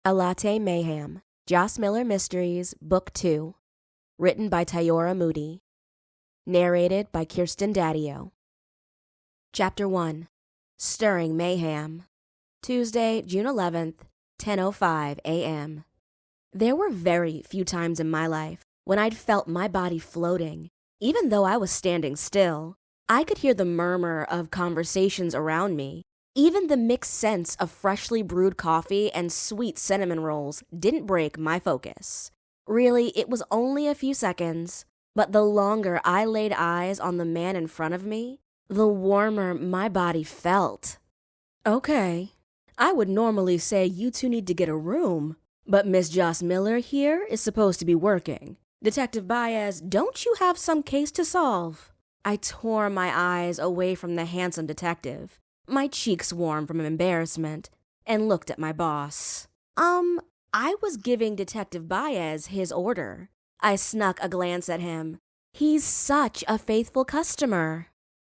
A Latte Mayhem, Joss Miller Mysteries, Book 2. Written by Tyora Moody. Narrated by Kirsten. Chapter 1. Stirring Mayhem. Tuesday, June 11th, 10:05 a.m. There were very few times in my life when I'd felt my body floating, even though I was standing still. I could hear the murmur of conversations around me. Even the mixed scents of freshly brewed coffee and sweet cinnamon rolls didn't break my focus. Really, it was only a few seconds, but the longer I laid eyes on the man in front of me, the warmer my body felt. Okay, I would normally say you two need to get a room, but Miss Joss Miller here is supposed to be working. Detective Baez, don't you have some case to solve? I tore my eyes away from the handsome detective, my cheeks warm from embarrassment, and looked at my boss. I was giving Detective Baez his order. I snuck a glance at him. He's such a faithful customer.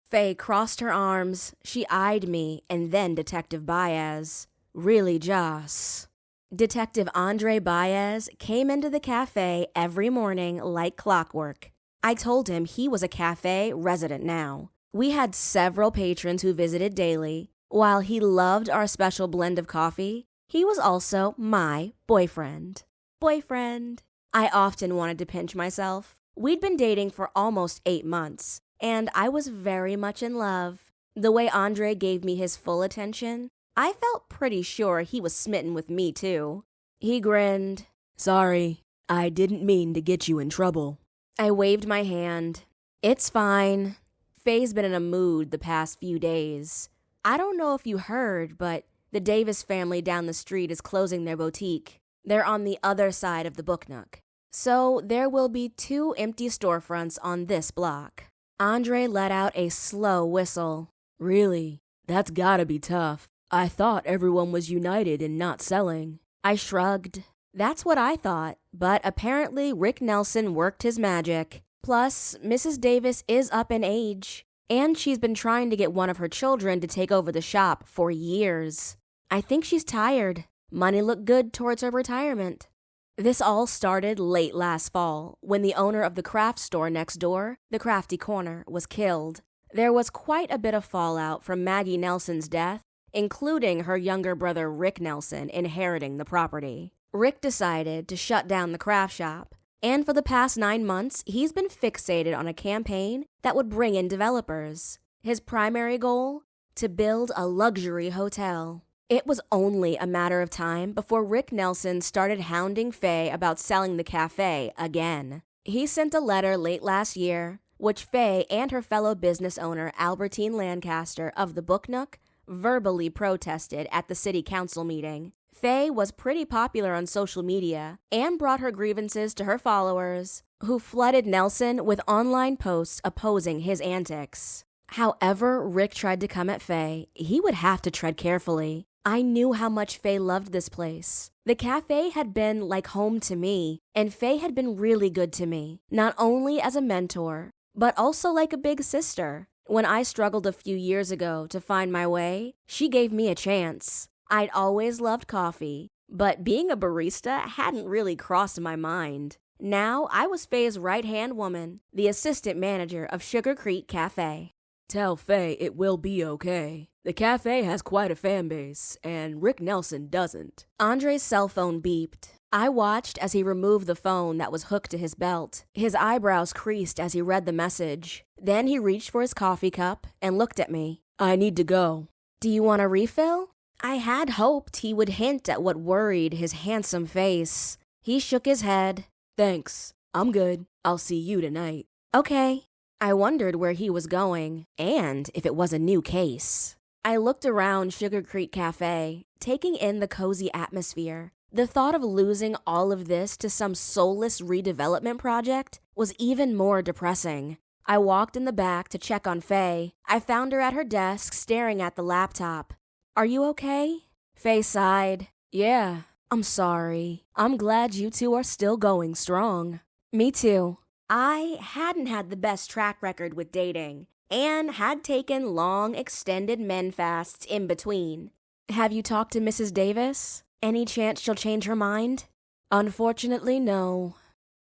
Faye crossed her arms. She eyed me and then Detective Baez. Really, Joss. Detective Andre Baez came into the cafe every morning like clockwork. I told him he was a cafe resident now. We had several patrons who visited daily. While he loved our special blend of coffee, he was also my boyfriend. I often wanted to pinch myself. We'd been dating for almost 8 months, and I was very much in love. The way Andre gave me his full attention, I felt pretty sure he was smitten with me too. He grinned. Sorry, I didn't mean to get you in trouble. I waved my hand. It's fine. Faye's been in a mood the past few days. I don't know if you heard, but the Davis family down the street is closing their boutique. They're on the other side of the book nook. So there will be 2 empty storefronts on this block. Andre let out a slow whistle. Really? That's gotta be tough. I thought everyone was united in not selling. I shrugged. That's what I thought, but apparently Rick Nelson worked his magic. Plus, Mrs. Davis is up in age, and she's been trying to get one of her children to take over the shop for years. I think she's tired. Money looked good towards her retirement. This all started late last fall, when the owner of the craft store next door, the Crafty Corner, was killed. There was quite a bit of fallout from Maggie Nelson's death, including her younger brother Rick Nelson inheriting the property. Rick decided to shut down the craft shop. And for the past 9 months, he's been fixated on a campaign that would bring in developers. His primary goal? To build a luxury hotel. It was only a matter of time before Rick Nelson started hounding Faye about selling the cafe again. He sent a letter late last year, which Faye and her fellow business owner Albertine Lancaster of the Book Nook verbally protested at the city council meeting. Faye was pretty popular on social media and brought her grievances to her followers, who flooded Nelson with online posts opposing his antics. However Rick tried to come at Faye, he would have to tread carefully. I knew how much Faye loved this place. The cafe had been like home to me, and Faye had been really good to me, not only as a mentor, but also like a big sister. When I struggled a few years ago to find my way, she gave me a chance. I'd always loved coffee, but being a barista hadn't really crossed my mind. Now I was Faye's right-hand woman, the assistant manager of Sugar Creek Cafe. Tell Faye it will be okay. The cafe has quite a fan base, and Rick Nelson doesn't. Andre's cell phone beeped. I watched as he removed the phone that was hooked to his belt. His eyebrows creased as he read the message. Then he reached for his coffee cup and looked at me. I need to go. Do you want a refill? I had hoped he would hint at what worried his handsome face. He shook his head. Thanks. I'm good. I'll see you tonight. Okay. I wondered where he was going, and if it was a new case. I looked around Sugar Creek Cafe, taking in the cozy atmosphere. The thought of losing all of this to some soulless redevelopment project was even more depressing. I walked in the back to check on Faye. I found her at her desk staring at the laptop. Are you okay? Faye sighed. Yeah, I'm sorry. I'm glad you two are still going strong. Me too. I hadn't had the best track record with dating, and had taken long, extended men fasts in between. Have you talked to Mrs. Davis? Any chance she'll change her mind? Unfortunately, no.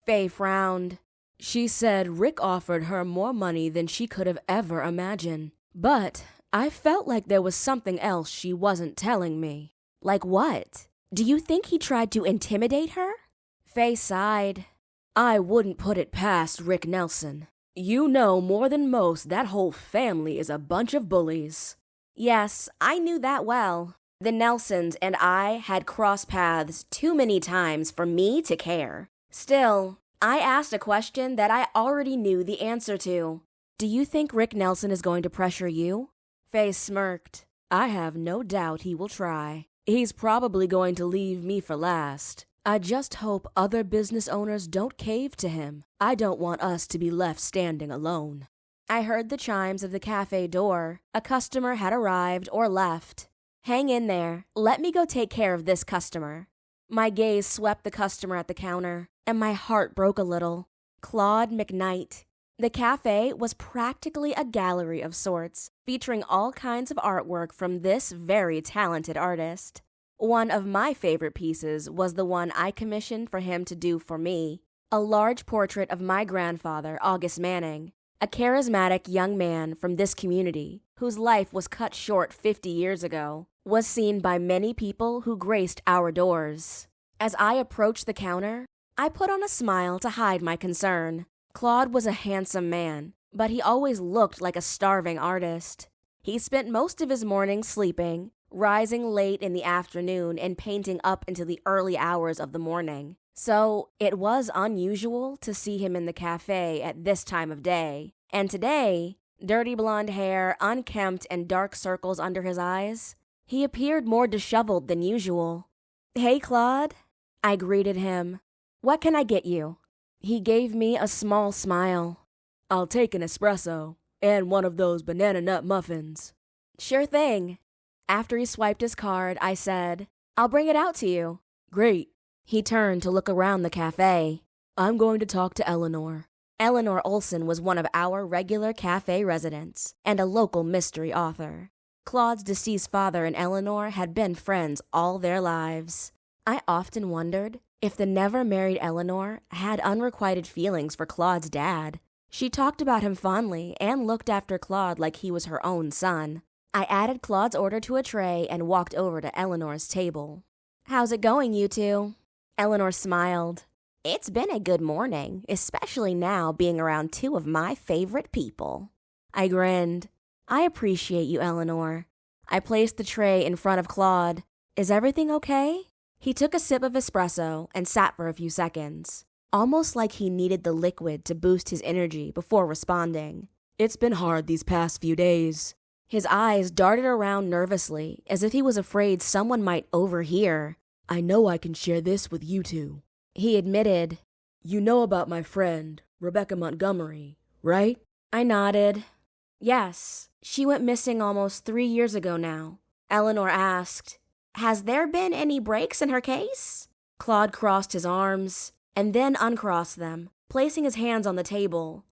Faye frowned. She said Rick offered her more money than she could have ever imagined. But I felt like there was something else she wasn't telling me. Like what? Do you think he tried to intimidate her? Faye sighed. I wouldn't put it past Rick Nelson. You know more than most that whole family is a bunch of bullies. Yes, I knew that well. The Nelsons and I had crossed paths too many times for me to care. Still, I asked a question that I already knew the answer to. Do you think Rick Nelson is going to pressure you? Faye smirked. I have no doubt he will try. He's probably going to leave me for last. I just hope other business owners don't cave to him. I don't want us to be left standing alone. I heard the chimes of the cafe door. A customer had arrived or left. Hang in there. Let me go take care of this customer. My gaze swept the customer at the counter, and my heart broke a little. Claude McKnight. The cafe was practically a gallery of sorts, featuring all kinds of artwork from this very talented artist. One of my favorite pieces was the one I commissioned for him to do for me, a large portrait of my grandfather, August Manning, a charismatic young man from this community whose life was cut short 50 years ago, was seen by many people who graced our doors. As I approached the counter, I put on a smile to hide my concern. Claude was a handsome man, but he always looked like a starving artist. He spent most of his mornings sleeping, rising late in the afternoon and painting up into the early hours of the morning. So it was unusual to see him in the cafe at this time of day. And today, dirty blonde hair, unkempt, and dark circles under his eyes, he appeared more disheveled than usual. Hey, Claude, I greeted him. What can I get you? He gave me a small smile. I'll take an espresso and one of those banana nut muffins. Sure thing. After he swiped his card, I said, I'll bring it out to you. Great. He turned to look around the cafe. I'm going to talk to Eleanor. Eleanor Olson was one of our regular cafe residents and a local mystery author. Claude's deceased father and Eleanor had been friends all their lives. I often wondered if the never-married Eleanor had unrequited feelings for Claude's dad. She talked about him fondly and looked after Claude like he was her own son. I added Claude's order to a tray and walked over to Eleanor's table. How's it going, you two? Eleanor smiled. It's been a good morning, especially now being around two of my favorite people. I grinned. I appreciate you, Eleanor. I placed the tray in front of Claude. Is everything okay? He took a sip of espresso and sat for a few seconds, almost like he needed the liquid to boost his energy before responding. It's been hard these past few days. His eyes darted around nervously, as if he was afraid someone might overhear. I know I can share this with you two. He admitted. You know about my friend, Rebecca Montgomery, right? I nodded. Yes, she went missing almost 3 years ago now. Eleanor asked, Has there been any breaks in her case? Claude crossed his arms, and then uncrossed them, placing his hands on the table.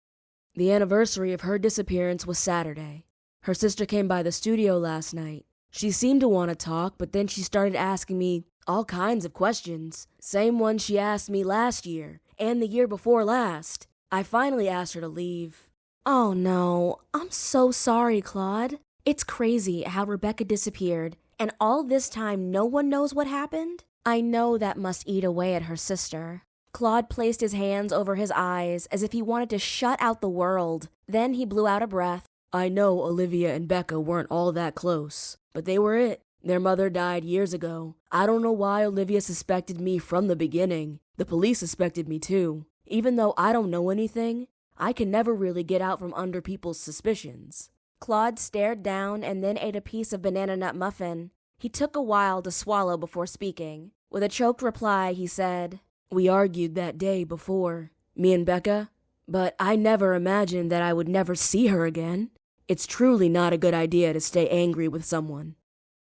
The anniversary of her disappearance was Saturday. Her sister came by the studio last night. She seemed to want to talk, but then she started asking me all kinds of questions. Same ones she asked me last year, and the year before last. I finally asked her to leave. Oh no, I'm so sorry, Claude. It's crazy how Rebecca disappeared, and all this time no one knows what happened? I know that must eat away at her sister. Claude placed his hands over his eyes as if he wanted to shut out the world. Then he blew out a breath. I know Olivia and Becca weren't all that close, but they were it. Their mother died years ago. I don't know why Olivia suspected me from the beginning. The police suspected me too. Even though I don't know anything, I can never really get out from under people's suspicions. Claude stared down and then ate a piece of banana nut muffin. He took a while to swallow before speaking. With a choked reply, he said, We argued that day before, me and Becca, but I never imagined that I would never see her again. It's truly not a good idea to stay angry with someone.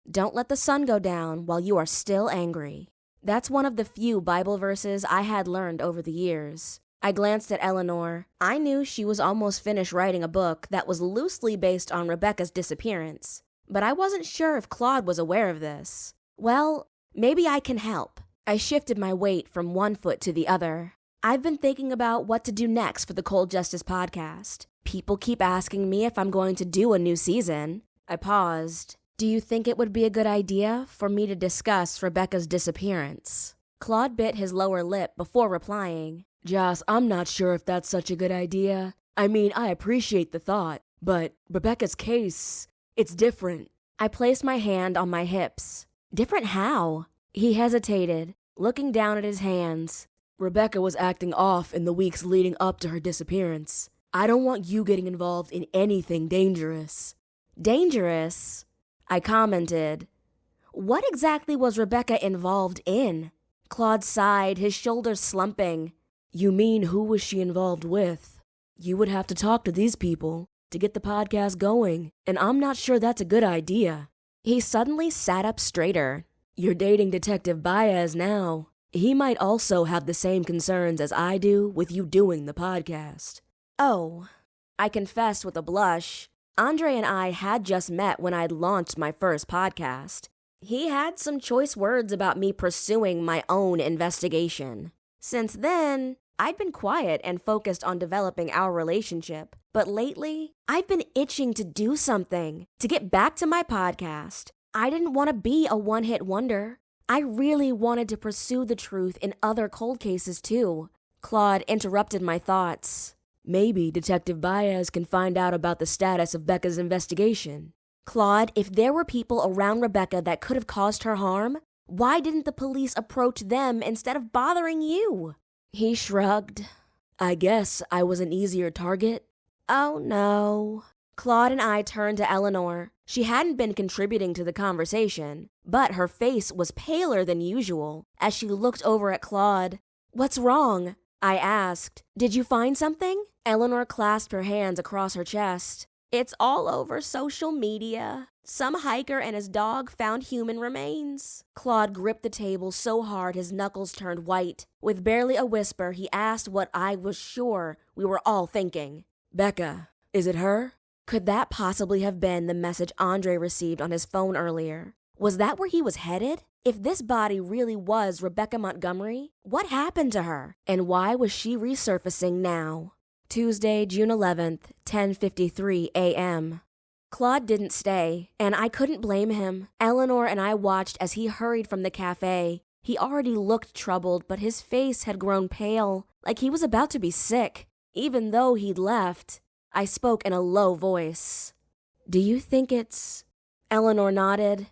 Don't let the sun go down while you are still angry. That's one of the few Bible verses I had learned over the years. I glanced at Eleanor. I knew she was almost finished writing a book that was loosely based on Rebecca's disappearance, but I wasn't sure if Claude was aware of this. Well, Maybe I can help. I shifted my weight from one foot to the other. I've been thinking about what to do next for the Cold Justice podcast. People keep asking me if I'm going to do a new season. I paused. Do you think it would be a good idea for me to discuss Rebecca's disappearance? Claude bit his lower lip before replying. Joss, I'm not sure if that's such a good idea. I mean, I appreciate the thought, but Rebecca's case, it's different. I placed my hand on my hips. Different how? He hesitated, looking down at his hands. Rebecca was acting off in the weeks leading up to her disappearance. I don't want you getting involved in anything dangerous. Dangerous? I commented. What exactly was Rebecca involved in? Claude sighed, his shoulders slumping. You mean who was she involved with? You would have to talk to these people to get the podcast going, and I'm not sure that's a good idea. He suddenly sat up straighter. You're dating Detective Baez now. He might also have the same concerns as I do with you doing the podcast. Oh, I confessed with a blush. Andre and I had just met when I'd launched my first podcast. He had some choice words about me pursuing my own investigation. Since then, I'd been quiet and focused on developing our relationship. But lately, I've been itching to do something, to get back to my podcast. I didn't want to be a one-hit wonder. I really wanted to pursue the truth in other cold cases too. Claude interrupted my thoughts. Maybe Detective Baez can find out about the status of Becca's investigation. Claude, if there were people around Rebecca that could have caused her harm, why didn't the police approach them instead of bothering you? He shrugged. I guess I was an easier target. Oh no. Claude and I turned to Eleanor. She hadn't been contributing to the conversation, but her face was paler than usual as she looked over at Claude. What's wrong? I asked. Did you find something? Eleanor clasped her hands across her chest. It's all over social media. Some hiker and his dog found human remains. Claude gripped the table so hard his knuckles turned white. With barely a whisper, he asked what I was sure we were all thinking. Becca, is it her? Could that possibly have been the message Andre received on his phone earlier? Was that where he was headed? If this body really was Rebecca Montgomery, what happened to her? And why was she resurfacing now? Tuesday, June 11th, 10:53 a.m. Claude didn't stay, and I couldn't blame him. Eleanor and I watched as he hurried from the cafe. He already looked troubled, but his face had grown pale, like he was about to be sick, even though he'd left. I spoke in a low voice. Do you think it's... Eleanor nodded.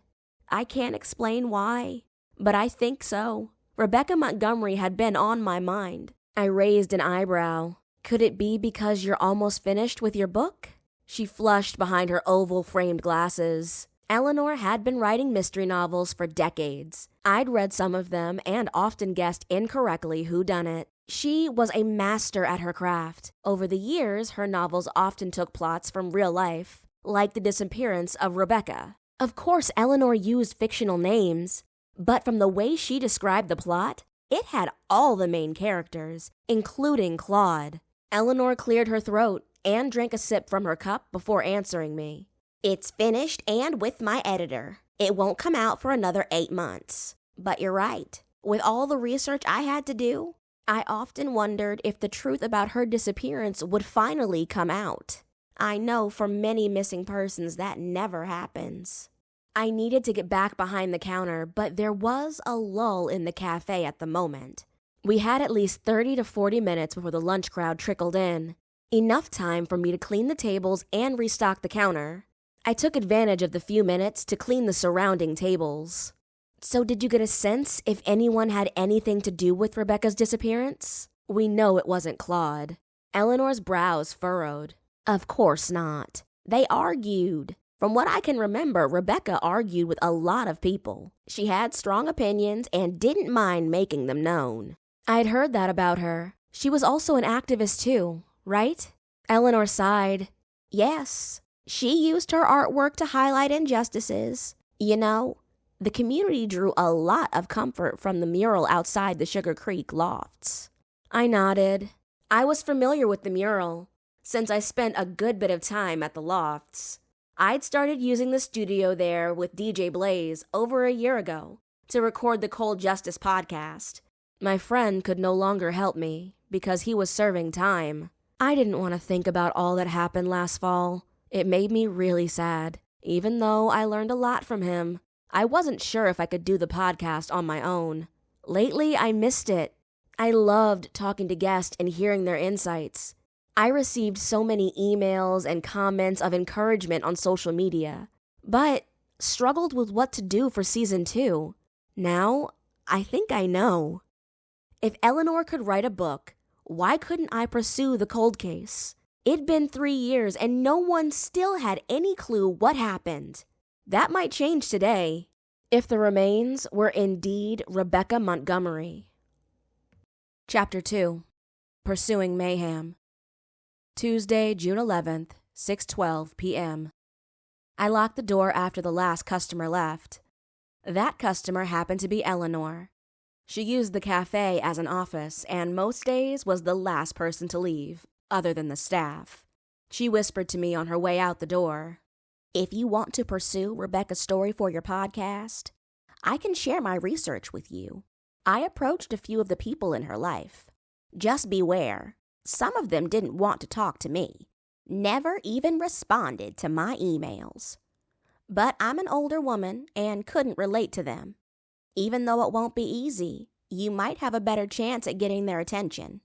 I can't explain why, but I think so. Rebecca Montgomery had been on my mind. I raised an eyebrow. Could it be because you're almost finished with your book? She flushed behind her oval-framed glasses. Eleanor had been writing mystery novels for decades. I'd read some of them and often guessed incorrectly whodunit. She was a master at her craft. Over the years, her novels often took plots from real life, like the disappearance of Rebecca. Of course, Eleanor used fictional names, but from the way she described the plot, it had all the main characters, including Claude. Eleanor cleared her throat and drank a sip from her cup before answering me. It's finished and with my editor. It won't come out for another 8 months. But you're right. With all the research I had to do, I often wondered if the truth about her disappearance would finally come out. I know for many missing persons that never happens. I needed to get back behind the counter, but there was a lull in the cafe at the moment. We had at least 30 to 40 minutes before the lunch crowd trickled in. Enough time for me to clean the tables and restock the counter. I took advantage of the few minutes to clean the surrounding tables. So did you get a sense if anyone had anything to do with Rebecca's disappearance? We know it wasn't Claude. Eleanor's brows furrowed. Of course not. They argued. From what I can remember, Rebecca argued with a lot of people. She had strong opinions and didn't mind making them known. I'd heard that about her. She was also an activist too, right? Eleanor sighed. Yes. She used her artwork to highlight injustices. You know, the community drew a lot of comfort from the mural outside the Sugar Creek lofts. I nodded. I was familiar with the mural, since I spent a good bit of time at the lofts. I'd started using the studio there with DJ Blaze over a year ago. to record the Cold Justice podcast. My friend could no longer help me because he was serving time. I didn't want to think about all that happened last fall. It made me really sad. Even though I learned a lot from him, I wasn't sure if I could do the podcast on my own. Lately, I missed it. I loved talking to guests and hearing their insights. I received so many emails and comments of encouragement on social media, but struggled with what to do for season 2. Now, I think I know. If Eleanor could write a book, why couldn't I pursue the cold case? It'd been 3 years and no one still had any clue what happened. That might change today, if the remains were indeed Rebecca Montgomery. Chapter 2. Pursuing Mayhem. Tuesday, June 11th, 6:12 p.m. I locked the door after the last customer left. That customer happened to be Eleanor. She used the cafe as an office and most days was the last person to leave, other than the staff. She whispered to me on her way out the door, "If you want to pursue Rebecca's story for your podcast, I can share my research with you. I approached a few of the people in her life. Just beware. Some of them didn't want to talk to me, never even responded to my emails. But I'm an older woman and couldn't relate to them. Even though it won't be easy, you might have a better chance at getting their attention."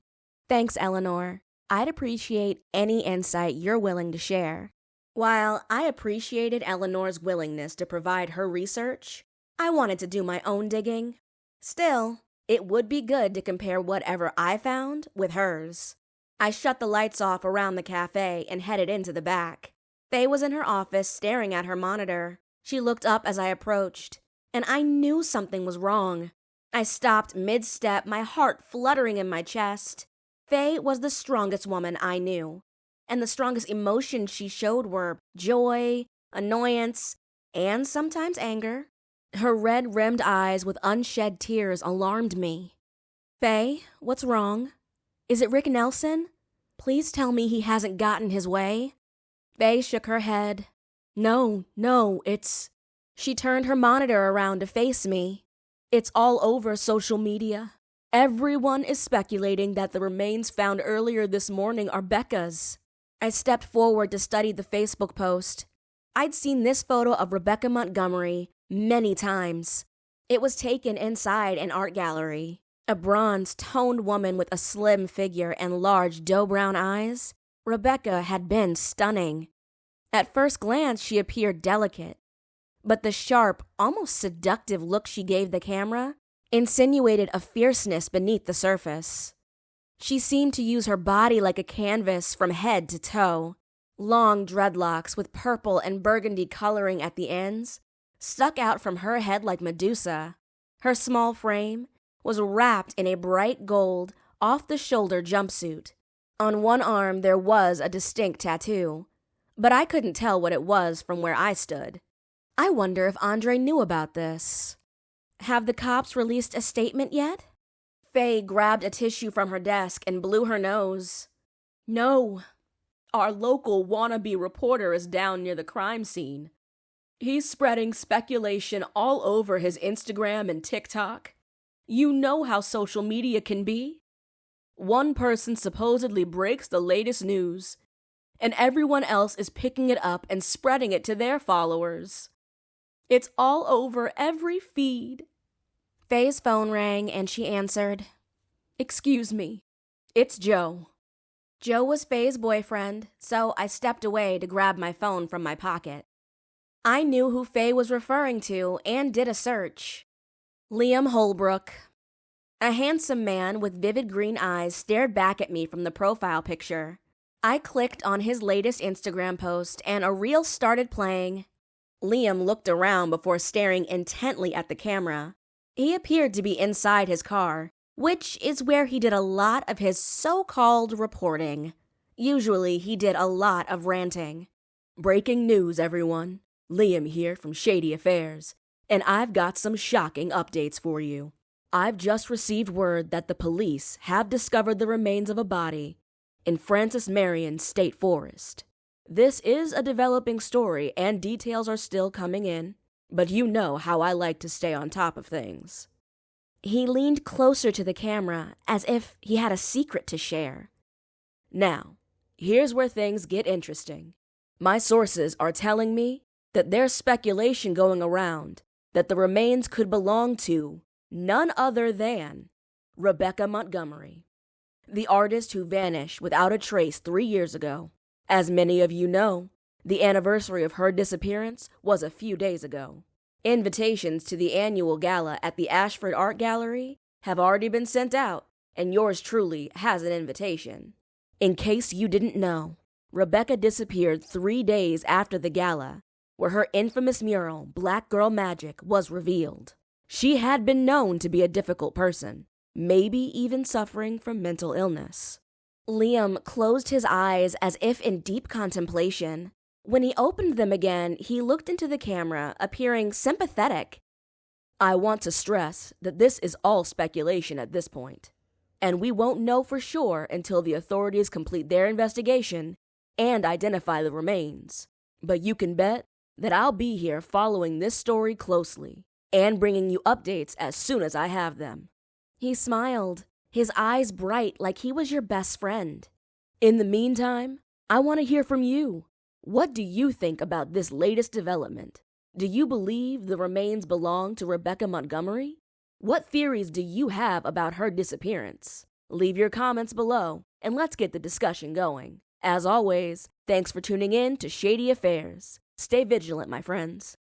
Thanks, Eleanor. I'd appreciate any insight you're willing to share. While I appreciated Eleanor's willingness to provide her research, I wanted to do my own digging. Still, it would be good to compare whatever I found with hers. I shut the lights off around the cafe and headed into the back. Faye was in her office staring at her monitor. She looked up as I approached, and I knew something was wrong. I stopped mid-step, my heart fluttering in my chest. Faye was the strongest woman I knew, and the strongest emotions she showed were joy, annoyance, and sometimes anger. Her red-rimmed eyes with unshed tears alarmed me. "Faye, what's wrong? Is it Rick Nelson? Please tell me he hasn't gotten his way." Faye shook her head. No, it's... She turned her monitor around to face me. "It's all over social media. Everyone is speculating that the remains found earlier this morning are Becca's." I stepped forward to study the Facebook post. I'd seen this photo of Rebecca Montgomery many times. It was taken inside an art gallery. A bronze-toned woman with a slim figure and large doe-brown eyes. Rebecca had been stunning. At first glance, she appeared delicate, but the sharp, almost seductive look she gave the camera insinuated a fierceness beneath the surface. She seemed to use her body like a canvas from head to toe. Long dreadlocks with purple and burgundy coloring at the ends stuck out from her head like Medusa. Her small frame was wrapped in a bright gold, off-the-shoulder jumpsuit. On one arm there was a distinct tattoo, but I couldn't tell what it was from where I stood. I wonder if Andre knew about this. Have the cops released a statement yet? Faye grabbed a tissue from her desk and blew her nose. "No. Our local wannabe reporter is down near the crime scene. He's spreading speculation all over his Instagram and TikTok. You know how social media can be. One person supposedly breaks the latest news, and everyone else is picking it up and spreading it to their followers. It's all over every feed." Faye's phone rang and she answered. "Excuse me, it's Joe." Joe was Faye's boyfriend, so I stepped away to grab my phone from my pocket. I knew who Faye was referring to and did a search. Liam Holbrook. A handsome man with vivid green eyes stared back at me from the profile picture. I clicked on his latest Instagram post and a reel started playing. Liam looked around before staring intently at the camera. He appeared to be inside his car, which is where he did a lot of his so-called reporting. Usually he did a lot of ranting. "Breaking news, everyone. Liam here from Shady Affairs, and I've got some shocking updates for you. I've just received word that the police have discovered the remains of a body in Francis Marion State Forest. This is a developing story and details are still coming in. but you know how I like to stay on top of things." He leaned closer to the camera as if he had a secret to share. "Now, here's where things get interesting. My sources are telling me that there's speculation going around that the remains could belong to none other than Rebecca Montgomery, the artist who vanished without a trace 3 years ago. As many of you know, the anniversary of her disappearance was a few days ago. Invitations to the annual gala at the Ashford Art Gallery have already been sent out, and yours truly has an invitation. In case you didn't know, Rebecca disappeared 3 days after the gala, where her infamous mural, Black Girl Magic, was revealed. She had been known to be a difficult person, maybe even suffering from mental illness." Liam closed his eyes as if in deep contemplation. When he opened them again, he looked into the camera, appearing sympathetic. "I want to stress that this is all speculation at this point, and we won't know for sure until the authorities complete their investigation and identify the remains. But you can bet that I'll be here following this story closely and bringing you updates as soon as I have them." He smiled, his eyes bright like he was your best friend. "In the meantime, I want to hear from you. What do you think about this latest development? Do you believe the remains belong to Rebecca Montgomery? What theories do you have about her disappearance? Leave your comments below, and let's get the discussion going. As always, thanks for tuning in to Shady Affairs. Stay vigilant, my friends."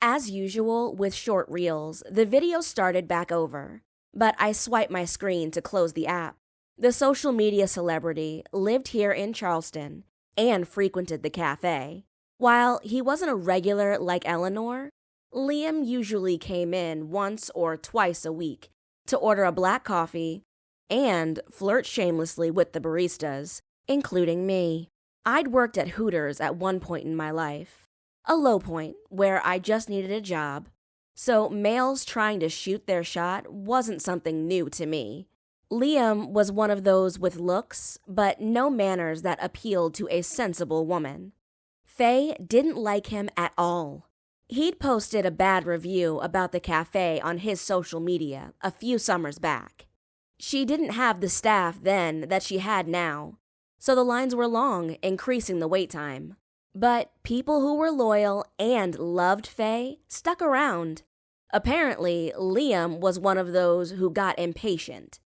As usual with short reels, the video started back over, but I swiped my screen to close the app. The social media celebrity lived here in Charleston and frequented the cafe. While he wasn't a regular like Eleanor, Liam usually came in once or twice a week to order a black coffee and flirt shamelessly with the baristas, including me. I'd worked at Hooters at one point in my life, a low point where I just needed a job, so males trying to shoot their shot wasn't something new to me. Liam was one of those with looks, but no manners that appealed to a sensible woman. Faye didn't like him at all. He'd posted a bad review about the cafe on his social media a few summers back. She didn't have the staff then that she had now, so the lines were long, increasing the wait time. But people who were loyal and loved Faye stuck around. Apparently, Liam was one of those who got impatient.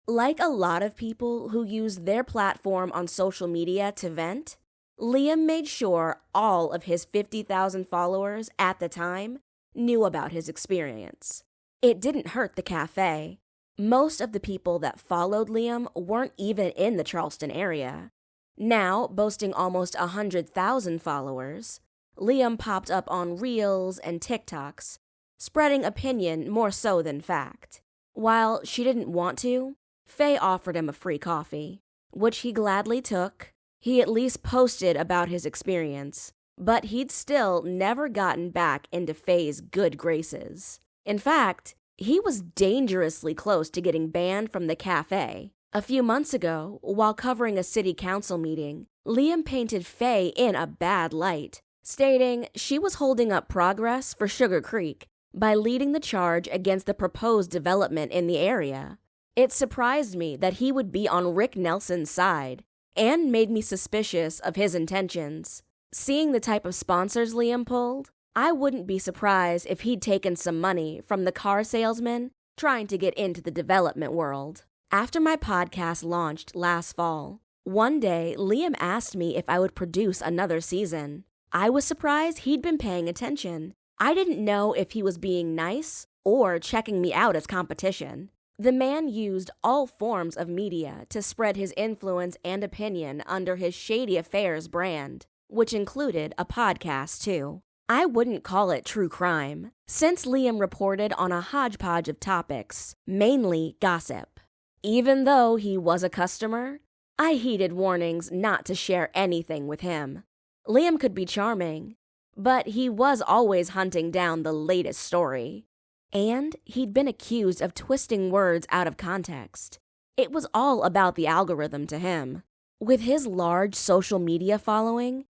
Like a lot of people who use their platform on social media to vent, Liam made sure all of his 50,000 followers at the time knew about his experience. It didn't hurt the cafe. Most of the people that followed Liam weren't even in the Charleston area. Now, boasting almost 100,000 followers, Liam popped up on Reels and TikToks, spreading opinion more so than fact. While she didn't want to, Faye offered him a free coffee, which he gladly took. He at least posted about his experience, but he'd still never gotten back into Faye's good graces. In fact, he was dangerously close to getting banned from the cafe. A few months ago, while covering a city council meeting, Liam painted Faye in a bad light, stating she was holding up progress for Sugar Creek by leading the charge against the proposed development in the area. It surprised me that he would be on Rick Nelson's side, and made me suspicious of his intentions. Seeing the type of sponsors Liam pulled, I wouldn't be surprised if he'd taken some money from the car salesman trying to get into the development world. After my podcast launched last fall, one day Liam asked me if I would produce another season. I was surprised he'd been paying attention. I didn't know if he was being nice or checking me out as competition. The man used all forms of media to spread his influence and opinion under his Shady Affairs brand, which included a podcast too. I wouldn't call it true crime, since Liam reported on a hodgepodge of topics, mainly gossip. Even though he was a customer, I heeded warnings not to share anything with him. Liam could be charming, but he was always hunting down the latest story. And he'd been accused of twisting words out of context. It was all about the algorithm to him. With his large social media following,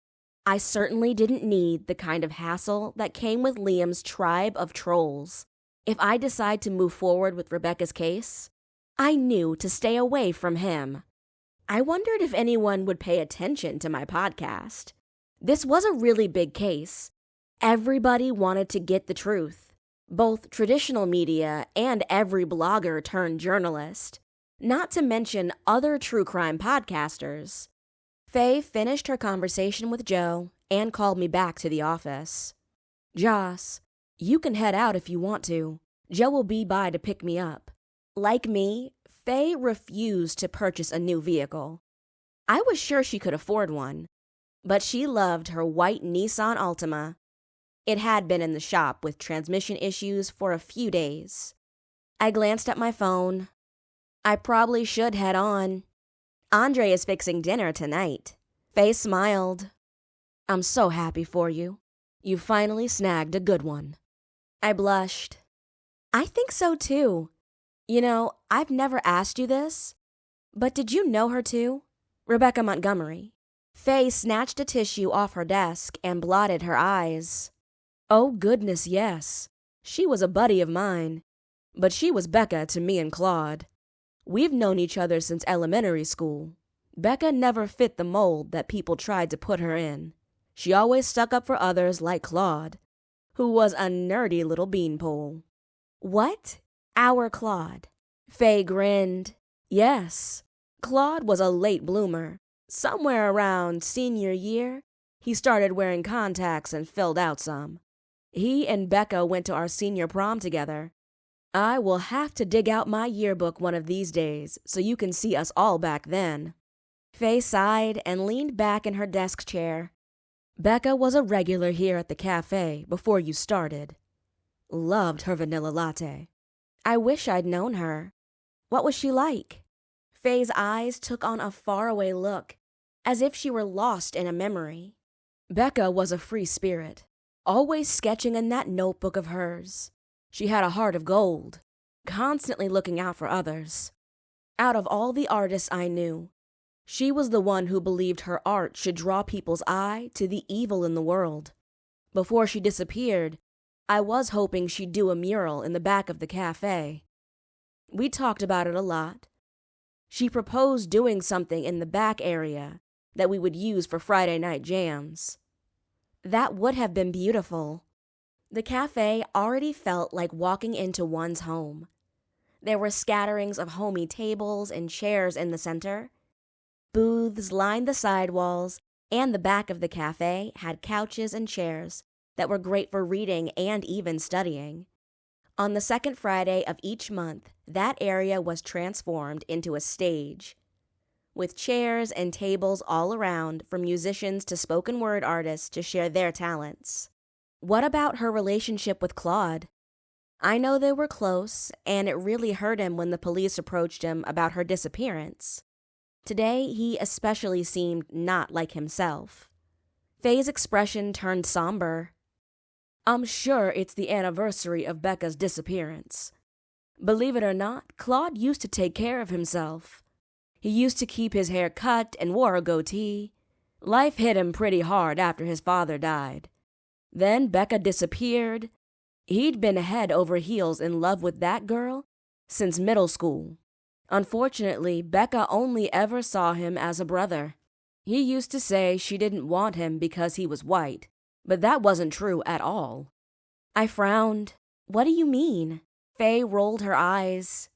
I certainly didn't need the kind of hassle that came with Liam's tribe of trolls. If I decide to move forward with Rebecca's case, I knew to stay away from him. I wondered if anyone would pay attention to my podcast. This was a really big case. Everybody wanted to get the truth, both traditional media and every blogger turned journalist, not to mention other true crime podcasters. Faye finished her conversation with Joe and called me back to the office. "Joss, you can head out if you want to. Joe will be by to pick me up." Like me, Faye refused to purchase a new vehicle. I was sure she could afford one, but she loved her white Nissan Altima. It had been in the shop with transmission issues for a few days. I glanced at my phone. I probably should head on. Andre is fixing dinner tonight. Faye smiled. "I'm so happy for you. You finally snagged a good one." I blushed. "I think so too. You know, I've never asked you this, but did you know her too? Rebecca Montgomery." Faye snatched a tissue off her desk and blotted her eyes. "Oh goodness, yes. She was a buddy of mine, but she was Becca to me and Claude. We've known each other since elementary school. Becca never fit the mold that people tried to put her in. She always stuck up for others like Claude, who was a nerdy little beanpole." "What? Our Claude?" Faye grinned. "Yes. Claude was a late bloomer. Somewhere around senior year, he started wearing contacts and filled out some. He and Becca went to our senior prom together. I will have to dig out my yearbook one of these days so you can see us all back then." Faye sighed and leaned back in her desk chair. "Becca was a regular here at the cafe before you started. Loved her vanilla latte." I wish I'd known her. What was she like? Faye's eyes took on a faraway look, as if she were lost in a memory. "Becca was a free spirit, always sketching in that notebook of hers. She had a heart of gold, constantly looking out for others. Out of all the artists I knew, she was the one who believed her art should draw people's eye to the evil in the world. Before she disappeared, I was hoping she'd do a mural in the back of the cafe. We talked about it a lot. She proposed doing something in the back area that we would use for Friday night jams. That would have been beautiful." The cafe already felt like walking into one's home. There were scatterings of homey tables and chairs in the center. Booths lined the sidewalls, and the back of the cafe had couches and chairs that were great for reading and even studying. On the second Friday of each month, that area was transformed into a stage, with chairs and tables all around for musicians to spoken word artists to share their talents. What about her relationship with Claude? I know they were close, and it really hurt him when the police approached him about her disappearance. Today, he especially seemed not like himself. Faye's expression turned somber. "I'm sure it's the anniversary of Becca's disappearance. Believe it or not, Claude used to take care of himself. He used to keep his hair cut and wore a goatee. Life hit him pretty hard after his father died. Then Becca disappeared. He'd been head over heels in love with that girl since middle school. Unfortunately, Becca only ever saw him as a brother. He used to say she didn't want him because he was white, but that wasn't true at all." I frowned. "What do you mean?" Faye rolled her eyes.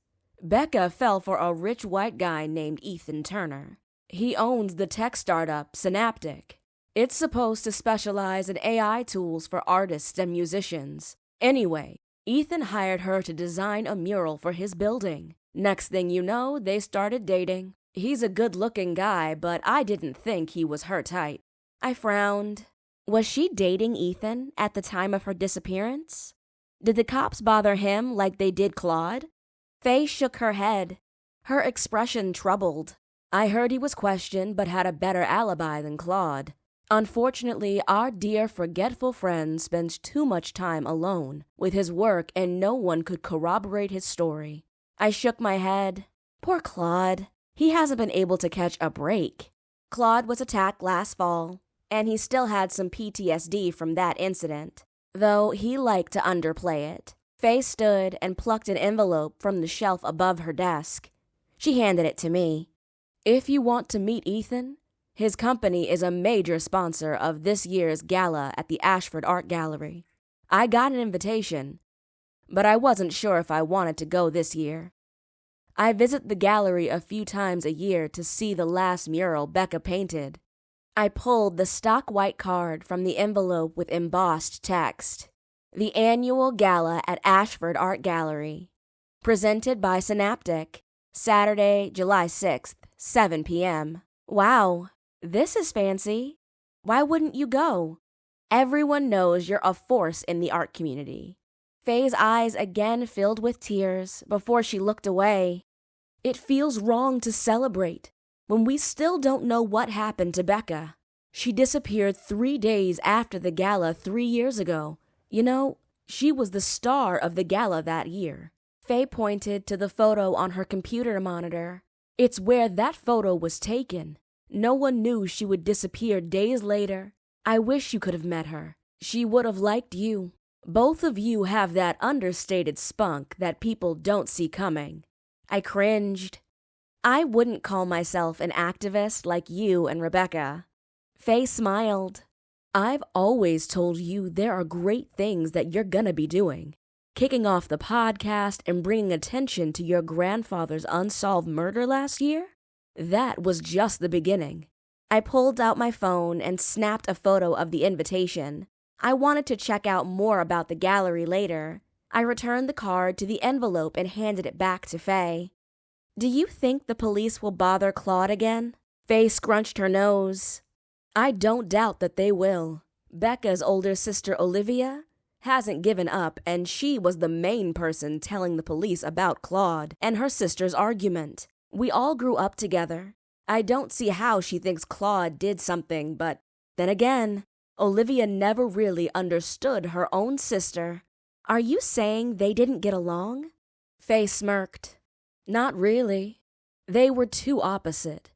"Becca fell for a rich white guy named Ethan Turner. He owns the tech startup Synaptic. It's supposed to specialize in AI tools for artists and musicians. Anyway, Ethan hired her to design a mural for his building. Next thing you know, they started dating. He's a good-looking guy, but I didn't think he was her type." I frowned. Was she dating Ethan at the time of her disappearance? Did the cops bother him like they did Claude? Faye shook her head, her expression troubled. "I heard he was questioned but had a better alibi than Claude. Unfortunately, our dear forgetful friend spends too much time alone with his work and no one could corroborate his story." I shook my head. Poor Claude. He hasn't been able to catch a break. Claude was attacked last fall, and he still had some PTSD from that incident, though he liked to underplay it. Faye stood and plucked an envelope from the shelf above her desk. She handed it to me. "If you want to meet Ethan, his company is a major sponsor of this year's gala at the Ashford Art Gallery. I got an invitation, but I wasn't sure if I wanted to go this year. I visit the gallery a few times a year to see the last mural Becca painted." I pulled the stock white card from the envelope with embossed text. "The annual gala at Ashford Art Gallery. Presented by Synaptic. Saturday, July 6th, 7 p.m. Wow, this is fancy. Why wouldn't you go? Everyone knows you're a force in the art community." Faye's eyes again filled with tears before she looked away. "It feels wrong to celebrate when we still don't know what happened to Becca. She disappeared 3 days after the gala 3 years ago. You know, she was the star of the gala that year." Faye pointed to the photo on her computer monitor. "It's where that photo was taken. No one knew she would disappear days later. I wish you could have met her. She would have liked you. Both of you have that understated spunk that people don't see coming." I cringed. "I wouldn't call myself an activist like you and Rebecca." Faye smiled. "I've always told you there are great things that you're gonna be doing. Kicking off the podcast and bringing attention to your grandfather's unsolved murder last year? That was just the beginning." I pulled out my phone and snapped a photo of the invitation. I wanted to check out more about the gallery later. I returned the card to the envelope and handed it back to Faye. "Do you think the police will bother Claude again?" Faye scrunched her nose. "I don't doubt that they will. Becca's older sister Olivia hasn't given up, and she was the main person telling the police about Claude and her sister's argument. We all grew up together. I don't see how she thinks Claude did something, but then again, Olivia never really understood her own sister." "Are you saying they didn't get along?" Faye smirked. "Not really. They were too opposite.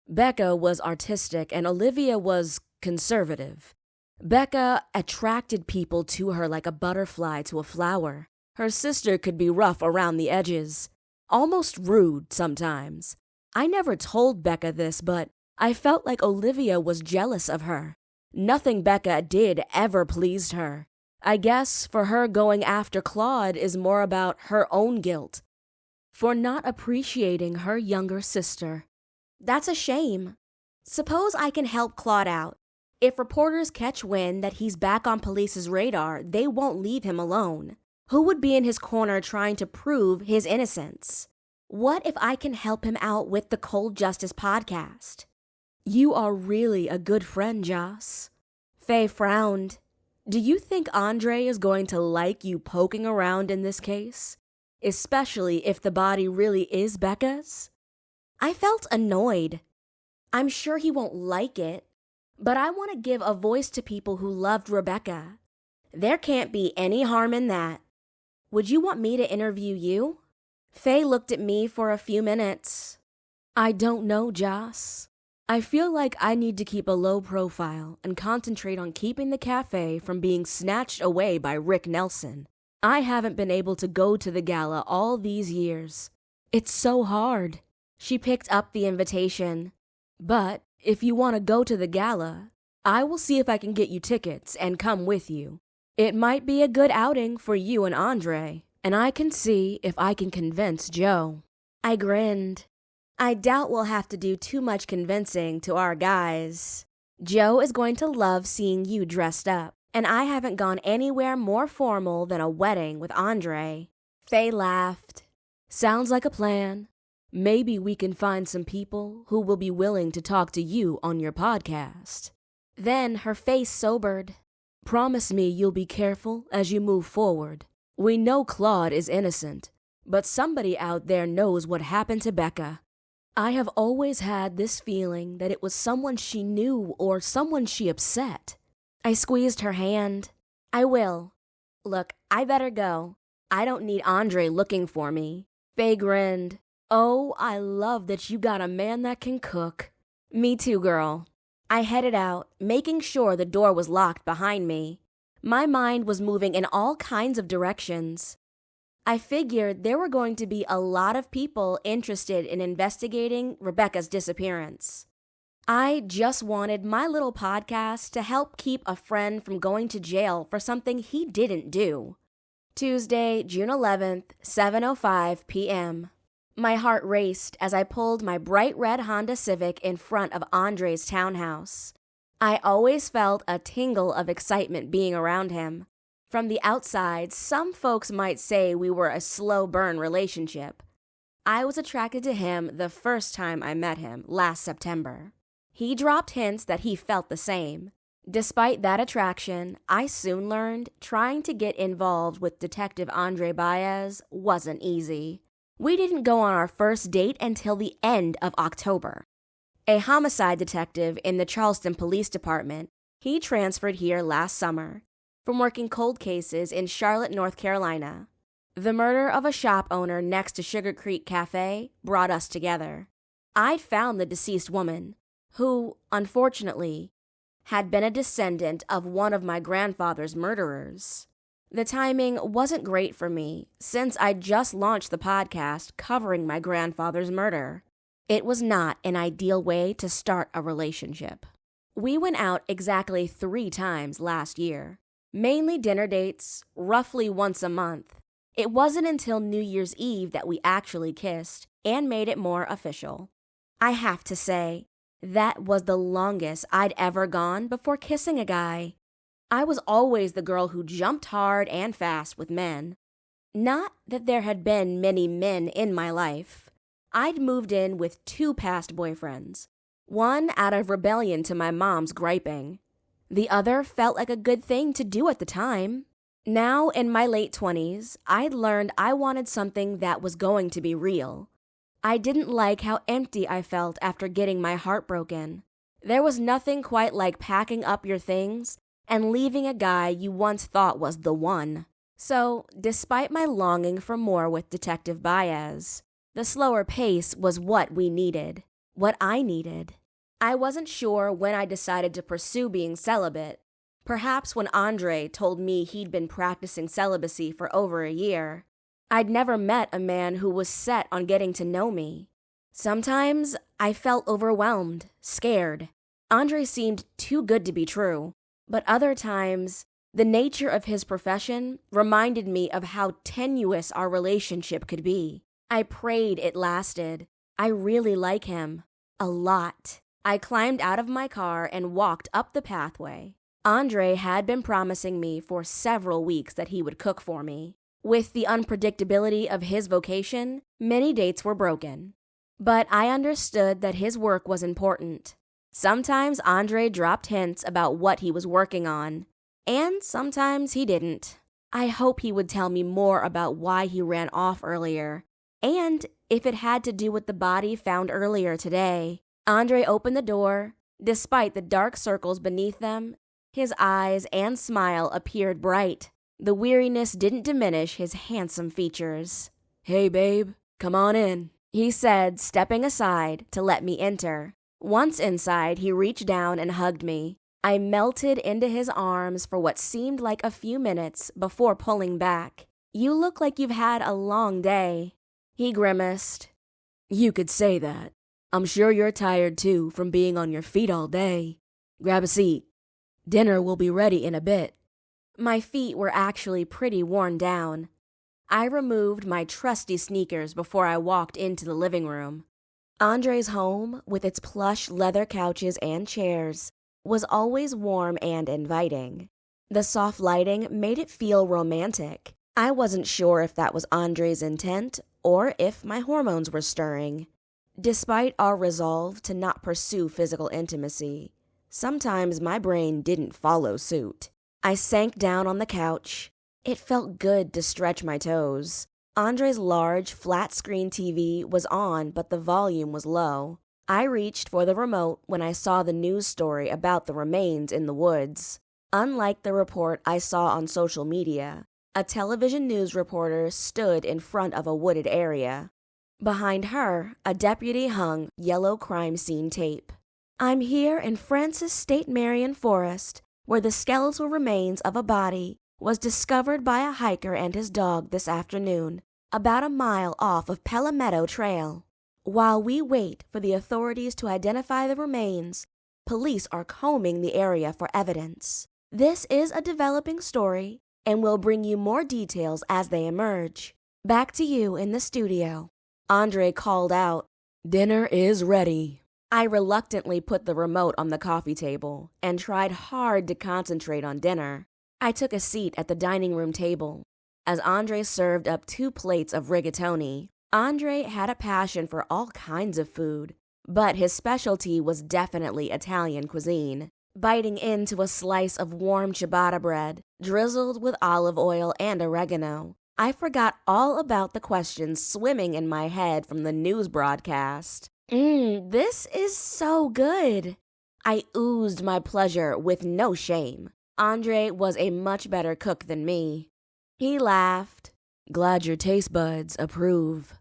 Becca was artistic and Olivia was conservative. Becca attracted people to her like a butterfly to a flower. Her sister could be rough around the edges, almost rude sometimes. I never told Becca this, but I felt like Olivia was jealous of her. Nothing Becca did ever pleased her. I guess for her going after Claude is more about her own guilt for not appreciating her younger sister." "That's a shame. Suppose I can help Claude out. If reporters catch wind that he's back on police's radar, they won't leave him alone. Who would be in his corner trying to prove his innocence? What if I can help him out with the Cold Justice podcast?" "You are really a good friend, Joss." Faye frowned. "Do you think Andre is going to like you poking around in this case? Especially if the body really is Becca's?" I felt annoyed. I'm sure he won't like it, but I want to give a voice to people who loved Rebecca. There can't be any harm in that. Would you want me to interview you? Faye looked at me for a few minutes. "I don't know, Joss. I feel like I need to keep a low profile and concentrate on keeping the cafe from being snatched away by Rick Nelson. I haven't been able to go to the gala all these years. It's so hard." She picked up the invitation. "But if you want to go to the gala, I will see if I can get you tickets and come with you. It might be a good outing for you and Andre, and I can see if I can convince Joe." I grinned. "I doubt we'll have to do too much convincing to our guys. Joe is going to love seeing you dressed up, and I haven't gone anywhere more formal than a wedding with Andre." Faye laughed. "Sounds like a plan. Maybe we can find some people who will be willing to talk to you on your podcast." Then her face sobered. "Promise me you'll be careful as you move forward. We know Claude is innocent, but somebody out there knows what happened to Becca. I have always had this feeling that it was someone she knew or someone she upset." I squeezed her hand. "I will. Look, I better go. I don't need Andre looking for me." Faye grinned. "Oh, I love that you got a man that can cook." "Me too, girl." I headed out, making sure the door was locked behind me. My mind was moving in all kinds of directions. I figured there were going to be a lot of people interested in investigating Rebecca's disappearance. I just wanted my little podcast to help keep a friend from going to jail for something he didn't do. Tuesday, June 11th, 7:05 p.m. My heart raced as I pulled my bright red Honda Civic in front of Andre's townhouse. I always felt a tingle of excitement being around him. From the outside, some folks might say we were a slow burn relationship. I was attracted to him the first time I met him last September. He dropped hints that he felt the same. Despite that attraction, I soon learned trying to get involved with Detective Andre Baez wasn't easy. We didn't go on our first date until the end of October. A homicide detective in the Charleston Police Department, he transferred here last summer from working cold cases in Charlotte, North Carolina. The murder of a shop owner next to Sugar Creek Cafe brought us together. I'd found the deceased woman, who, unfortunately, had been a descendant of one of my grandfather's murderers. The timing wasn't great for me, since I'd just launched the podcast covering my grandfather's murder. It was not an ideal way to start a relationship. We went out exactly 3 times last year, mainly dinner dates, roughly once a month. It wasn't until New Year's Eve that we actually kissed and made it more official. I have to say, that was the longest I'd ever gone before kissing a guy. I was always the girl who jumped hard and fast with men. Not that there had been many men in my life. I'd moved in with 2 past boyfriends, one out of rebellion to my mom's griping. The other felt like a good thing to do at the time. Now, in my late 20s, I'd learned I wanted something that was going to be real. I didn't like how empty I felt after getting my heart broken. There was nothing quite like packing up your things and leaving a guy you once thought was the one. So, despite my longing for more with Detective Baez, the slower pace was what we needed, what I needed. I wasn't sure when I decided to pursue being celibate. Perhaps when Andre told me he'd been practicing celibacy for over a year. I'd never met a man who was set on getting to know me. Sometimes I felt overwhelmed, scared. Andre seemed too good to be true, but other times, the nature of his profession reminded me of how tenuous our relationship could be. I prayed it lasted. I really like him. A lot. I climbed out of my car and walked up the pathway. Andre had been promising me for several weeks that he would cook for me. With the unpredictability of his vocation, many dates were broken. But I understood that his work was important. Sometimes Andre dropped hints about what he was working on, and sometimes he didn't. I hope he would tell me more about why he ran off earlier, and if it had to do with the body found earlier today. Andre opened the door. Despite the dark circles beneath them, his eyes and smile appeared bright. The weariness didn't diminish his handsome features. "Hey, babe, come on in," he said, stepping aside to let me enter. Once inside, he reached down and hugged me. I melted into his arms for what seemed like a few minutes before pulling back. "You look like you've had a long day." He grimaced. "You could say that. I'm sure you're tired too from being on your feet all day. Grab a seat. Dinner will be ready in a bit." My feet were actually pretty worn down. I removed my trusty sneakers before I walked into the living room. Andre's home, with its plush leather couches and chairs, was always warm and inviting. The soft lighting made it feel romantic. I wasn't sure if that was Andre's intent or if my hormones were stirring. Despite our resolve to not pursue physical intimacy, sometimes my brain didn't follow suit. I sank down on the couch. It felt good to stretch my toes. Andre's large, flat-screen TV was on, but the volume was low. I reached for the remote when I saw the news story about the remains in the woods. Unlike the report I saw on social media, a television news reporter stood in front of a wooded area. Behind her, a deputy hung yellow crime scene tape. I'm here in Francis State Marion Forest, where the skeletal remains of a body was discovered by a hiker and his dog this afternoon, about a mile off of Palmetto Trail. While we wait for the authorities to identify the remains, police are combing the area for evidence. This is a developing story, and we'll bring you more details as they emerge. Back to you in the studio. Andre called out, "Dinner is ready." I reluctantly put the remote on the coffee table and tried hard to concentrate on dinner. I took a seat at the dining room table. As Andre served up 2 plates of rigatoni, Andre had a passion for all kinds of food, but his specialty was definitely Italian cuisine. Biting into a slice of warm ciabatta bread, drizzled with olive oil and oregano, I forgot all about the questions swimming in my head from the news broadcast. This is so good. I oozed my pleasure with no shame. Andre was a much better cook than me. He laughed. "Glad your taste buds approve."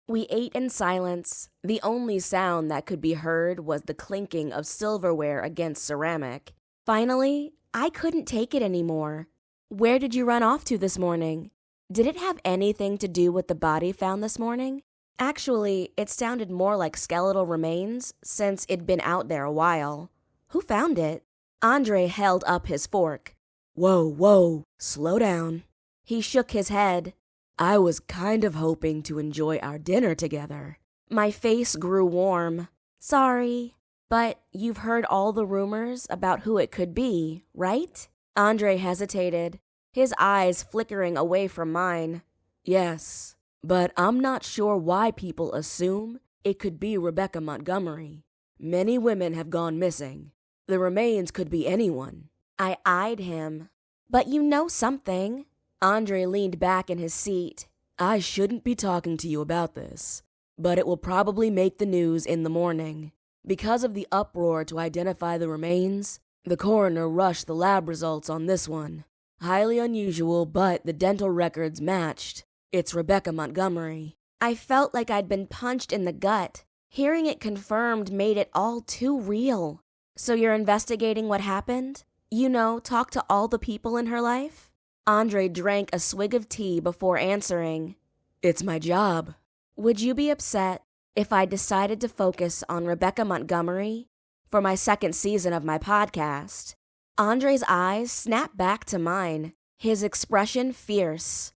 We ate in silence. The only sound that could be heard was the clinking of silverware against ceramic. Finally, I couldn't take it anymore. "Where did you run off to this morning? Did it have anything to do with the body found this morning?" Actually, it sounded more like skeletal remains since it'd been out there a while. "Who found it?" Andre held up his fork. Whoa, slow down." He shook his head. "I was kind of hoping to enjoy our dinner together." My face grew warm. "Sorry, but you've heard all the rumors about who it could be, right?" Andre hesitated, his eyes flickering away from mine. "Yes, but I'm not sure why people assume it could be Rebecca Montgomery. Many women have gone missing. The remains could be anyone." I eyed him. "But you know something." Andre leaned back in his seat. "I shouldn't be talking to you about this, but it will probably make the news in the morning. Because of the uproar to identify the remains, the coroner rushed the lab results on this one. Highly unusual, but the dental records matched. It's Rebecca Montgomery." I felt like I'd been punched in the gut. Hearing it confirmed made it all too real. "So you're investigating what happened? Talk to all the people in her life?" Andre drank a swig of tea before answering. "It's my job." "Would you be upset if I decided to focus on Rebecca Montgomery for my 2nd season of my podcast?" Andre's eyes snapped back to mine, his expression fierce.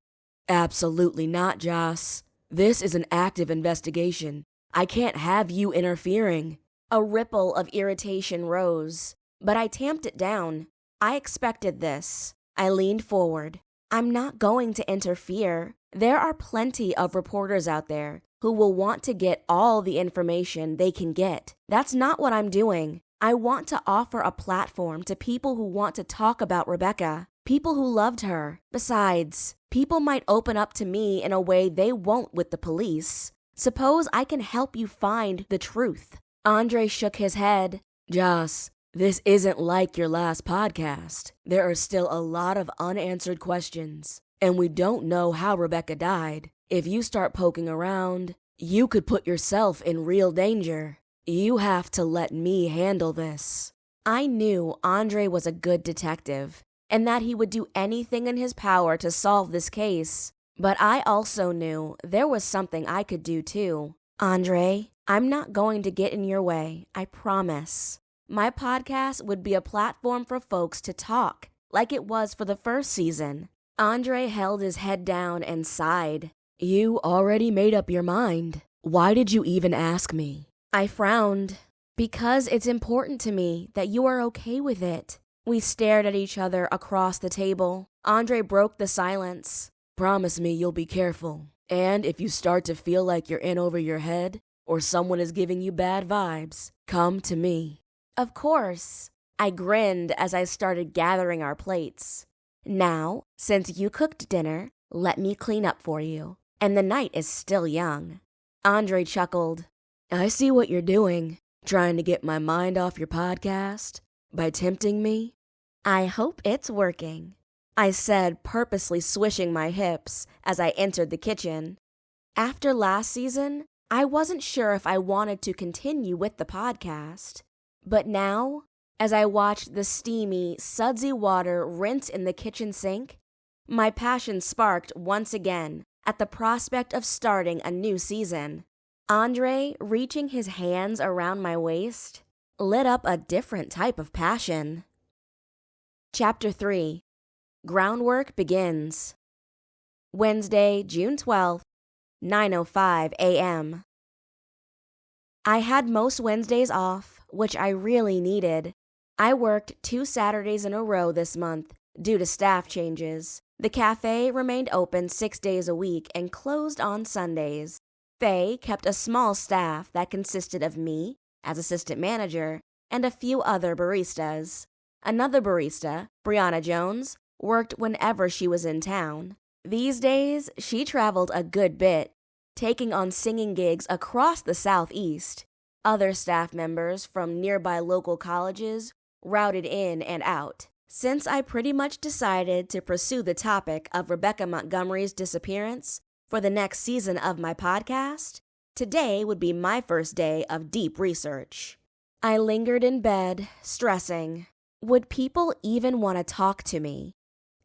"Absolutely not, Joss. This is an active investigation. I can't have you interfering." A ripple of irritation rose, but I tamped it down. I expected this. I leaned forward. "I'm not going to interfere. There are plenty of reporters out there who will want to get all the information they can get. That's not what I'm doing. I want to offer a platform to people who want to talk about Rebecca, people who loved her. Besides, people might open up to me in a way they won't with the police. Suppose I can help you find the truth." Andre shook his head. "Joss, this isn't like your last podcast. There are still a lot of unanswered questions, and we don't know how Rebecca died. If you start poking around, you could put yourself in real danger. You have to let me handle this." I knew Andre was a good detective, and that he would do anything in his power to solve this case. But I also knew there was something I could do too. "Andre, I'm not going to get in your way, I promise. My podcast would be a platform for folks to talk, like it was for the 1st season." Andre held his head down and sighed. "You already made up your mind. Why did you even ask me?" I frowned. "Because it's important to me that you are okay with it." We stared at each other across the table. Andre broke the silence. "Promise me you'll be careful. And if you start to feel like you're in over your head, or someone is giving you bad vibes, come to me." "Of course." I grinned as I started gathering our plates. "Now, since you cooked dinner, let me clean up for you. And the night is still young." Andre chuckled. "I see what you're doing. Trying to get my mind off your podcast by tempting me." "I hope it's working," I said, purposely swishing my hips as I entered the kitchen. After last season, I wasn't sure if I wanted to continue with the podcast. But now, as I watched the steamy, sudsy water rinse in the kitchen sink, my passion sparked once again at the prospect of starting a new season. Andre, reaching his hands around my waist, lit up a different type of passion. Chapter 3. Groundwork begins. Wednesday, June 12th, 9:05 a.m. I had most Wednesdays off, which I really needed. I worked 2 Saturdays in a row this month due to staff changes. The cafe remained open 6 days a week and closed on Sundays. Faye kept a small staff that consisted of me, as assistant manager, and a few other baristas. Another barista, Brianna Jones, worked whenever she was in town. These days, she traveled a good bit, taking on singing gigs across the Southeast. Other staff members from nearby local colleges routed in and out. Since I pretty much decided to pursue the topic of Rebecca Montgomery's disappearance for the next season of my podcast, today would be my first day of deep research. I lingered in bed, stressing. Would people even want to talk to me?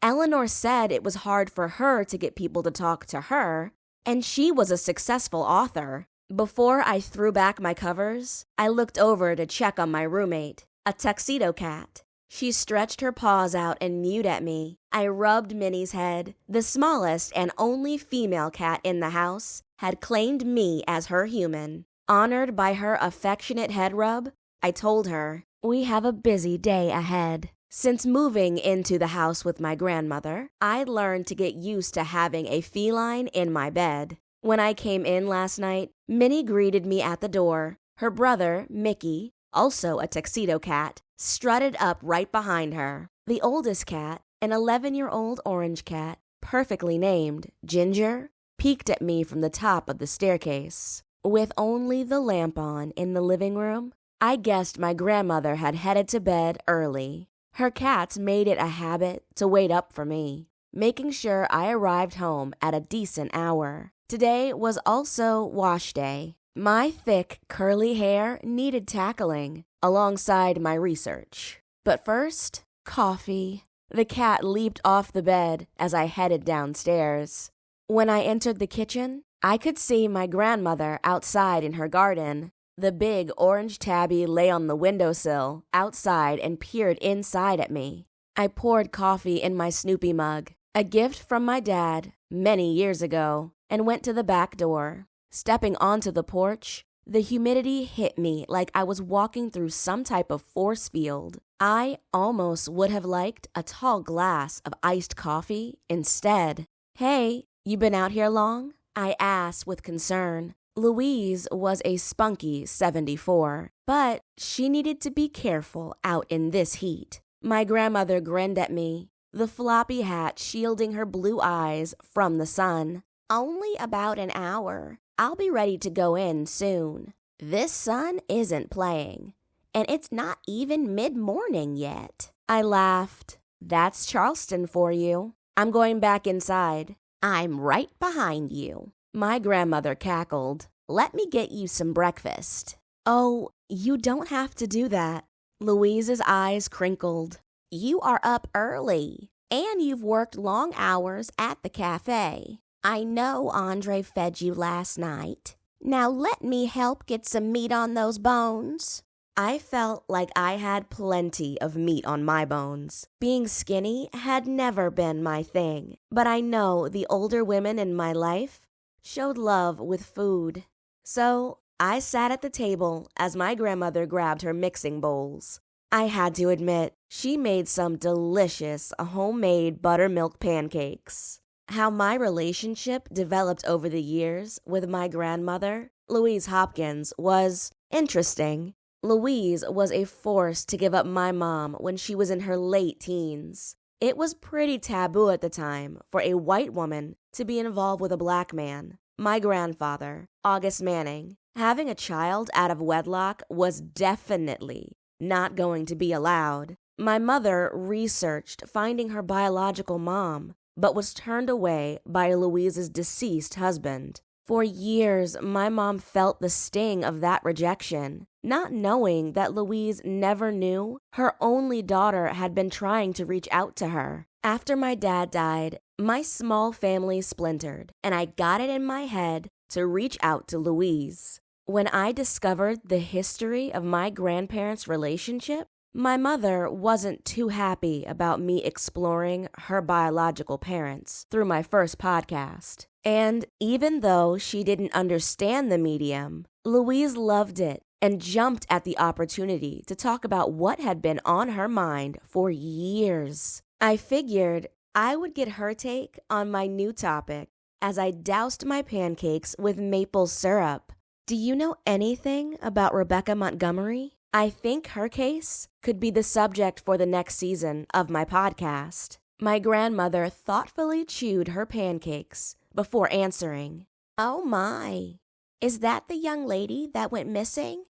Eleanor said it was hard for her to get people to talk to her, and she was a successful author. Before I threw back my covers, I looked over to check on my roommate, a tuxedo cat. She stretched her paws out and mewed at me. I rubbed Minnie's head. The smallest and only female cat in the house had claimed me as her human. Honored by her affectionate head rub, I told her, "We have a busy day ahead." Since moving into the house with my grandmother, I learned to get used to having a feline in my bed. When I came in last night, Minnie greeted me at the door. Her brother, Mickey, also a tuxedo cat, strutted up right behind her. The oldest cat, an 11-year-old orange cat, perfectly named Ginger, peeked at me from the top of the staircase. With only the lamp on in the living room, I guessed my grandmother had headed to bed early. Her cats made it a habit to wait up for me, making sure I arrived home at a decent hour. Today was also wash day. My thick, curly hair needed tackling alongside my research. But first, coffee. The cat leaped off the bed as I headed downstairs. When I entered the kitchen, I could see my grandmother outside in her garden. The big orange tabby lay on the windowsill outside and peered inside at me. I poured coffee in my Snoopy mug, a gift from my dad many years ago, and went to the back door. Stepping onto the porch, the humidity hit me like I was walking through some type of force field. I almost would have liked a tall glass of iced coffee instead. "Hey, you been out here long?" I asked with concern. Louise was a spunky 74, but she needed to be careful out in this heat. My grandmother grinned at me, the floppy hat shielding her blue eyes from the sun. "Only about an hour. I'll be ready to go in soon. This sun isn't playing, and it's not even mid-morning yet." I laughed. "That's Charleston for you. I'm going back inside." "I'm right behind you." My grandmother cackled. "Let me get you some breakfast." "Oh, you don't have to do that." Louise's eyes crinkled. "You are up early, and you've worked long hours at the cafe. I know Andre fed you last night. Now let me help get some meat on those bones." I felt like I had plenty of meat on my bones. Being skinny had never been my thing, but I know the older women in my life showed love with food. So I sat at the table as my grandmother grabbed her mixing bowls. I had to admit, she made some delicious homemade buttermilk pancakes. How my relationship developed over the years with my grandmother, Louise Hopkins, was interesting. Louise was a force to give up my mom when she was in her late teens. It was pretty taboo at the time for a white woman to be involved with a black man. My grandfather, August Manning, having a child out of wedlock was definitely not going to be allowed. My mother researched finding her biological mom, but was turned away by Louise's deceased husband. For years, my mom felt the sting of that rejection, not knowing that Louise never knew her only daughter had been trying to reach out to her. After my dad died, my small family splintered, and I got it in my head to reach out to Louise. When I discovered the history of my grandparents' relationship, my mother wasn't too happy about me exploring her biological parents through my first podcast. And even though she didn't understand the medium, Louise loved it and jumped at the opportunity to talk about what had been on her mind for years. I figured I would get her take on my new topic as I doused my pancakes with maple syrup. Do you know anything about Rebecca Montgomery? I think her case could be the subject for the next season of my podcast. My grandmother thoughtfully chewed her pancakes before answering. Oh my, is that the young lady that went missing?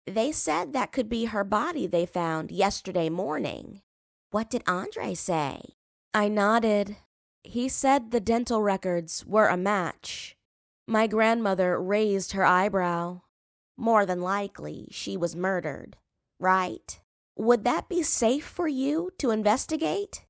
They said that could be her body they found yesterday morning. What did Andre say? I nodded. He said the dental records were a match. My grandmother raised her eyebrow. More than likely, she was murdered, right? Would that be safe for you to investigate?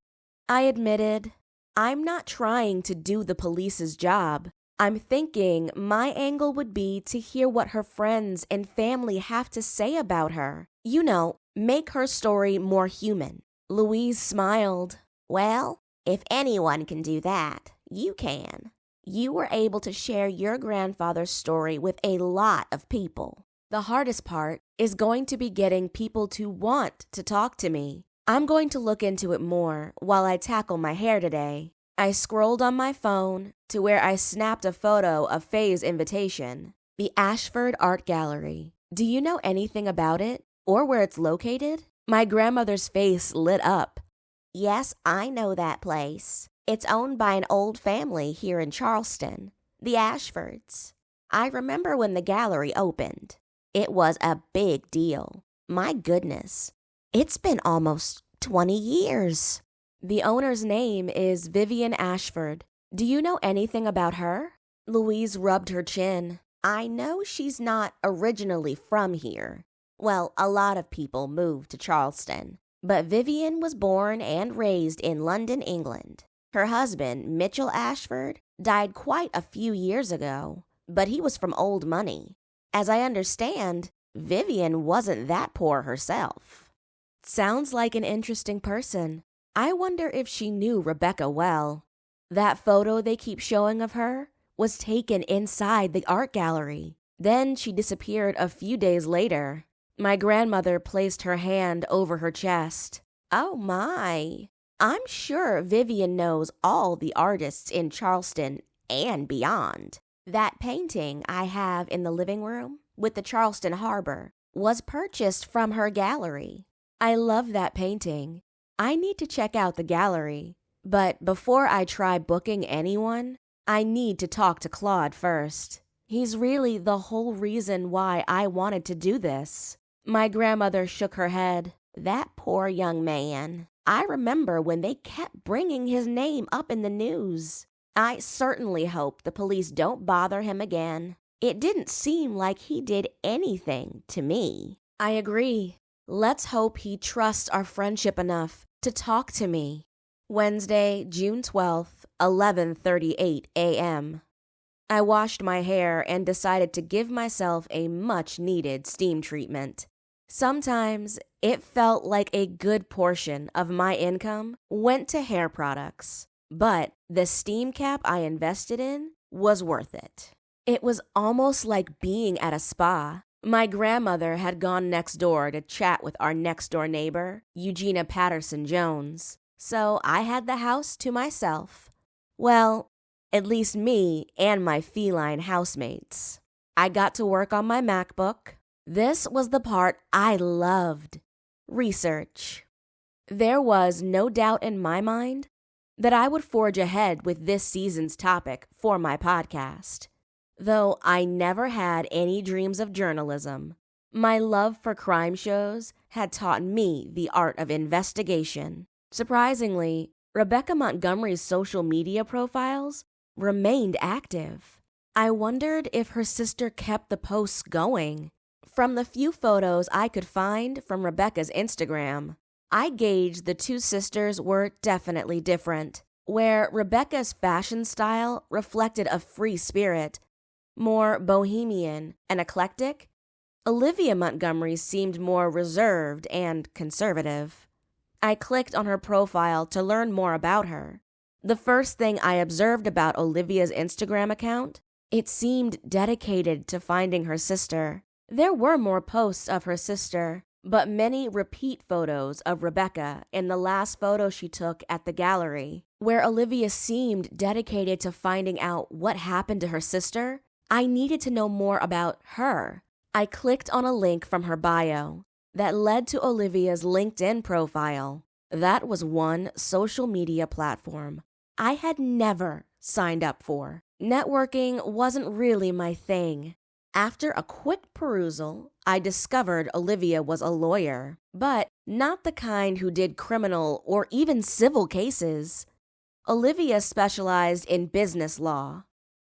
I admitted, I'm not trying to do the police's job. I'm thinking my angle would be to hear what her friends and family have to say about her. You know, make her story more human. Louise smiled. Well, if anyone can do that, you can. You were able to share your grandfather's story with a lot of people. The hardest part is going to be getting people to want to talk to me. I'm going to look into it more while I tackle my hair today. I scrolled on my phone to where I snapped a photo of Faye's invitation, the Ashford Art Gallery. Do you know anything about it or where it's located? My grandmother's face lit up. Yes, I know that place. It's owned by an old family here in Charleston, the Ashfords. I remember when the gallery opened. It was a big deal. My goodness, it's been almost 20 years. The owner's name is Vivian Ashford. Do you know anything about her? Louise rubbed her chin. I know she's not originally from here. Well, a lot of people moved to Charleston, but Vivian was born and raised in London, England. Her husband, Mitchell Ashford, died quite a few years ago, but he was from old money. As I understand, Vivian wasn't that poor herself. Sounds like an interesting person. I wonder if she knew Rebecca well. That photo they keep showing of her was taken inside the art gallery. Then she disappeared a few days later. My grandmother placed her hand over her chest. Oh my! I'm sure Vivian knows all the artists in Charleston and beyond. That painting I have in the living room with the Charleston Harbor was purchased from her gallery. I love that painting. I need to check out the gallery. But before I try booking anyone, I need to talk to Claude first. He's really the whole reason why I wanted to do this. My grandmother shook her head. That poor young man. I remember when they kept bringing his name up in the news. I certainly hope the police don't bother him again. It didn't seem like he did anything to me. I agree. Let's hope he trusts our friendship enough to talk to me. Wednesday, June 12th, 11:38 a.m. I washed my hair and decided to give myself a much-needed steam treatment. Sometimes it felt like a good portion of my income went to hair products, but the steam cap I invested in was worth it. It was almost like being at a spa. My grandmother had gone next door to chat with our next-door neighbor, Eugenia Patterson Jones, so I had the house to myself. Well, at least me and my feline housemates. I got to work on my MacBook. This was the part I loved. Research. There was no doubt in my mind that I would forge ahead with this season's topic for my podcast. Though I never had any dreams of journalism, my love for crime shows had taught me the art of investigation. Surprisingly, Rebecca Montgomery's social media profiles remained active. I wondered if her sister kept the posts going. From the few photos I could find from Rebecca's Instagram, I gauged the two sisters were definitely different, where Rebecca's fashion style reflected a free spirit, more bohemian and eclectic. Olivia Montgomery seemed more reserved and conservative. I clicked on her profile to learn more about her. The first thing I observed about Olivia's Instagram account, it seemed dedicated to finding her sister. There were more posts of her sister, but many repeat photos of Rebecca in the last photo she took at the gallery, where Olivia seemed dedicated to finding out what happened to her sister. I needed to know more about her. I clicked on a link from her bio that led to Olivia's LinkedIn profile. That was one social media platform I had never signed up for. Networking wasn't really my thing. After a quick perusal, I discovered Olivia was a lawyer, but not the kind who did criminal or even civil cases. Olivia specialized in business law.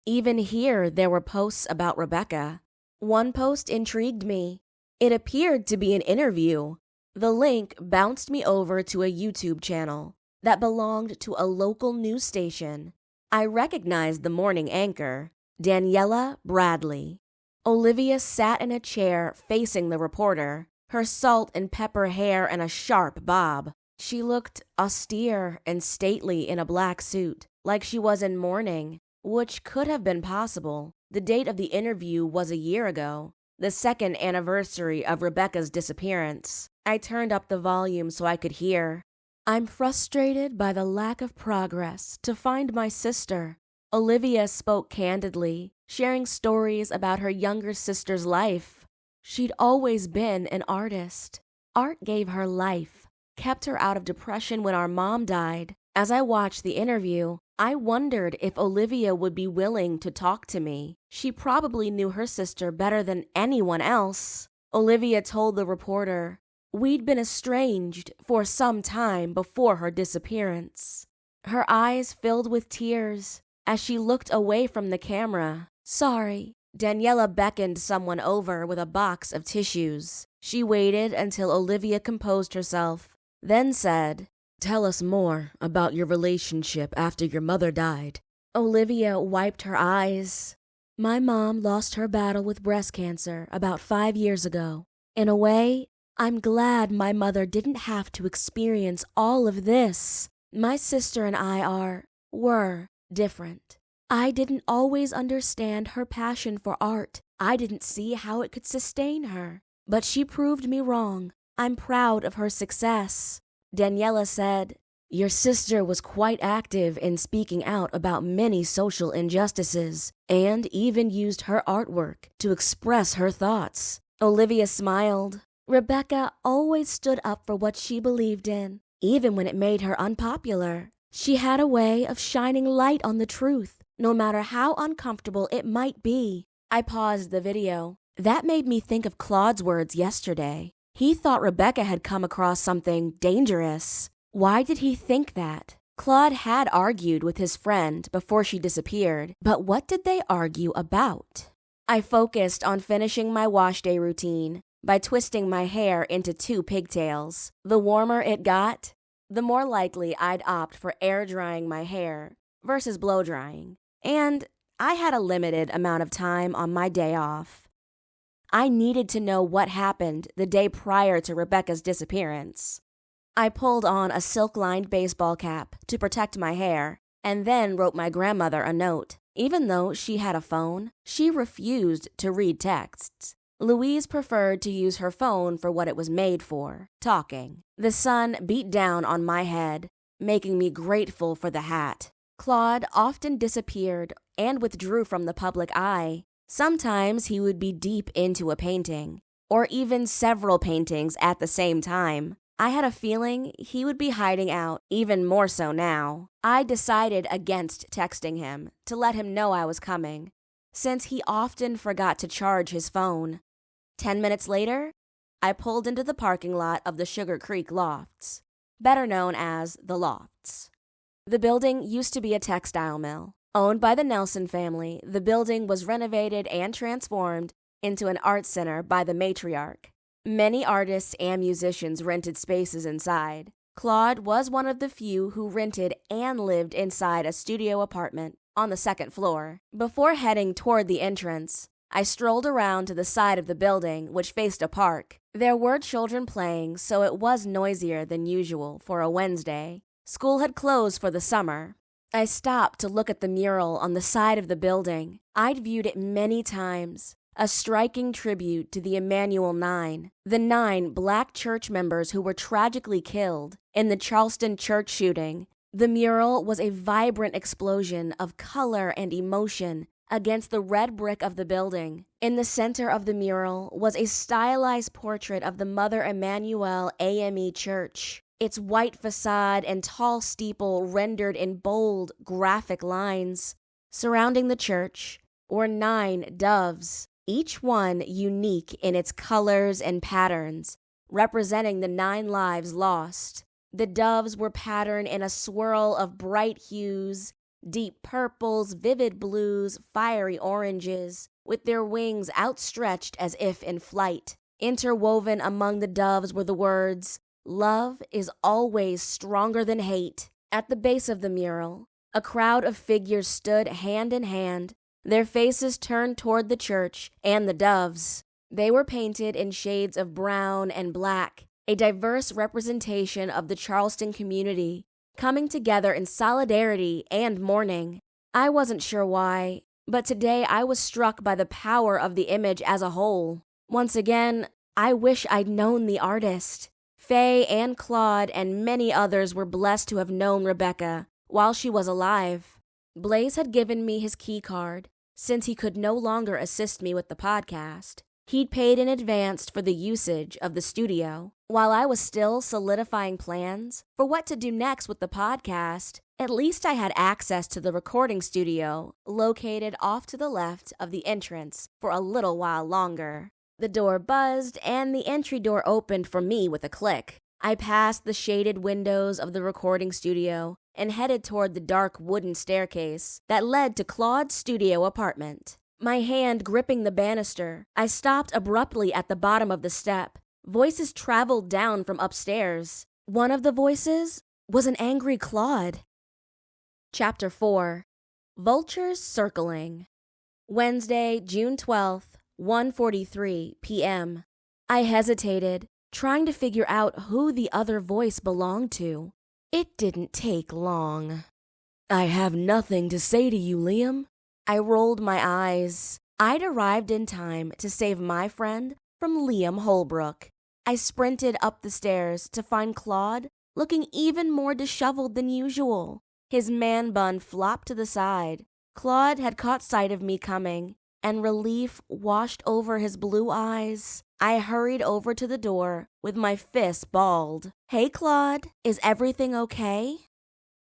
Even here, there were posts about Rebecca. One post intrigued me. It appeared to be an interview. The link bounced me over to a YouTube channel that belonged to a local news station. I recognized the morning anchor, Daniela Bradley. Olivia sat in a chair facing the reporter, her salt and pepper hair in a sharp bob. She looked austere and stately in a black suit, like she was in mourning, which could have been possible. The date of the interview was a year ago, the second anniversary of Rebecca's disappearance. I turned up the volume so I could hear. "I'm frustrated by the lack of progress to find my sister." Olivia spoke candidly, sharing stories about her younger sister's life. She'd always been an artist. Art gave her life, kept her out of depression when our mom died. As I watched the interview, I wondered if Olivia would be willing to talk to me. She probably knew her sister better than anyone else. Olivia told the reporter, "We'd been estranged for some time before her disappearance." Her eyes filled with tears as she looked away from the camera. "Sorry." Daniela beckoned someone over with a box of tissues. She waited until Olivia composed herself, then said, "Tell us more about your relationship after your mother died." Olivia wiped her eyes. "My mom lost her battle with breast cancer about 5 years ago. In a way, I'm glad my mother didn't have to experience all of this. My sister and I were different. I didn't always understand her passion for art. I didn't see how it could sustain her. But she proved me wrong. I'm proud of her success." Daniela said, "Your sister was quite active in speaking out about many social injustices and even used her artwork to express her thoughts." Olivia smiled. "Rebecca always stood up for what she believed in, even when it made her unpopular. She had a way of shining light on the truth, no matter how uncomfortable it might be." I paused the video. That made me think of Claude's words yesterday. He thought Rebecca had come across something dangerous. Why did he think that? Claude had argued with his friend before she disappeared, but what did they argue about? I focused on finishing my wash day routine by twisting my hair into 2 pigtails. The warmer it got, the more likely I'd opt for air drying my hair versus blow drying. And I had a limited amount of time on my day off. I needed to know what happened the day prior to Rebecca's disappearance. I pulled on a silk-lined baseball cap to protect my hair and then wrote my grandmother a note. Even though she had a phone, she refused to read texts. Louise preferred to use her phone for what it was made for, talking. The sun beat down on my head, making me grateful for the hat. Claude often disappeared and withdrew from the public eye. Sometimes he would be deep into a painting, or even several paintings at the same time. I had a feeling he would be hiding out, even more so now. I decided against texting him to let him know I was coming, since he often forgot to charge his phone. 10 minutes later, I pulled into the parking lot of the Sugar Creek Lofts, better known as the Lofts. The building used to be a textile mill. Owned by the Nelson family, the building was renovated and transformed into an art center by the matriarch. Many artists and musicians rented spaces inside. Claude was one of the few who rented and lived inside a studio apartment on the second floor. Before heading toward the entrance, I strolled around to the side of the building, which faced a park. There were children playing, so it was noisier than usual for a Wednesday. School had closed for the summer. I stopped to look at the mural on the side of the building. I'd viewed it many times. A striking tribute to the Emmanuel Nine, the 9 black church members who were tragically killed in the Charleston church shooting. The mural was a vibrant explosion of color and emotion against the red brick of the building. In the center of the mural was a stylized portrait of the Mother Emanuel AME Church, its white facade and tall steeple rendered in bold, graphic lines. Surrounding the church were 9 doves, each one unique in its colors and patterns, representing the 9 lives lost. The doves were patterned in a swirl of bright hues, deep purples, vivid blues, fiery oranges, with their wings outstretched as if in flight. Interwoven among the doves were the words, "Love is always stronger than hate." At the base of the mural, a crowd of figures stood hand in hand, their faces turned toward the church and the doves. They were painted in shades of brown and black, a diverse representation of the Charleston community, coming together in solidarity and mourning. I wasn't sure why, but today I was struck by the power of the image as a whole. Once again, I wish I'd known the artist. Faye and Claude and many others were blessed to have known Rebecca while she was alive. Blaze had given me his key card, since he could no longer assist me with the podcast. He'd paid in advance for the usage of the studio. While I was still solidifying plans for what to do next with the podcast, at least I had access to the recording studio, located off to the left of the entrance, for a little while longer. The door buzzed, and the entry door opened for me with a click. I passed the shaded windows of the recording studio and headed toward the dark wooden staircase that led to Claude's studio apartment. My hand gripping the banister, I stopped abruptly at the bottom of the step. Voices traveled down from upstairs. One of the voices was an angry Claude. Chapter 4. Vultures Circling. Wednesday, June 12th, 1:43 p.m. I hesitated, trying to figure out who the other voice belonged to. It didn't take long. "I have nothing to say to you, Liam." I rolled my eyes. I'd arrived in time to save my friend from Liam Holbrook. I sprinted up the stairs to find Claude looking even more disheveled than usual. His man bun flopped to the side. Claude had caught sight of me coming, and relief washed over his blue eyes. I hurried over to the door with my fist balled. "Hey, Claude, is everything okay?"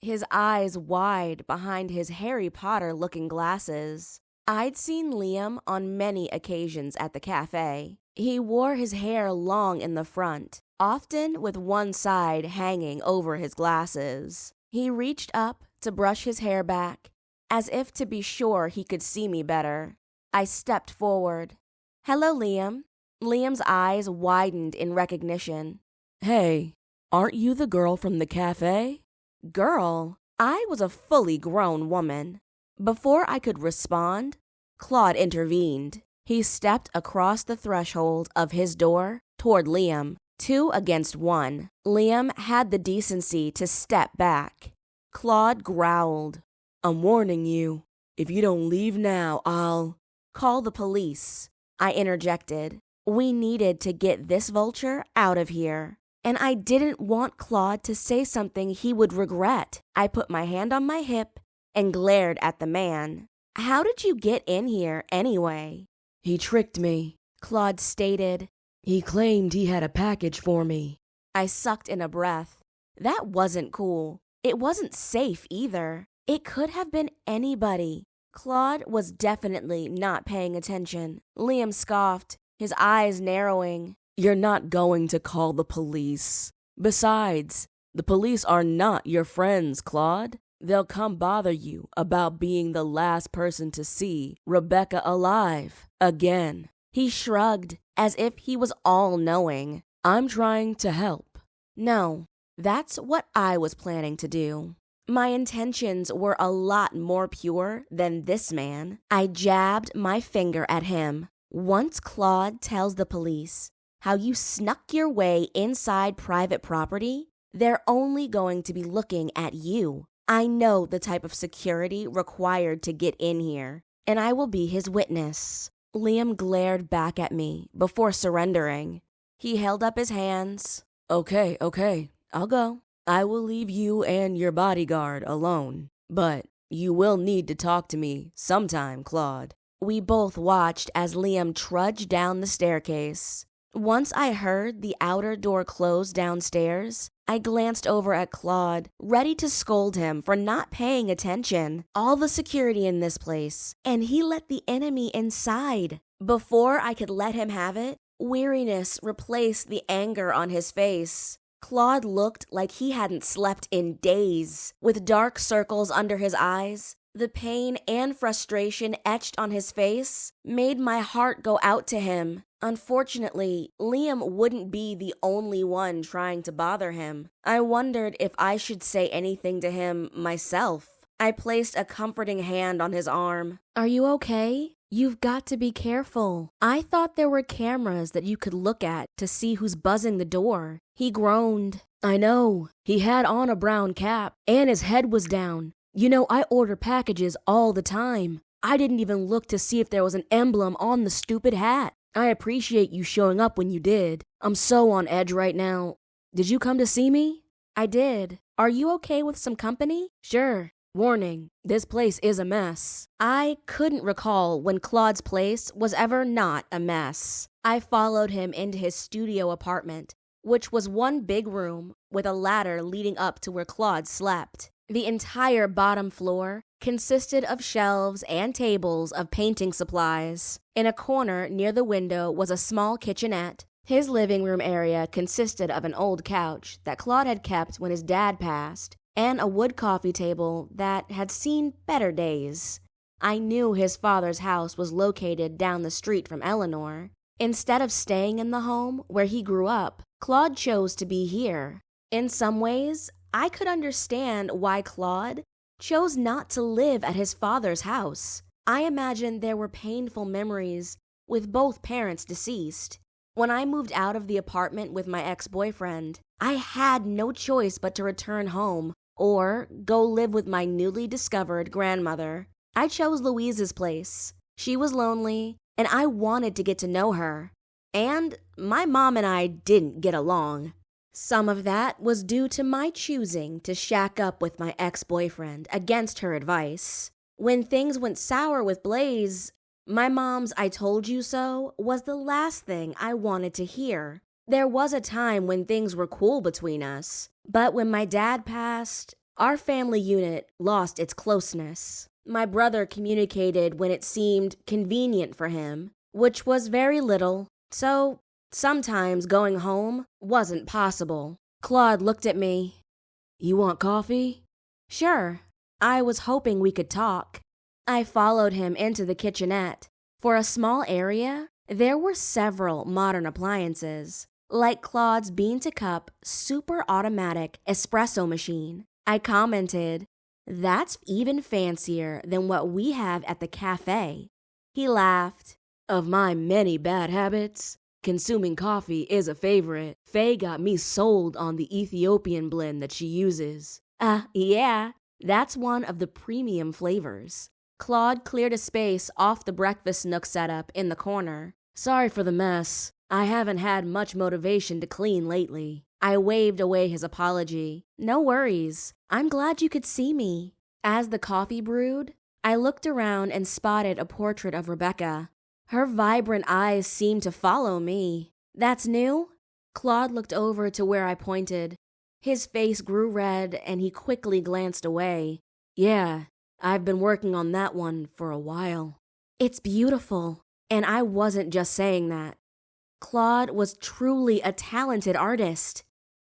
His eyes wide behind his Harry Potter-looking glasses. I'd seen Liam on many occasions at the cafe. He wore his hair long in the front, often with one side hanging over his glasses. He reached up to brush his hair back, as if to be sure he could see me better. I stepped forward. "Hello, Liam." Liam's eyes widened in recognition. "Hey, aren't you the girl from the cafe?" Girl? I was a fully grown woman. Before I could respond, Claude intervened. He stepped across the threshold of his door toward Liam, 2 against 1. Liam had the decency to step back. Claude growled, "I'm warning you. If you don't leave now, I'll call the police." I interjected. We needed to get this vulture out of here. And I didn't want Claude to say something he would regret. I put my hand on my hip and glared at the man. "How did you get in here, anyway?" "He tricked me," Claude stated. "He claimed he had a package for me." I sucked in a breath. That wasn't cool. It wasn't safe either. It could have been anybody. Claude was definitely not paying attention. Liam scoffed, his eyes narrowing. "You're not going to call the police. Besides, the police are not your friends, Claude. they'll come bother you about being the last person to see Rebecca alive again." He shrugged, as if he was all-knowing. "I'm trying to help." No, that's what I was planning to do. My intentions were a lot more pure than this man. I jabbed my finger at him. Once Claude tells the police how you snuck your way inside private property, they're only going to be looking at you. I know the type of security required to get in here, and I will be his witness. Liam glared back at me before surrendering. He held up his hands. Okay, I'll go. I will leave you and your bodyguard alone. But you will need to talk to me sometime, Claude. We both watched as Liam trudged down the staircase. Once I heard the outer door close downstairs, I glanced over at Claude, ready to scold him for not paying attention. All the security in this place, and he let the enemy inside. Before I could let him have it, weariness replaced the anger on his face. Claude looked like he hadn't slept in days, with dark circles under his eyes. The pain and frustration etched on his face made my heart go out to him. Unfortunately, Liam wouldn't be the only one trying to bother him. I wondered if I should say anything to him myself. I placed a comforting hand on his arm. Are you okay? You've got to be careful. I thought there were cameras that you could look at to see who's buzzing the door. He groaned. I know. He had on a brown cap, and his head was down. You know, I order packages all the time. I didn't even look to see if there was an emblem on the stupid hat. I appreciate you showing up when you did. I'm so on edge right now. Did you come to see me? I did. Are you okay with some company? Sure. Warning, this place is a mess. I couldn't recall when Claude's place was ever not a mess. I followed him into his studio apartment, which was one big room with a ladder leading up to where Claude slept. The entire bottom floor consisted of shelves and tables of painting supplies. In a corner near the window was a small kitchenette. His living room area consisted of an old couch that Claude had kept when his dad passed, and a wood coffee table that had seen better days. I knew his father's house was located down the street from Eleanor. Instead of staying in the home where he grew up, Claude chose to be here. In some ways, I could understand why Claude chose not to live at his father's house. I imagine there were painful memories with both parents deceased. When I moved out of the apartment with my ex-boyfriend, I had no choice but to return home or go live with my newly discovered grandmother. I chose Louise's place. She was lonely, and I wanted to get to know her. And my mom and I didn't get along. Some of that was due to my choosing to shack up with my ex-boyfriend against her advice. When things went sour with Blaze, my mom's "I told you so" was the last thing I wanted to hear. There was a time when things were cool between us, but when my dad passed, our family unit lost its closeness. My brother communicated when it seemed convenient for him, which was very little, so sometimes going home wasn't possible. Claude looked at me. You want coffee? Sure. I was hoping we could talk. I followed him into the kitchenette. For a small area, there were several modern appliances, like Claude's bean-to-cup super automatic espresso machine. I commented, "That's even fancier than what we have at the cafe." He laughed. Of my many bad habits, consuming coffee is a favorite. Faye got me sold on the Ethiopian blend that she uses. Yeah, that's one of the premium flavors. Claude cleared a space off the breakfast nook setup in the corner. Sorry for the mess. I haven't had much motivation to clean lately. I waved away his apology. No worries. I'm glad you could see me. As the coffee brewed, I looked around and spotted a portrait of Rebecca. Her vibrant eyes seemed to follow me. That's new? Claude looked over to where I pointed. His face grew red and he quickly glanced away. Yeah, I've been working on that one for a while. It's beautiful, and I wasn't just saying that. Claude was truly a talented artist.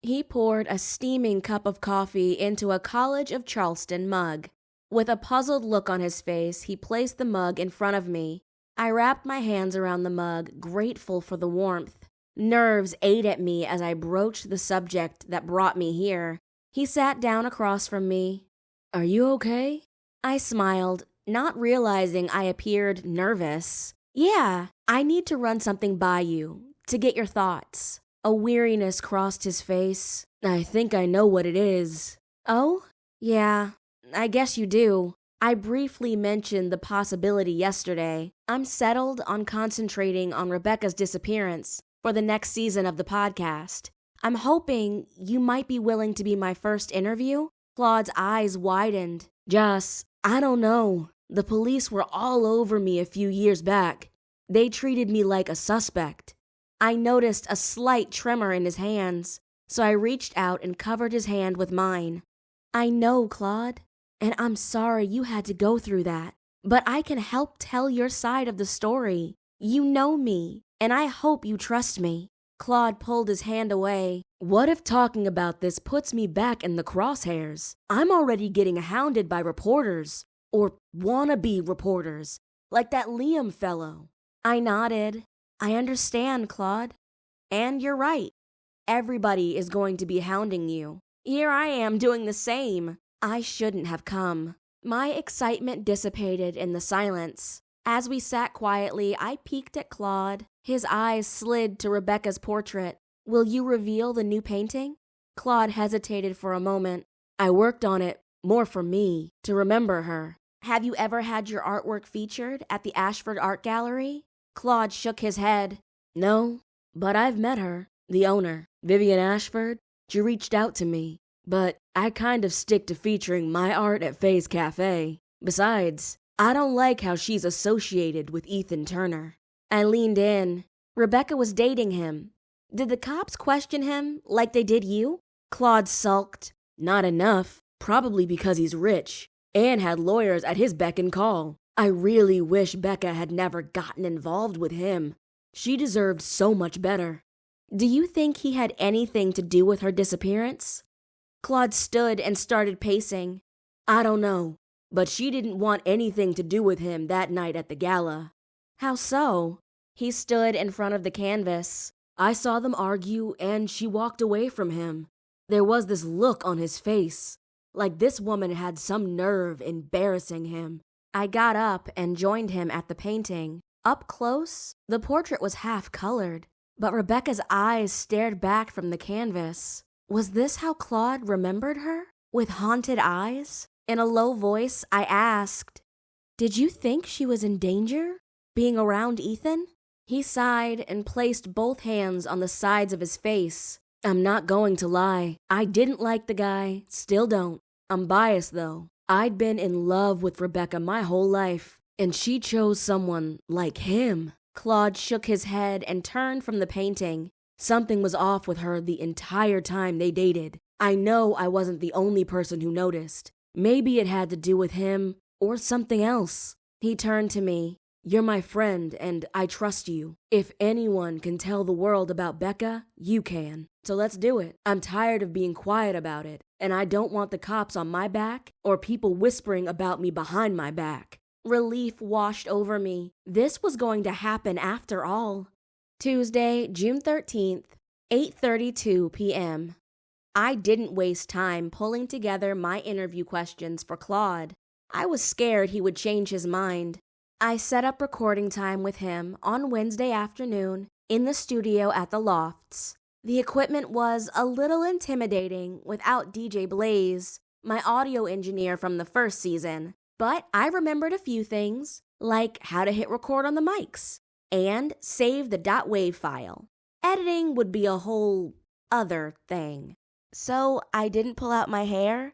He poured a steaming cup of coffee into a College of Charleston mug. With a puzzled look on his face, he placed the mug in front of me. I wrapped my hands around the mug, grateful for the warmth. Nerves ate at me as I broached the subject that brought me here. He sat down across from me. "Are you okay?" I smiled, not realizing I appeared nervous. "Yeah, I need to run something by you, to get your thoughts." A weariness crossed his face. "I think I know what it is." "Oh? Yeah, I guess you do." I briefly mentioned the possibility yesterday. I'm settled on concentrating on Rebecca's disappearance for the next season of the podcast. I'm hoping you might be willing to be my first interview. Claude's eyes widened. "Joss, I don't know. The police were all over me a few years back. They treated me like a suspect." I noticed a slight tremor in his hands, so I reached out and covered his hand with mine. "I know, Claude, and I'm sorry you had to go through that. But I can help tell your side of the story. You know me, and I hope you trust me." Claude pulled his hand away. "What if talking about this puts me back in the crosshairs? I'm already getting hounded by reporters, or wannabe reporters, like that Liam fellow." I nodded. "I understand, Claude. And you're right. Everybody is going to be hounding you. Here I am doing the same. I shouldn't have come." My excitement dissipated in the silence. As we sat quietly, I peeked at Claude. His eyes slid to Rebecca's portrait. "Will you reveal the new painting?" Claude hesitated for a moment. "I worked on it more for me, to remember her." "Have you ever had your artwork featured at the Ashford Art Gallery?" Claude shook his head. "No, but I've met her, the owner, Vivian Ashford. She reached out to me, but I kind of stick to featuring my art at Faye's Cafe. Besides, I don't like how she's associated with Ethan Turner." I leaned in. "Rebecca was dating him. Did the cops question him like they did you?" Claude sulked. "Not enough, probably because he's rich, and had lawyers at his beck and call. I really wish Becca had never gotten involved with him. She deserved so much better." "Do you think he had anything to do with her disappearance?" Claude stood and started pacing. "I don't know, but she didn't want anything to do with him that night at the gala." "How so?" He stood in front of the canvas. "I saw them argue, and she walked away from him. There was this look on his face, like this woman had some nerve embarrassing him." I got up and joined him at the painting. Up close, the portrait was half-colored, but Rebecca's eyes stared back from the canvas. Was this how Claude remembered her? With haunted eyes? In a low voice, I asked, "Did you think she was in danger, being around Ethan?" He sighed and placed both hands on the sides of his face. "I'm not going to lie. I didn't like the guy, still don't. I'm biased, though. I'd been in love with Rebecca my whole life, and she chose someone like him." Claude shook his head and turned from the painting. "Something was off with her the entire time they dated. I know I wasn't the only person who noticed. Maybe it had to do with him, or something else." He turned to me. "You're my friend, and I trust you. If anyone can tell the world about Becca, you can. So let's do it. I'm tired of being quiet about it, and I don't want the cops on my back or people whispering about me behind my back." Relief washed over me. This was going to happen after all. Tuesday, June 13th, 8:32 p.m. I didn't waste time pulling together my interview questions for Claude. I was scared he would change his mind. I set up recording time with him on Wednesday afternoon in the studio at the Lofts. The equipment was a little intimidating without DJ Blaze, my audio engineer from the first season, but I remembered a few things, like how to hit record on the mics and save the .wav file. Editing would be a whole other thing. So I didn't pull out my hair.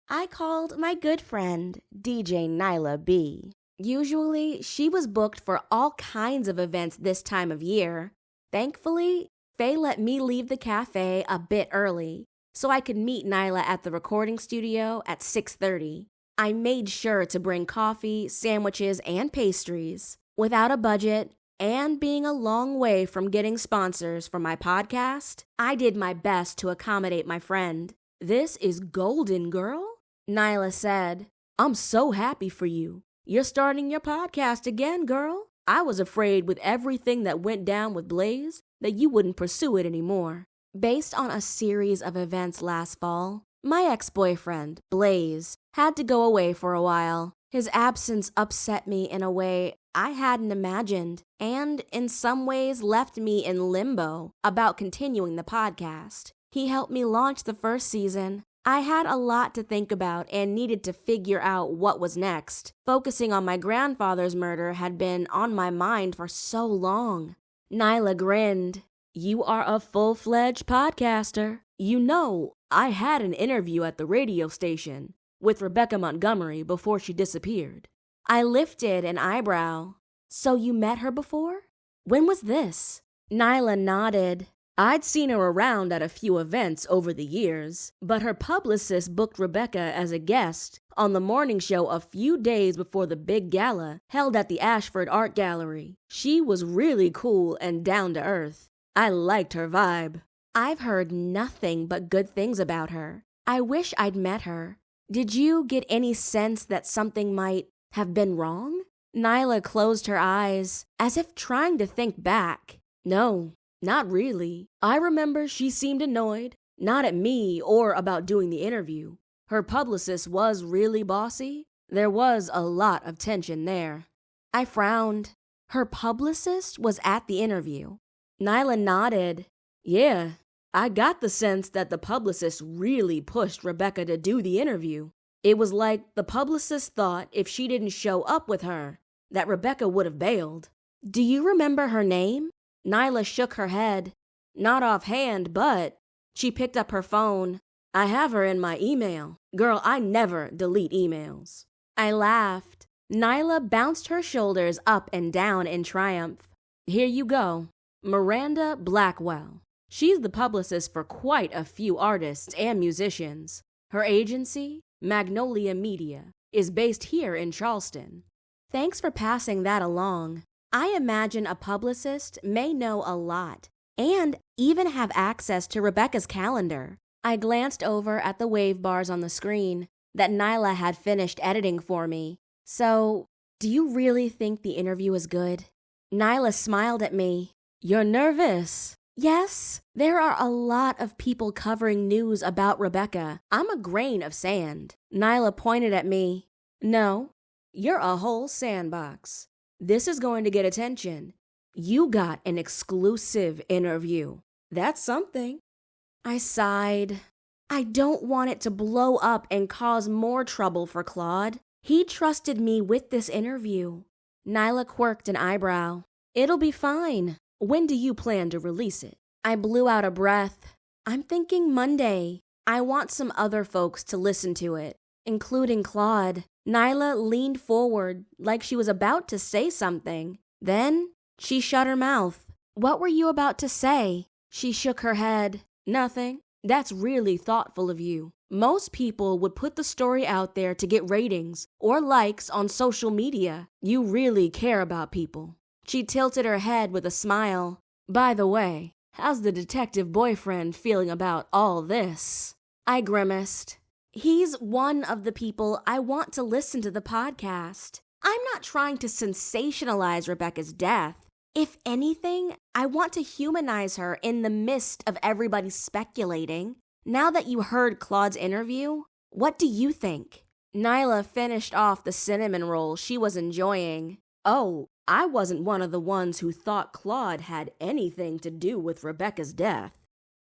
I called my good friend, DJ Nyla B. Usually, she was booked for all kinds of events this time of year. Thankfully, Faye let me leave the cafe a bit early, so I could meet Nyla at the recording studio at 6:30. I made sure to bring coffee, sandwiches, and pastries. Without a budget, And being a long way from getting sponsors for my podcast, I did my best to accommodate my friend. This is golden, girl, Nyla said. I'm so happy for you. You're starting your podcast again, girl. I was afraid with everything that went down with Blaze that you wouldn't pursue it anymore. Based on a series of events last fall, my ex-boyfriend, Blaze, had to go away for a while. His absence upset me in a way I hadn't imagined, and in some ways left me in limbo about continuing the podcast. He helped me launch the first season. I had a lot to think about and needed to figure out what was next. Focusing on my grandfather's murder had been on my mind for so long. Nyla grinned. You are a full-fledged podcaster. You know, I had an interview at the radio station with Rebecca Montgomery before she disappeared. I lifted an eyebrow. So you met her before? When was this? Nyla nodded. I'd seen her around at a few events over the years, but her publicist booked Rebecca as a guest on the morning show a few days before the big gala held at the Ashford Art Gallery. She was really cool and down to earth. I liked her vibe. I've heard nothing but good things about her. I wish I'd met her. Did you get any sense that something might have been wrong? Nyla closed her eyes, as if trying to think back. No, not really. I remember she seemed annoyed, not at me or about doing the interview. Her publicist was really bossy. There was a lot of tension there. I frowned. Her publicist was at the interview. Nyla nodded. Yeah, I got the sense that the publicist really pushed Rebecca to do the interview. It was like the publicist thought if she didn't show up with her, that Rebecca would have bailed. Do you remember her name? Nyla shook her head. Not offhand, but she picked up her phone. I have her in my email. Girl, I never delete emails. I laughed. Nyla bounced her shoulders up and down in triumph. Here you go. Miranda Blackwell. She's the publicist for quite a few artists and musicians. Her agency, Magnolia Media, is based here in Charleston. Thanks for passing that along. I imagine a publicist may know a lot and even have access to Rebecca's calendar. I glanced over at the wave bars on the screen that Nyla had finished editing for me. So, do you really think the interview is good? Nyla smiled at me. You're nervous. Yes, there are a lot of people covering news about Rebecca. I'm a grain of sand. Nyla pointed at me. No, you're a whole sandbox. This is going to get attention. You got an exclusive interview. That's something. I sighed. I don't want it to blow up and cause more trouble for Claude. He trusted me with this interview. Nyla quirked an eyebrow. It'll be fine. When do you plan to release it? I blew out a breath. I'm thinking Monday. I want some other folks to listen to it, including Claude. Nyla leaned forward like she was about to say something. Then she shut her mouth. What were you about to say? She shook her head. Nothing. That's really thoughtful of you. Most people would put the story out there to get ratings or likes on social media. You really care about people. She tilted her head with a smile. By the way, how's the detective boyfriend feeling about all this? I grimaced. He's one of the people I want to listen to the podcast. I'm not trying to sensationalize Rebecca's death. If anything, I want to humanize her in the midst of everybody speculating. Now that you heard Claude's interview, what do you think? Nyla finished off the cinnamon roll she was enjoying. Oh, I wasn't one of the ones who thought Claude had anything to do with Rebecca's death.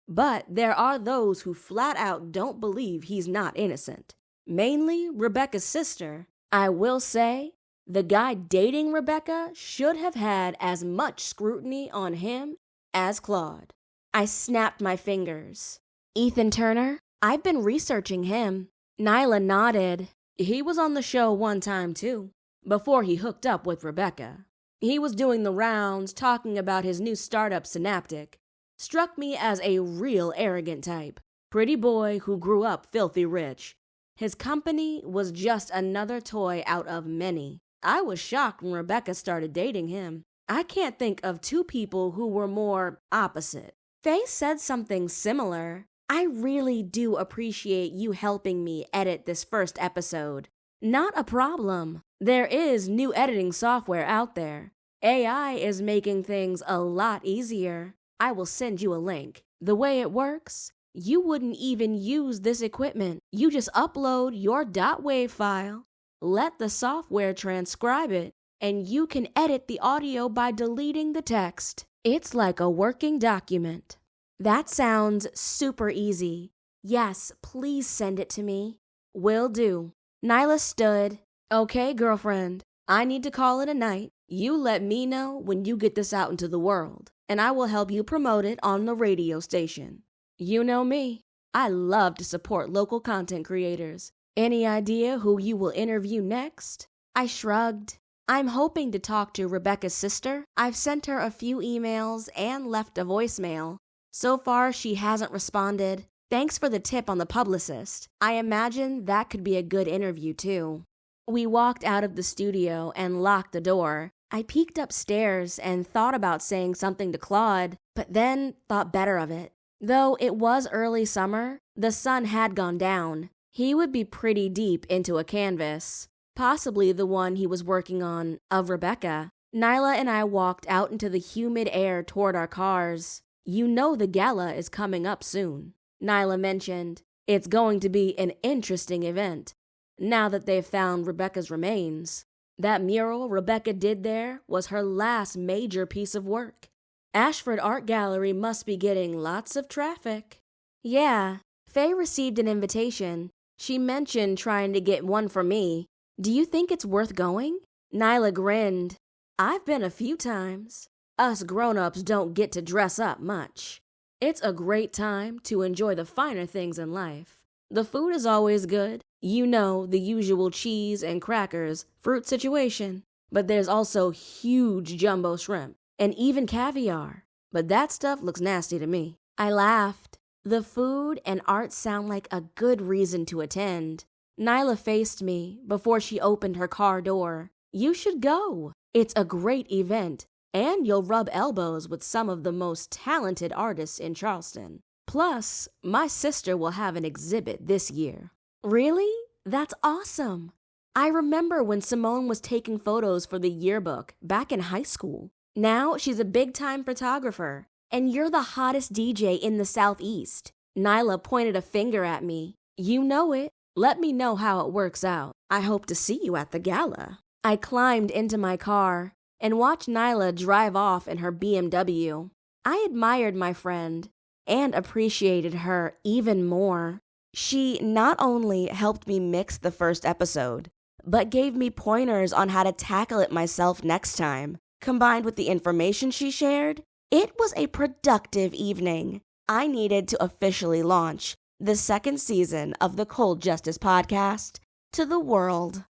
But there are those who flat out don't believe he's not innocent. Mainly Rebecca's sister. I will say, the guy dating Rebecca should have had as much scrutiny on him as Claude. I snapped my fingers. Ethan Turner? I've been researching him. Nyla nodded. He was on the show one time too, before he hooked up with Rebecca. He was doing the rounds, talking about his new startup Synaptic. Struck me as a real arrogant type. Pretty boy who grew up filthy rich. His company was just another toy out of many. I was shocked when Rebecca started dating him. I can't think of two people who were more opposite. Faye said something similar. I really do appreciate you helping me edit this first episode. Not a problem. There is new editing software out there. AI is making things a lot easier. I will send you a link. The way it works, you wouldn't even use this equipment. You just upload your .wav file, let the software transcribe it, and you can edit the audio by deleting the text. It's like a working document. That sounds super easy. Yes, please send it to me. Will do. Nyla stood. Okay, girlfriend, I need to call it a night. You let me know when you get this out into the world, and I will help you promote it on the radio station. You know me. I love to support local content creators. Any idea who you will interview next? I shrugged. I'm hoping to talk to Rebecca's sister. I've sent her a few emails and left a voicemail. So far, she hasn't responded. Thanks for the tip on the publicist. I imagine that could be a good interview, too. We walked out of the studio and locked the door. I peeked upstairs and thought about saying something to Claude, but then thought better of it. Though it was early summer, the sun had gone down. He would be pretty deep into a canvas, possibly the one he was working on of Rebecca. Nyla and I walked out into the humid air toward our cars. You know the gala is coming up soon, Nyla mentioned. It's going to be an interesting event, now that they've found Rebecca's remains. That mural Rebecca did there was her last major piece of work. Ashford Art Gallery must be getting lots of traffic. Yeah, Faye received an invitation. She mentioned trying to get one for me. Do you think it's worth going? Nyla grinned. I've been a few times. Us grown-ups don't get to dress up much. It's a great time to enjoy the finer things in life. The food is always good. You know, the usual cheese and crackers, fruit situation. But there's also huge jumbo shrimp and even caviar. But that stuff looks nasty to me. I laughed. The food and art sound like a good reason to attend. Nyla faced me before she opened her car door. You should go. It's a great event, and you'll rub elbows with some of the most talented artists in Charleston. Plus, my sister will have an exhibit this year. Really? That's awesome. I remember when Simone was taking photos for the yearbook back in high school. Now she's a big-time photographer, and you're the hottest DJ in the Southeast. Nyla pointed a finger at me. You know it. Let me know how it works out. I hope to see you at the gala. I climbed into my car and watched Nyla drive off in her BMW. I admired my friend and appreciated her even more. She not only helped me mix the first episode, but gave me pointers on how to tackle it myself next time. Combined with the information she shared, it was a productive evening. I needed to officially launch the second season of the Cold Justice podcast to the world.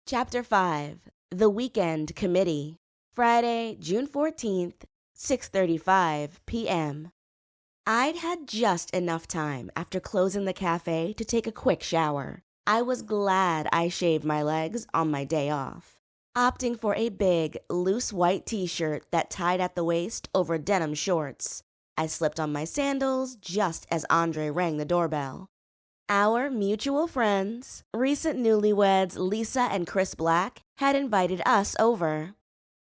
Chapter 5. The Weekend Committee. Friday, June 14th, 6:35 p.m. I'd had just enough time after closing the cafe to take a quick shower. I was glad I shaved my legs on my day off, opting for a big, loose white t-shirt that tied at the waist over denim shorts. I slipped on my sandals just as Andre rang the doorbell. Our mutual friends, recent newlyweds Lisa and Chris Black, had invited us over.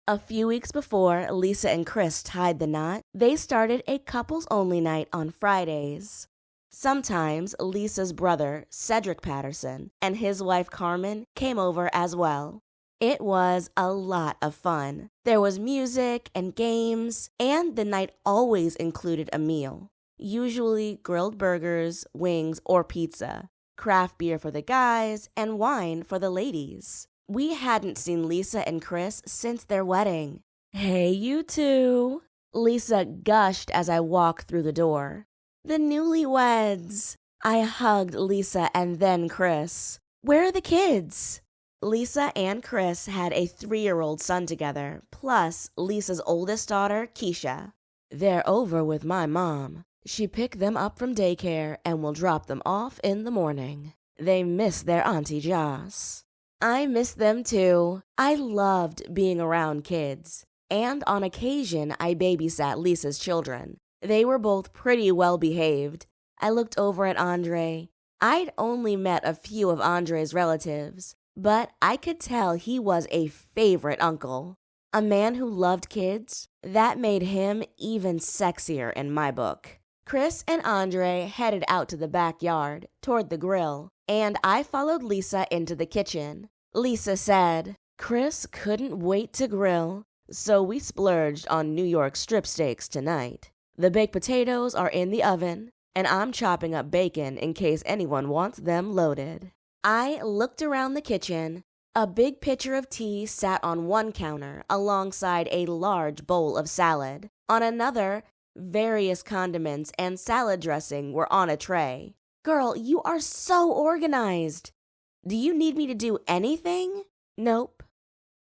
A few weeks before Lisa and Chris tied the knot, they started a couples-only night on Fridays. Sometimes Lisa's brother, Cedric Patterson, and his wife Carmen came over as well. It was a lot of fun. There was music and games, and the night always included a meal. Usually grilled burgers, wings, or pizza, craft beer for the guys, and wine for the ladies. We hadn't seen Lisa and Chris since their wedding. "Hey, you two," Lisa gushed as I walked through the door. "The newlyweds." I hugged Lisa and then Chris. "Where are the kids?" Lisa and Chris had a 3-year-old son together, plus Lisa's oldest daughter, Keisha. "They're over with my mom. She picked them up from daycare and will drop them off in the morning. They miss their Auntie Joss." I miss them too. I loved being around kids. And on occasion, I babysat Lisa's children. They were both pretty well behaved. I looked over at Andre. I'd only met a few of Andre's relatives, but I could tell he was a favorite uncle. A man who loved kids, that made him even sexier in my book. Chris and Andre headed out to the backyard, toward the grill, and I followed Lisa into the kitchen. Lisa said, "Chris couldn't wait to grill, so we splurged on New York strip steaks tonight. The baked potatoes are in the oven, and I'm chopping up bacon in case anyone wants them loaded." I looked around the kitchen. A big pitcher of tea sat on one counter alongside a large bowl of salad. On another, various condiments and salad dressing were on a tray. Girl, you are so organized. Do you need me to do anything? Nope.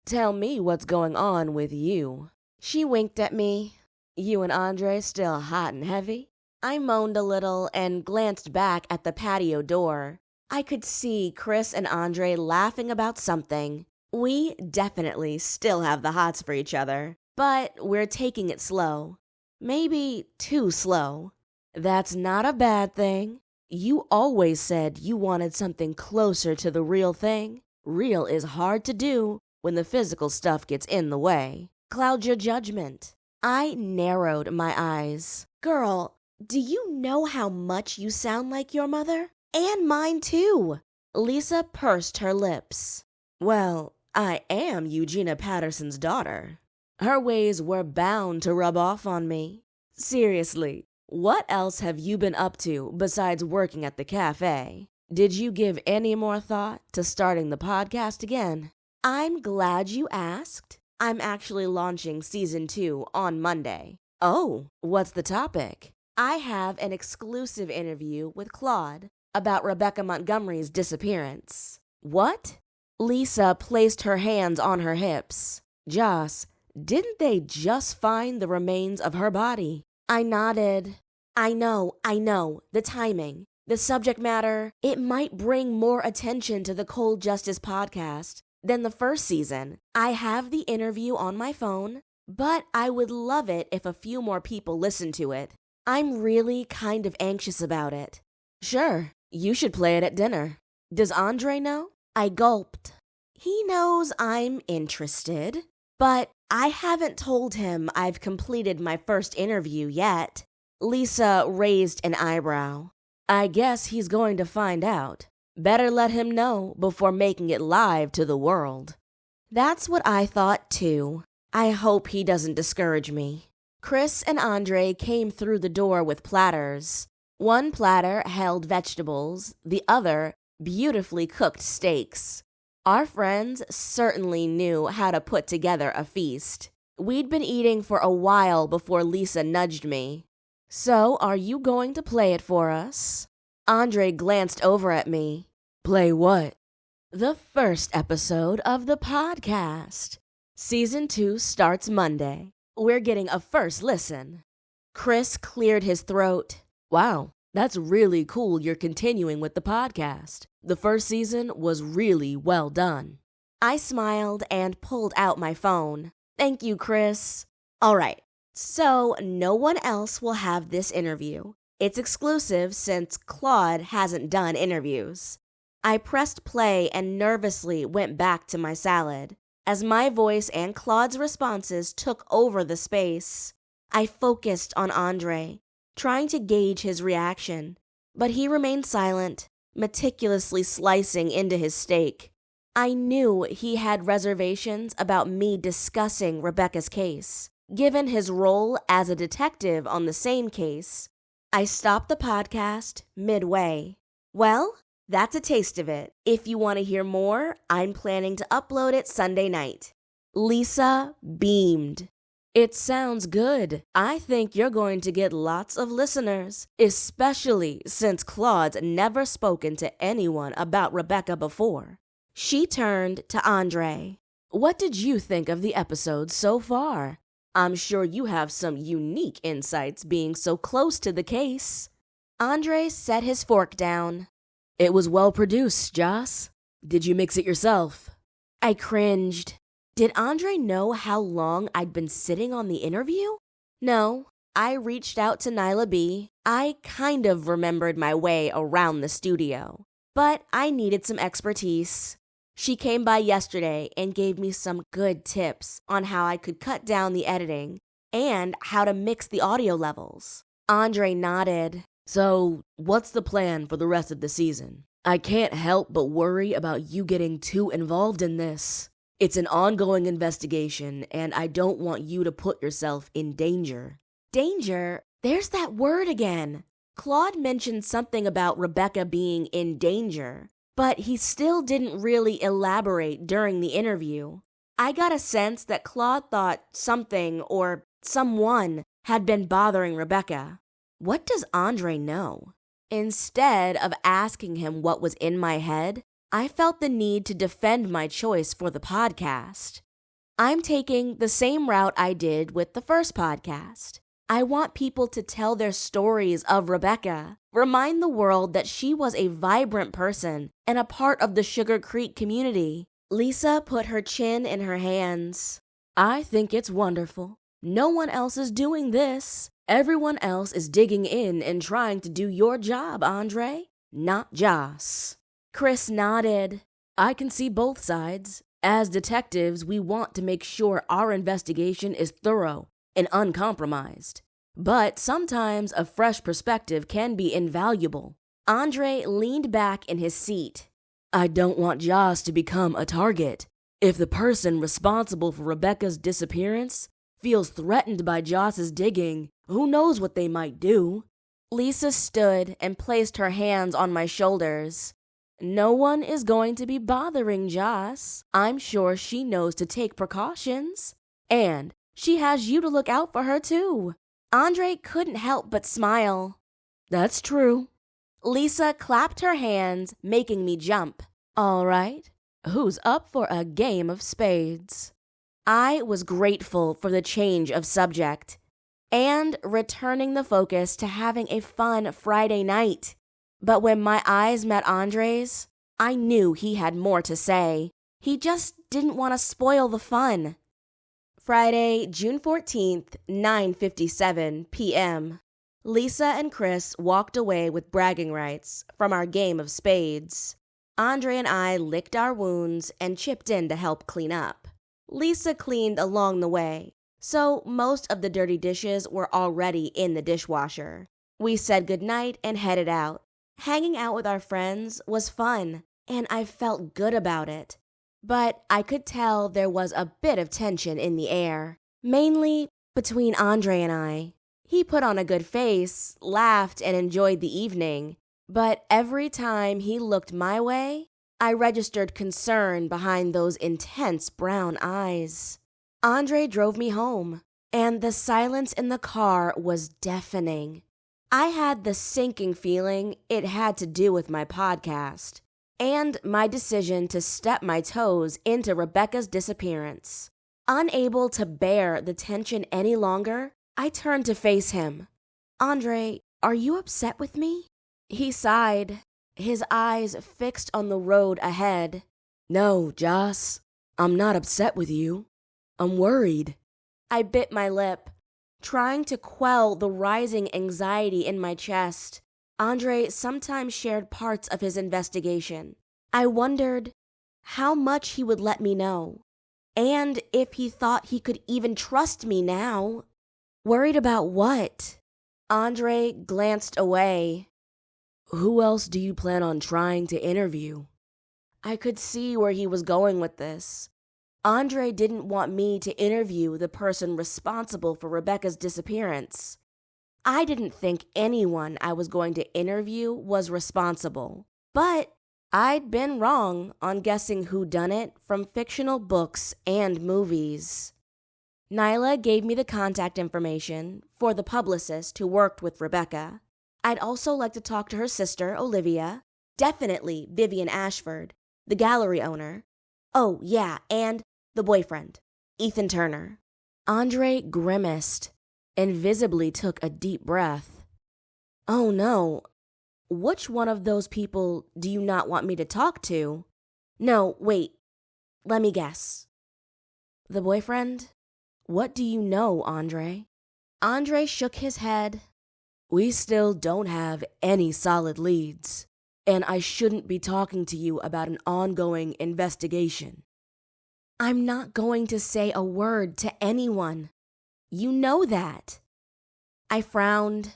Tell me what's going on with you. She winked at me. You and Andre still hot and heavy? I moaned a little and glanced back at the patio door. I could see Chris and Andre laughing about something. We definitely still have the hots for each other, but we're taking it slow. Maybe too slow. That's not a bad thing. You always said you wanted something closer to the real thing. Real is hard to do when the physical stuff gets in the way. Cloud your judgment. I narrowed my eyes. Girl, do you know how much you sound like your mother? And mine too. Lisa pursed her lips. Well, I am Eugenia Patterson's daughter. Her ways were bound to rub off on me. Seriously, what else have you been up to besides working at the cafe? Did you give any more thought to starting the podcast again? I'm glad you asked. I'm actually launching season 2 on Monday. Oh, what's the topic? I have an exclusive interview with Claude about Rebecca Montgomery's disappearance. What? Lisa placed her hands on her hips. Joss, didn't they just find the remains of her body? I nodded. I know, the timing, the subject matter, it might bring more attention to the Cold Justice podcast than the first season. I have the interview on my phone, but I would love it if a few more people listen to it. I'm really kind of anxious about it. Sure, you should play it at dinner. Does Andre know? I gulped. He knows I'm interested, but I haven't told him I've completed my first interview yet. Lisa raised an eyebrow. I guess he's going to find out. Better let him know before making it live to the world. That's what I thought too. I hope he doesn't discourage me. Chris and Andre came through the door with platters. One platter held vegetables, the other beautifully cooked steaks. Our friends certainly knew how to put together a feast. We'd been eating for a while before Lisa nudged me. So, are you going to play it for us? Andre glanced over at me. Play what? The first episode of the podcast. Season 2 starts Monday. We're getting a first listen. Chris cleared his throat. Wow, that's really cool you're continuing with the podcast. The first season was really well done. I smiled and pulled out my phone. Thank you, Chris. All right, so no one else will have this interview. It's exclusive since Claude hasn't done interviews. I pressed play and nervously went back to my salad. As my voice and Claude's responses took over the space, I focused on Andre, trying to gauge his reaction, but he remained silent, meticulously slicing into his steak. I knew he had reservations about me discussing Rebecca's case. Given his role as a detective on the same case, I stopped the podcast midway. Well, that's a taste of it. If you want to hear more, I'm planning to upload it Sunday night. Lisa beamed. It sounds good. I think you're going to get lots of listeners, especially since Claude's never spoken to anyone about Rebecca before. She turned to Andre. What did you think of the episode so far? I'm sure you have some unique insights being so close to the case. Andre set his fork down. It was well produced, Joss. Did you mix it yourself? I cringed. Did Andre know how long I'd been sitting on the interview? No, I reached out to Nyla B. I kind of remembered my way around the studio, but I needed some expertise. She came by yesterday and gave me some good tips on how I could cut down the editing and how to mix the audio levels. Andre nodded. So, what's the plan for the rest of the season? I can't help but worry about you getting too involved in this. It's an ongoing investigation, and I don't want you to put yourself in danger. Danger? There's that word again. Claude mentioned something about Rebecca being in danger, but he still didn't really elaborate during the interview. I got a sense that Claude thought something or someone had been bothering Rebecca. What does Andre know? Instead of asking him what was in my head, I felt the need to defend my choice for the podcast. I'm taking the same route I did with the first podcast. I want people to tell their stories of Rebecca, remind the world that she was a vibrant person and a part of the Sugar Creek community. Lisa put her chin in her hands. I think it's wonderful. No one else is doing this. Everyone else is digging in and trying to do your job, Andre, not Joss. Chris nodded. I can see both sides. As detectives, we want to make sure our investigation is thorough and uncompromised. But sometimes a fresh perspective can be invaluable. Andre leaned back in his seat. I don't want Joss to become a target. If the person responsible for Rebecca's disappearance feels threatened by Joss's digging, who knows what they might do? Lisa stood and placed her hands on my shoulders. No one is going to be bothering Joss. I'm sure she knows to take precautions. And she has you to look out for her too. Andre couldn't help but smile. That's true. Lisa clapped her hands, making me jump. All right, who's up for a game of spades? I was grateful for the change of subject and returning the focus to having a fun Friday night. But when my eyes met Andre's, I knew he had more to say. He just didn't want to spoil the fun. Friday, June 14th, 9:57 p.m. Lisa and Chris walked away with bragging rights from our game of spades. Andre and I licked our wounds and chipped in to help clean up. Lisa cleaned along the way, so most of the dirty dishes were already in the dishwasher. We said goodnight and headed out. Hanging out with our friends was fun, and I felt good about it. But I could tell there was a bit of tension in the air, mainly between Andre and I. He put on a good face, laughed, and enjoyed the evening, but every time he looked my way, I registered concern behind those intense brown eyes. Andre drove me home, and the silence in the car was deafening. I had the sinking feeling it had to do with my podcast and my decision to step my toes into Rebecca's disappearance. Unable to bear the tension any longer, I turned to face him. Andre, are you upset with me? He sighed, his eyes fixed on the road ahead. No, Joss, I'm not upset with you. I'm worried. I bit my lip, trying to quell the rising anxiety in my chest. Andre sometimes shared parts of his investigation. I wondered how much he would let me know, and if he thought he could even trust me now. Worried about what? Andre glanced away. Who else do you plan on trying to interview? I could see where he was going with this. Andre didn't want me to interview the person responsible for Rebecca's disappearance. I didn't think anyone I was going to interview was responsible, but I'd been wrong on guessing whodunit from fictional books and movies. Nyla gave me the contact information for the publicist who worked with Rebecca. I'd also like to talk to her sister, Olivia, definitely Vivian Ashford, the gallery owner. Oh, yeah, and the boyfriend, Ethan Turner. Andre grimaced and visibly took a deep breath. Oh no, which one of those people do you not want me to talk to? No, wait. Let me guess. The boyfriend? What do you know, Andre? Andre shook his head. We still don't have any solid leads, and I shouldn't be talking to you about an ongoing investigation. I'm not going to say a word to anyone. You know that. I frowned.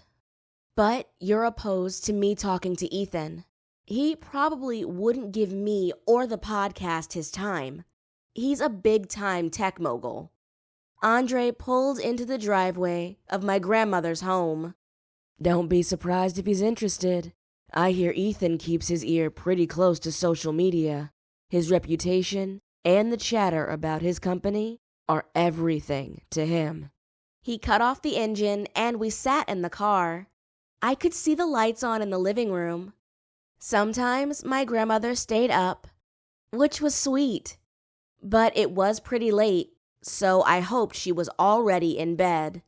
But you're opposed to me talking to Ethan. He probably wouldn't give me or the podcast his time. He's a big-time tech mogul. Andre pulled into the driveway of my grandmother's home. Don't be surprised if he's interested. I hear Ethan keeps his ear pretty close to social media. His reputation and the chatter about his company are everything to him. He cut off the engine and we sat in the car. I could see the lights on in the living room. Sometimes my grandmother stayed up, which was sweet. But it was pretty late, so I hoped she was already in bed.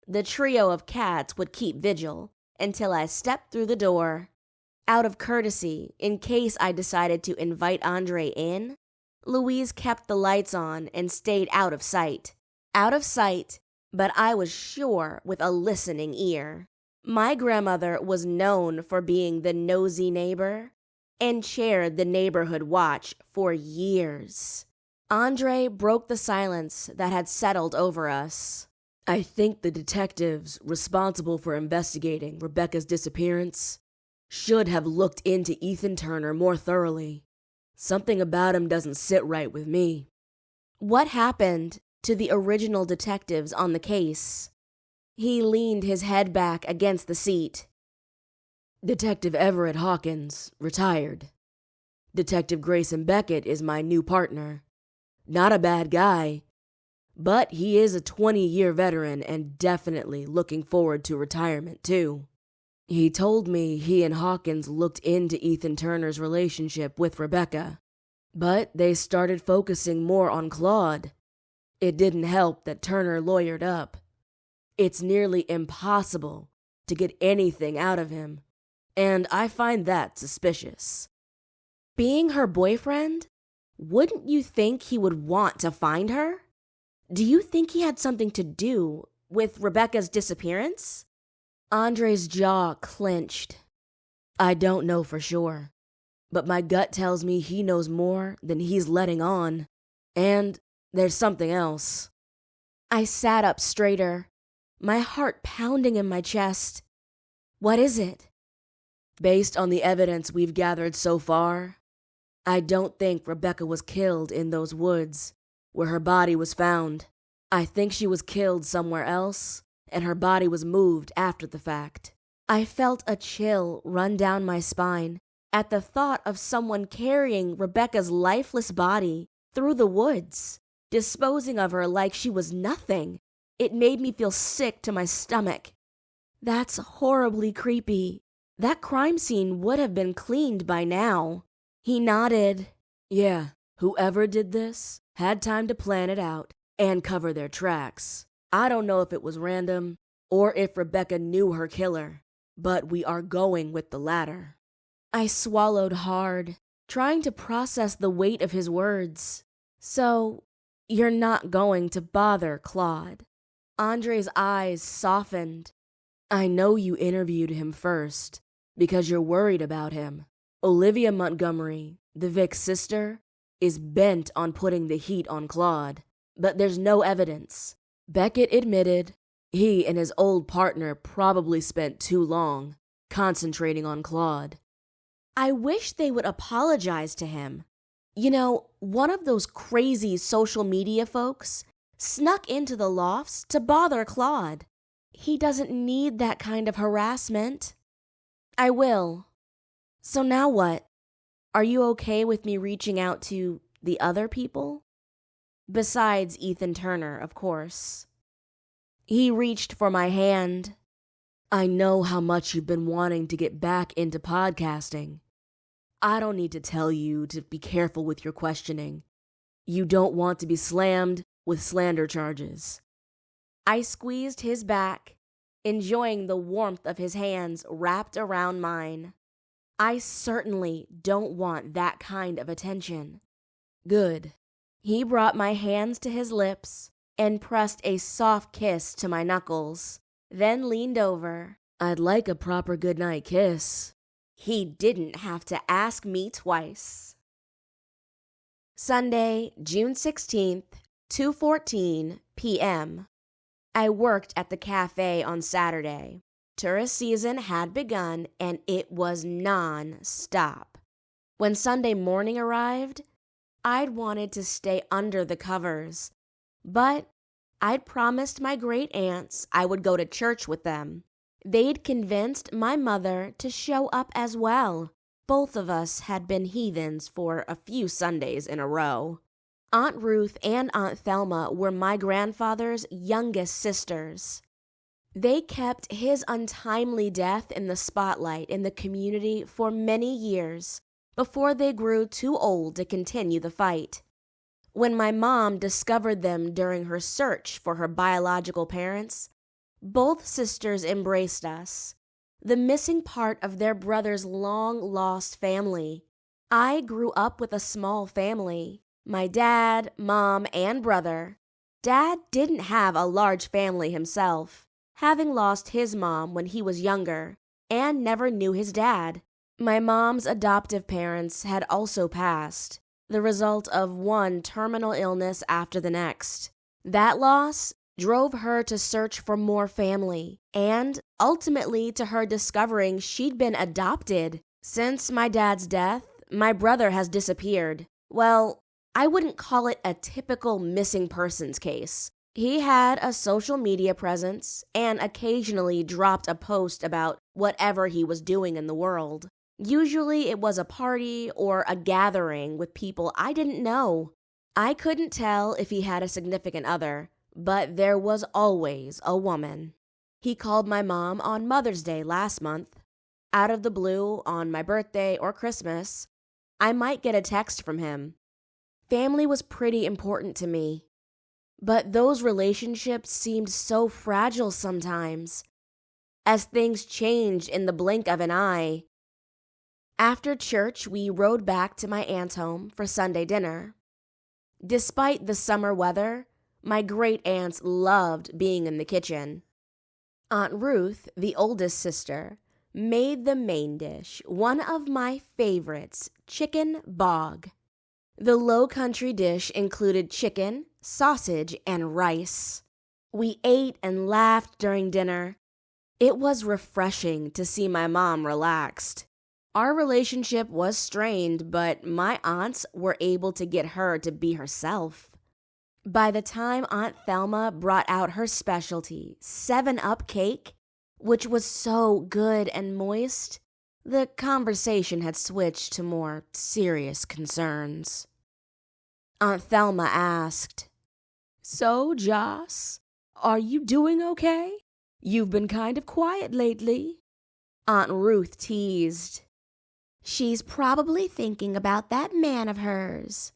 The trio of cats would keep vigil until I stepped through the door. Out of courtesy, in case I decided to invite Andre in, Louise kept the lights on and stayed out of sight. Out of sight, but I was sure with a listening ear. My grandmother was known for being the nosy neighbor and chaired the neighborhood watch for years. Andre broke the silence that had settled over us. I think the detectives responsible for investigating Rebecca's disappearance should have looked into Ethan Turner more thoroughly. Something about him doesn't sit right with me. What happened to the original detectives on the case? He leaned his head back against the seat. Detective Everett Hawkins retired. Detective Grayson Beckett is my new partner. Not a bad guy, but he is a 20-year veteran and definitely looking forward to retirement too. He told me he and Hawkins looked into Ethan Turner's relationship with Rebecca, but they started focusing more on Claude. It didn't help that Turner lawyered up. It's nearly impossible to get anything out of him, and I find that suspicious. Being her boyfriend, wouldn't you think he would want to find her? Do you think he had something to do with Rebecca's disappearance? Andre's jaw clenched. I don't know for sure, but my gut tells me he knows more than he's letting on. And there's something else. I sat up straighter, my heart pounding in my chest. What is it? Based on the evidence we've gathered so far, I don't think Rebecca was killed in those woods where her body was found. I think she was killed somewhere else, and her body was moved after the fact. I felt a chill run down my spine at the thought of someone carrying Rebecca's lifeless body through the woods, disposing of her like she was nothing. It made me feel sick to my stomach. That's horribly creepy. That crime scene would have been cleaned by now. He nodded. Yeah, whoever did this had time to plan it out and cover their tracks. I don't know if it was random or if Rebecca knew her killer, but we are going with the latter. I swallowed hard, trying to process the weight of his words. So, you're not going to bother Claude? Andre's eyes softened. I know you interviewed him first because you're worried about him. Olivia Montgomery, the Vic's sister, is bent on putting the heat on Claude, but there's no evidence. Beckett admitted he and his old partner probably spent too long concentrating on Claude. I wish they would apologize to him. You know, one of those crazy social media folks snuck into the lofts to bother Claude. He doesn't need that kind of harassment. I will. So now what? Are you okay with me reaching out to the other people? Besides Ethan Turner, of course. He reached for my hand. I know how much you've been wanting to get back into podcasting. I don't need to tell you to be careful with your questioning. You don't want to be slammed with slander charges. I squeezed his back, enjoying the warmth of his hands wrapped around mine. I certainly don't want that kind of attention. Good. He brought my hands to his lips and pressed a soft kiss to my knuckles, then leaned over. I'd like a proper goodnight kiss. He didn't have to ask me twice. Sunday, June 16th, 2:14 p.m. I worked at the cafe on Saturday. Tourist season had begun and it was non-stop. When Sunday morning arrived, I'd wanted to stay under the covers, but I'd promised my great aunts I would go to church with them. They'd convinced my mother to show up as well. Both of us had been heathens for a few Sundays in a row. Aunt Ruth and Aunt Thelma were my grandfather's youngest sisters. They kept his untimely death in the spotlight in the community for many years before they grew too old to continue the fight. When my mom discovered them during her search for her biological parents, both sisters embraced us, the missing part of their brother's long-lost family. I grew up with a small family. My dad, mom, and brother. Dad didn't have a large family himself, having lost his mom when he was younger, and never knew his dad. My mom's adoptive parents had also passed, the result of one terminal illness after the next. That loss drove her to search for more family, and ultimately to her discovering she'd been adopted. Since my dad's death, my brother has disappeared. Well, I wouldn't call it a typical missing persons case. He had a social media presence and occasionally dropped a post about whatever he was doing in the world. Usually it was a party or a gathering with people I didn't know. I couldn't tell if he had a significant other, but there was always a woman. He called my mom on Mother's Day last month. Out of the blue, on my birthday or Christmas, I might get a text from him. Family was pretty important to me, but those relationships seemed so fragile sometimes, as things changed in the blink of an eye. After church, we rode back to my aunt's home for Sunday dinner. Despite the summer weather, my great aunts loved being in the kitchen. Aunt Ruth, the oldest sister, made the main dish, one of my favorites, chicken bog. The low country dish included chicken, sausage, and rice. We ate and laughed during dinner. It was refreshing to see my mom relaxed. Our relationship was strained, but my aunts were able to get her to be herself. By the time Aunt Thelma brought out her specialty, 7-Up cake, which was so good and moist, the conversation had switched to more serious concerns. Aunt Thelma asked, "So, Joss, are you doing okay? You've been kind of quiet lately." Aunt Ruth teased, "She's probably thinking about that man of hers.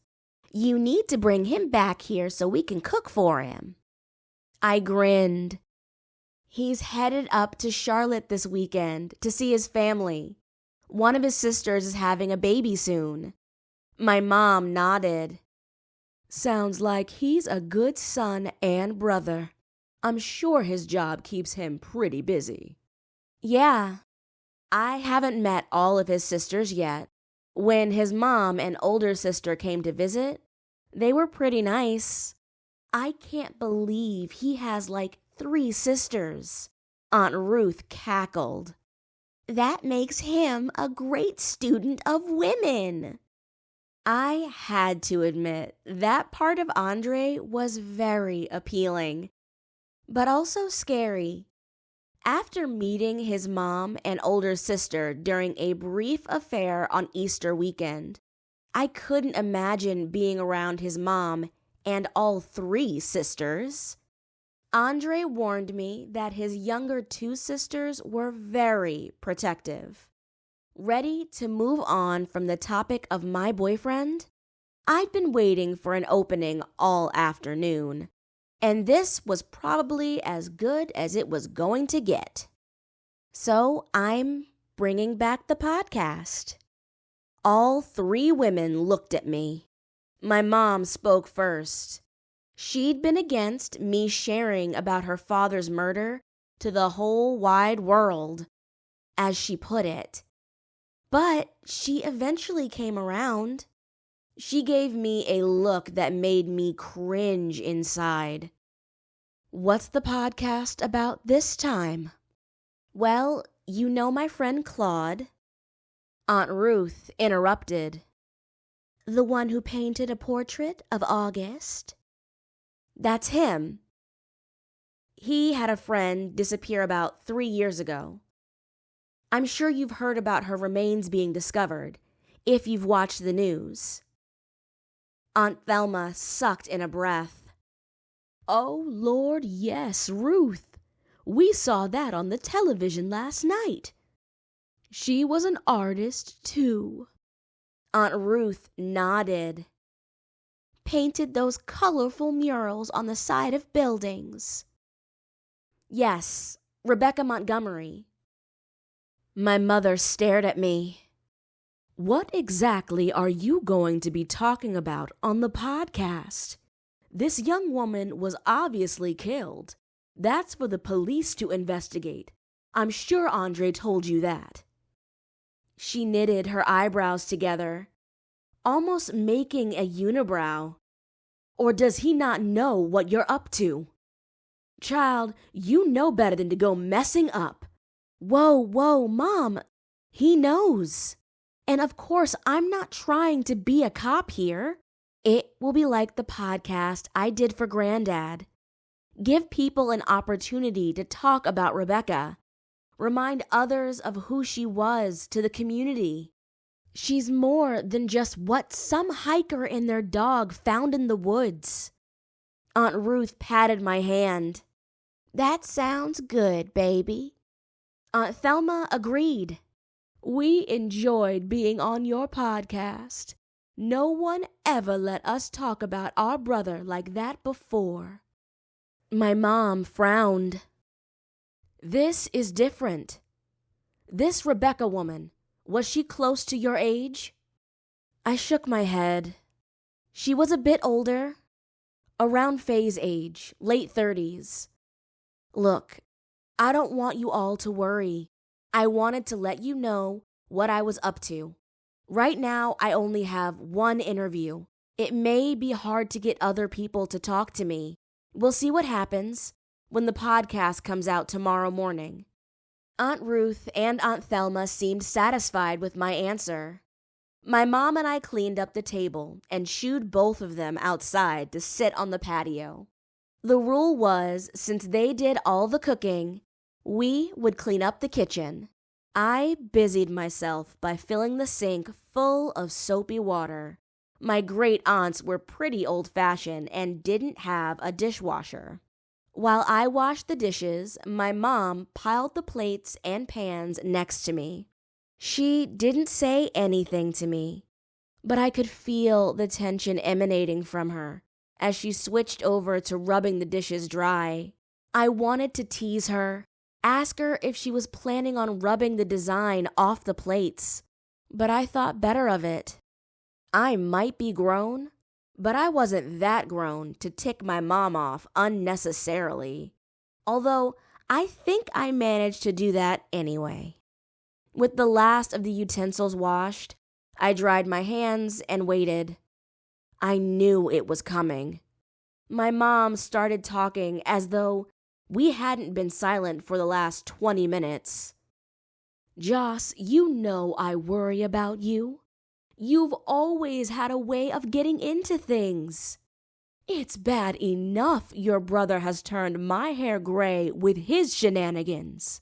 You need to bring him back here so we can cook for him." I grinned. He's headed up to Charlotte this weekend to see his family. One of his sisters is having a baby soon. My mom nodded. Sounds like he's a good son and brother. I'm sure his job keeps him pretty busy. Yeah. I haven't met all of his sisters yet. When his mom and older sister came to visit, they were pretty nice. I can't believe he has like 3 sisters. Aunt Ruth cackled. That makes him a great student of women. I had to admit, that part of Andre was very appealing, but also scary. After meeting his mom and older sister during a brief affair on Easter weekend, I couldn't imagine being around his mom and all 3 sisters. Andre warned me that his younger 2 sisters were very protective. Ready to move on from the topic of my boyfriend? I'd been waiting for an opening all afternoon, and this was probably as good as it was going to get. So I'm bringing back the podcast. All three women looked at me. My mom spoke first. She'd been against me sharing about her father's murder to the whole wide world, as she put it. But she eventually came around. She gave me a look that made me cringe inside. What's the podcast about this time? Well, you know my friend Claude. Aunt Ruth interrupted. The one who painted a portrait of August? That's him. He had a friend disappear about 3 years ago. I'm sure you've heard about her remains being discovered, if you've watched the news. Aunt Thelma sucked in a breath. Oh, Lord, yes, Ruth. We saw that on the television last night. She was an artist, too. Aunt Ruth nodded. Painted those colorful murals on the side of buildings. Yes, Rebecca Montgomery. My mother stared at me. What exactly are you going to be talking about on the podcast? This young woman was obviously killed. That's for the police to investigate. I'm sure Andre told you that. She knitted her eyebrows together, almost making a unibrow. Or does he not know what you're up to? Child, you know better than to go messing up. Whoa, Mom. He knows. And of course, I'm not trying to be a cop here. It will be like the podcast I did for Granddad. Give people an opportunity to talk about Rebecca. Remind others of who she was to the community. She's more than just what some hiker and their dog found in the woods. Aunt Ruth patted my hand. That sounds good, baby. Aunt Thelma agreed. We enjoyed being on your podcast. No one ever let us talk about our brother like that before. My mom frowned. This is different. This Rebecca woman, was she close to your age? I shook my head. She was a bit older, around Faye's age, late 30s. Look, I don't want you all to worry. I wanted to let you know what I was up to. Right now, I only have one interview. It may be hard to get other people to talk to me. We'll see what happens when the podcast comes out tomorrow morning. Aunt Ruth and Aunt Thelma seemed satisfied with my answer. My mom and I cleaned up the table and shooed both of them outside to sit on the patio. The rule was, since they did all the cooking, we would clean up the kitchen. I busied myself by filling the sink full of soapy water. My great aunts were pretty old-fashioned and didn't have a dishwasher. While I washed the dishes, my mom piled the plates and pans next to me. She didn't say anything to me, but I could feel the tension emanating from her as she switched over to rubbing the dishes dry. I wanted to tease her, ask her if she was planning on rubbing the design off the plates, but I thought better of it. I might be grown, but I wasn't that grown to tick my mom off unnecessarily, although I think I managed to do that anyway. With the last of the utensils washed, I dried my hands and waited. I knew it was coming. My mom started talking as though we hadn't been silent for the last 20 minutes. Joss, you know I worry about you. You've always had a way of getting into things. It's bad enough your brother has turned my hair gray with his shenanigans.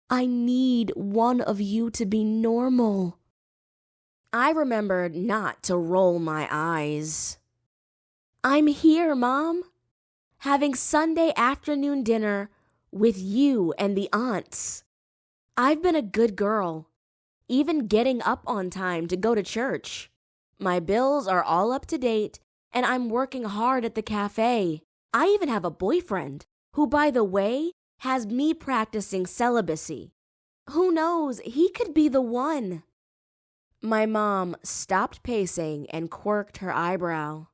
I need one of you to be normal. I remembered not to roll my eyes. I'm here, Mom, having Sunday afternoon dinner with you and the aunts. I've been a good girl, even getting up on time to go to church. My bills are all up to date, and I'm working hard at the cafe. I even have a boyfriend, who, by the way, has me practicing celibacy. Who knows? He could be the one. My mom stopped pacing and quirked her eyebrow.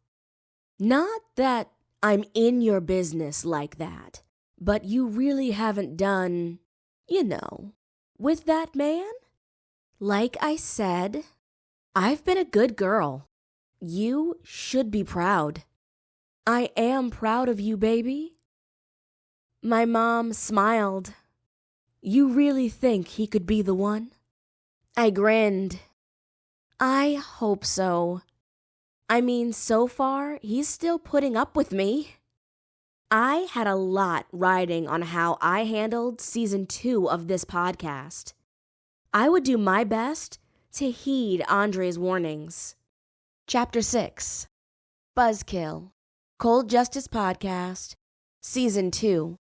Not that I'm in your business like that, but you really haven't done, with that man? Like I said, I've been a good girl. You should be proud. I am proud of you, baby. My mom smiled. You really think he could be the one? I grinned. I hope so. I mean, so far, he's still putting up with me. I had a lot riding on how I handled season 2 of this podcast. I would do my best to heed Andre's warnings. Chapter 6, Buzzkill, Cold Justice Podcast, Season 2,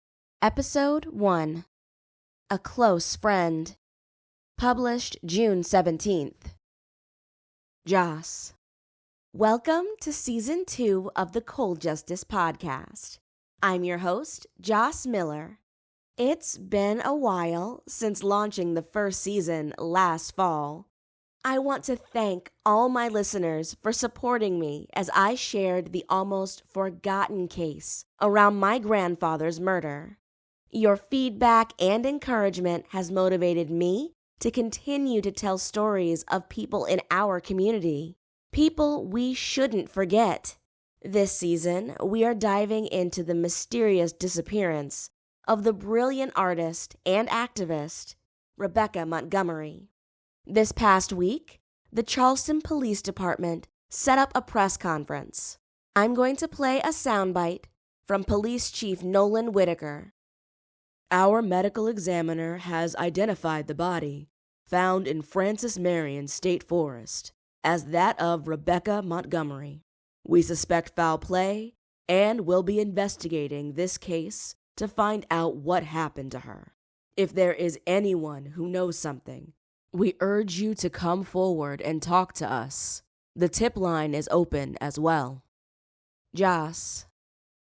Episode 1, A Close Friend. Published June 17th. Joss. Welcome to Season 2 of the Cold Justice Podcast. I'm your host, Joss Miller. It's been a while since launching the first season last fall. I want to thank all my listeners for supporting me as I shared the almost forgotten case around my grandfather's murder. Your feedback and encouragement has motivated me to continue to tell stories of people in our community, people we shouldn't forget. This season, we are diving into the mysterious disappearance of the brilliant artist and activist, Rebecca Montgomery. This past week, the Charleston Police Department set up a press conference. I'm going to play a soundbite from Police Chief Nolan Whitaker. Our medical examiner has identified the body, found in Francis Marion State Forest, as that of Rebecca Montgomery. We suspect foul play and will be investigating this case to find out what happened to her. If there is anyone who knows something, we urge you to come forward and talk to us. The tip line is open as well. Joss.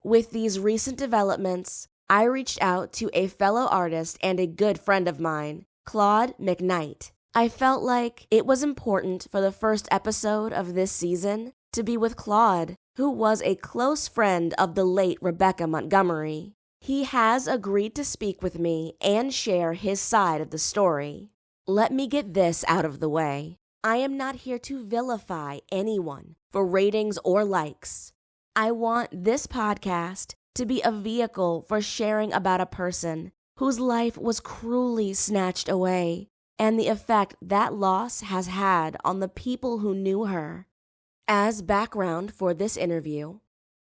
With these recent developments, I reached out to a fellow artist and a good friend of mine, Claude McKnight. I felt like it was important for the first episode of this season to be with Claude, who was a close friend of the late Rebecca Montgomery. He has agreed to speak with me and share his side of the story. Let me get this out of the way. I am not here to vilify anyone for ratings or likes. I want this podcast to be a vehicle for sharing about a person whose life was cruelly snatched away and the effect that loss has had on the people who knew her. As background for this interview,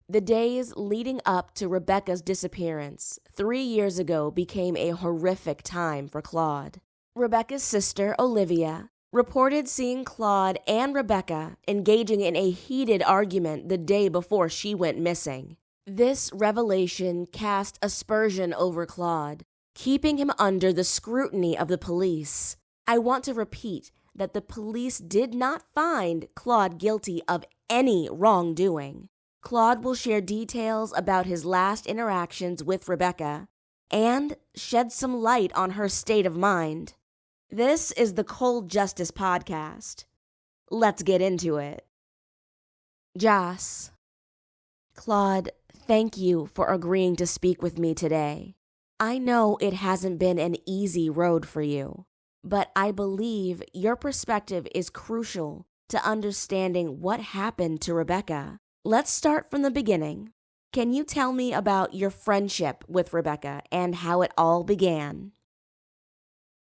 the days leading up to Rebecca's disappearance 3 years ago became a horrific time for Claude. Rebecca's sister, Olivia, reported seeing Claude and Rebecca engaging in a heated argument the day before she went missing. This revelation cast aspersion over Claude, keeping him under the scrutiny of the police. I want to repeat that the police did not find Claude guilty of any wrongdoing. Claude will share details about his last interactions with Rebecca and shed some light on her state of mind. This is the Cold Justice Podcast. Let's get into it. Joss. Claude, thank you for agreeing to speak with me today. I know it hasn't been an easy road for you, but I believe your perspective is crucial to understanding what happened to Rebecca. Let's start from the beginning. Can you tell me about your friendship with Rebecca and how it all began?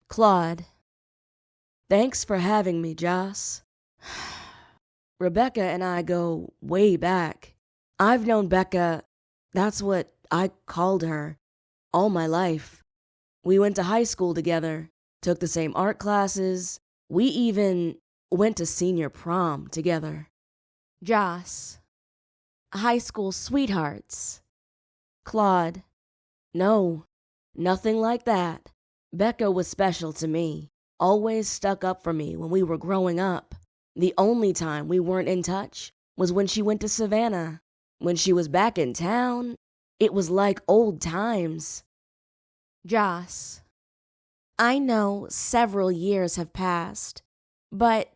Claude. Thanks for having me, Joss. Rebecca and I go way back. I've known Becca, that's what I called her, all my life. We went to high school together, took the same art classes. We even went to senior prom together. Joss. High school sweethearts. Claude. No, nothing like that. Becca was special to me, always stuck up for me when we were growing up. The only time we weren't in touch was when she went to Savannah. When she was back in town, it was like old times. Joss. I know several years have passed, but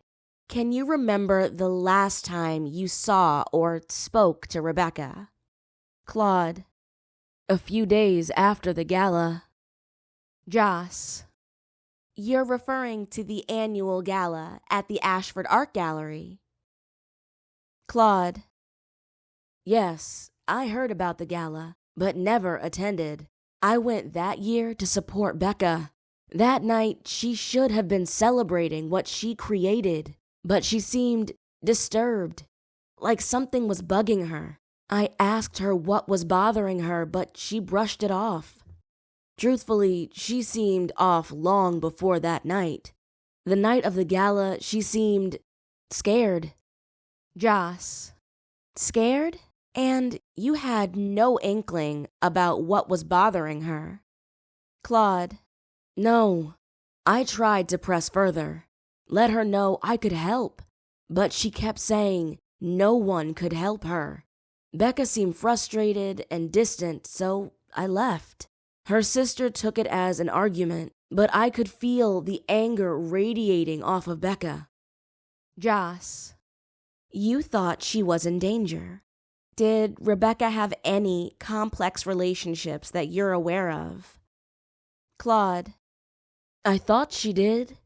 can you remember the last time you saw or spoke to Rebecca? Claude. A few days after the gala. Joss. You're referring to the annual gala at the Ashford Art Gallery. Claude. Yes, I heard about the gala, but never attended. I went that year to support Becca. That night, she should have been celebrating what she created, but she seemed disturbed, like something was bugging her. I asked her what was bothering her, but she brushed it off. Truthfully, she seemed off long before that night. The night of the gala, she seemed scared. Joss. Scared? And you had no inkling about what was bothering her? Claude. No. I tried to press further, let her know I could help, but she kept saying no one could help her. Becca seemed frustrated and distant, so I left. Her sister took it as an argument, but I could feel the anger radiating off of Becca. Joss. You thought she was in danger. Did Rebecca have any complex relationships that you're aware of? Claude. I thought she did,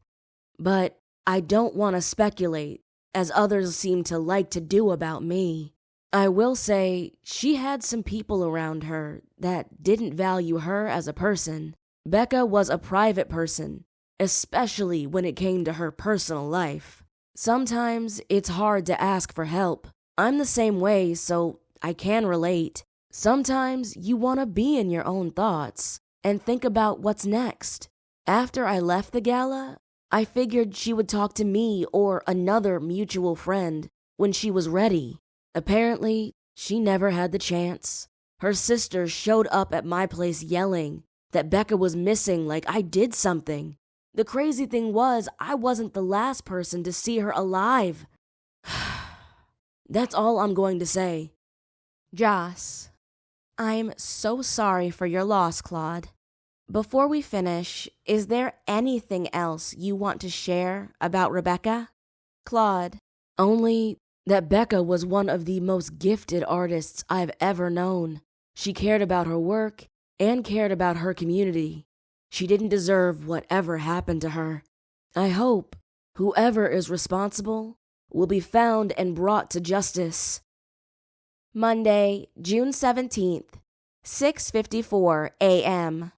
but I don't want to speculate, as others seem to like to do about me. I will say she had some people around her that didn't value her as a person. Becca was a private person, especially when it came to her personal life. Sometimes it's hard to ask for help. I'm the same way, so I can relate. Sometimes you want to be in your own thoughts and think about what's next. After I left the gala, I figured she would talk to me or another mutual friend when she was ready. Apparently, she never had the chance. Her sister showed up at my place yelling that Becca was missing like I did something. The crazy thing was, I wasn't the last person to see her alive. That's all I'm going to say. Joss. I'm so sorry for your loss, Claude. Before we finish, is there anything else you want to share about Rebecca? Claude. Only that Becca was one of the most gifted artists I've ever known. She cared about her work and cared about her community. She didn't deserve whatever happened to her. I hope whoever is responsible will be found and brought to justice. Monday, June 17th, 6:54 a.m.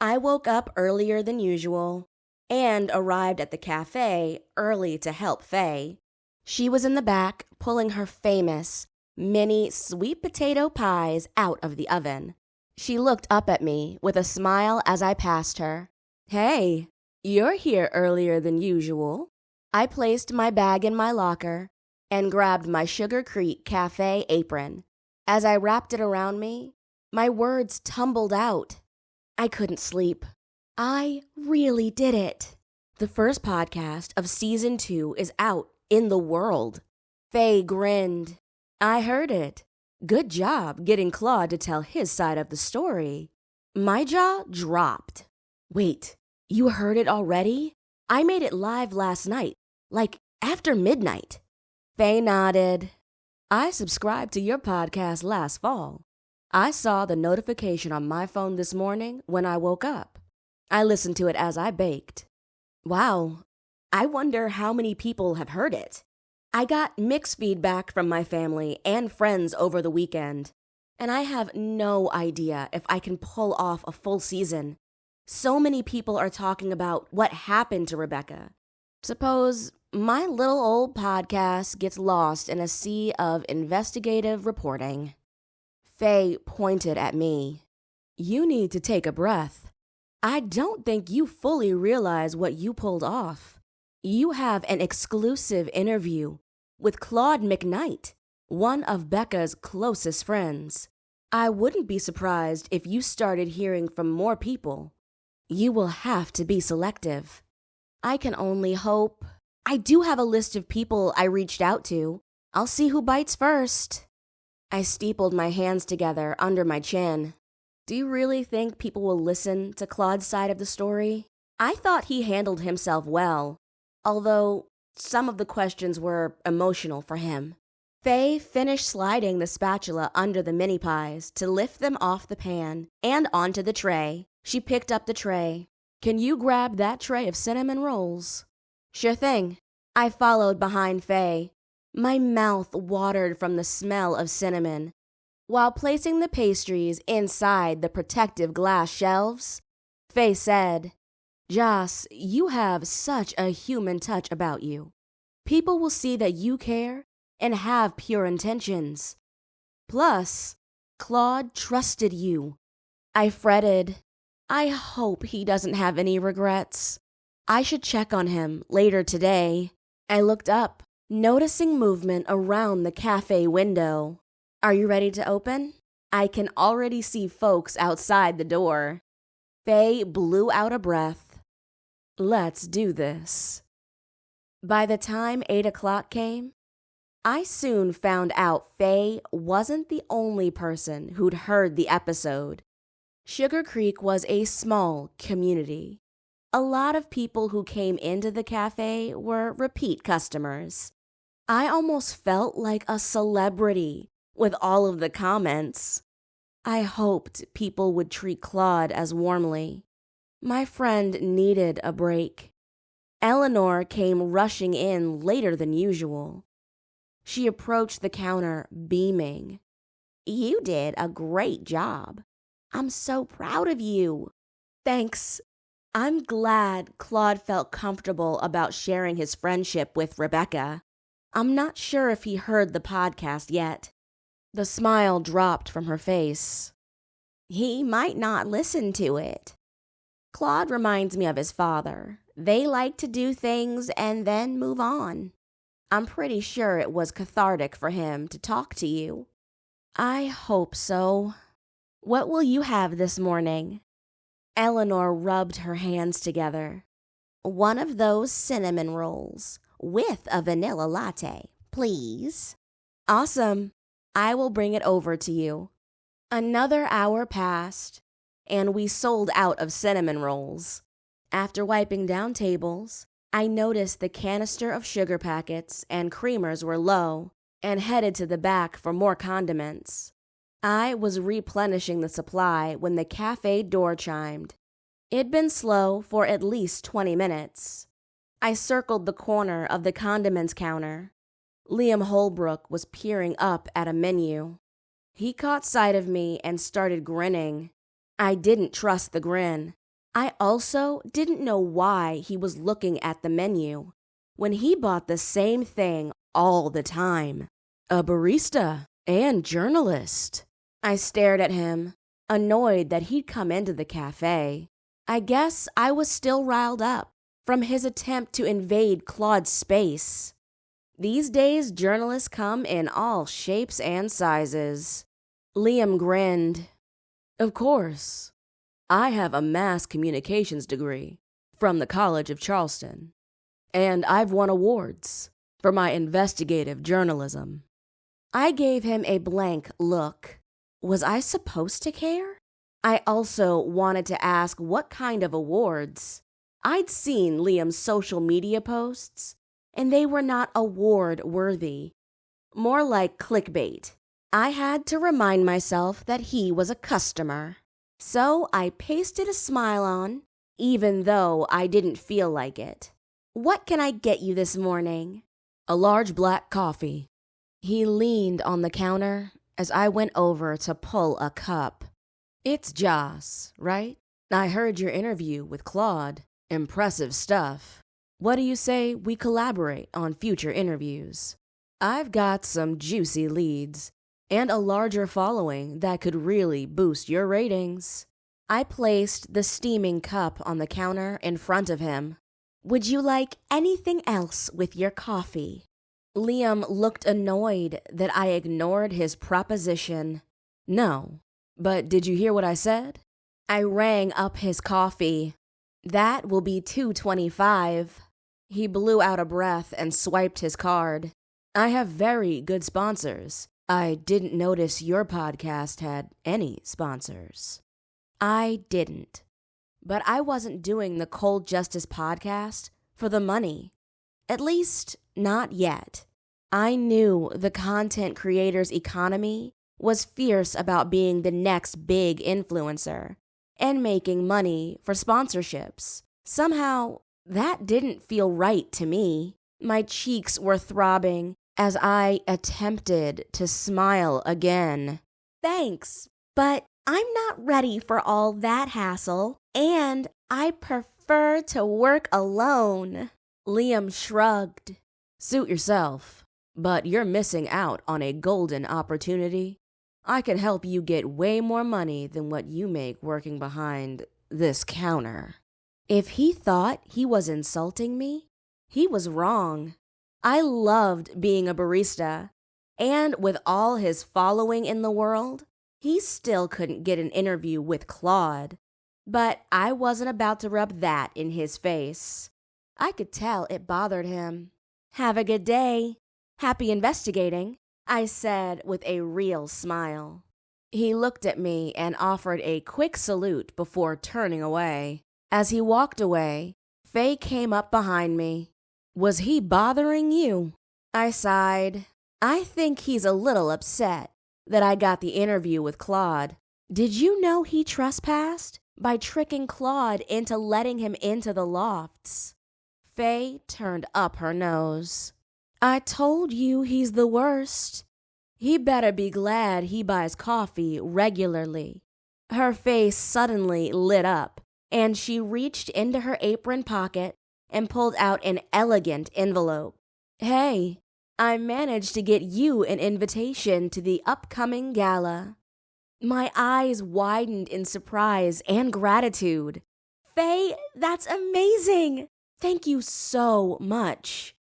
I woke up earlier than usual and arrived at the cafe early to help Faye. She was in the back pulling her famous mini sweet potato pies out of the oven. She looked up at me with a smile as I passed her. Hey, you're here earlier than usual. I placed my bag in my locker and grabbed my Sugar Creek Cafe apron. As I wrapped it around me, my words tumbled out. I couldn't sleep. I really did it. The first podcast of season 2 is out in the world. Faye grinned. I heard it. Good job getting Claude to tell his side of the story. My jaw dropped. Wait, you heard it already? I made it live last night, like after midnight. Faye nodded. I subscribed to your podcast last fall. I saw the notification on my phone this morning when I woke up. I listened to it as I baked. Wow, I wonder how many people have heard it. I got mixed feedback from my family and friends over the weekend, and I have no idea if I can pull off a full season. So many people are talking about what happened to Rebecca. Suppose my little old podcast gets lost in a sea of investigative reporting. Faye pointed at me. You need to take a breath. I don't think you fully realize what you pulled off. You have an exclusive interview with Claude McKnight, one of Becca's closest friends. I wouldn't be surprised if you started hearing from more people. You will have to be selective. I can only hope. I do have a list of people I reached out to. I'll see who bites first. I steepled my hands together under my chin. Do you really think people will listen to Claude's side of the story? I thought he handled himself well, although some of the questions were emotional for him. Faye finished sliding the spatula under the mini pies to lift them off the pan and onto the tray. She picked up the tray. Can you grab that tray of cinnamon rolls? Sure thing. I followed behind Faye. My mouth watered from the smell of cinnamon. While placing the pastries inside the protective glass shelves, Faye said, Joss, you have such a human touch about you. People will see that you care and have pure intentions. Plus, Claude trusted you. I fretted. I hope he doesn't have any regrets. I should check on him later today. I looked up, noticing movement around the cafe window. Are you ready to open? I can already see folks outside the door. Faye blew out a breath. Let's do this. By the time 8 o'clock came, I soon found out Faye wasn't the only person who'd heard the episode. Sugar Creek was a small community. A lot of people who came into the cafe were repeat customers. I almost felt like a celebrity with all of the comments. I hoped people would treat Claude as warmly. My friend needed a break. Eleanor came rushing in later than usual. She approached the counter, beaming. You did a great job. I'm so proud of you. Thanks. I'm glad Claude felt comfortable about sharing his friendship with Rebecca. I'm not sure if he heard the podcast yet. The smile dropped from her face. He might not listen to it. Claude reminds me of his father. They like to do things and then move on. I'm pretty sure it was cathartic for him to talk to you. I hope so. What will you have this morning? Eleanor rubbed her hands together. One of those cinnamon rolls with a vanilla latte, please. Awesome. I will bring it over to you. Another hour passed, and we sold out of cinnamon rolls. After wiping down tables, I noticed the canister of sugar packets and creamers were low and headed to the back for more condiments. I was replenishing the supply when the cafe door chimed. It'd been slow for at least 20 minutes. I circled the corner of the condiments counter. Liam Holbrook was peering up at a menu. He caught sight of me and started grinning. I didn't trust the grin. I also didn't know why he was looking at the menu when he bought the same thing all the time. A barista and journalist. I stared at him, annoyed that he'd come into the cafe. I guess I was still riled up from his attempt to invade Claude's space. These days, journalists come in all shapes and sizes. Liam grinned. Of course. I have a mass communications degree from the College of Charleston, and I've won awards for my investigative journalism. I gave him a blank look. Was I supposed to care? I also wanted to ask what kind of awards. I'd seen Liam's social media posts, and they were not award-worthy. More like clickbait. I had to remind myself that he was a customer. So I pasted a smile on, even though I didn't feel like it. What can I get you this morning? A large black coffee. He leaned on the counter as I went over to pull a cup. It's Joss, right? I heard your interview with Claude. Impressive stuff. What do you say we collaborate on future interviews? I've got some juicy leads and a larger following that could really boost your ratings. I placed the steaming cup on the counter in front of him. Would you like anything else with your coffee? Liam looked annoyed that I ignored his proposition. No, but did you hear what I said? I rang up his coffee. That will be $2.25. He blew out a breath and swiped his card. I have very good sponsors. I didn't notice your podcast had any sponsors. I didn't. But I wasn't doing the Cold Justice podcast for the money. At least, not yet. I knew the content creator's economy was fierce about being the next big influencer and making money for sponsorships. Somehow, that didn't feel right to me. My cheeks were throbbing as I attempted to smile again. Thanks, but I'm not ready for all that hassle, and I prefer to work alone. Liam shrugged. Suit yourself, but you're missing out on a golden opportunity. I can help you get way more money than what you make working behind this counter. If he thought he was insulting me, he was wrong. I loved being a barista, and with all his following in the world, he still couldn't get an interview with Claude. But I wasn't about to rub that in his face. I could tell it bothered him. Have a good day. Happy investigating, I said with a real smile. He looked at me and offered a quick salute before turning away. As he walked away, Faye came up behind me. Was he bothering you? I sighed. I think he's a little upset that I got the interview with Claude. Did you know he trespassed by tricking Claude into letting him into the lofts? Faye turned up her nose. I told you he's the worst. He better be glad he buys coffee regularly. Her face suddenly lit up, and she reached into her apron pocket and pulled out an elegant envelope. Hey, I managed to get you an invitation to the upcoming gala. My eyes widened in surprise and gratitude. Faye, that's amazing! Thank you so much.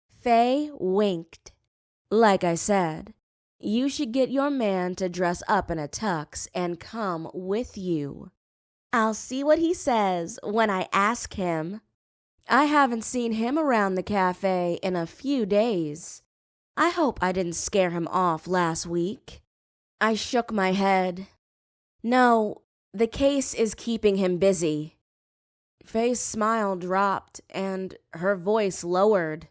Faye winked. Like I said, you should get your man to dress up in a tux and come with you. I'll see what he says when I ask him. I haven't seen him around the cafe in a few days. I hope I didn't scare him off last week. I shook my head. No, the case is keeping him busy. Faye's smile dropped and her voice lowered.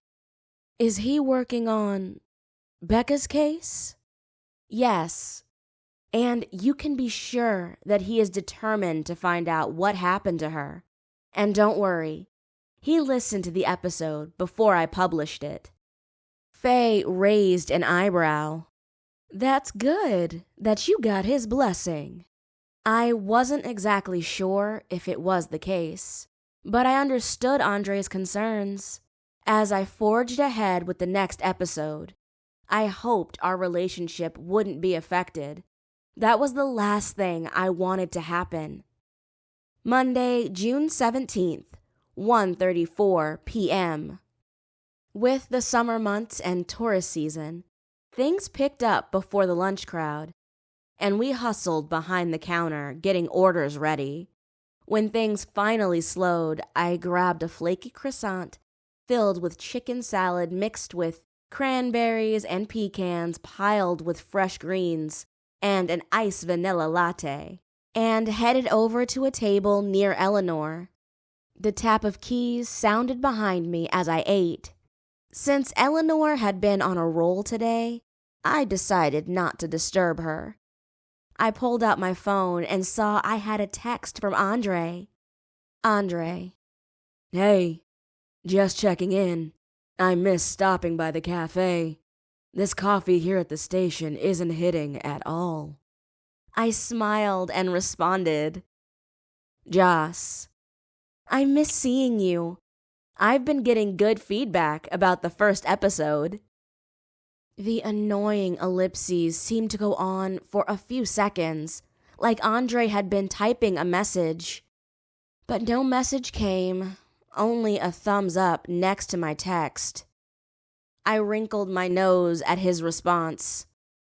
Is he working on Becca's case? Yes, and you can be sure that he is determined to find out what happened to her. And don't worry, he listened to the episode before I published it. Faye raised an eyebrow. That's good that you got his blessing. I wasn't exactly sure if it was the case, but I understood Andre's concerns. As I forged ahead with the next episode, I hoped our relationship wouldn't be affected. That was the last thing I wanted to happen. Monday, June 17th, 1:34 p.m. With the summer months and tourist season, things picked up before the lunch crowd, and we hustled behind the counter getting orders ready. When things finally slowed, I grabbed a flaky croissant filled with chicken salad mixed with cranberries and pecans piled with fresh greens, and an iced vanilla latte, and headed over to a table near Eleanor. The tap of keys sounded behind me as I ate. Since Eleanor had been on a roll today, I decided not to disturb her. I pulled out my phone and saw I had a text from Andre. Andre. Hey, just checking in. I missed stopping by the cafe. This coffee here at the station isn't hitting at all. I smiled and responded. Joss. I miss seeing you. I've been getting good feedback about the first episode. The annoying ellipses seemed to go on for a few seconds, like Andre had been typing a message. But no message came, only a thumbs up next to my text. I wrinkled my nose at his response.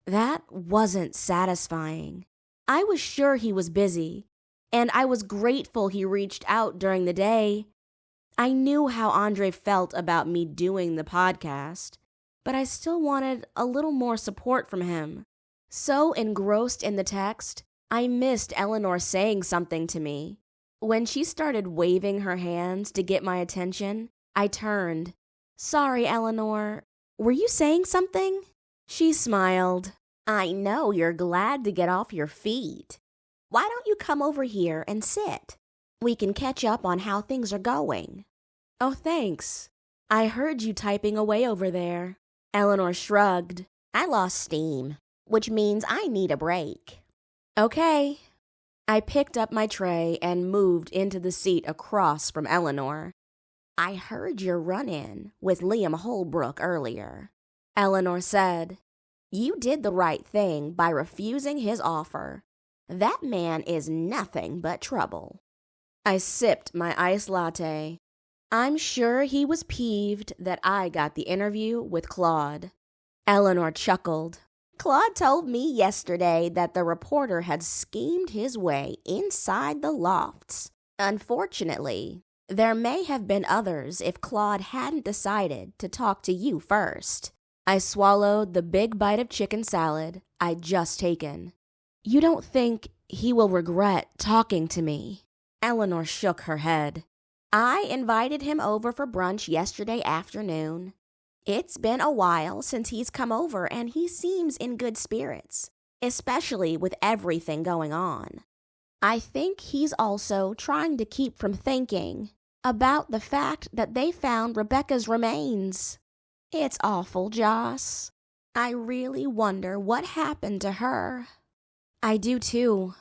That wasn't satisfying. I was sure he was busy, and I was grateful he reached out during the day. I knew how Andre felt about me doing the podcast, but I still wanted a little more support from him. So engrossed in the text, I missed Eleanor saying something to me. When she started waving her hands to get my attention, I turned. "Sorry, Eleanor. Were you saying something?" She smiled. "I know you're glad to get off your feet. Why don't you come over here and sit? We can catch up on how things are going." "Oh, thanks. I heard you typing away over there." Eleanor shrugged. "I lost steam, which means I need a break." "Okay." I picked up my tray and moved into the seat across from Eleanor. "I heard your run-in with Liam Holbrook earlier," Eleanor said. "You did the right thing by refusing his offer. That man is nothing but trouble." I sipped my iced latte. I'm sure he was peeved that I got the interview with Claude. Eleanor chuckled. "Claude told me yesterday that the reporter had schemed his way inside the lofts. Unfortunately, there may have been others if Claude hadn't decided to talk to you first." I swallowed the big bite of chicken salad I'd just taken. "You don't think he will regret talking to me?" Eleanor shook her head. "I invited him over for brunch yesterday afternoon. It's been a while since he's come over and he seems in good spirits, especially with everything going on. I think he's also trying to keep from thinking about the fact that they found Rebecca's remains. It's awful, Joss. I really wonder what happened to her." "I do too."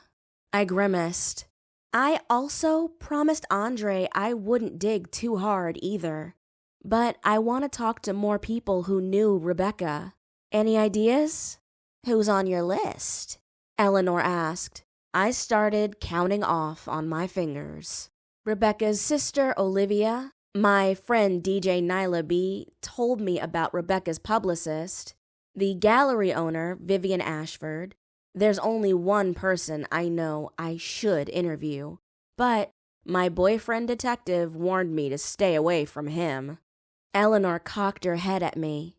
I grimaced. I also promised Andre I wouldn't dig too hard either. But I want to talk to more people who knew Rebecca. Any ideas? "Who's on your list?" Eleanor asked. I started counting off on my fingers. Rebecca's sister, Olivia. My friend DJ Nyla B. told me about Rebecca's publicist. The gallery owner, Vivian Ashford. There's only one person I know I should interview. But my boyfriend detective warned me to stay away from him. Eleanor cocked her head at me.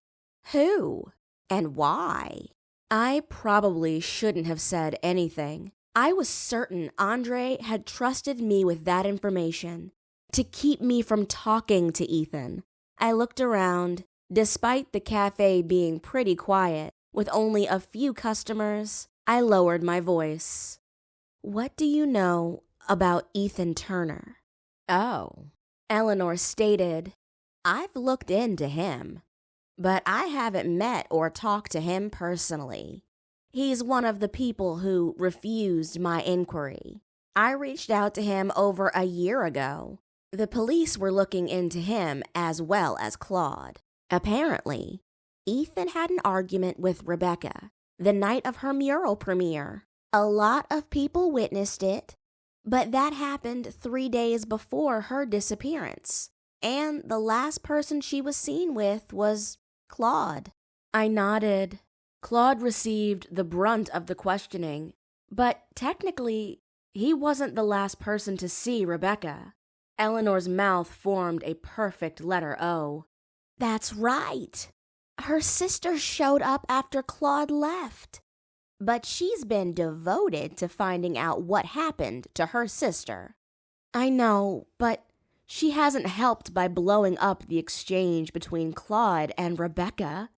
"Who? And why?" I probably shouldn't have said anything. I was certain Andre had trusted me with that information to keep me from talking to Ethan. I looked around. Despite the cafe being pretty quiet, with only a few customers, I lowered my voice. "What do you know about Ethan Turner?" "Oh," Eleanor stated. "I've looked into him, but I haven't met or talked to him personally. He's one of the people who refused my inquiry. I reached out to him over a year ago. The police were looking into him as well as Claude. Apparently, Ethan had an argument with Rebecca the night of her mural premiere. A lot of people witnessed it, but that happened 3 days before her disappearance, and the last person she was seen with was Claude." I nodded. Claude received the brunt of the questioning, but technically, he wasn't the last person to see Rebecca. Eleanor's mouth formed a perfect letter O. "That's right. Her sister showed up after Claude left. But she's been devoted to finding out what happened to her sister." "I know, but she hasn't helped by blowing up the exchange between Claude and Rebecca.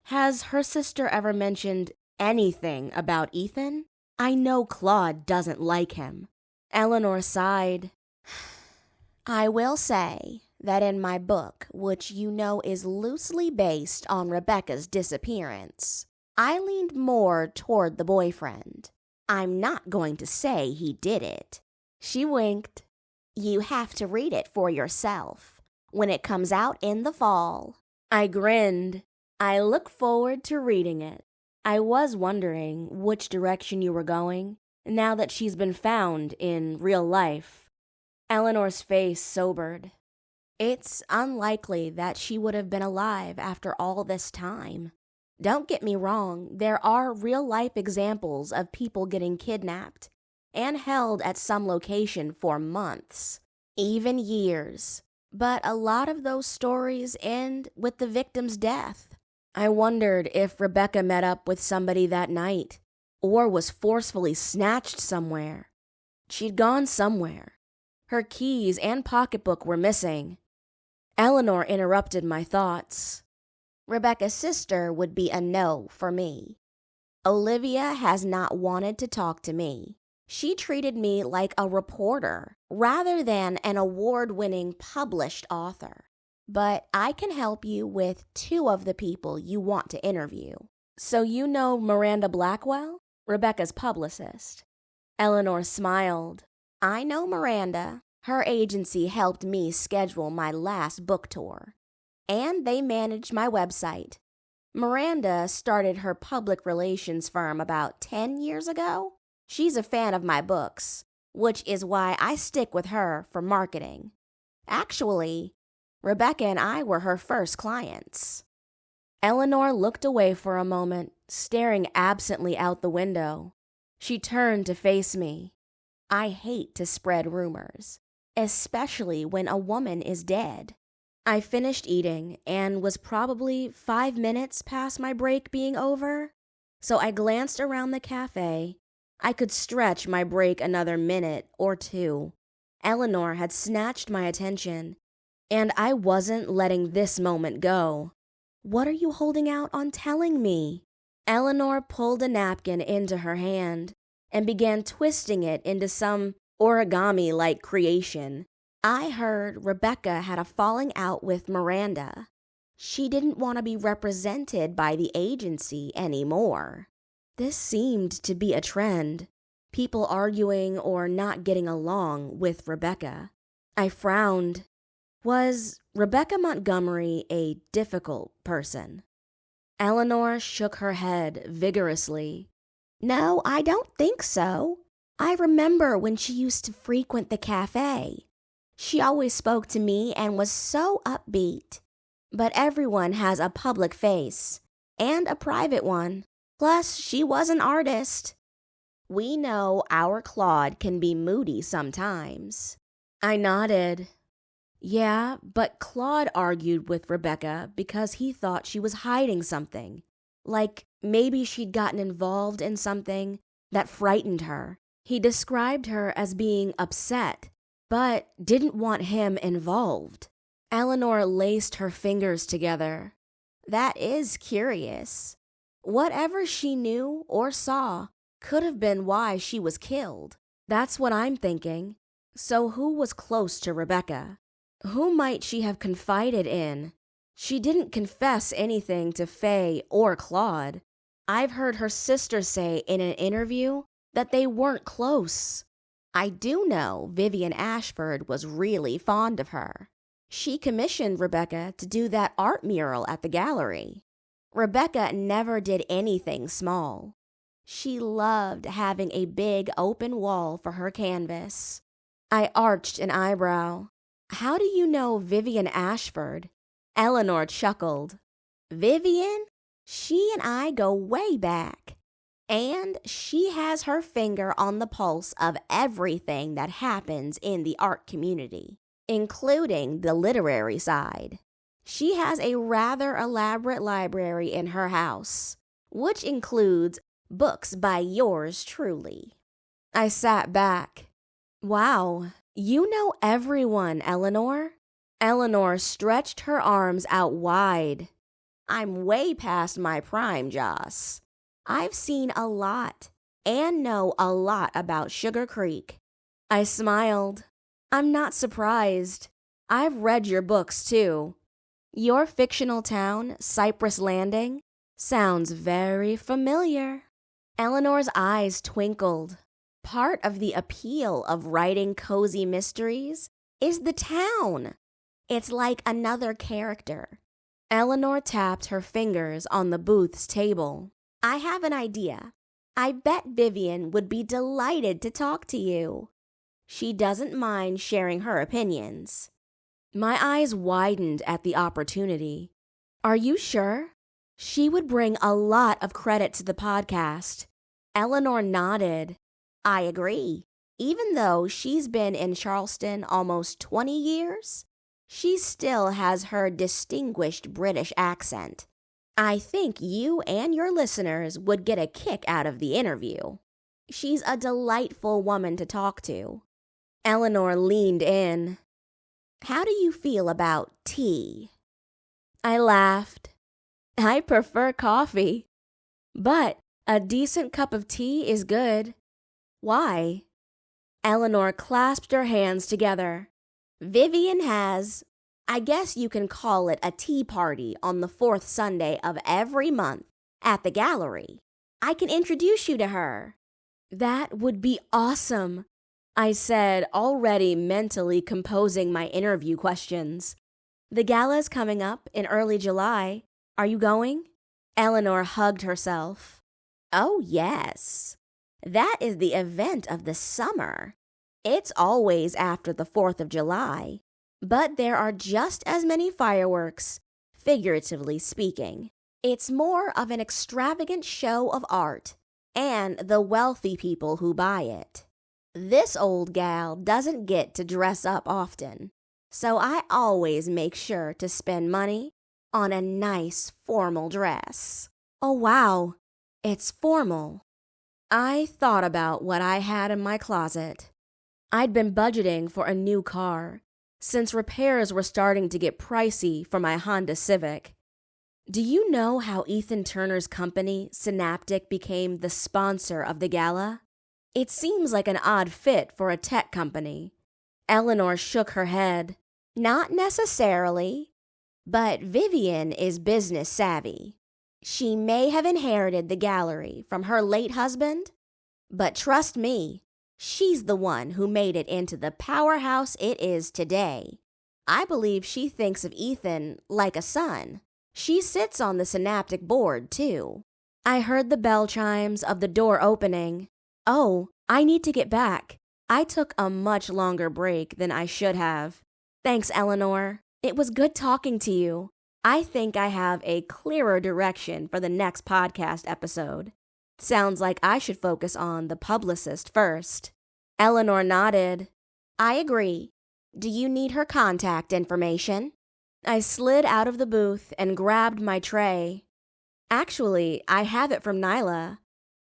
Has her sister ever mentioned anything about Ethan? I know Claude doesn't like him." Eleanor sighed. "I will say that in my book, which you know is loosely based on Rebecca's disappearance, I leaned more toward the boyfriend. I'm not going to say he did it." She winked. "You have to read it for yourself when it comes out in the fall." I grinned. I look forward to reading it. I was wondering which direction you were going, now that she's been found in real life. Eleanor's face sobered. "It's unlikely that she would have been alive after all this time. Don't get me wrong, there are real-life examples of people getting kidnapped and held at some location for months, even years. But a lot of those stories end with the victim's death." I wondered if Rebecca met up with somebody that night, or was forcefully snatched somewhere. She'd gone somewhere. Her keys and pocketbook were missing. Eleanor interrupted my thoughts. Rebecca's sister would be a no for me. Olivia has not wanted to talk to me. She treated me like a reporter rather than an award-winning published author. But I can help you with 2 of the people you want to interview. So you know Miranda Blackwell, Rebecca's publicist? Eleanor smiled. I know Miranda. Her agency helped me schedule my last book tour. And they managed my website. Miranda started her public relations firm about 10 years ago. She's a fan of my books, which is why I stick with her for marketing. Actually, Rebecca and I were her first clients. Eleanor looked away for a moment, staring absently out the window. She turned to face me. I hate to spread rumors, especially when a woman is dead. I finished eating and was probably 5 minutes past my break being over, so I glanced around the cafe. I could stretch my break another minute or 2. Eleanor had snatched my attention, and I wasn't letting this moment go. What are you holding out on telling me? Eleanor pulled a napkin into her hand and began twisting it into some origami-like creation. I heard Rebecca had a falling out with Miranda. She didn't want to be represented by the agency anymore. This seemed to be a trend, people arguing or not getting along with Rebecca. I frowned. Was Rebecca Montgomery a difficult person? Eleanor shook her head vigorously. No, I don't think so. I remember when she used to frequent the cafe. She always spoke to me and was so upbeat. But everyone has a public face, and a private one. Plus, she was an artist. We know our Claude can be moody sometimes. I nodded. Yeah, but Claude argued with Rebecca because he thought she was hiding something. Like maybe she'd gotten involved in something that frightened her. He described her as being upset, but didn't want him involved. Eleanor laced her fingers together. That is curious. Whatever she knew or saw could have been why she was killed. That's what I'm thinking. So who was close to Rebecca? Who might she have confided in? She didn't confess anything to Faye or Claude. I've heard her sister say in an interview that they weren't close. I do know Vivian Ashford was really fond of her. She commissioned Rebecca to do that art mural at the gallery. Rebecca never did anything small. She loved having a big open wall for her canvas. I arched an eyebrow. How do you know Vivian Ashford? Eleanor chuckled. Vivian? She and I go way back. And she has her finger on the pulse of everything that happens in the art community, including the literary side. She has a rather elaborate library in her house, which includes books by yours truly. I sat back. Wow, you know everyone, Eleanor. Eleanor stretched her arms out wide. I'm way past my prime, Joss. I've seen a lot and know a lot about Sugar Creek. I smiled. I'm not surprised. I've read your books, too. Your fictional town, Cypress Landing, sounds very familiar. Eleanor's eyes twinkled. Part of the appeal of writing cozy mysteries is the town. It's like another character. Eleanor tapped her fingers on the booth's table. I have an idea. I bet Vivian would be delighted to talk to you. She doesn't mind sharing her opinions. My eyes widened at the opportunity. Are you sure? She would bring a lot of credit to the podcast. Eleanor nodded. I agree. Even though she's been in Charleston almost 20 years, she still has her distinguished British accent. I think you and your listeners would get a kick out of the interview. She's a delightful woman to talk to. Eleanor leaned in. How do you feel about tea? I laughed. I prefer coffee, but a decent cup of tea is good. Why? Eleanor clasped her hands together. Vivian has, I guess you can call it a tea party on the fourth Sunday of every month at the gallery. I can introduce you to her. That would be awesome, I said, already mentally composing my interview questions. The gala's coming up in early July. Are you going? Eleanor hugged herself. Oh, yes. That is the event of the summer. It's always after the 4th of July, but there are just as many fireworks, figuratively speaking. It's more of an extravagant show of art and the wealthy people who buy it. This old gal doesn't get to dress up often, so I always make sure to spend money on a nice formal dress. Oh, wow, it's formal. I thought about what I had in my closet. I'd been budgeting for a new car, since repairs were starting to get pricey for my Honda Civic. Do you know how Ethan Turner's company, Synaptic, became the sponsor of the gala? It seems like an odd fit for a tech company. Eleanor shook her head. Not necessarily, but Vivian is business savvy. She may have inherited the gallery from her late husband, but trust me, she's the one who made it into the powerhouse it is today. I believe she thinks of Ethan like a son. She sits on the Synaptic board, too. I heard the bell chimes of the door opening. Oh, I need to get back. I took a much longer break than I should have. Thanks, Eleanor. It was good talking to you. I think I have a clearer direction for the next podcast episode. Sounds like I should focus on the publicist first. Eleanor nodded. I agree. Do you need her contact information? I slid out of the booth and grabbed my tray. Actually, I have it from Nyla.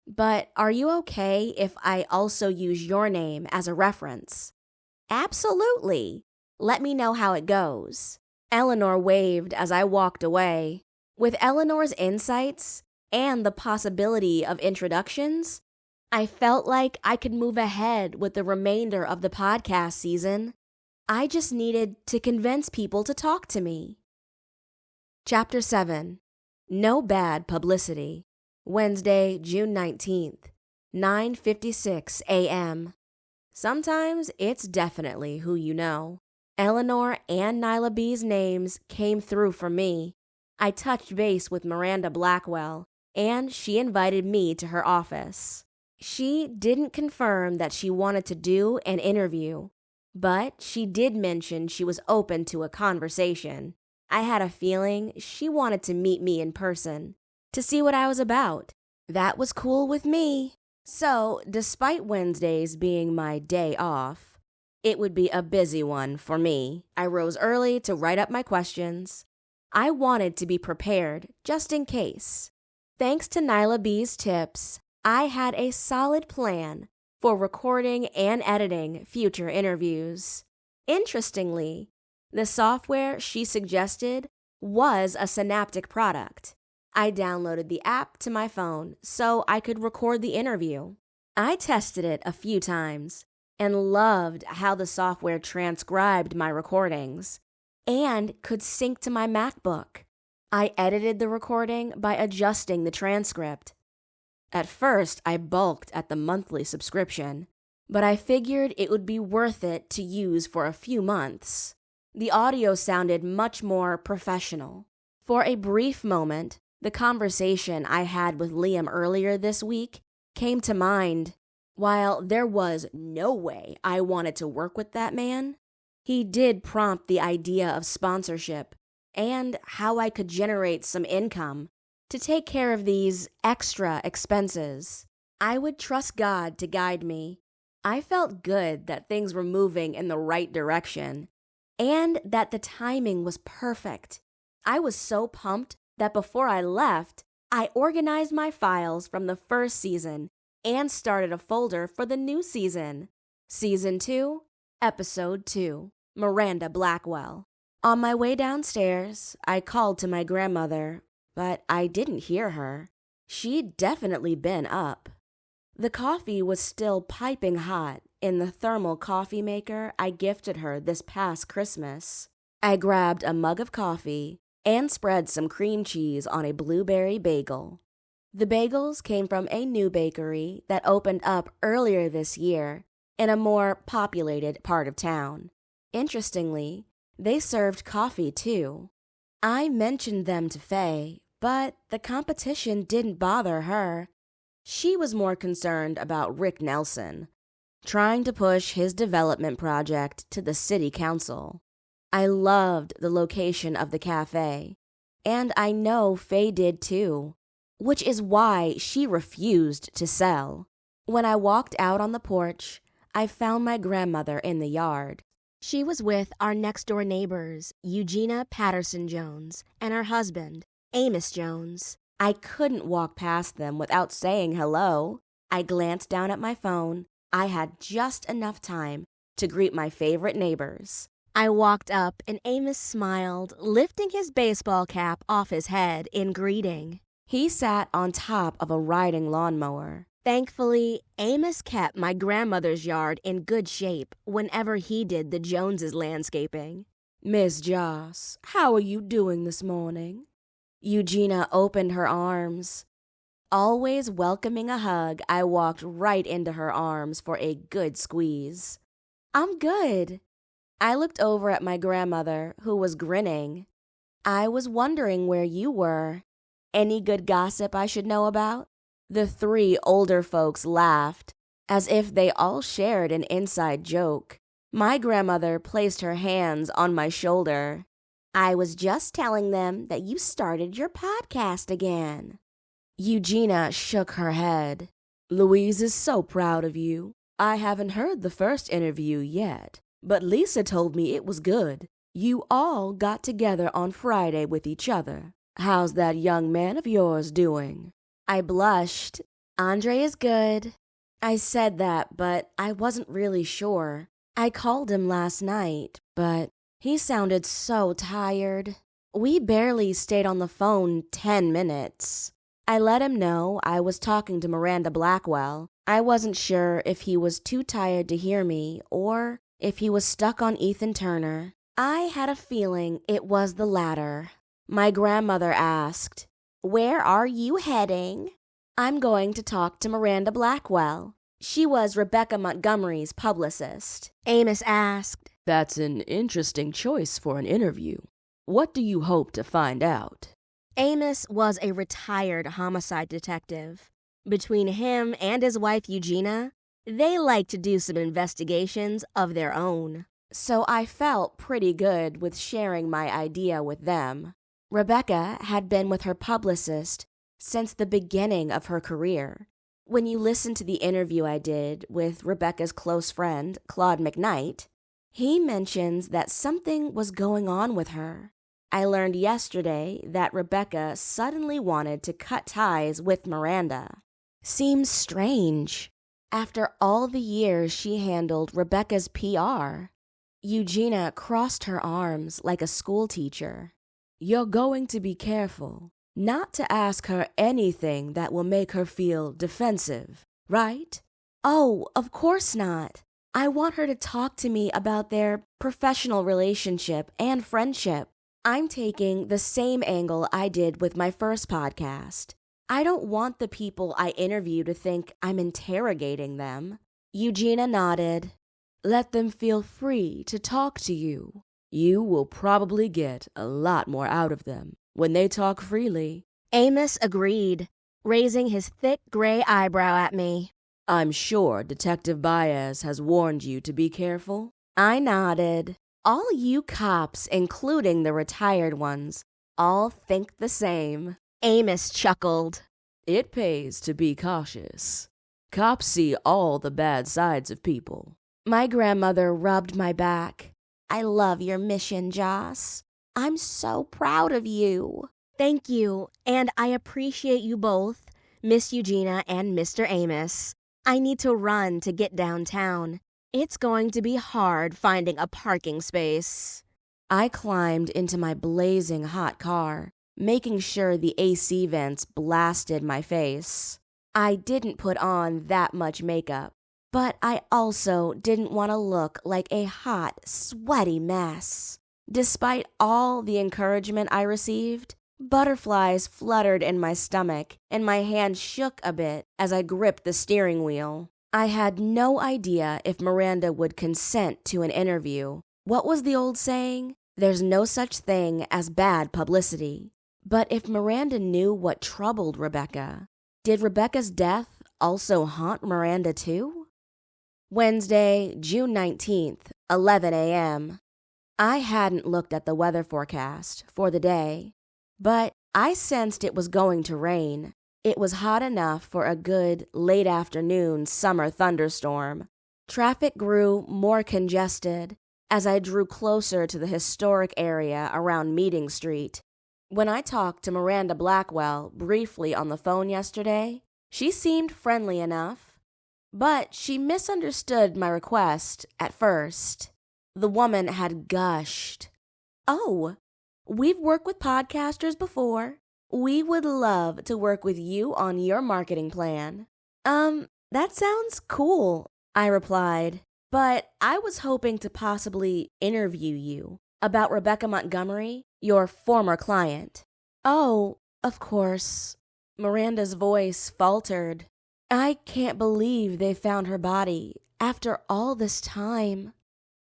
But are you okay if I also use your name as a reference? Absolutely. Let me know how it goes. Eleanor waved as I walked away. With Eleanor's insights and the possibility of introductions, I felt like I could move ahead with the remainder of the podcast season. I just needed to convince people to talk to me. Chapter 7. No Bad Publicity. Wednesday, June 19th, 9:56 a.m. Sometimes it's definitely who you know. Eleanor and Nyla B's names came through for me. I touched base with Miranda Blackwell, and she invited me to her office. She didn't confirm that she wanted to do an interview, but she did mention she was open to a conversation. I had a feeling she wanted to meet me in person, to see what I was about. That was cool with me. So, despite Wednesdays being my day off, it would be a busy one for me. I rose early to write up my questions. I wanted to be prepared, just in case. Thanks to Nyla B's tips, I had a solid plan for recording and editing future interviews. Interestingly, the software she suggested was a Synaptic product. I downloaded the app to my phone so I could record the interview. I tested it a few times and loved how the software transcribed my recordings and could sync to my MacBook. I edited the recording by adjusting the transcript. At first, I balked at the monthly subscription, but I figured it would be worth it to use for a few months. The audio sounded much more professional. For a brief moment, the conversation I had with Liam earlier this week came to mind. While there was no way I wanted to work with that man, he did prompt the idea of sponsorship and how I could generate some income to take care of these extra expenses. I would trust God to guide me. I felt good that things were moving in the right direction and that the timing was perfect. I was so pumped that before I left, I organized my files from the first season and started a folder for the new season. Season 2 Episode 2, Miranda Blackwell. On my way downstairs, I called to my grandmother, but I didn't hear her. She'd definitely been up. The coffee was still piping hot in the thermal coffee maker I gifted her this past Christmas. I grabbed a mug of coffee and spread some cream cheese on a blueberry bagel. The bagels came from a new bakery that opened up earlier this year in a more populated part of town. Interestingly, they served coffee too. I mentioned them to Faye, but the competition didn't bother her. She was more concerned about Rick Nelson, trying to push his development project to the city council. I loved the location of the cafe, and I know Faye did too, which is why she refused to sell. When I walked out on the porch, I found my grandmother in the yard. She was with our next-door neighbors, Eugenia Patterson Jones, and her husband, Amos Jones. I couldn't walk past them without saying hello. I glanced down at my phone. I had just enough time to greet my favorite neighbors. I walked up and Amos smiled, lifting his baseball cap off his head in greeting. He sat on top of a riding lawnmower. Thankfully, Amos kept my grandmother's yard in good shape whenever he did the Joneses' landscaping. "Miss Joss, how are you doing this morning?" Eugenia opened her arms. Always welcoming a hug, I walked right into her arms for a good squeeze. "I'm good." I looked over at my grandmother, who was grinning. "I was wondering where you were. Any good gossip I should know about?" The three older folks laughed, as if they all shared an inside joke. My grandmother placed her hands on my shoulder. "I was just telling them that you started your podcast again." Eugenia shook her head. "Louise is so proud of you. I haven't heard the first interview yet, but Lisa told me it was good. You all got together on Friday with each other. How's that young man of yours doing?" I blushed. "Andre is good." I said that, but I wasn't really sure. I called him last night, but he sounded so tired. We barely stayed on the phone 10 minutes. I let him know I was talking to Miranda Blackwell. I wasn't sure if he was too tired to hear me or if he was stuck on Ethan Turner. I had a feeling it was the latter. My grandmother asked, "Where are you heading?" "I'm going to talk to Miranda Blackwell. She was Rebecca Montgomery's publicist." Amos asked, That's an interesting choice for an interview. What do you hope to find out? Amos was a retired homicide detective. Between him and his wife Eugenia, they like to do some investigations of their own. So I felt pretty good with sharing my idea with them. Rebecca had been with her publicist since the beginning of her career. When you listen to the interview I did with Rebecca's close friend, Claude McKnight, he mentions that something was going on with her. I learned yesterday that Rebecca suddenly wanted to cut ties with Miranda. Seems strange, after all the years she handled Rebecca's PR. Eugenia crossed her arms like a schoolteacher. You're going to be careful not to ask her anything that will make her feel defensive, right? Oh, of course not. I want her to talk to me about their professional relationship and friendship. I'm taking the same angle I did with my first podcast. I don't want the people I interview to think I'm interrogating them. Eugenia nodded. Let them feel free to talk to you. You will probably get a lot more out of them when they talk freely. Amos agreed, raising his thick gray eyebrow at me. I'm sure Detective Baez has warned you to be careful. I nodded. All you cops, including the retired ones, all think the same. Amos chuckled. It pays to be cautious. Cops see all the bad sides of people. My grandmother rubbed my back. I love your mission, Joss. I'm so proud of you. Thank you, and I appreciate you both, Miss Eugenia and Mr. Amos. I need to run to get downtown. It's going to be hard finding a parking space. I climbed into my blazing hot car, making sure the AC vents blasted my face. I didn't put on that much makeup, but I also didn't want to look like a hot, sweaty mess. Despite all the encouragement I received, butterflies fluttered in my stomach and my hand shook a bit as I gripped the steering wheel. I had no idea if Miranda would consent to an interview. What was the old saying? There's no such thing as bad publicity. But if Miranda knew what troubled Rebecca, did Rebecca's death also haunt Miranda too? Wednesday, June 19th, 11 a.m. I hadn't looked at the weather forecast for the day, but I sensed it was going to rain. It was hot enough for a good late afternoon summer thunderstorm. Traffic grew more congested as I drew closer to the historic area around Meeting Street. When I talked to Miranda Blackwell briefly on the phone yesterday, she seemed friendly enough, but she misunderstood my request at first. The woman had gushed. "Oh, we've worked with podcasters before. We would love to work with you on your marketing plan." That sounds cool," I replied, "but I was hoping to possibly interview you about Rebecca Montgomery, your former client." "Oh, of course." Miranda's voice faltered. "I can't believe they found her body after all this time."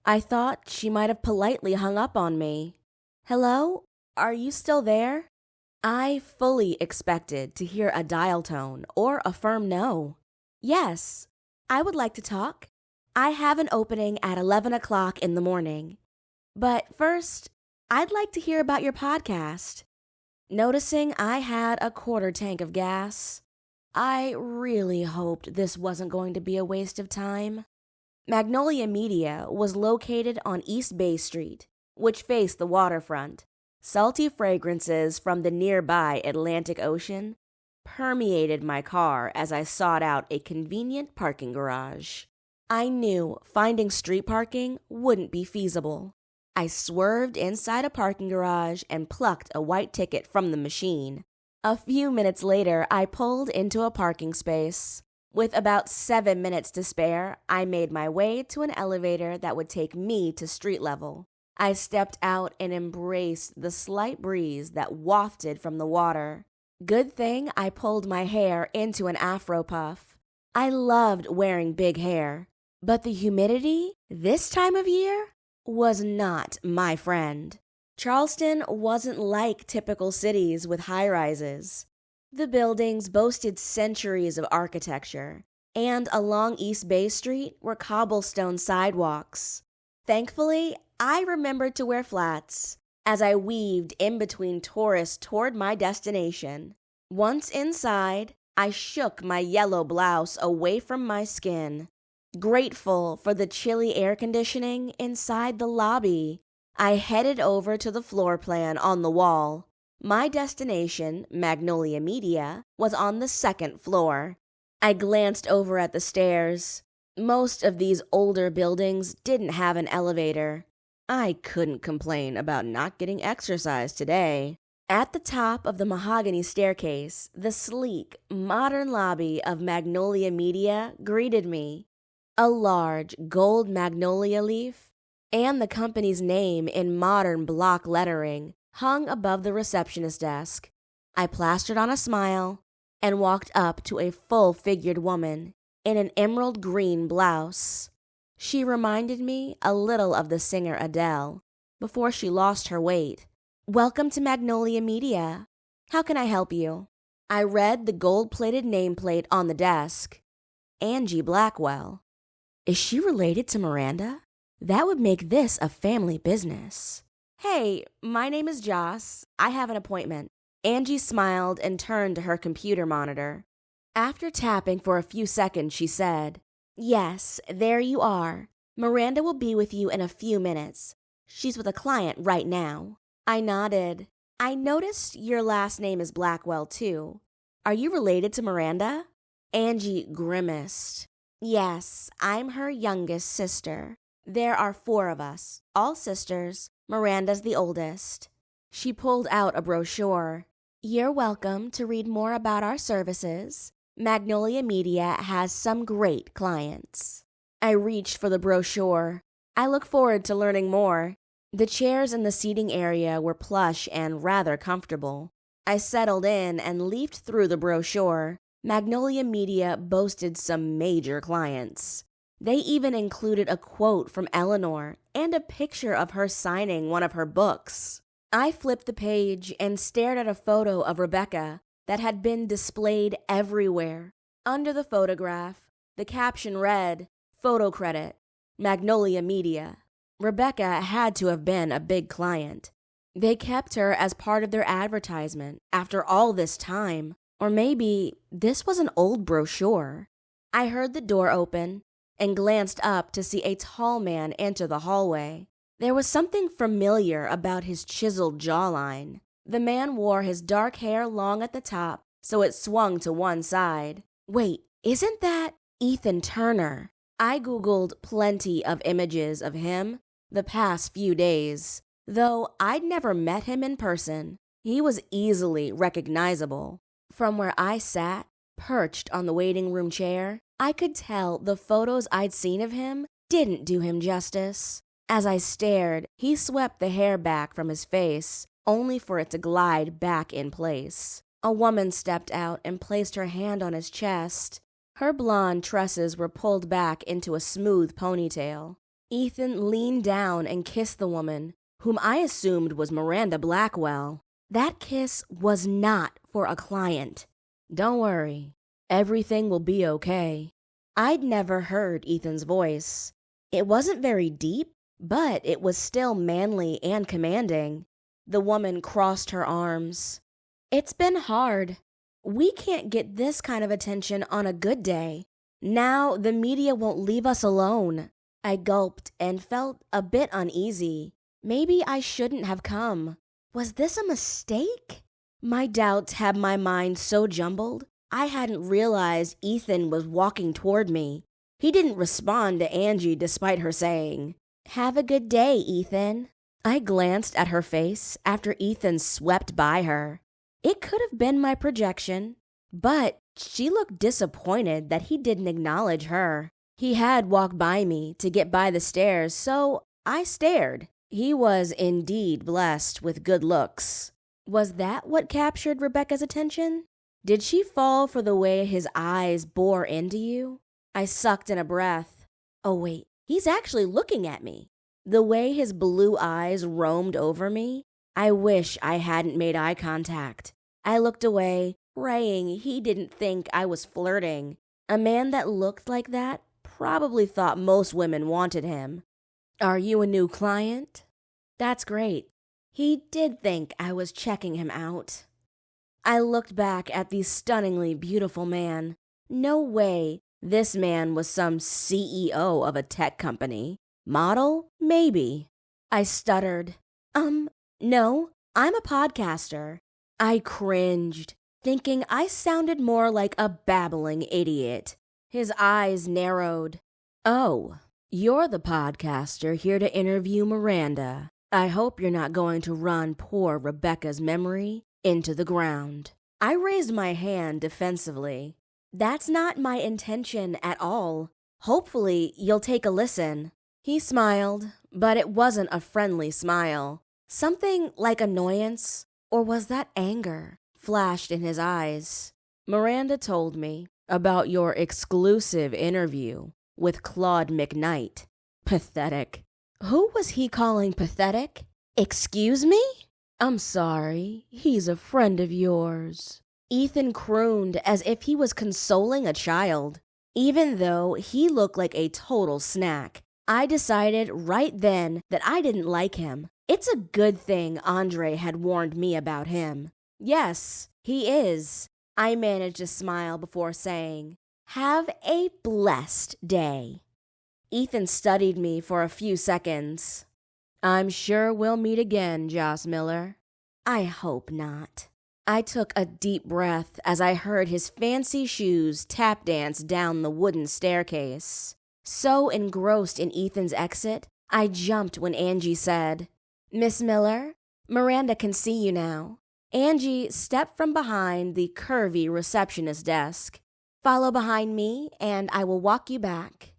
I thought she might have politely hung up on me. "Hello? Are you still there?" I fully expected to hear a dial tone or a firm no. "Yes, I would like to talk. I have an opening at 11 o'clock in the morning. But first, I'd like to hear about your podcast." Noticing I had a quarter tank of gas, I really hoped this wasn't going to be a waste of time. Magnolia Media was located on East Bay Street, which faced the waterfront. Salty fragrances from the nearby Atlantic Ocean permeated my car as I sought out a convenient parking garage. I knew finding street parking wouldn't be feasible. I swerved inside a parking garage and plucked a white ticket from the machine. A few minutes later, I pulled into a parking space. With about 7 minutes to spare, I made my way to an elevator that would take me to street level. I stepped out and embraced the slight breeze that wafted from the water. Good thing I pulled my hair into an afro puff. I loved wearing big hair, but the humidity this time of year was not my friend. Charleston wasn't like typical cities with high-rises. The buildings boasted centuries of architecture, and along East Bay Street were cobblestone sidewalks. Thankfully, I remembered to wear flats as I weaved in between tourists toward my destination. Once inside, I shook my yellow blouse away from my skin. Grateful for the chilly air conditioning inside the lobby, I headed over to the floor plan on the wall. My destination, Magnolia Media, was on the second floor. I glanced over at the stairs. Most of these older buildings didn't have an elevator. I couldn't complain about not getting exercise today. At the top of the mahogany staircase, the sleek, modern lobby of Magnolia Media greeted me. A large gold magnolia leaf and the company's name in modern block lettering hung above the receptionist desk. I plastered on a smile and walked up to a full-figured woman in an emerald green blouse. She reminded me a little of the singer Adele before she lost her weight. "Welcome to Magnolia Media. How can I help you?" I read the gold-plated nameplate on the desk. Angie Blackwell. Is she related to Miranda? That would make this a family business. "Hey, my name is Joss. I have an appointment." Angie smiled and turned to her computer monitor. After tapping for a few seconds, she said, "Yes, there you are. Miranda will be with you in a few minutes. She's with a client right now." I nodded. "I noticed your last name is Blackwell, too. Are you related to Miranda?" Angie grimaced. Yes, I'm her youngest sister. There are 4 of us, all sisters. Miranda's the oldest. She pulled out a brochure. You're welcome to read more about our services. Magnolia Media has some great clients. I reached for the brochure. I look forward to learning more. The chairs in the seating area were plush and rather comfortable. I settled in and leafed through the brochure. Magnolia Media boasted some major clients. They even included a quote from Eleanor and a picture of her signing one of her books. I flipped the page and stared at a photo of Rebecca that had been displayed everywhere. Under the photograph, the caption read, "Photo credit, Magnolia Media." Rebecca had to have been a big client. They kept her as part of their advertisement after all this time. Or maybe this was an old brochure. I heard the door open and glanced up to see a tall man enter the hallway. There was something familiar about his chiseled jawline. The man wore his dark hair long at the top, so it swung to one side. Wait, isn't that Ethan Turner? I Googled plenty of images of him the past few days, though I'd never met him in person. He was easily recognizable. From where I sat, perched on the waiting room chair, I could tell the photos I'd seen of him didn't do him justice. As I stared, he swept the hair back from his face, only for it to glide back in place. A woman stepped out and placed her hand on his chest. Her blonde tresses were pulled back into a smooth ponytail. Ethan leaned down and kissed the woman, whom I assumed was Miranda Blackwell. That kiss was not for a client. Don't worry, everything will be okay. I'd never heard Ethan's voice. It wasn't very deep, but it was still manly and commanding. The woman crossed her arms. It's been hard. We can't get this kind of attention on a good day. Now the media won't leave us alone. I gulped and felt a bit uneasy. Maybe I shouldn't have come. Was this a mistake? My doubts had my mind so jumbled, I hadn't realized Ethan was walking toward me. He didn't respond to Angie despite her saying, "Have a good day, Ethan." I glanced at her face after Ethan swept by her. It could have been my projection, but she looked disappointed that he didn't acknowledge her. He had walked by me to get by the stairs, so I stared. He was indeed blessed with good looks. Was that what captured Rebecca's attention? Did she fall for the way his eyes bore into you? I sucked in a breath. Oh wait, he's actually looking at me. The way his blue eyes roamed over me, I wish I hadn't made eye contact. I looked away, praying he didn't think I was flirting. A man that looked like that probably thought most women wanted him. "Are you a new client?" That's great. He did think I was checking him out. I looked back at the stunningly beautiful man. No way this man was some CEO of a tech company. Model? Maybe. I stuttered. No, I'm a podcaster. I cringed, thinking I sounded more like a babbling idiot. His eyes narrowed. "Oh, you're the podcaster here to interview Miranda. I hope you're not going to run poor Rebecca's memory into the ground." I raised my hand defensively. "That's not my intention at all. Hopefully, you'll take a listen." He smiled, but it wasn't a friendly smile. Something like annoyance, or was that anger, flashed in his eyes. "Miranda told me about your exclusive interview with Claude McKnight." Pathetic. Who was he calling pathetic? Excuse me? "I'm sorry, he's a friend of yours." Ethan crooned as if he was consoling a child. Even though he looked like a total snack, I decided right then that I didn't like him. It's a good thing Andre had warned me about him. "Yes, he is." I managed to smile before saying, "Have a blessed day." Ethan studied me for a few seconds. "I'm sure we'll meet again, Joss Miller." "I hope not." I took a deep breath as I heard his fancy shoes tap dance down the wooden staircase. So engrossed in Ethan's exit, I jumped when Angie said, "Miss Miller, Miranda can see you now." Angie stepped from behind the curvy receptionist desk. "Follow behind me, and I will walk you back."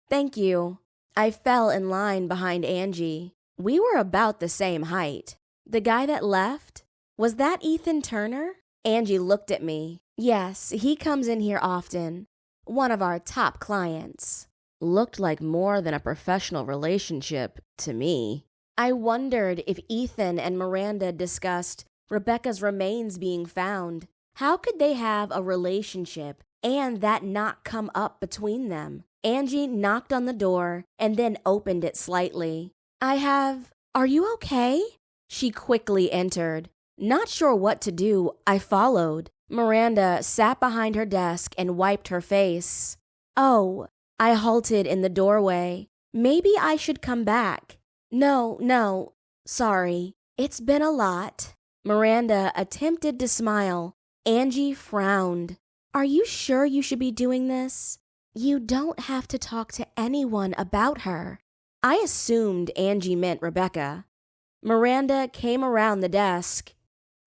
"Thank you." I fell in line behind Angie. We were about the same height. The guy that left? Was that Ethan Turner? Angie looked at me. "Yes, he comes in here often. One of our top clients." Looked like more than a professional relationship to me. I wondered if Ethan and Miranda discussed Rebecca's remains being found. How could they have a relationship and that not come up between them? Angie knocked on the door and then opened it slightly. "Are you okay?" She quickly entered. Not sure what to do, I followed. Miranda sat behind her desk and wiped her face. "Oh," I halted in the doorway. "Maybe I should come back." No, sorry. It's been a lot." Miranda attempted to smile. Angie frowned. "Are you sure you should be doing this? You don't have to talk to anyone about her." I assumed Angie meant Rebecca. Miranda came around the desk.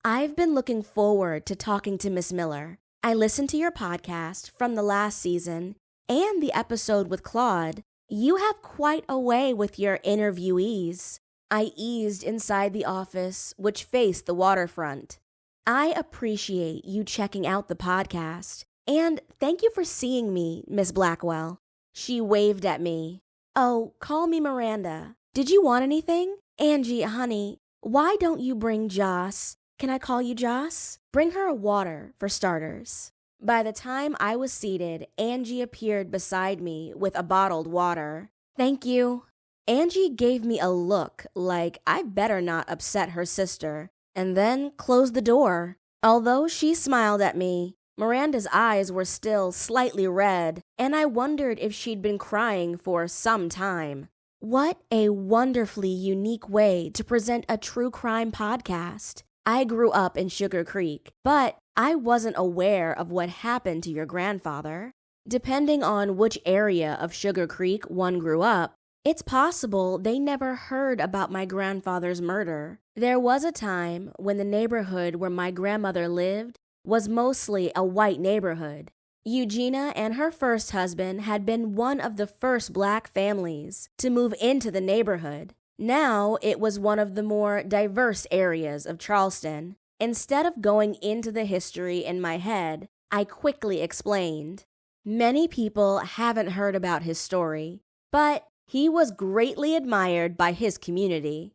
"I've been looking forward to talking to Miss Miller. I listened to your podcast from the last season and the episode with Claude. You have quite a way with your interviewees." I eased inside the office, which faced the waterfront. "I appreciate you checking out the podcast, and thank you for seeing me, Miss Blackwell." She waved at me. "Oh, call me Miranda. Did you want anything? Angie, honey, why don't you bring Joss? Can I call you Joss? Bring her a water, for starters." By the time I was seated, Angie appeared beside me with a bottled water. "Thank you." Angie gave me a look like I better not upset her sister, and then closed the door. Although she smiled at me, Miranda's eyes were still slightly red, and I wondered if she'd been crying for some time. What a wonderfully unique way to present a true crime podcast. I grew up in Sugar Creek, but I wasn't aware of what happened to your grandfather. Depending on which area of Sugar Creek one grew up, it's possible they never heard about my grandfather's murder. There was a time when the neighborhood where my grandmother lived was mostly a white neighborhood. Eugenia and her first husband had been one of the first Black families to move into the neighborhood. Now it was one of the more diverse areas of Charleston. Instead of going into the history in my head, I quickly explained. Many people haven't heard about his story, but he was greatly admired by his community.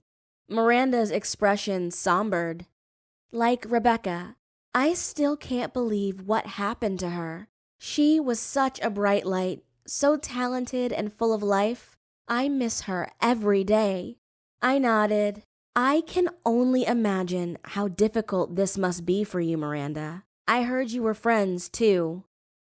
Miranda's expression sombered. "Like Rebecca, I still can't believe what happened to her. She was such a bright light, so talented and full of life. I miss her every day." I nodded. "I can only imagine how difficult this must be for you, Miranda. I heard you were friends, too."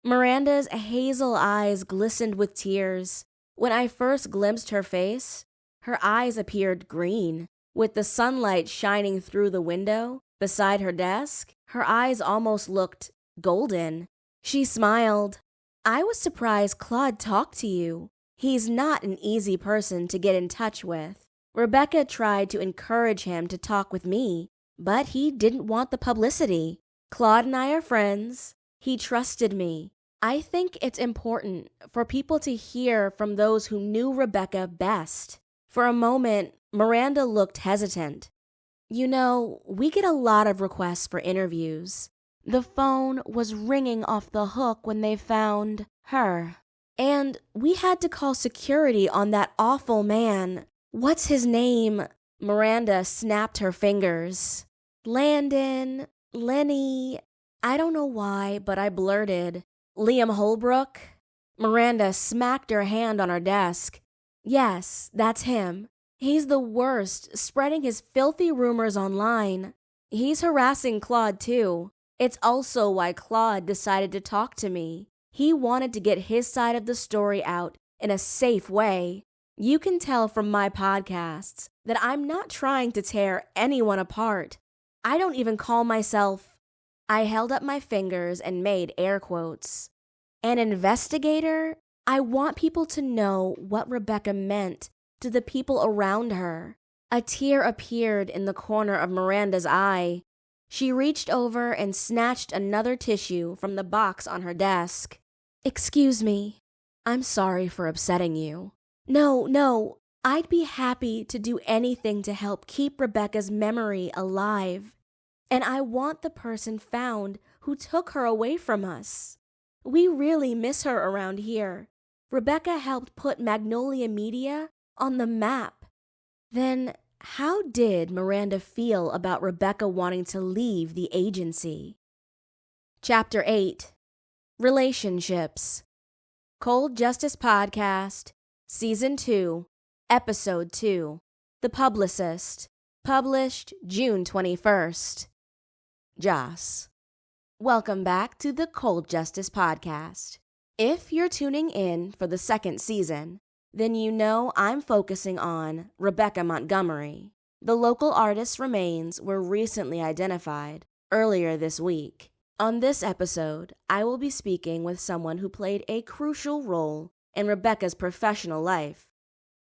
Miranda's hazel eyes glistened with tears. When I first glimpsed her face, her eyes appeared green. With the sunlight shining through the window beside her desk, her eyes almost looked golden. She smiled. "I was surprised Claude talked to you. He's not an easy person to get in touch with. Rebecca tried to encourage him to talk with me, but he didn't want the publicity. Claude and I are friends. He trusted me. I think it's important for people to hear from those who knew Rebecca best." For a moment, Miranda looked hesitant. "You know, we get a lot of requests for interviews. The phone was ringing off the hook when they found her. And we had to call security on that awful man. What's his name?" Miranda snapped her fingers. "Landon, Lenny." I don't know why, but I blurted. "Liam Holbrook?" Miranda smacked her hand on her desk. "Yes, that's him. He's the worst, spreading his filthy rumors online. He's harassing Claude too. It's also why Claude decided to talk to me. He wanted to get his side of the story out in a safe way. You can tell from my podcasts that I'm not trying to tear anyone apart. I don't even call myself I held up my fingers and made air quotes. An investigator? I want people to know what Rebecca meant to the people around her. A tear appeared in the corner of Miranda's eye. She reached over and snatched another tissue from the box on her desk. Excuse me. I'm sorry for upsetting you. No, I'd be happy to do anything to help keep Rebecca's memory alive. And I want the person found who took her away from us. We really miss her around here. Rebecca helped put Magnolia Media on the map. Then, how did Miranda feel about Rebecca wanting to leave the agency? Chapter 8. Relationships. Cold Justice Podcast, Season 2, Episode 2, The Publicist, published June 21st. Joss. Welcome back to the Cold Justice Podcast. If you're tuning in for the second season, then you know I'm focusing on Rebecca Montgomery. The local artist's remains were recently identified earlier this week. On this episode, I will be speaking with someone who played a crucial role in Rebecca's professional life,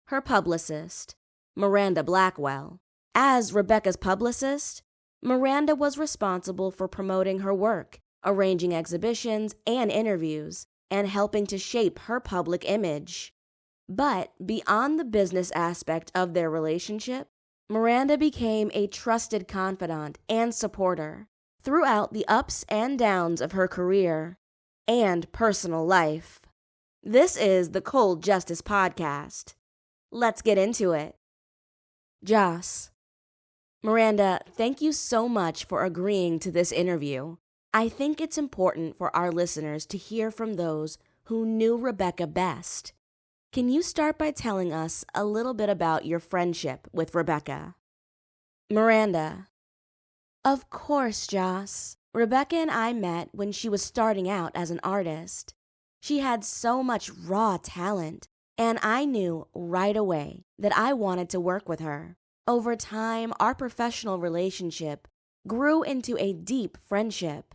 her publicist, Miranda Blackwell. As Rebecca's publicist, Miranda was responsible for promoting her work, arranging exhibitions and interviews, and helping to shape her public image. But beyond the business aspect of their relationship, Miranda became a trusted confidant and supporter throughout the ups and downs of her career and personal life. This is the Cold Justice Podcast. Let's get into it. Joss. Miranda, thank you so much for agreeing to this interview. I think it's important for our listeners to hear from those who knew Rebecca best. Can you start by telling us a little bit about your friendship with Rebecca? Miranda. Of course, Joss. Rebecca and I met when she was starting out as an artist. She had so much raw talent, and I knew right away that I wanted to work with her. Over time, our professional relationship grew into a deep friendship.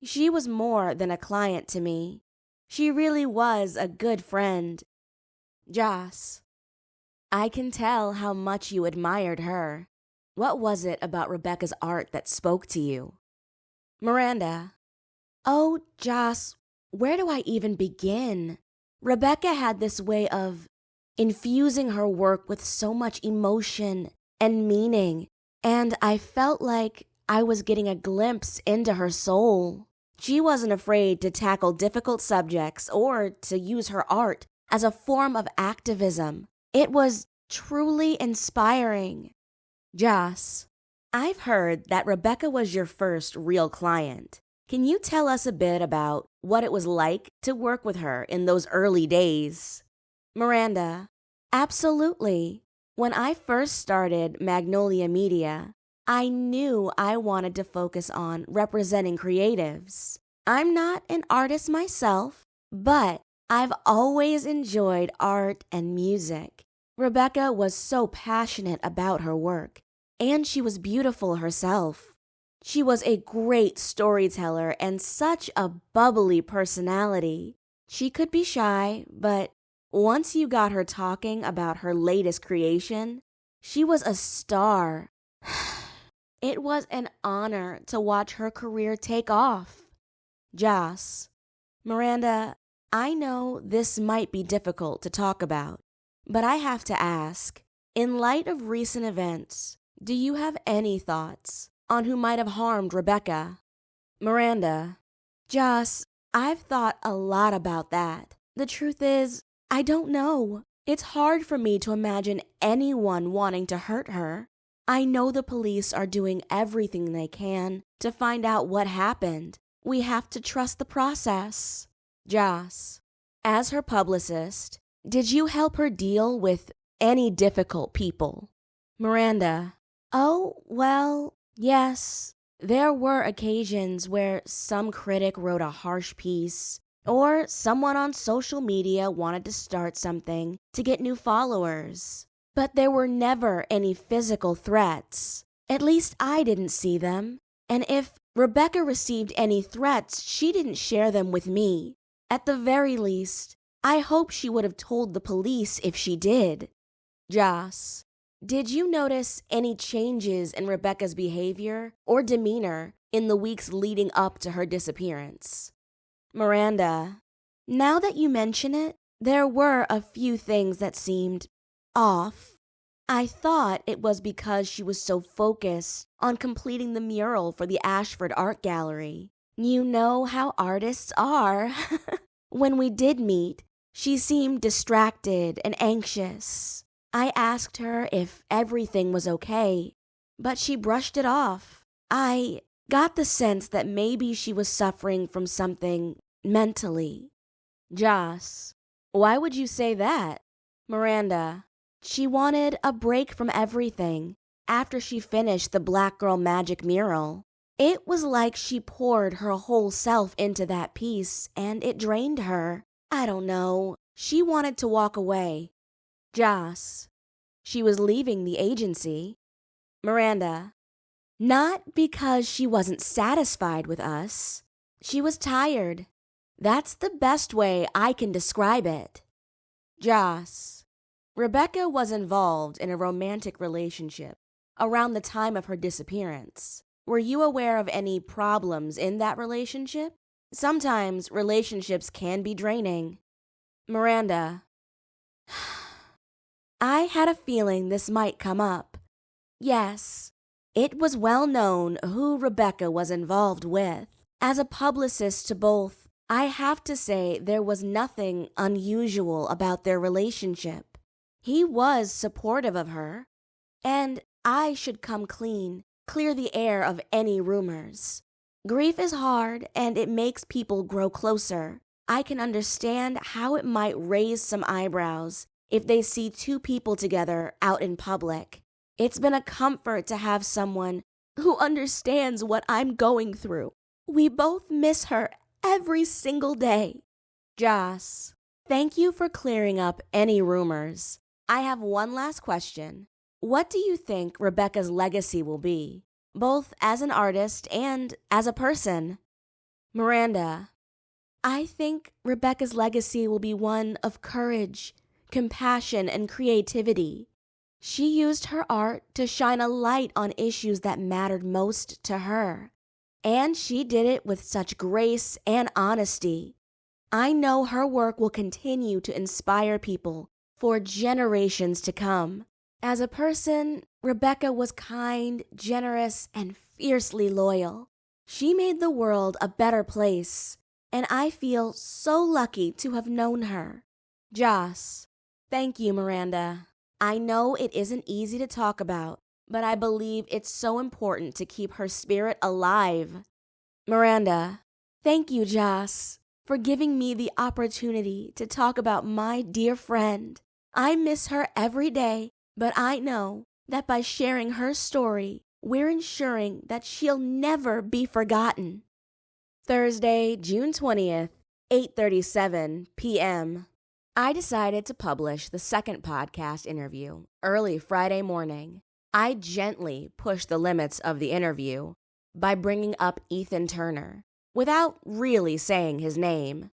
She was more than a client to me. She really was a good friend. Joss. I can tell how much you admired her. What was it about Rebecca's art that spoke to you? Miranda. Oh, Joss, where do I even begin? Rebecca had this way of infusing her work with so much emotion and meaning, and I felt like I was getting a glimpse into her soul. She wasn't afraid to tackle difficult subjects or to use her art as a form of activism. It was truly inspiring. Joss, I've heard that Rebecca was your first real client. Can you tell us a bit about what it was like to work with her in those early days? Miranda. Absolutely. When I first started Magnolia Media, I knew I wanted to focus on representing creatives. I'm not an artist myself, but I've always enjoyed art and music. Rebecca was so passionate about her work, and she was beautiful herself. She was a great storyteller and such a bubbly personality. She could be shy, but once you got her talking about her latest creation, she was a star. It was an honor to watch her career take off. Joss. Miranda, I know this might be difficult to talk about, but I have to ask, in light of recent events, do you have any thoughts on who might have harmed Rebecca? Miranda. Joss, I've thought a lot about that. The truth is, I don't know. It's hard for me to imagine anyone wanting to hurt her. I know the police are doing everything they can to find out what happened. We have to trust the process. Joss, as her publicist, did you help her deal with any difficult people? Miranda. Oh, well, yes. There were occasions where some critic wrote a harsh piece, or someone on social media wanted to start something to get new followers. But there were never any physical threats. At least I didn't see them. And if Rebecca received any threats, she didn't share them with me. At the very least, I hope she would have told the police if she did. Joss, did you notice any changes in Rebecca's behavior or demeanor in the weeks leading up to her disappearance? Miranda, now that you mention it, there were a few things that seemed off. I thought it was because she was so focused on completing the mural for the Ashford Art Gallery. You know how artists are. When we did meet, she seemed distracted and anxious. I asked her if everything was okay, but she brushed it off. I got the sense that maybe she was suffering from something mentally. Joss, why would you say that? Miranda, she wanted a break from everything after she finished the Black Girl Magic mural. It was like she poured her whole self into that piece and it drained her. I don't know. She wanted to walk away. Joss, she was leaving the agency. Miranda, not because she wasn't satisfied with us. She was tired. That's the best way I can describe it. Joss, Rebecca was involved in a romantic relationship around the time of her disappearance. Were you aware of any problems in that relationship? Sometimes relationships can be draining. Miranda, I had a feeling this might come up. Yes, it was well known who Rebecca was involved with. As a publicist to both, I have to say there was nothing unusual about their relationship. He was supportive of her, and I should come clean, clear the air of any rumors. Grief is hard, and it makes people grow closer. I can understand how it might raise some eyebrows if they see two people together out in public. It's been a comfort to have someone who understands what I'm going through. We both miss her every single day. Joss, thank you for clearing up any rumors. I have one last question. What do you think Rebecca's legacy will be, both as an artist and as a person? Miranda, I think Rebecca's legacy will be one of courage, compassion, and creativity. She used her art to shine a light on issues that mattered most to her, and she did it with such grace and honesty. I know her work will continue to inspire people for generations to come. As a person, Rebecca was kind, generous, and fiercely loyal. She made the world a better place, and I feel so lucky to have known her. Joss, thank you, Miranda. I know it isn't easy to talk about, but I believe it's so important to keep her spirit alive. Miranda, thank you, Joss, for giving me the opportunity to talk about my dear friend. I miss her every day, but I know that by sharing her story, we're ensuring that she'll never be forgotten. Thursday, June 20th, 8:37 p.m. I decided to publish the second podcast interview early Friday morning. I gently pushed the limits of the interview by bringing up Ethan Turner, without really saying his name.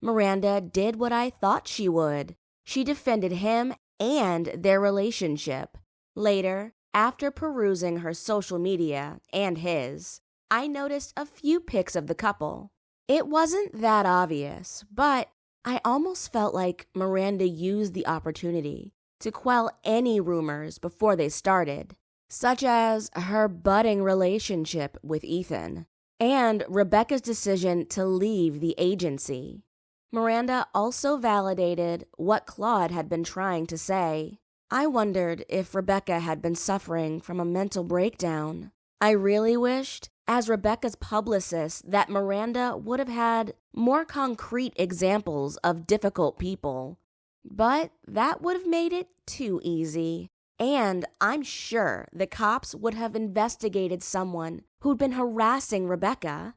Miranda did what I thought she would. She defended him and their relationship. Later, after perusing her social media and his, I noticed a few pics of the couple. It wasn't that obvious, but I almost felt like Miranda used the opportunity to quell any rumors before they started, such as her budding relationship with Ethan and Rebecca's decision to leave the agency. Miranda also validated what Claude had been trying to say. I wondered if Rebecca had been suffering from a mental breakdown. I really wished, as Rebecca's publicist, that Miranda would have had more concrete examples of difficult people. But that would have made it too easy. And I'm sure the cops would have investigated someone who'd been harassing Rebecca.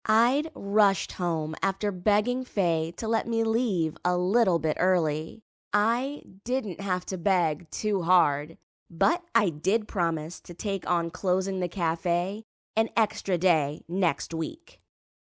I'd rushed home after begging Faye to let me leave a little bit early. I didn't have to beg too hard, but I did promise to take on closing the cafe an extra day next week.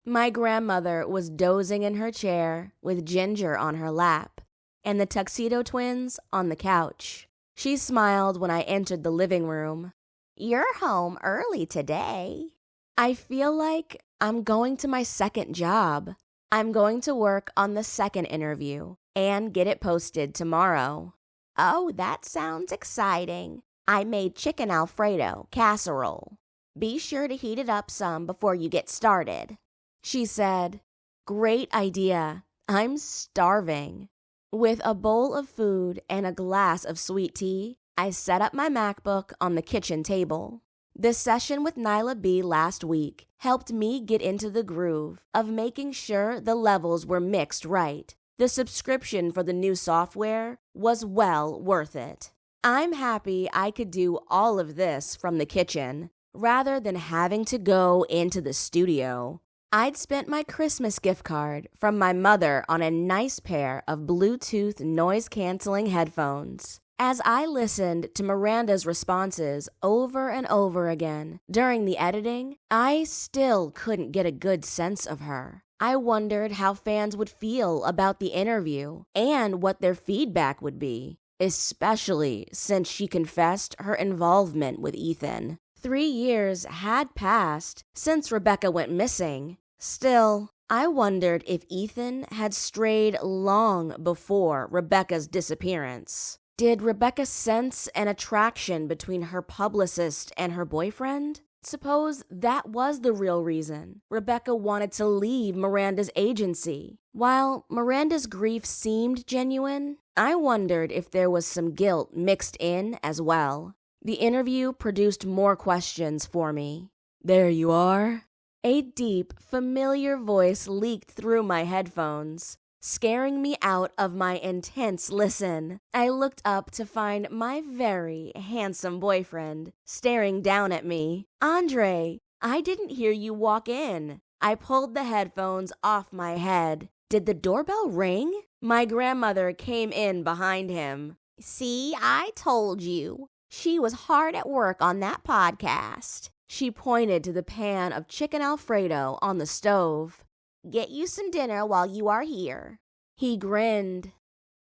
My grandmother was dozing in her chair with Ginger on her lap and the Tuxedo Twins on the couch. She smiled when I entered the living room. "You're home early today." I feel like I'm going to my second job. I'm going to work on the second interview and get it posted tomorrow. "Oh, that sounds exciting. I made chicken Alfredo casserole. Be sure to heat it up some before you get started," she said. Great idea. I'm starving. With a bowl of food and a glass of sweet tea, I set up my MacBook on the kitchen table. The session with Nyla B last week helped me get into the groove of making sure the levels were mixed right. The subscription for the new software was well worth it. I'm happy I could do all of this from the kitchen, rather than having to go into the studio. I'd spent my Christmas gift card from my mother on a nice pair of Bluetooth noise-canceling headphones. As I listened to Miranda's responses over and over again during the editing, I still couldn't get a good sense of her. I wondered how fans would feel about the interview and what their feedback would be, especially since she confessed her involvement with Ethan. 3 years had passed since Rebecca went missing. Still, I wondered if Ethan had strayed long before Rebecca's disappearance. Did Rebecca sense an attraction between her publicist and her boyfriend? Suppose that was the real reason Rebecca wanted to leave Miranda's agency. While Miranda's grief seemed genuine, I wondered if there was some guilt mixed in as well. The interview produced more questions for me. "There you are." A deep, familiar voice leaked through my headphones, scaring me out of my intense listen. I looked up to find my very handsome boyfriend staring down at me. "Andre, I didn't hear you walk in." I pulled the headphones off my head. Did the doorbell ring? My grandmother came in behind him. "See, I told you. She was hard at work on that podcast." She pointed to the pan of chicken Alfredo on the stove. "Get you some dinner while you are here." He grinned.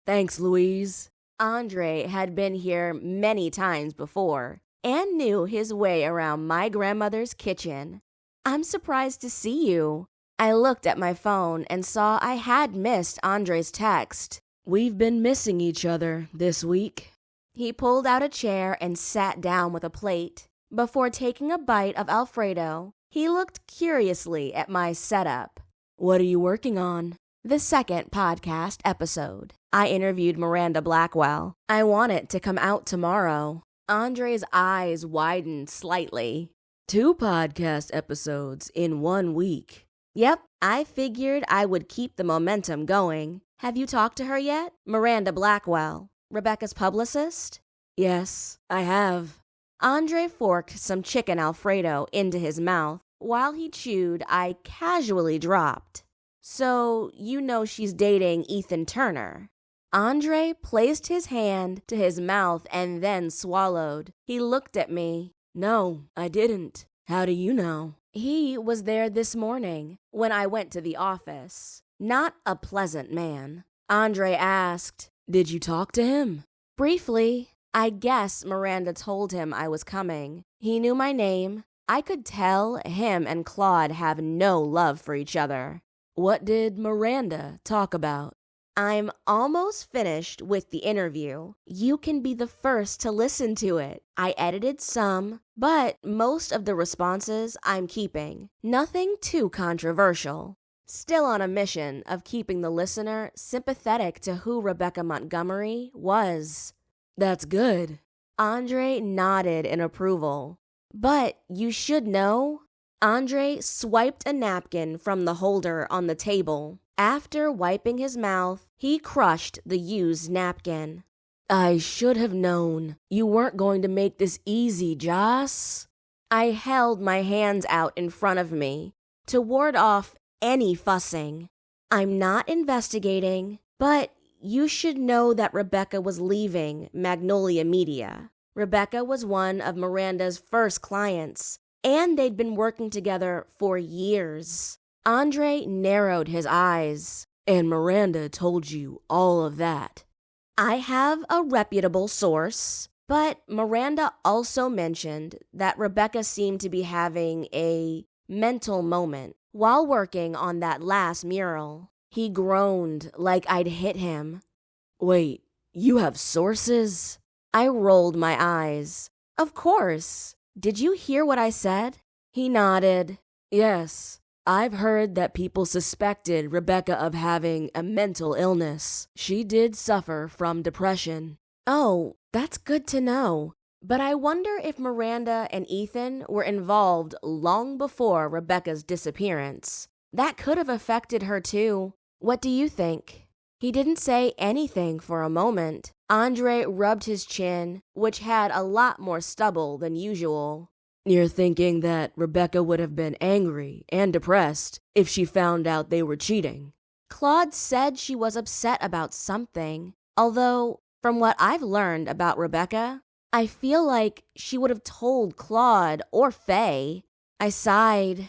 "Thanks, Louise." Andre had been here many times before and knew his way around my grandmother's kitchen. "I'm surprised to see you." I looked at my phone and saw I had missed Andre's text. "We've been missing each other this week." He pulled out a chair and sat down with a plate. Before taking a bite of Alfredo, he looked curiously at my setup. "What are you working on?" "The second podcast episode. I interviewed Miranda Blackwell. I want it to come out tomorrow." Andre's eyes widened slightly. 2 podcast episodes in 1 week. "Yep, I figured I would keep the momentum going. Have you talked to her yet?" "Miranda Blackwell, Rebecca's publicist?" "Yes, I have." Andre forked some chicken Alfredo into his mouth. While he chewed, I casually dropped. "So, you know she's dating Ethan Turner?" Andre placed his hand to his mouth and then swallowed. He looked at me. "No, I didn't. How do you know?" "He was there this morning when I went to the office. Not a pleasant man." Andre asked, "Did you talk to him?" "Briefly. I guess Miranda told him I was coming. He knew my name. I could tell him and Claude have no love for each other." "What did Miranda talk about?" "I'm almost finished with the interview. You can be the first to listen to it. I edited some, but most of the responses I'm keeping. Nothing too controversial." Still on a mission of keeping the listener sympathetic to who Rebecca Montgomery was. "That's good." Andre nodded in approval. "But you should know." Andre swiped a napkin from the holder on the table. After wiping his mouth, he crushed the used napkin. "I should have known. You weren't going to make this easy, Joss." I held my hands out in front of me to ward off any fussing. "I'm not investigating, but you should know that Rebecca was leaving Magnolia Media. Rebecca was one of Miranda's first clients. and they'd been working together for years. Andre narrowed his eyes. And Miranda told you all of that. I have a reputable source, but Miranda also mentioned that Rebecca seemed to be having a mental moment while working on that last mural. He groaned like I'd hit him. Wait, you have sources? I rolled my eyes. Of course. Did you hear what I said? He nodded. Yes. I've heard that people suspected Rebecca of having a mental illness. She did suffer from depression. Oh, that's good to know. But I wonder if Miranda and Ethan were involved long before Rebecca's disappearance. That could have affected her too. What do you think? He didn't say anything for a moment. Andre rubbed his chin, which had a lot more stubble than usual. You're thinking that Rebecca would have been angry and depressed if she found out they were cheating. Claude said she was upset about something, although, from what I've learned about Rebecca, I feel like she would have told Claude or Faye. I sighed.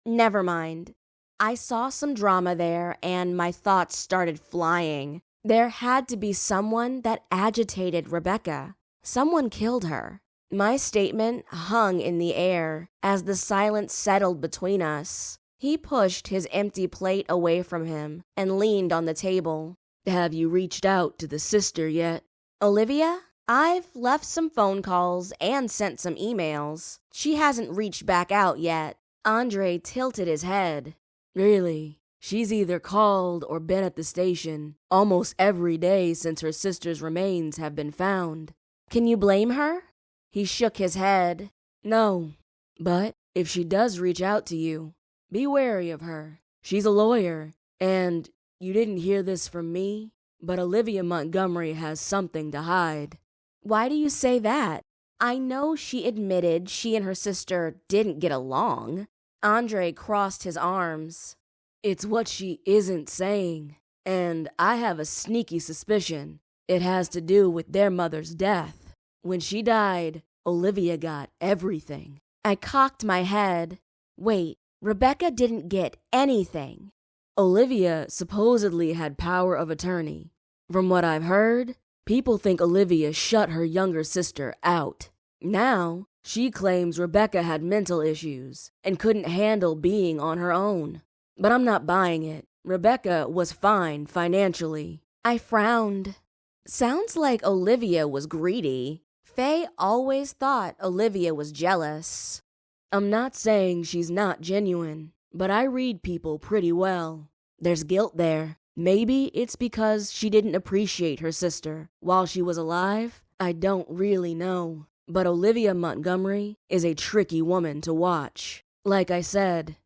Never mind. I saw some drama there and my thoughts started flying. There had to be someone that agitated Rebecca. Someone killed her. My statement hung in the air as the silence settled between us. He pushed his empty plate away from him and leaned on the table. Have you reached out to the sister yet? Olivia? I've left some phone calls and sent some emails. She hasn't reached back out yet. Andre tilted his head. Really? She's either called or been at the station almost every day since her sister's remains have been found. Can you blame her? He shook his head. No, but if she does reach out to you, be wary of her. She's a lawyer, and you didn't hear this from me, but Olivia Montgomery has something to hide. Why do you say that? I know she admitted she and her sister didn't get along. Andre crossed his arms. It's what she isn't saying, and I have a sneaky suspicion it has to do with their mother's death. When she died, Olivia got everything. I cocked my head. Wait, Rebecca didn't get anything. Olivia supposedly had power of attorney. From what I've heard, people think Olivia shut her younger sister out. Now, she claims Rebecca had mental issues and couldn't handle being on her own. But I'm not buying it. Rebecca was fine financially. I frowned. Sounds like Olivia was greedy. Faye always thought Olivia was jealous. I'm not saying she's not genuine, but I read people pretty well. There's guilt there. Maybe it's because she didn't appreciate her sister while she was alive. I don't really know. But Olivia Montgomery is a tricky woman to watch. Like I said,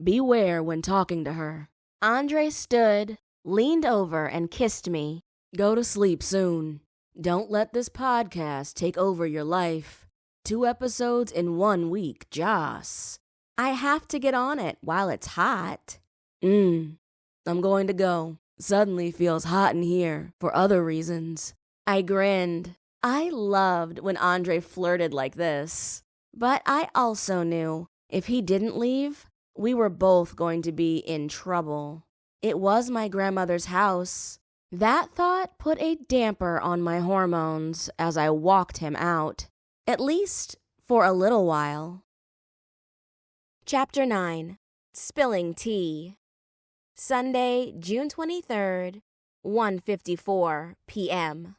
beware when talking to her. Andre stood, leaned over, and kissed me. Go to sleep soon. Don't let this podcast take over your life. 2 episodes in 1 week, Joss. I have to get on it while it's hot. I'm going to go. Suddenly feels hot in here for other reasons. I grinned. I loved when Andre flirted like this. But I also knew if he didn't leave, we were both going to be in trouble. It was my grandmother's house. That thought put a damper on my hormones as I walked him out, at least for a little while. Chapter 9. Spilling Tea. Sunday, June 23rd, 1:54 p.m.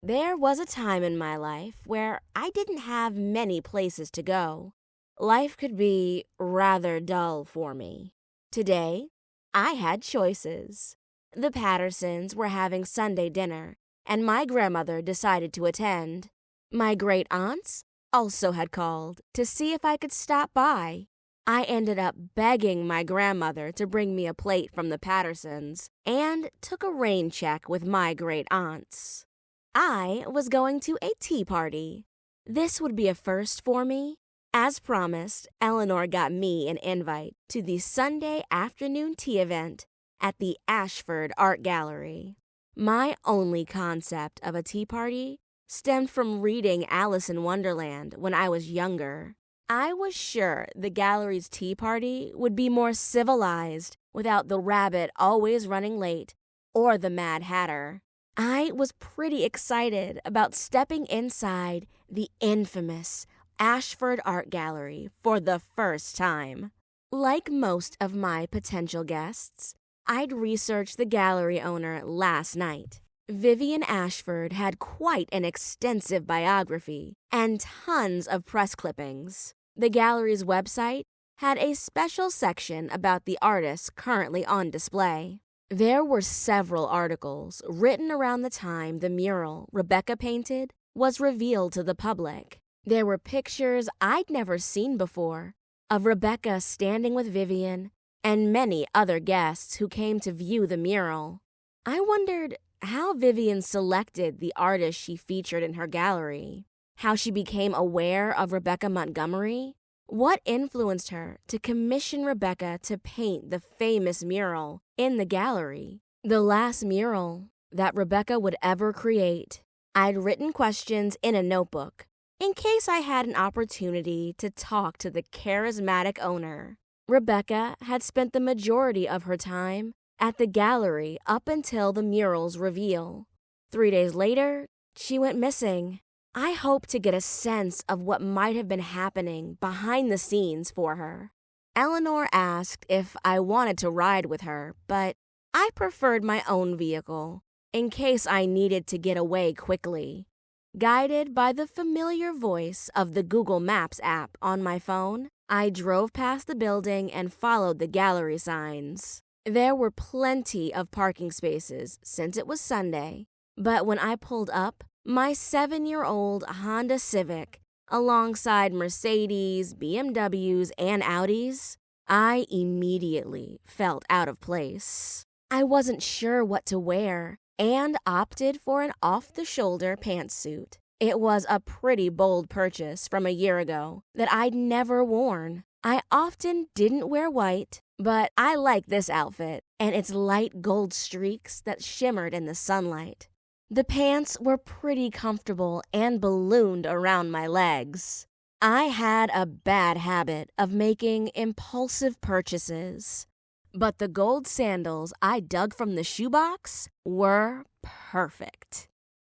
There was a time in my life where I didn't have many places to go. Life could be rather dull for me. Today, I had choices. The Pattersons were having Sunday dinner, and my grandmother decided to attend. My great-aunts also had called to see if I could stop by. I ended up begging my grandmother to bring me a plate from the Pattersons and took a rain check with my great-aunts. I was going to a tea party. This would be a first for me. As promised, Eleanor got me an invite to the Sunday afternoon tea event at the Ashford Art Gallery. My only concept of a tea party stemmed from reading Alice in Wonderland when I was younger. I was sure the gallery's tea party would be more civilized without the rabbit always running late or the Mad Hatter. I was pretty excited about stepping inside the infamous Ashford Art Gallery for the first time. Like most of my potential guests, I'd researched the gallery owner last night. Vivian Ashford had quite an extensive biography and tons of press clippings. The gallery's website had a special section about the artists currently on display. There were several articles written around the time the mural Rebecca painted was revealed to the public. There were pictures I'd never seen before of Rebecca standing with Vivian and many other guests who came to view the mural. I wondered how Vivian selected the artist she featured in her gallery, how she became aware of Rebecca Montgomery, what influenced her to commission Rebecca to paint the famous mural in the gallery, the last mural that Rebecca would ever create. I'd written questions in a notebook in case I had an opportunity to talk to the charismatic owner. Rebecca had spent the majority of her time at the gallery up until the mural's reveal. 3 days later, she went missing. I hoped to get a sense of what might have been happening behind the scenes for her. Eleanor asked if I wanted to ride with her, but I preferred my own vehicle in case I needed to get away quickly. Guided by the familiar voice of the Google Maps app on my phone, I drove past the building and followed the gallery signs. There were plenty of parking spaces since it was Sunday, but when I pulled up, my 7-year-old Honda Civic, alongside Mercedes, BMWs, and Audis, I immediately felt out of place. I wasn't sure what to wear and opted for an off-the-shoulder pantsuit. It was a pretty bold purchase from a year ago that I'd never worn. I often didn't wear white, but I like this outfit and its light gold streaks that shimmered in the sunlight. The pants were pretty comfortable and ballooned around my legs. I had a bad habit of making impulsive purchases, but the gold sandals I dug from the shoebox were perfect.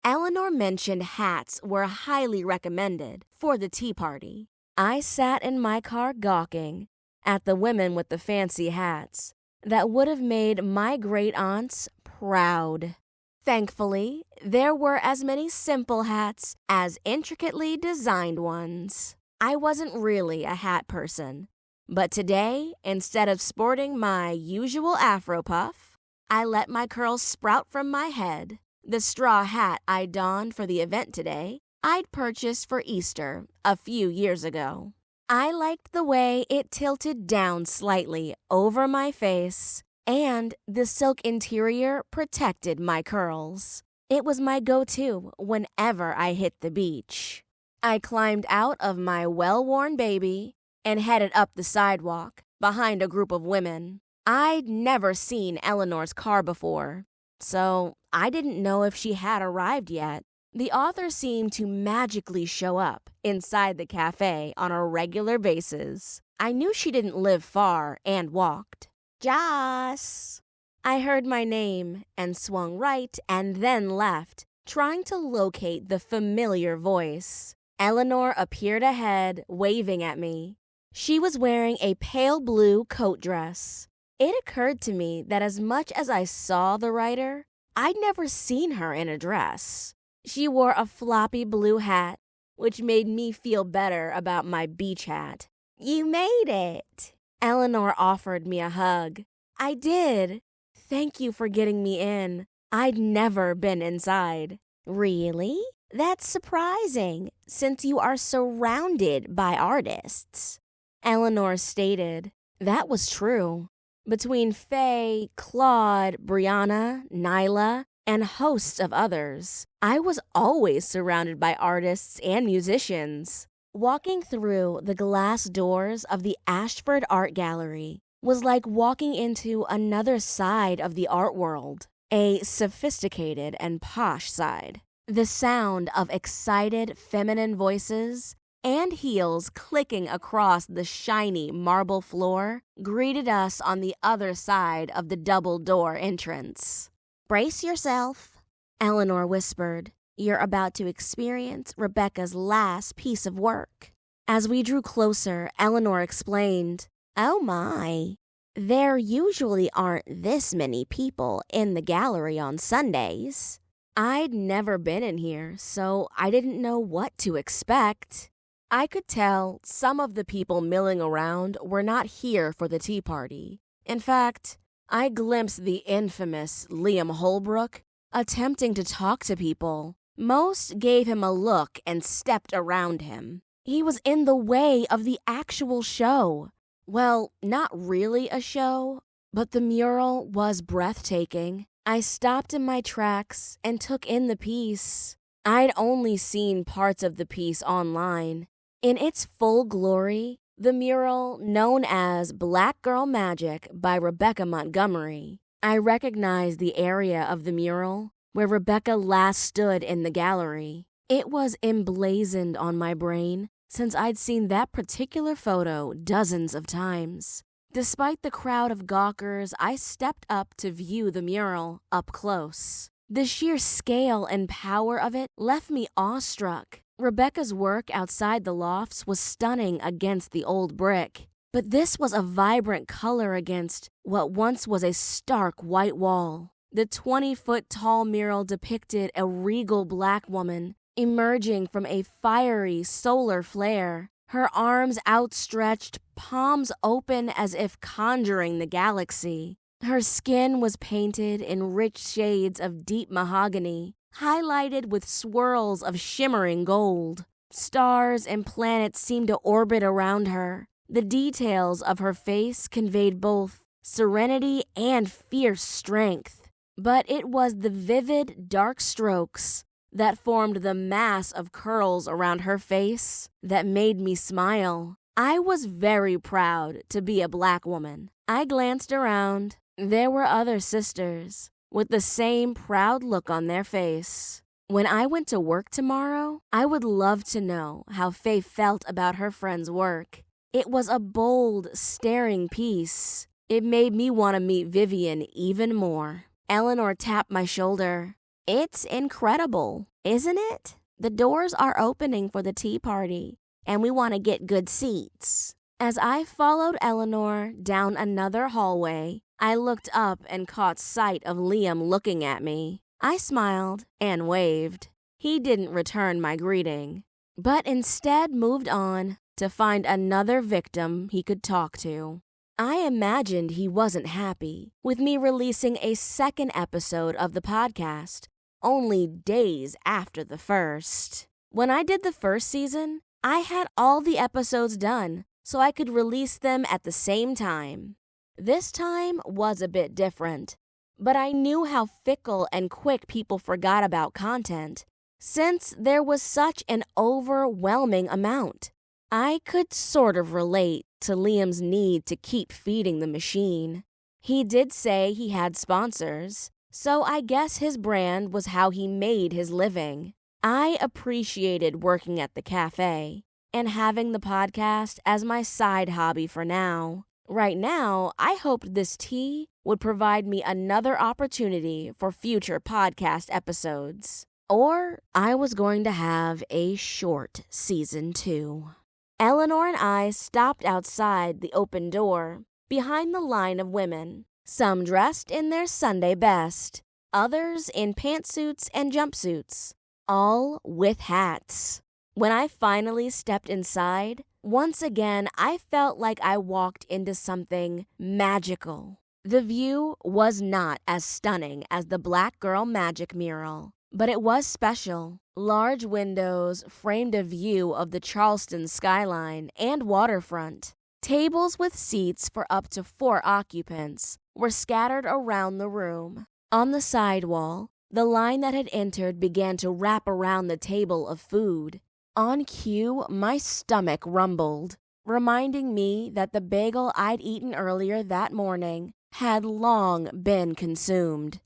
Eleanor mentioned hats were highly recommended for the tea party. I sat in my car gawking at the women with the fancy hats that would have made my great-aunts proud. Thankfully, there were as many simple hats as intricately designed ones. I wasn't really a hat person, but today, instead of sporting my usual Afro puff, I let my curls sprout from my head. The straw hat I donned for the event today, I'd purchased for Easter a few years ago. I liked the way it tilted down slightly over my face, and the silk interior protected my curls. It was my go-to whenever I hit the beach. I climbed out of my well-worn baby and headed up the sidewalk behind a group of women. I'd never seen Eleanor's car before, so I didn't know if she had arrived yet. The author seemed to magically show up inside the cafe on a regular basis. I knew she didn't live far and walked. Joss! I heard my name and swung right and then left, trying to locate the familiar voice. Eleanor appeared ahead, waving at me. She was wearing a pale blue coat dress. It occurred to me that as much as I saw the writer, I'd never seen her in a dress. She wore a floppy blue hat, which made me feel better about my beach hat. You made it! Eleanor offered me a hug. I did. Thank you for getting me in. I'd never been inside. Really? That's surprising, since you are surrounded by artists. Eleanor stated. That was true. Between Faye, Claude, Brianna, Nyla, and hosts of others, I was always surrounded by artists and musicians. Walking through the glass doors of the Ashford Art Gallery was like walking into another side of the art world, a sophisticated and posh side. The sound of excited feminine voices and heels clicking across the shiny marble floor, greeted us on the other side of the double-door entrance. "Brace yourself," Eleanor whispered. "You're about to experience Rebecca's last piece of work." As we drew closer, Eleanor explained, "Oh my, there usually aren't this many people in the gallery on Sundays." I'd never been in here, so I didn't know what to expect. I could tell some of the people milling around were not here for the tea party. In fact, I glimpsed the infamous Liam Holbrook attempting to talk to people. Most gave him a look and stepped around him. He was in the way of the actual show. Well, not really a show, but the mural was breathtaking. I stopped in my tracks and took in the piece. I'd only seen parts of the piece online. In its full glory, the mural, known as Black Girl Magic by Rebecca Montgomery. I recognized the area of the mural where Rebecca last stood in the gallery. It was emblazoned on my brain since I'd seen that particular photo dozens of times. Despite the crowd of gawkers, I stepped up to view the mural up close. The sheer scale and power of it left me awestruck. Rebecca's work outside the lofts was stunning against the old brick, but this was a vibrant color against what once was a stark white wall. The 20-foot-tall mural depicted a regal black woman emerging from a fiery solar flare, her arms outstretched, palms open as if conjuring the galaxy. Her skin was painted in rich shades of deep mahogany, highlighted with swirls of shimmering gold. Stars and planets seemed to orbit around her. The details of her face conveyed both serenity and fierce strength. But it was the vivid, dark strokes that formed the mass of curls around her face that made me smile. I was very proud to be a black woman. I glanced around. There were other sisters with the same proud look on their face. When I went to work tomorrow, I would love to know how Faye felt about her friend's work. It was a bold, staring piece. It made me want to meet Vivian even more. Eleanor tapped my shoulder. "It's incredible, isn't it? The doors are opening for the tea party, and we want to get good seats." As I followed Eleanor down another hallway, I looked up and caught sight of Liam looking at me. I smiled and waved. He didn't return my greeting, but instead moved on to find another victim he could talk to. I imagined he wasn't happy with me releasing a second episode of the podcast, only days after the first. When I did the first season, I had all the episodes done so I could release them at the same time. This time was a bit different, but I knew how fickle and quick people forgot about content, since there was such an overwhelming amount. I could sort of relate to Liam's need to keep feeding the machine. He did say he had sponsors, so I guess his brand was how he made his living. I appreciated working at the cafe and having the podcast as my side hobby for now. Right now, I hoped this tea would provide me another opportunity for future podcast episodes. Or I was going to have a short season 2. Eleanor and I stopped outside the open door, behind the line of women, some dressed in their Sunday best, others in pantsuits and jumpsuits, all with hats. When I finally stepped inside, once again I felt like I walked into something magical. The view was not as stunning as the Black Girl Magic mural, but it was special. Large windows framed a view of the Charleston skyline and waterfront. Tables with seats for up to 4 occupants were scattered around the room. On the side wall, the line that had entered began to wrap around the table of food. On cue, my stomach rumbled, reminding me that the bagel I'd eaten earlier that morning had long been consumed.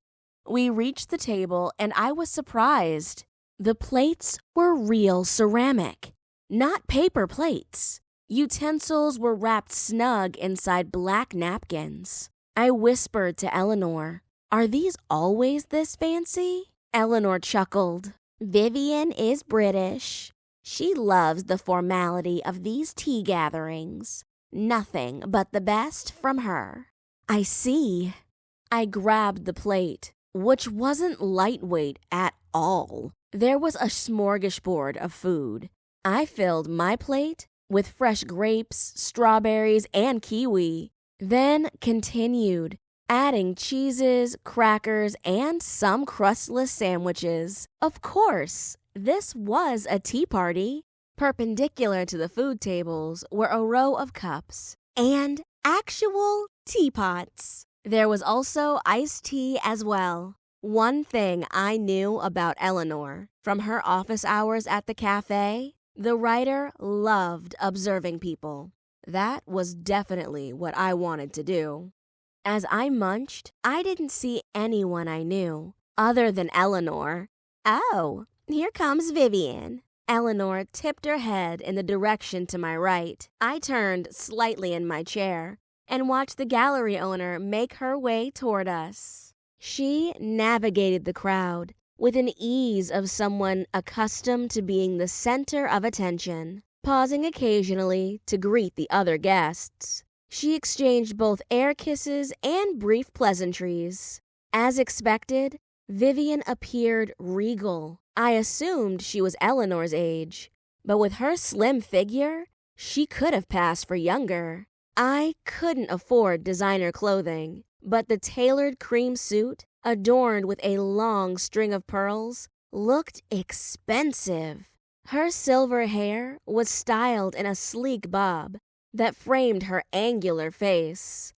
We reached the table and I was surprised. The plates were real ceramic. not paper plates. Utensils were wrapped snug inside black napkins. I whispered to Eleanor, "Are these always this fancy?" Eleanor chuckled. "Vivian is British. She loves the formality of these tea gatherings. Nothing but the best from her." "I see." I grabbed the plate, which wasn't lightweight at all. There was a smorgasbord of food. I filled my plate with fresh grapes, strawberries, and kiwi, then continued, adding cheeses, crackers, and some crustless sandwiches. Of course, this was a tea party. Perpendicular to the food tables were a row of cups and actual teapots. There was also iced tea as well. One thing I knew about Eleanor from her office hours at the cafe, the writer loved observing people. That was definitely what I wanted to do. As I munched, I didn't see anyone I knew, other than Eleanor. "Oh, here comes Vivian." Eleanor tipped her head in the direction to my right. I turned slightly in my chair and watched the gallery owner make her way toward us. She navigated the crowd with an ease of someone accustomed to being the center of attention, pausing occasionally to greet the other guests. She exchanged both air kisses and brief pleasantries. As expected, Vivian appeared regal. I assumed she was Eleanor's age, but with her slim figure, she could have passed for younger. I couldn't afford designer clothing, but the tailored cream suit, adorned with a long string of pearls, looked expensive. Her silver hair was styled in a sleek bob that framed her angular face.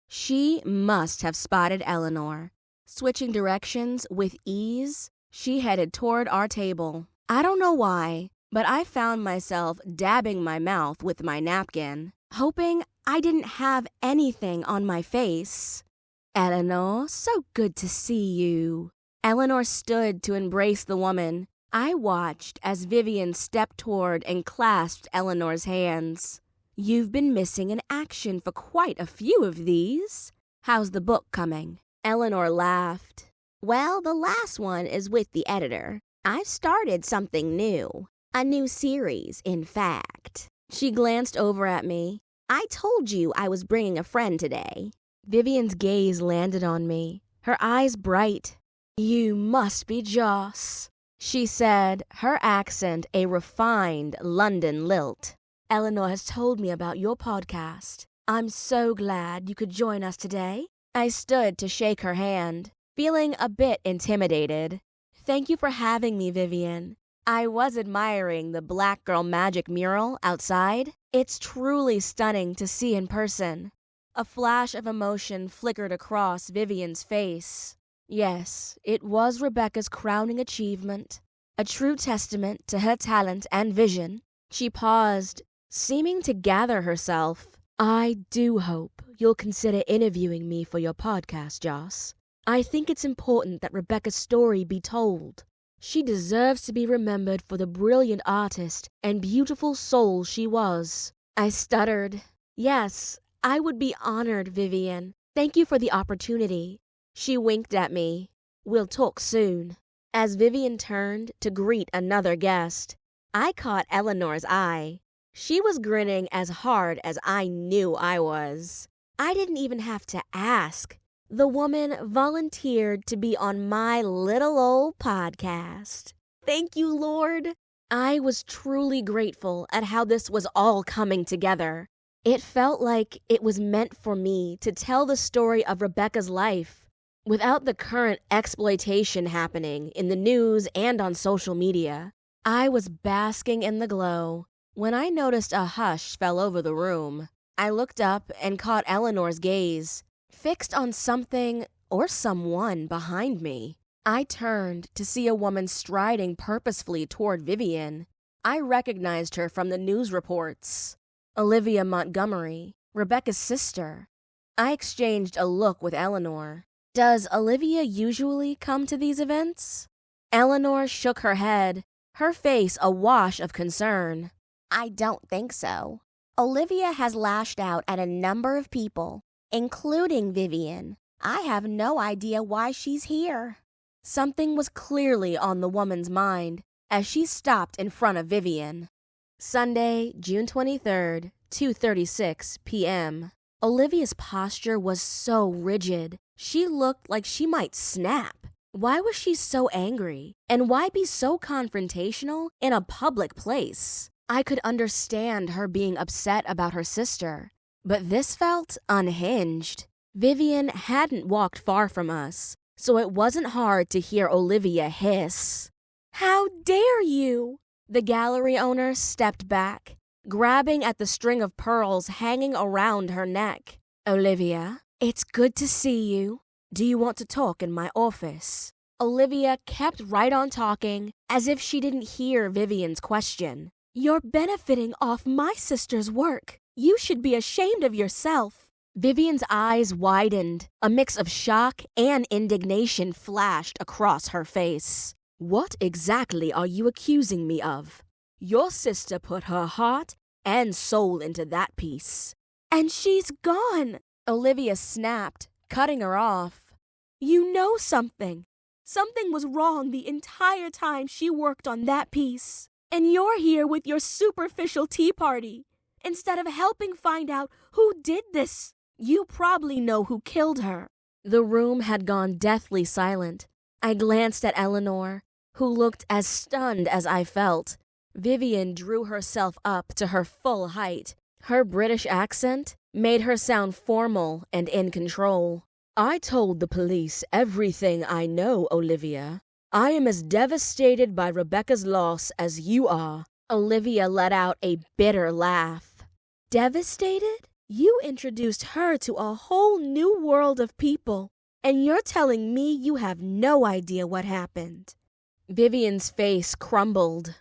She must have spotted Eleanor. Switching directions with ease, she headed toward our table. I don't know why, but I found myself dabbing my mouth with my napkin, hoping I didn't have anything on my face. "Eleanor, so good to see you." Eleanor stood to embrace the woman. I watched as Vivian stepped toward and clasped Eleanor's hands. "You've been missing in action for quite a few of these. How's the book coming?" Eleanor laughed. "Well, the last one is with the editor. I've started something new. A new series, in fact." She glanced over at me. "I told you I was bringing a friend today." Vivian's gaze landed on me, her eyes bright. "You must be Joss," she said, her accent a refined London lilt. "Eleanor has told me about your podcast. I'm so glad you could join us today." I stood to shake her hand, feeling a bit intimidated. "Thank you for having me, Vivian." I was admiring the Black Girl Magic mural outside. It's truly stunning to see in person. A flash of emotion flickered across Vivian's face. Yes, it was Rebecca's crowning achievement, a true testament to her talent and vision. She paused, seeming to gather herself. "I do hope you'll consider interviewing me for your podcast, Joss. I think it's important that Rebecca's story be told. She deserves to be remembered for the brilliant artist and beautiful soul she was." I stuttered. "Yes, I would be honored, Vivian. Thank you for the opportunity." She winked at me. "We'll talk soon." As Vivian turned to greet another guest, I caught Eleanor's eye. She was grinning as hard as I knew I was. I didn't even have to ask. The woman volunteered to be on my little old podcast. Thank you, Lord. I was truly grateful at how this was all coming together. It felt like it was meant for me to tell the story of Rebecca's life without the current exploitation happening in the news and on social media. I was basking in the glow when I noticed a hush fell over the room. I looked up and caught Eleanor's gaze, fixed on something or someone behind me. I turned to see a woman striding purposefully toward Vivian. I recognized her from the news reports. Olivia Montgomery, Rebecca's sister. I exchanged a look with Eleanor. Does Olivia usually come to these events? Eleanor shook her head, her face awash of concern. I don't think so. Olivia has lashed out at a number of people, including Vivian. I have no idea why she's here. Something was clearly on the woman's mind as she stopped in front of Vivian. Sunday, June 23rd, 2:36 p.m. Olivia's posture was so rigid. She looked like she might snap. Why was she so angry? And why be so confrontational in a public place? I could understand her being upset about her sister, but this felt unhinged. Vivian hadn't walked far from us, so it wasn't hard to hear Olivia hiss. "How dare you!" The gallery owner stepped back, grabbing at the string of pearls hanging around her neck. "Olivia, it's good to see you. Do you want to talk in my office?" Olivia kept right on talking, as if she didn't hear Vivian's question. "You're benefiting off my sister's work. You should be ashamed of yourself." Vivian's eyes widened. A mix of shock and indignation flashed across her face. "What exactly are you accusing me of? Your sister put her heart and soul into that piece." "And she's gone," Olivia snapped, cutting her off. "You know something. Something was wrong the entire time she worked on that piece. And you're here with your superficial tea party. Instead of helping find out who did this, you probably know who killed her." The room had gone deathly silent. I glanced at Eleanor, who looked as stunned as I felt. Vivian drew herself up to her full height. Her British accent made her sound formal and in control. "I told the police everything I know, Olivia. I am as devastated by Rebecca's loss as you are." Olivia let out a bitter laugh. "Devastated? You introduced her to a whole new world of people, and you're telling me you have no idea what happened." Vivian's face crumbled.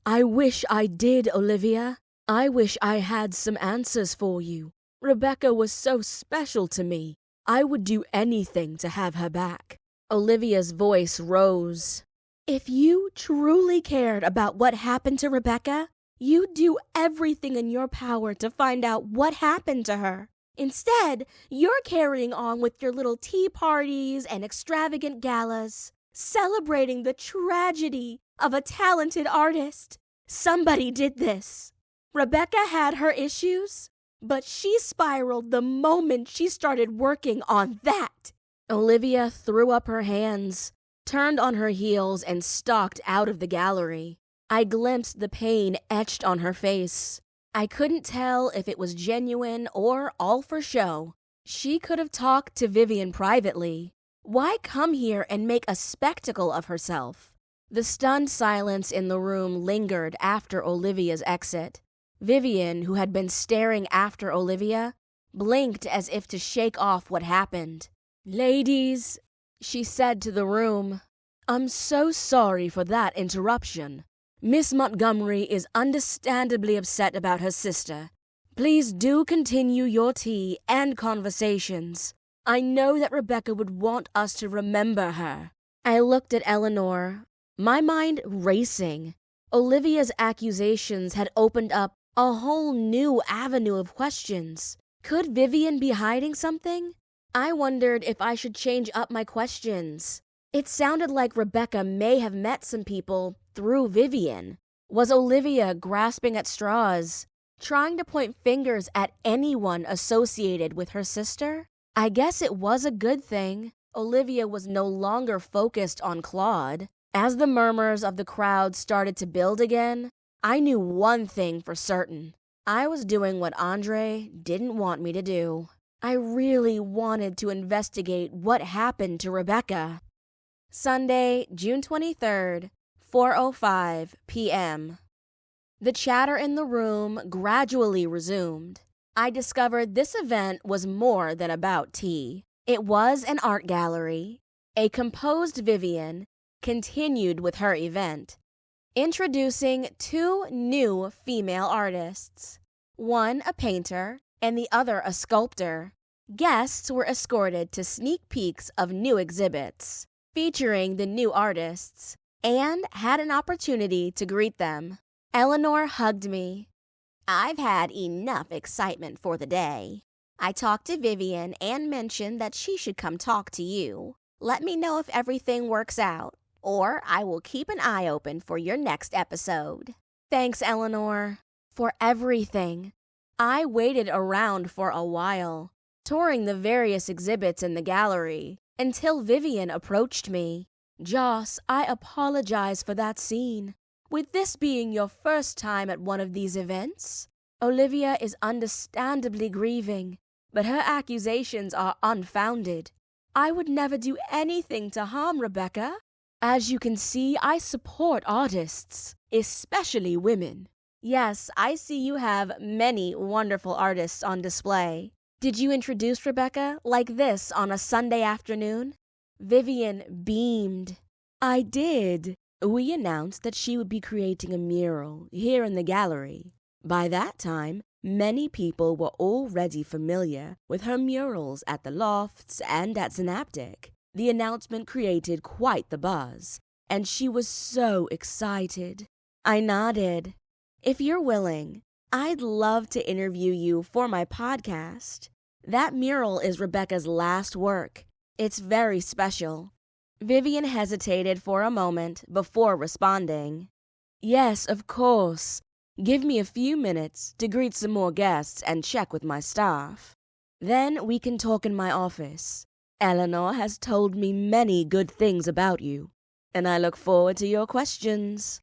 "I wish I did, Olivia. I wish I had some answers for you. Rebecca was so special to me. I would do anything to have her back." Olivia's voice rose. "If you truly cared about what happened to Rebecca, you'd do everything in your power to find out what happened to her. Instead, you're carrying on with your little tea parties and extravagant galas, celebrating the tragedy of a talented artist. Somebody did this. Rebecca had her issues, but she spiraled the moment she started working on that." Olivia threw up her hands, turned on her heels, and stalked out of the gallery. I glimpsed the pain etched on her face. I couldn't tell if it was genuine or all for show. She could have talked to Vivian privately. Why come here and make a spectacle of herself? The stunned silence in the room lingered after Olivia's exit. Vivian, who had been staring after Olivia, blinked as if to shake off what happened. "Ladies," she said to the room, "I'm so sorry for that interruption. Miss Montgomery is understandably upset about her sister. Please do continue your tea and conversations. I know that Rebecca would want us to remember her." I looked at Eleanor, my mind racing. Olivia's accusations had opened up a whole new avenue of questions. Could Vivian be hiding something? I wondered if I should change up my questions. It sounded like Rebecca may have met some people through Vivian. Was Olivia grasping at straws, trying to point fingers at anyone associated with her sister? I guess it was a good thing. Olivia was no longer focused on Claude. As the murmurs of the crowd started to build again, I knew one thing for certain. I was doing what Andre didn't want me to do. I really wanted to investigate what happened to Rebecca. Sunday, June 23rd, 4:05 p.m. The chatter in the room gradually resumed. I discovered this event was more than about tea. It was an art gallery. A composed Vivian continued with her event, introducing two new female artists, one a painter and the other a sculptor. Guests were escorted to sneak peeks of new exhibits featuring the new artists and had an opportunity to greet them. Eleanor hugged me. I've had enough excitement for the day. I talked to Vivian and mentioned that she should come talk to you. Let me know if everything works out, or I will keep an eye open for your next episode. Thanks, Eleanor, for everything. I waited around for a while, touring the various exhibits in the gallery, until Vivian approached me. Joss, I apologize for that scene. With this being your first time at one of these events, Olivia is understandably grieving, but her accusations are unfounded. I would never do anything to harm Rebecca. As you can see, I support artists, especially women. Yes, I see you have many wonderful artists on display. Did you introduce Rebecca like this on a Sunday afternoon? Vivian beamed. I did. We announced that she would be creating a mural here in the gallery. By that time, many people were already familiar with her murals at the Lofts and at Synaptic. The announcement created quite the buzz, and she was so excited. I nodded. If you're willing, I'd love to interview you for my podcast. That mural is Rebecca's last work. It's very special. Vivian hesitated for a moment before responding. Yes, of course. Give me a few minutes to greet some more guests and check with my staff. Then we can talk in my office. Eleanor has told me many good things about you, and I look forward to your questions.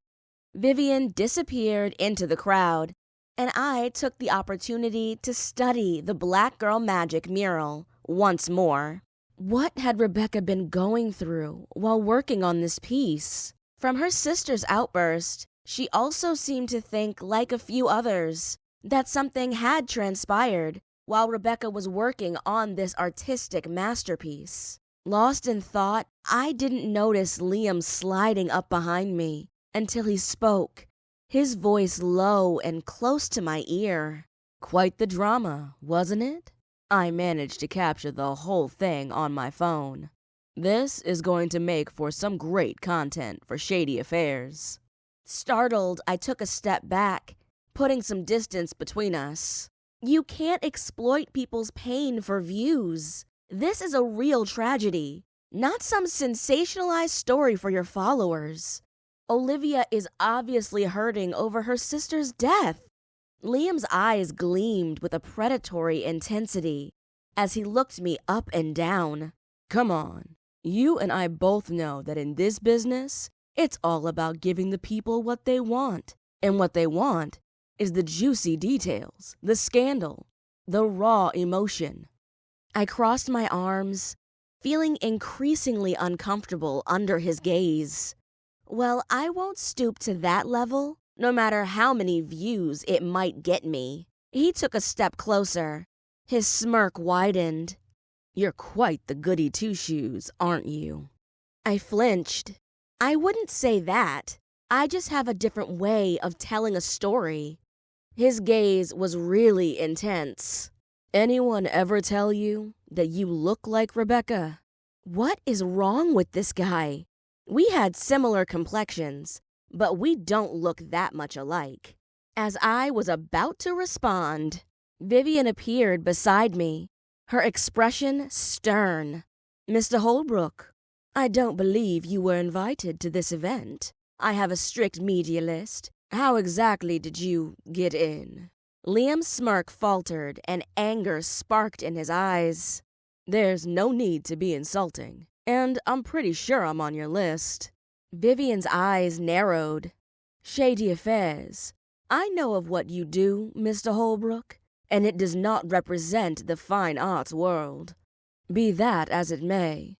Vivian disappeared into the crowd, and I took the opportunity to study the Black Girl Magic mural once more. What had Rebecca been going through while working on this piece? From her sister's outburst, she also seemed to think, like a few others, that something had transpired while Rebecca was working on this artistic masterpiece. Lost in thought, I didn't notice Liam sliding up behind me until he spoke, his voice low and close to my ear. Quite the drama, wasn't it? I managed to capture the whole thing on my phone. This is going to make for some great content for Shady Affairs. Startled, I took a step back, putting some distance between us. You can't exploit people's pain for views. This is a real tragedy, not some sensationalized story for your followers. Olivia is obviously hurting over her sister's death. Liam's eyes gleamed with a predatory intensity as he looked me up and down. Come on, you and I both know that in this business, it's all about giving the people what they want. And what they want is the juicy details, the scandal, the raw emotion. I crossed my arms, feeling increasingly uncomfortable under his gaze. Well, I won't stoop to that level, no matter how many views it might get me. He took a step closer. His smirk widened. You're quite the goody two-shoes, aren't you? I flinched. I wouldn't say that. I just have a different way of telling a story. His gaze was really intense. Anyone ever tell you that you look like Rebecca? What is wrong with this guy? We had similar complexions, but we don't look that much alike. As I was about to respond, Vivian appeared beside me, her expression stern. Mr. Holbrook, I don't believe you were invited to this event. I have a strict media list. How exactly did you get in? Liam's smirk faltered and anger sparked in his eyes. There's no need to be insulting, and I'm pretty sure I'm on your list. Vivian's eyes narrowed. Shady Affairs. I know of what you do, Mr. Holbrook, and it does not represent the fine arts world. Be that as it may,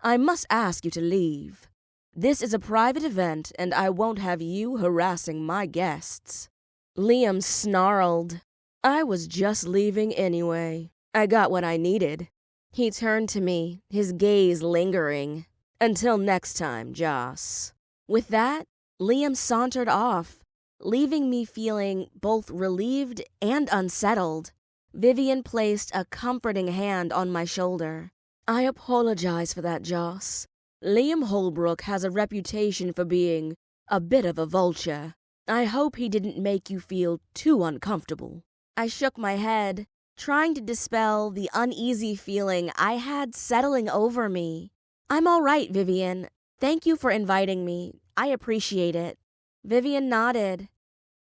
I must ask you to leave. This is a private event, and I won't have you harassing my guests. Liam snarled. I was just leaving anyway. I got what I needed. He turned to me, his gaze lingering. Until next time, Joss. With that, Liam sauntered off, leaving me feeling both relieved and unsettled. Vivian placed a comforting hand on my shoulder. I apologize for that, Joss. Liam Holbrook has a reputation for being a bit of a vulture. I hope he didn't make you feel too uncomfortable. I shook my head, trying to dispel the uneasy feeling I had settling over me. I'm all right, Vivian. Thank you for inviting me. I appreciate it. Vivian nodded,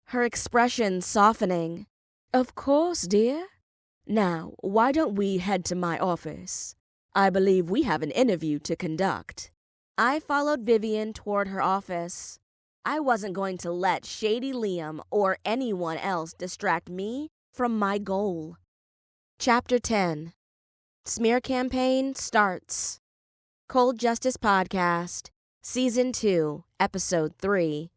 her expression softening. Of course, dear. Now, why don't we head to my office? I believe we have an interview to conduct. I followed Vivian toward her office. I wasn't going to let Shady Liam or anyone else distract me from my goal. Chapter 10. Smear Campaign starts. Cold Justice Podcast, Season 2, Episode 3.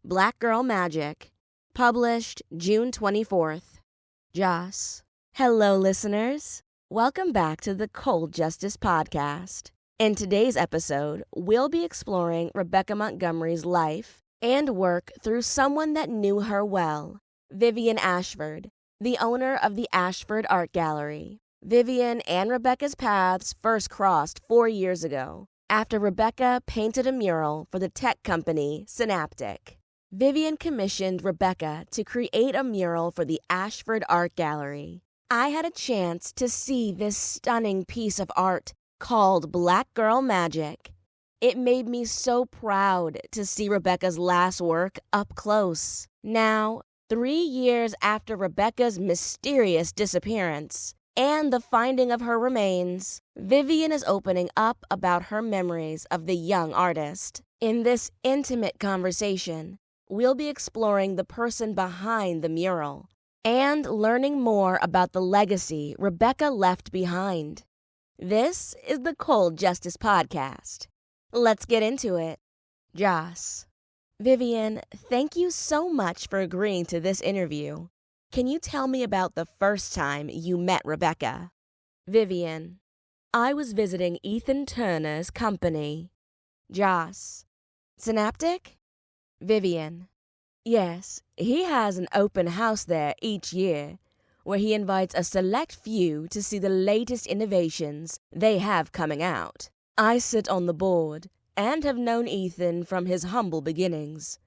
Black Girl Magic. Published June 24th. Joss. Hello, listeners. Welcome back to the Cold Justice Podcast. In today's episode, we'll be exploring Rebecca Montgomery's life and work through someone that knew her well, Vivian Ashford, the owner of the Ashford Art Gallery. Vivian and Rebecca's paths first crossed 4 years ago, after Rebecca painted a mural for the tech company Synaptic. Vivian commissioned Rebecca to create a mural for the Ashford Art Gallery. I had a chance to see this stunning piece of art called Black Girl Magic. It made me so proud to see Rebecca's last work up close. Now, 3 years after Rebecca's mysterious disappearance and the finding of her remains, Vivian is opening up about her memories of the young artist. In this intimate conversation, we'll be exploring the person behind the mural and learning more about the legacy Rebecca left behind. This is the Cold Justice Podcast. Let's get into it. Joss. Vivian, thank you so much for agreeing to this interview. Can you tell me about the first time you met Rebecca? Vivian. I was visiting Ethan Turner's company. Joss. Synaptic? Vivian. Yes, he has an open house there each year, where he invites a select few to see the latest innovations they have coming out. I sit on the board and have known Ethan from his humble beginnings.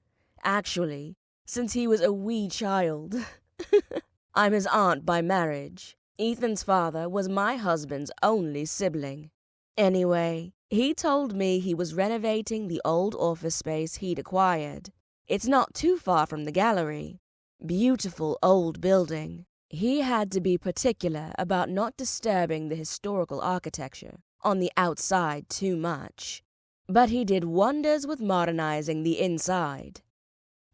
Actually, since he was a wee child. I'm his aunt by marriage. Ethan's father was my husband's only sibling. Anyway, he told me he was renovating the old office space he'd acquired. It's not too far from the gallery. Beautiful old building. He had to be particular about not disturbing the historical architecture on the outside too much. But he did wonders with modernizing the inside.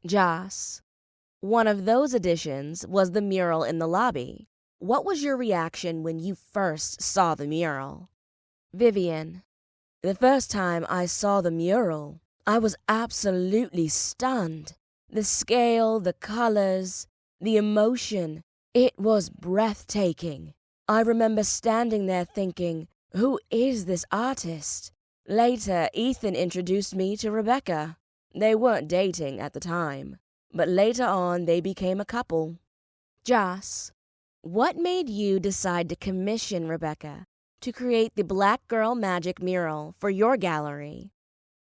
Joss. One of those additions was the mural in the lobby. What was your reaction when you first saw the mural? Vivian. The first time I saw the mural, I was absolutely stunned. The scale, the colors, the emotion, it was breathtaking. I remember standing there thinking, who is this artist? Later, Ethan introduced me to Rebecca. They weren't dating at the time, but later on they became a couple. Joss, what made you decide to commission Rebecca to create the Black Girl Magic mural for your gallery?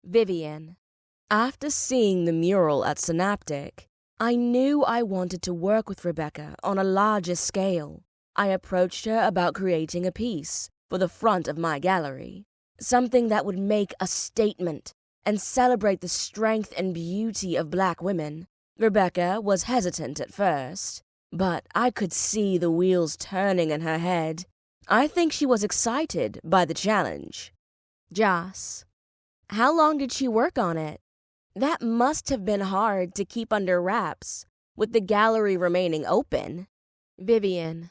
Vivian. After seeing the mural at Synaptic, I knew I wanted to work with Rebecca on a larger scale. I approached her about creating a piece for the front of my gallery, something that would make a statement and celebrate the strength and beauty of Black women. Rebecca was hesitant at first, but I could see the wheels turning in her head. I think she was excited by the challenge. Joss. How long did she work on it? That must have been hard to keep under wraps, with the gallery remaining open. Vivian.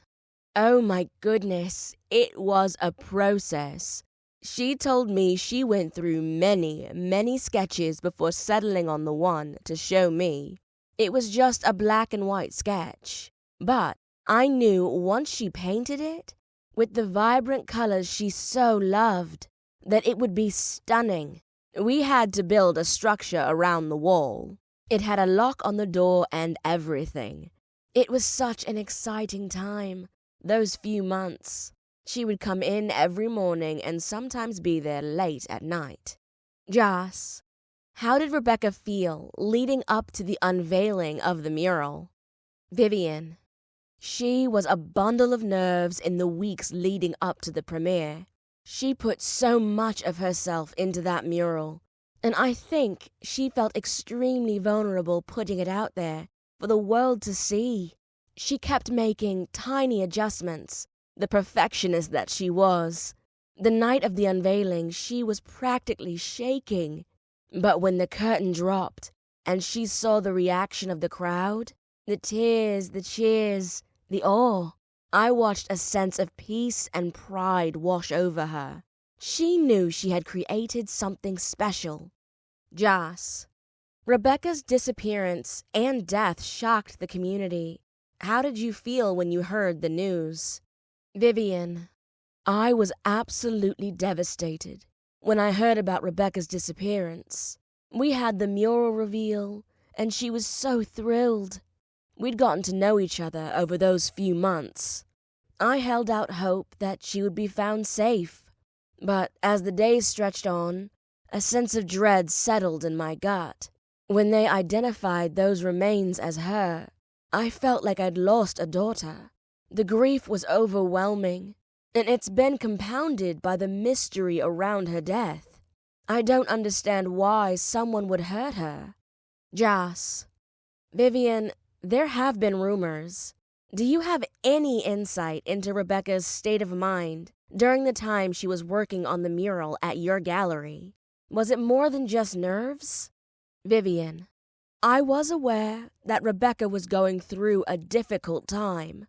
Oh my goodness, it was a process. She told me she went through many sketches before settling on the one to show me. It was just a black and white sketch, but I knew once she painted it, with the vibrant colors she so loved, that it would be stunning. We had to build a structure around the wall. It had a lock on the door and everything. It was such an exciting time, those few months. She would come in every morning and sometimes be there late at night. Joss. How did Rebecca feel leading up to the unveiling of the mural? Vivian: She was a bundle of nerves in the weeks leading up to the premiere. She put so much of herself into that mural, and I think she felt extremely vulnerable putting it out there for the world to see. She kept making tiny adjustments, the perfectionist that she was. The night of the unveiling, she was practically shaking. But when the curtain dropped and she saw the reaction of the crowd, the tears, the cheers, the awe, I watched a sense of peace and pride wash over her. She knew she had created something special. Jas: Rebecca's disappearance and death shocked the community. How did you feel when you heard the news? Vivian: I was absolutely devastated when I heard about Rebecca's disappearance. We had the mural reveal, and she was so thrilled. We'd gotten to know each other over those few months. I held out hope that she would be found safe. But as the days stretched on, a sense of dread settled in my gut. When they identified those remains as her, I felt like I'd lost a daughter. The grief was overwhelming, and it's been compounded by the mystery around her death. I don't understand why someone would hurt her. Jas: Vivian, there have been rumors. Do you have any insight into Rebecca's state of mind during the time she was working on the mural at your gallery? Was it more than just nerves? Vivian: I was aware that Rebecca was going through a difficult time,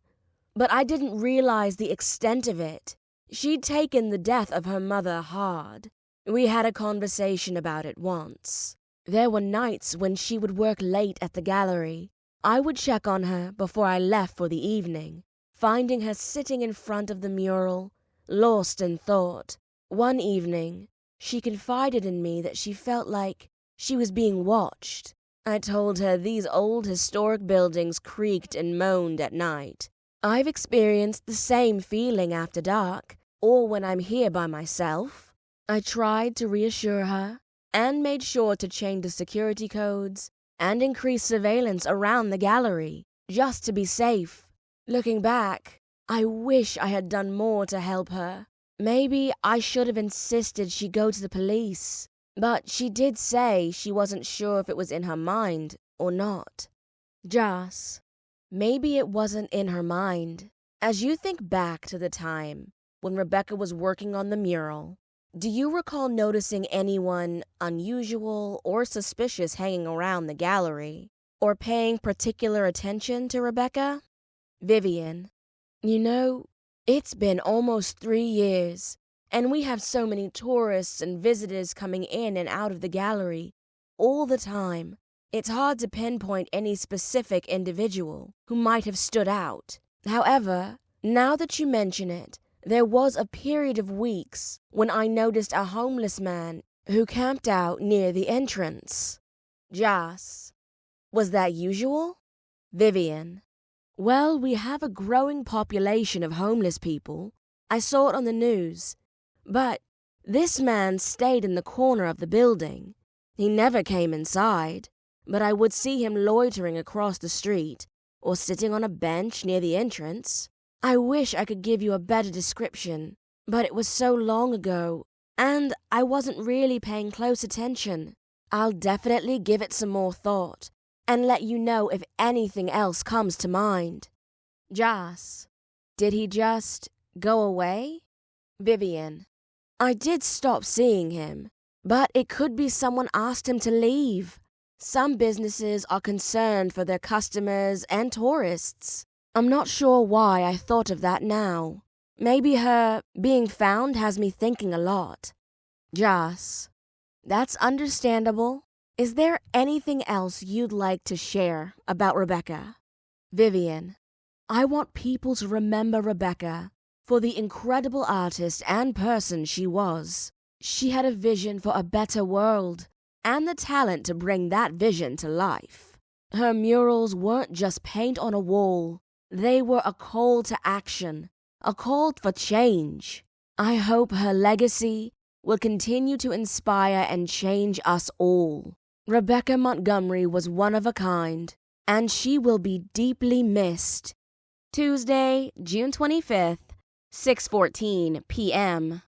but I didn't realize the extent of it. She'd taken the death of her mother hard. We had a conversation about it once. There were nights when she would work late at the gallery. I would check on her before I left for the evening, finding her sitting in front of the mural, lost in thought. One evening, she confided in me that she felt like she was being watched. I told her these old historic buildings creaked and moaned at night. I've experienced the same feeling after dark, or when I'm here by myself. I tried to reassure her, and made sure to change the security codes and increase surveillance around the gallery, just to be safe. Looking back, I wish I had done more to help her. Maybe I should have insisted she go to the police, but she did say she wasn't sure if it was in her mind or not. Jas: Maybe it wasn't in her mind. As you think back to the time when Rebecca was working on the mural, do you recall noticing anyone unusual or suspicious hanging around the gallery, or paying particular attention to Rebecca? Vivian: It's been almost 3 years, and we have so many tourists and visitors coming in and out of the gallery all the time. It's hard to pinpoint any specific individual who might have stood out. However, now that you mention it, there was a period of weeks when I noticed a homeless man who camped out near the entrance. Jas: Was that usual? Vivian: Well, we have a growing population of homeless people. I saw it on the news. But this man stayed in the corner of the building. He never came inside, but I would see him loitering across the street or sitting on a bench near the entrance. I wish I could give you a better description, but it was so long ago, and I wasn't really paying close attention. I'll definitely give it some more thought and let you know if anything else comes to mind. Jas: Did he just go away? Vivian: I did stop seeing him, but it could be someone asked him to leave. Some businesses are concerned for their customers and tourists. I'm not sure why I thought of that now. Maybe her being found has me thinking a lot. Jas: That's understandable. Is there anything else you'd like to share about Rebecca? Vivian: I want people to remember Rebecca for the incredible artist and person she was. She had a vision for a better world and the talent to bring that vision to life. Her murals weren't just paint on a wall. They were a call to action, a call for change. I hope her legacy will continue to inspire and change us all. Rebecca Montgomery was one of a kind, and she will be deeply missed. Tuesday, June 25th, 6:14 p.m.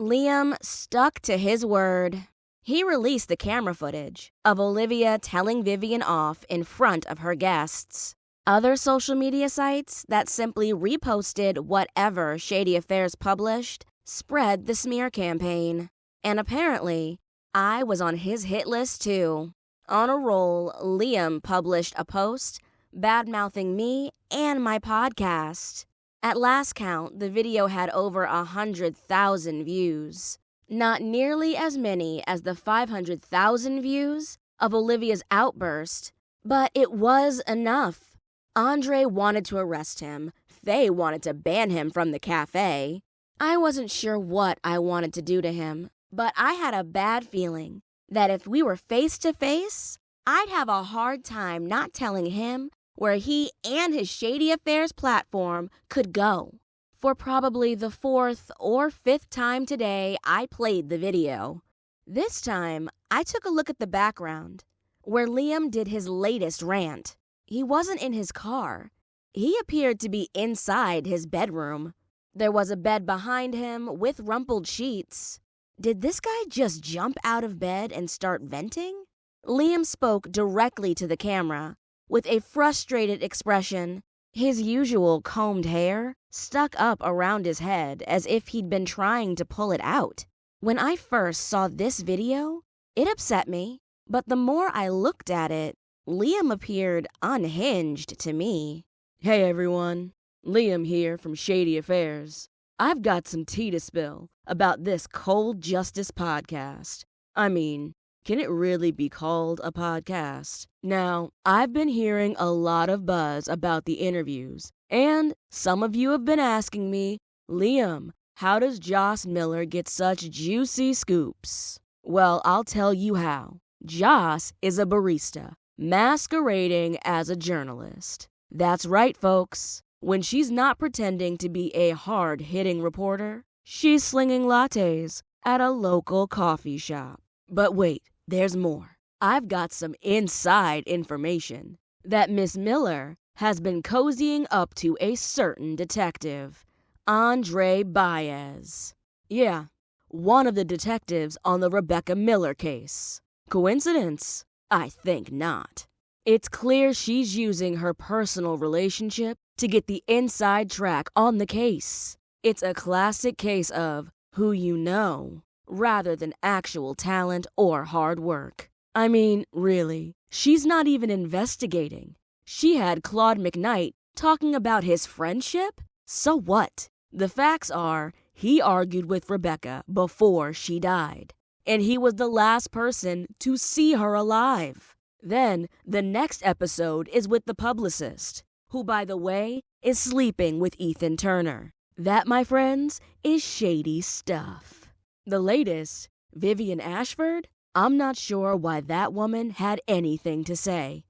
Liam stuck to his word. He released the camera footage of Olivia telling Vivian off in front of her guests. Other social media sites that simply reposted whatever Shady Affairs published spread the smear campaign. And apparently, I was on his hit list too. On a roll, Liam published a post bad-mouthing me and my podcast. At last count, the video had over 100,000 views. Not nearly as many as the 500,000 views of Olivia's outburst, but it was enough. Andre wanted to arrest him. Faye wanted to ban him from the cafe. I wasn't sure what I wanted to do to him, but I had a bad feeling that if we were face to face, I'd have a hard time not telling him where he and his Shady Affairs platform could go. For probably the 4th or 5th time today, I played the video. This time, I took a look at the background, where Liam did his latest rant. He wasn't in his car. He appeared to be inside his bedroom. There was a bed behind him with rumpled sheets. Did this guy just jump out of bed and start venting? Liam spoke directly to the camera, with a frustrated expression. His usual combed hair stuck up around his head as if he'd been trying to pull it out. When I first saw this video, it upset me, but the more I looked at it, Liam appeared unhinged to me. Hey everyone, Liam here from Shady Affairs. I've got some tea to spill about this cold justice podcast. I mean, can it really be called a podcast? Now, I've been hearing a lot of buzz about the interviews, and some of you have been asking me, Liam, how does Joss Miller get such juicy scoops? Well, I'll tell you how. Joss is a barista, masquerading as a journalist. That's right, folks. When she's not pretending to be a hard-hitting reporter, she's slinging lattes at a local coffee shop. But wait, there's more. I've got some inside information that Miss Miller has been cozying up to a certain detective, Andre Baez. Yeah, one of the detectives on the Rebecca Miller case. Coincidence? I think not. It's clear she's using her personal relationship to get the inside track on the case. It's a classic case of who you know, rather than actual talent or hard work. I mean, really, she's not even investigating. She had Claude McKnight talking about his friendship? So what? The facts are, he argued with Rebecca before she died, and he was the last person to see her alive. Then, the next episode is with the publicist, who, by the way, is sleeping with Ethan Turner. That, my friends, is shady stuff. The latest, Vivian Ashford, I'm not sure why that woman had anything to say.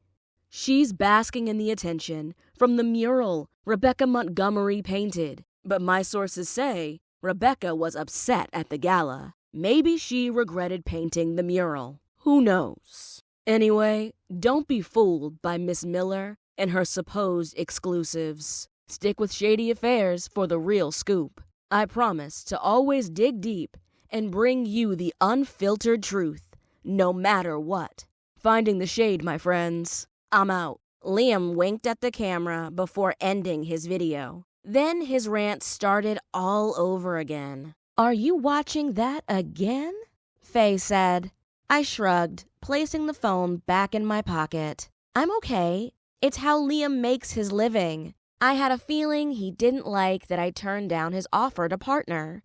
She's basking in the attention from the mural Rebecca Montgomery painted, but my sources say Rebecca was upset at the gala. Maybe she regretted painting the mural. Who knows? Anyway, don't be fooled by Miss Miller and her supposed exclusives. Stick with Shady Affairs for the real scoop. I promise to always dig deep and bring you the unfiltered truth, no matter what. Finding the shade, my friends. I'm out. Liam winked at the camera before ending his video. Then his rant started all over again. "Are you watching that again?" Faye said. I shrugged, placing the phone back in my pocket. I'm okay. It's how Liam makes his living. I had a feeling he didn't like that I turned down his offer to partner.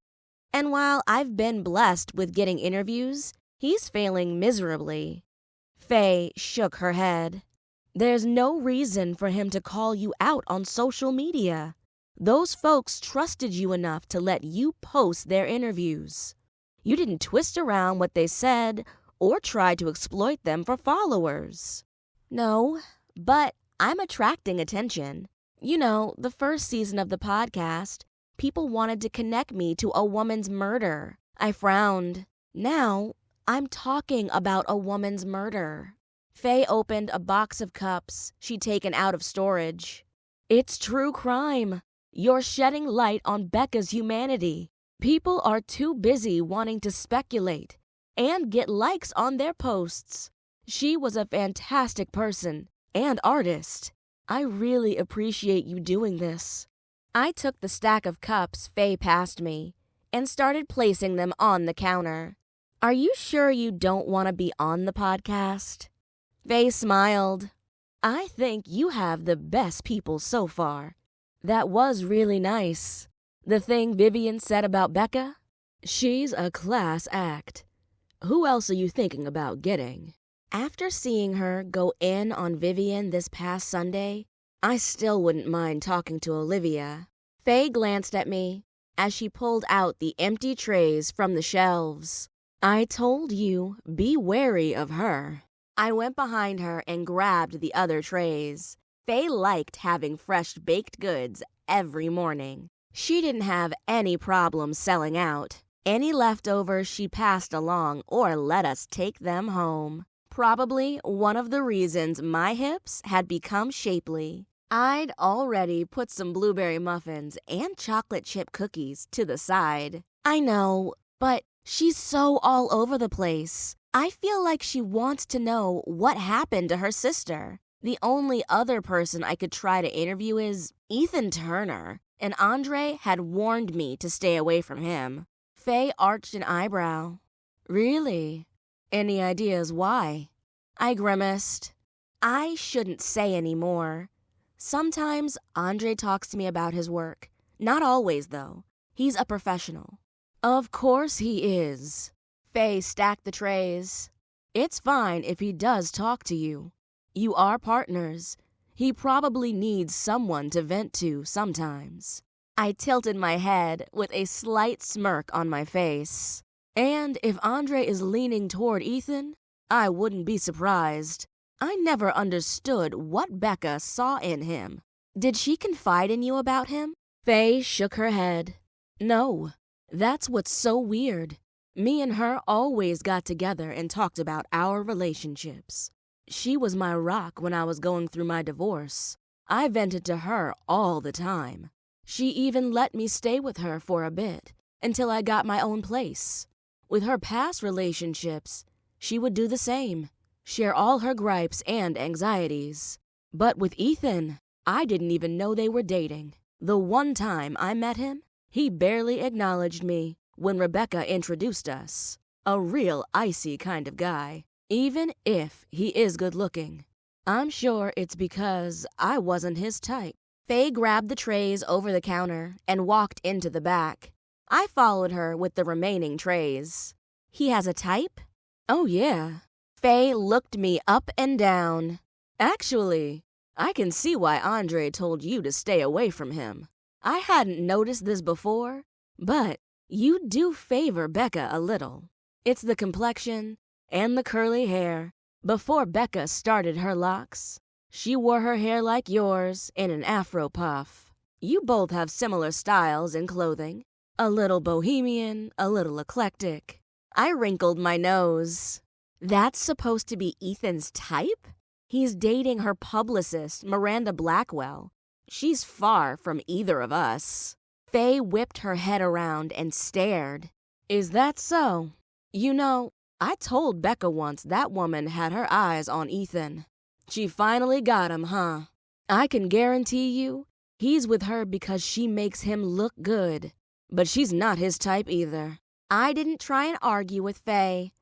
And while I've been blessed with getting interviews, he's failing miserably. Faye shook her head. There's no reason for him to call you out on social media. Those folks trusted you enough to let you post their interviews. You didn't twist around what they said or try to exploit them for followers. No, but I'm attracting attention. You know, the first season of the podcast, people wanted to connect me to a woman's murder. I frowned. Now, I'm talking about a woman's murder. Faye opened a box of cups she'd taken out of storage. It's true crime. You're shedding light on Becca's humanity. People are too busy wanting to speculate and get likes on their posts. She was a fantastic person and artist. I really appreciate you doing this. I took the stack of cups Faye passed me and started placing them on the counter. Are you sure you don't want to be on the podcast? Faye smiled. I think you have the best people so far. That was really nice. The thing Vivian said about Becca? She's a class act. Who else are you thinking about getting? After seeing her go in on Vivian this past Sunday, I still wouldn't mind talking to Olivia. Faye glanced at me as she pulled out the empty trays from the shelves. I told you, be wary of her. I went behind her and grabbed the other trays. Faye liked having fresh baked goods every morning. She didn't have any problem selling out. Any leftovers she passed along or let us take them home. Probably one of the reasons my hips had become shapely. I'd already put some blueberry muffins and chocolate chip cookies to the side. I know, but she's so all over the place. I feel like she wants to know what happened to her sister. The only other person I could try to interview is Ethan Turner, and Andre had warned me to stay away from him. Faye arched an eyebrow. Really? Any ideas why? I grimaced. I shouldn't say any more. Sometimes Andre talks to me about his work. Not always, though. He's a professional. Of course he is. Faye stacked the trays. It's fine if he does talk to you. You are partners. He probably needs someone to vent to sometimes. I tilted my head with a slight smirk on my face. And if Andre is leaning toward Ethan, I wouldn't be surprised. I never understood what Becca saw in him. Did she confide in you about him? Faye shook her head. No, that's what's so weird. Me and her always got together and talked about our relationships. She was my rock when I was going through my divorce. I vented to her all the time. She even let me stay with her for a bit until I got my own place. With her past relationships, she would do the same, share all her gripes and anxieties. But with Ethan, I didn't even know they were dating. The one time I met him, he barely acknowledged me when Rebecca introduced us. A real icy kind of guy, even if he is good looking. I'm sure it's because I wasn't his type. Faye grabbed the trays over the counter and walked into the back. I followed her with the remaining trays. He has a type? Oh, yeah. Faye looked me up and down. Actually, I can see why Andre told you to stay away from him. I hadn't noticed this before, but you do favor Becca a little. It's the complexion and the curly hair. Before Becca started her locks, she wore her hair like yours in an afro puff. You both have similar styles in clothing. A little bohemian, a little eclectic. I wrinkled my nose. That's supposed to be Ethan's type? He's dating her publicist, Miranda Blackwell. She's far from either of us. Faye whipped her head around and stared. Is that so? You know, I told Becca once that woman had her eyes on Ethan. She finally got him, huh? I can guarantee you, he's with her because she makes him look good. But she's not his type either. I didn't try and argue with Faye.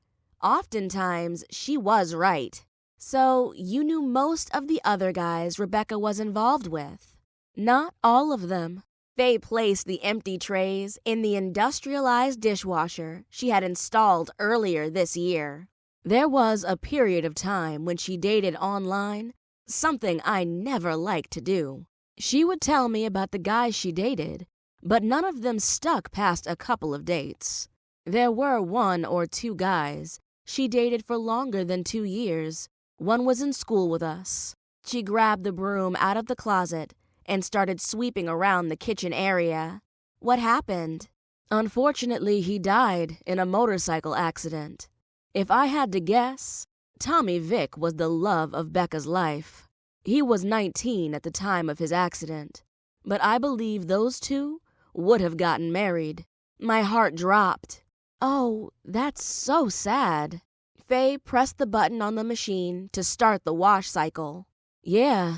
Oftentimes, she was right. So, you knew most of the other guys Rebecca was involved with? Not all of them. Faye placed the empty trays in the industrialized dishwasher she had installed earlier this year. There was a period of time when she dated online, something I never liked to do. She would tell me about the guys she dated, but none of them stuck past a couple of dates. There were 1 or 2 guys she dated for longer than 2 years. One was in school with us. She grabbed the broom out of the closet and started sweeping around the kitchen area. What happened? Unfortunately, he died in a motorcycle accident. If I had to guess, Tommy Vick was the love of Becca's life. He was 19 at the time of his accident, but I believe those two would have gotten married. My heart dropped. Oh, that's so sad. Faye pressed the button on the machine to start the wash cycle. Yeah,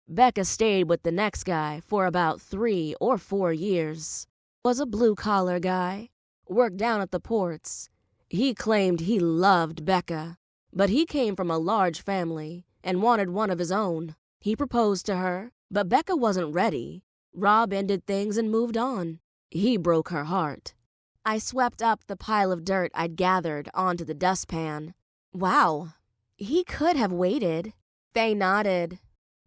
Becca stayed with the next guy for about 3 or 4 years. Was a blue-collar guy, worked down at the ports. He claimed he loved Becca, but he came from a large family and wanted one of his own. He proposed to her, but Becca wasn't ready. Rob ended things and moved on. He broke her heart. I swept up the pile of dirt I'd gathered onto the dustpan. Wow, he could have waited. Faye nodded.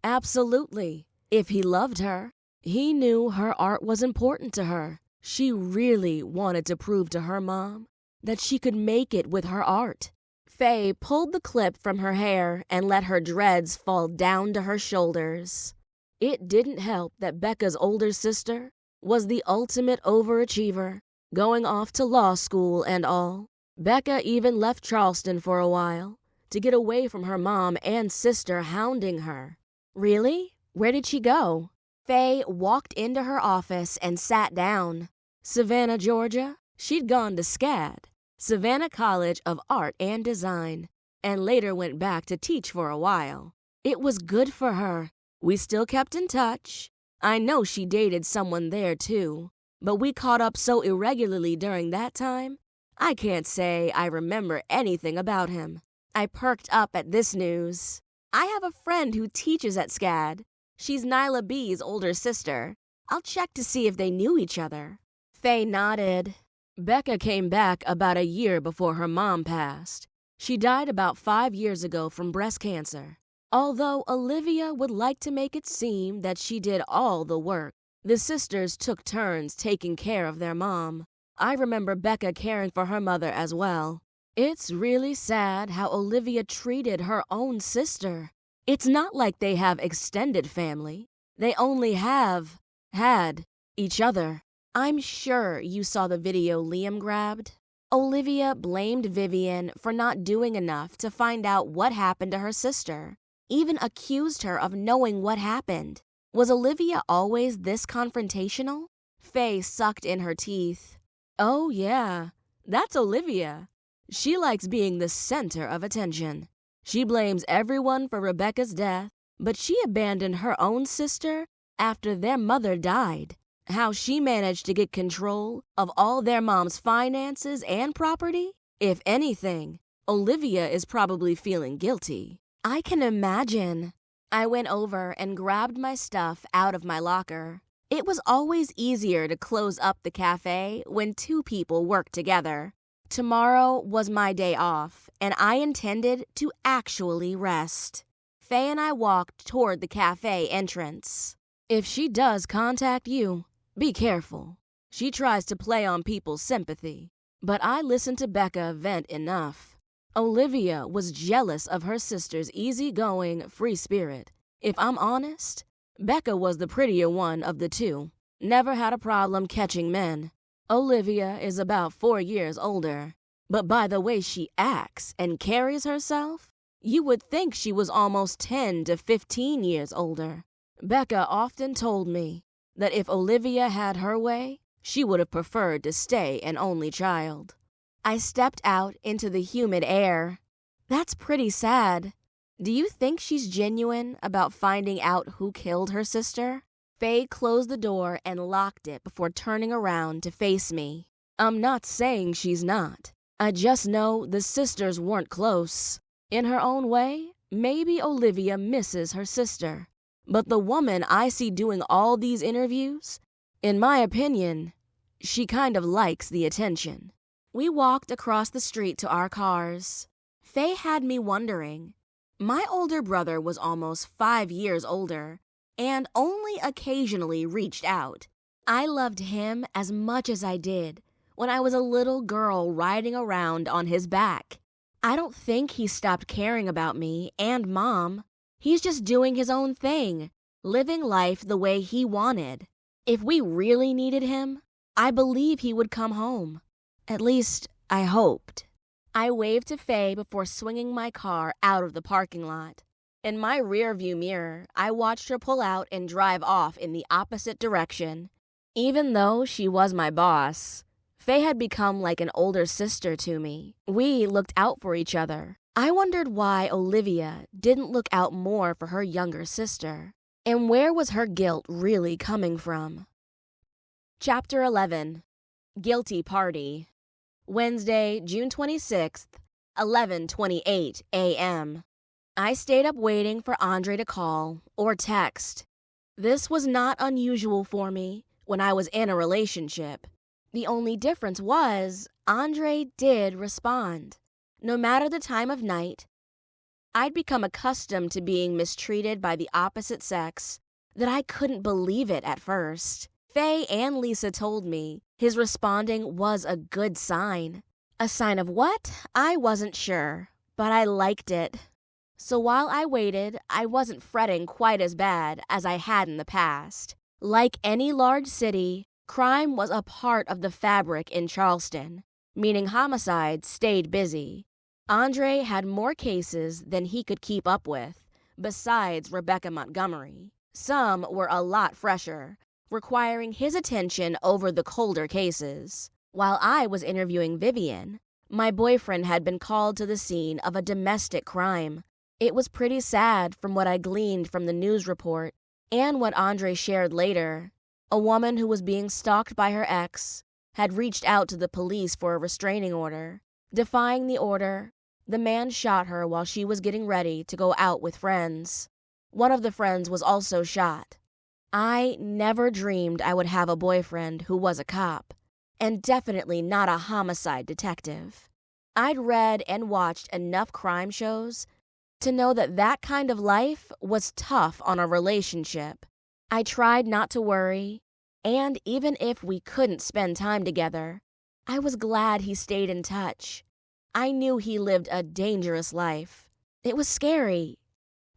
Absolutely. If he loved her, he knew her art was important to her. She really wanted to prove to her mom that she could make it with her art. Faye pulled the clip from her hair and let her dreads fall down to her shoulders. It didn't help that Becca's older sister was the ultimate overachiever, going off to law school and all. Becca even left Charleston for a while to get away from her mom and sister hounding her. Really? Where did she go? Faye walked into her office and sat down. Savannah, Georgia. She'd gone to SCAD, Savannah College of Art and Design, and later went back to teach for a while. It was good for her. We still kept in touch. I know she dated someone there too, but we caught up so irregularly during that time, I can't say I remember anything about him. I perked up at this news. I have a friend who teaches at SCAD. She's Nyla B's older sister. I'll check to see if they knew each other. Faye nodded. Becca came back about a year before her mom passed. She died about 5 years ago from breast cancer. Although Olivia would like to make it seem that she did all the work, the sisters took turns taking care of their mom. I remember Becca caring for her mother as well. It's really sad how Olivia treated her own sister. It's not like they have extended family. They only had each other. I'm sure you saw the video Liam grabbed. Olivia blamed Vivian for not doing enough to find out what happened to her sister. Even accused her of knowing what happened. Was Olivia always this confrontational? Faye sucked in her teeth. Oh yeah, that's Olivia. She likes being the center of attention. She blames everyone for Rebecca's death, but she abandoned her own sister after their mother died. How she managed to get control of all their mom's finances and property? If anything, Olivia is probably feeling guilty. I can imagine. I went over and grabbed my stuff out of my locker. It was always easier to close up the cafe when 2 people work together. Tomorrow was my day off, and I intended to actually rest. Faye and I walked toward the cafe entrance. If she does contact you, be careful. She tries to play on people's sympathy, but I listened to Becca vent enough. Olivia was jealous of her sister's easygoing, free spirit. If I'm honest, Becca was the prettier one of the two. Never had a problem catching men. Olivia is about 4 years older, but by the way she acts and carries herself, you would think she was almost 10 to 15 years older. Becca often told me that if Olivia had her way, she would have preferred to stay an only child. I stepped out into the humid air. That's pretty sad. Do you think she's genuine about finding out who killed her sister? Faye closed the door and locked it before turning around to face me. I'm not saying she's not. I just know the sisters weren't close. In her own way, maybe Olivia misses her sister. But the woman I see doing all these interviews, in my opinion, she kind of likes the attention. We walked across the street to our cars. Faye had me wondering. My older brother was almost 5 years older and only occasionally reached out. I loved him as much as I did when I was a little girl riding around on his back. I don't think he stopped caring about me and Mom. He's just doing his own thing, living life the way he wanted. If we really needed him, I believe he would come home. At least, I hoped. I waved to Faye before swinging my car out of the parking lot. In my rearview mirror, I watched her pull out and drive off in the opposite direction. Even though she was my boss, Faye had become like an older sister to me. We looked out for each other. I wondered why Olivia didn't look out more for her younger sister. And where was her guilt really coming from? Chapter 11. Guilty Party. Wednesday, June 26th, 11:28 a.m. I stayed up waiting for Andre to call or text. This was not unusual for me when I was in a relationship. The only difference was Andre did respond. No matter the time of night, I'd become accustomed to being mistreated by the opposite sex that I couldn't believe it at first. Faye and Lisa told me his responding was a good sign. A sign of what? I wasn't sure, but I liked it. So while I waited, I wasn't fretting quite as bad as I had in the past. Like any large city, crime was a part of the fabric in Charleston, meaning homicides stayed busy. Andre had more cases than he could keep up with, besides Rebecca Montgomery. Some were a lot fresher, requiring his attention over the colder cases. While I was interviewing Vivian, my boyfriend had been called to the scene of a domestic crime. It was pretty sad from what I gleaned from the news report and what Andre shared later. A woman who was being stalked by her ex had reached out to the police for a restraining order. Defying the order, the man shot her while she was getting ready to go out with friends. One of the friends was also shot. I never dreamed I would have a boyfriend who was a cop, and definitely not a homicide detective. I'd read and watched enough crime shows to know that that kind of life was tough on a relationship. I tried not to worry, and even if we couldn't spend time together, I was glad he stayed in touch. I knew he lived a dangerous life. It was scary.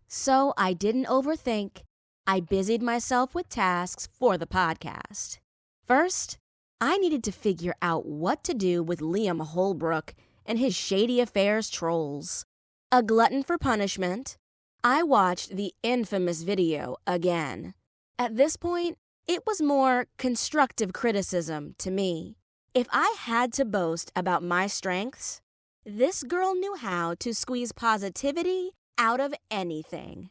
So I didn't overthink. I busied myself with tasks for the podcast. First, I needed to figure out what to do with Liam Holbrook and his shady affairs trolls. A glutton for punishment, I watched the infamous video again. At this point, it was more constructive criticism to me. If I had to boast about my strengths, this girl knew how to squeeze positivity out of anything.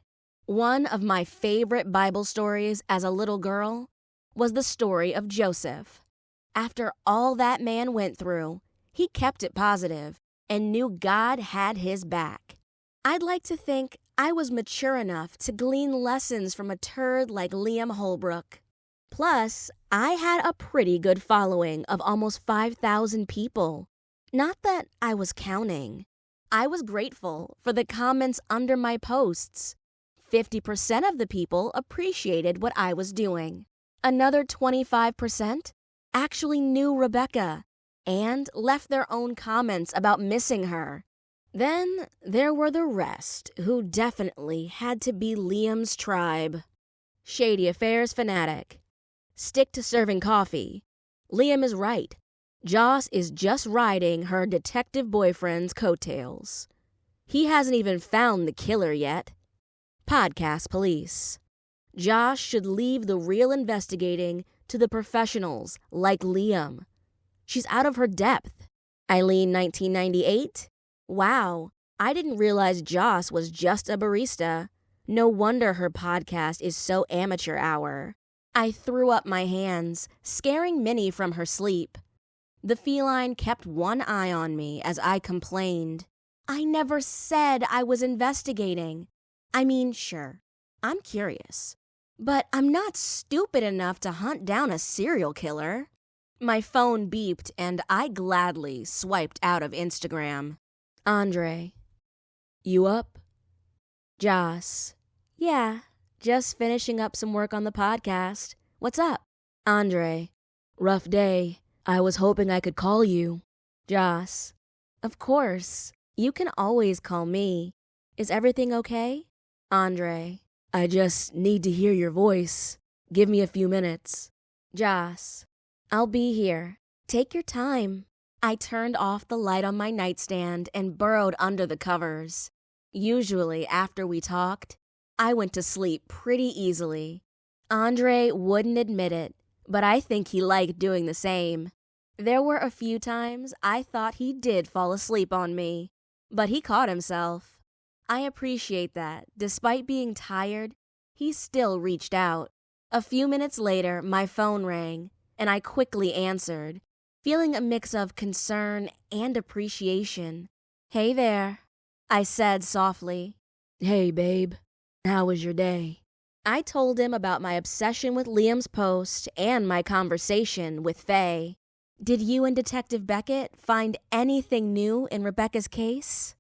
One of my favorite Bible stories as a little girl was the story of Joseph. After all that man went through, he kept it positive and knew God had his back. I'd like to think I was mature enough to glean lessons from a turd like Liam Holbrook. Plus, I had a pretty good following of almost 5,000 people. Not that I was counting. I was grateful for the comments under my posts. 50% of the people appreciated what I was doing. Another 25% actually knew Rebecca and left their own comments about missing her. Then there were the rest who definitely had to be Liam's tribe. Shady affairs fanatic. Stick to serving coffee. Liam is right. Joss is just riding her detective boyfriend's coattails. He hasn't even found the killer yet. Podcast police. Josh should leave the real investigating to the professionals like Liam. She's out of her depth. Eileen 1998? Wow, I didn't realize Joss was just a barista. No wonder her podcast is so amateur hour. I threw up my hands, scaring Minnie from her sleep. The feline kept one eye on me as I complained. I never said I was investigating. I mean, sure, I'm curious, but I'm not stupid enough to hunt down a serial killer. My phone beeped and I gladly swiped out of Instagram. Andre, you up? Joss, yeah, just finishing up some work on the podcast. What's up? Andre, rough day. I was hoping I could call you. Joss, of course, you can always call me. Is everything okay? Andre, I just need to hear your voice. Give me a few minutes. Joss, I'll be here. Take your time. I turned off the light on my nightstand and burrowed under the covers. Usually, after we talked, I went to sleep pretty easily. Andre wouldn't admit it, but I think he liked doing the same. There were a few times I thought he did fall asleep on me, but he caught himself. I appreciate that, despite being tired, he still reached out. A few minutes later, my phone rang, and I quickly answered, feeling a mix of concern and appreciation. "Hey there," I said softly. "Hey, babe. How was your day?" I told him about my obsession with Liam's post and my conversation with Faye. "Did you and Detective Beckett find anything new in Rebecca's case?"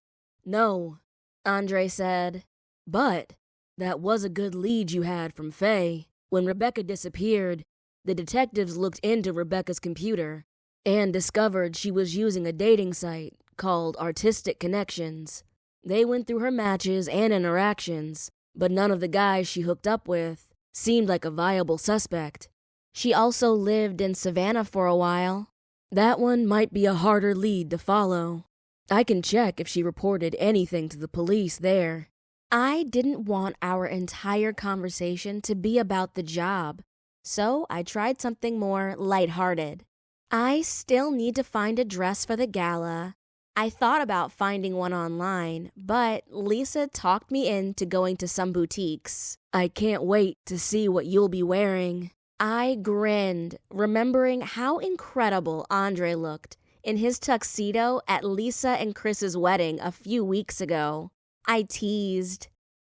"No," Andre said. "But that was a good lead you had from Faye. When Rebecca disappeared, the detectives looked into Rebecca's computer and discovered she was using a dating site called Artistic Connections. They went through her matches and interactions, but none of the guys she hooked up with seemed like a viable suspect. She also lived in Savannah for a while." "That one might be a harder lead to follow. I can check if she reported anything to the police there." I didn't want our entire conversation to be about the job, so I tried something more lighthearted. "I still need to find a dress for the gala. I thought about finding one online, but Lisa talked me into going to some boutiques." "I can't wait to see what you'll be wearing." I grinned, remembering how incredible Andre looked in his tuxedo at Lisa and Chris's wedding a few weeks ago. I teased,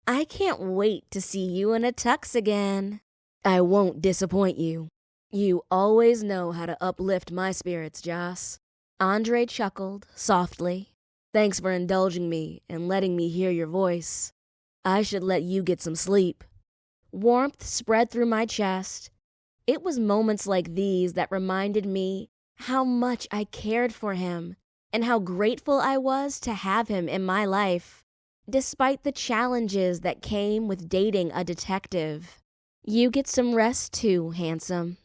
"I can't wait to see you in a tux again." "I won't disappoint you. You always know how to uplift my spirits, Joss." Andre chuckled softly. "Thanks for indulging me and letting me hear your voice. I should let you get some sleep." Warmth spread through my chest. It was moments like these that reminded me how much I cared for him and how grateful I was to have him in my life, despite the challenges that came with dating a detective. "You get some rest too, handsome."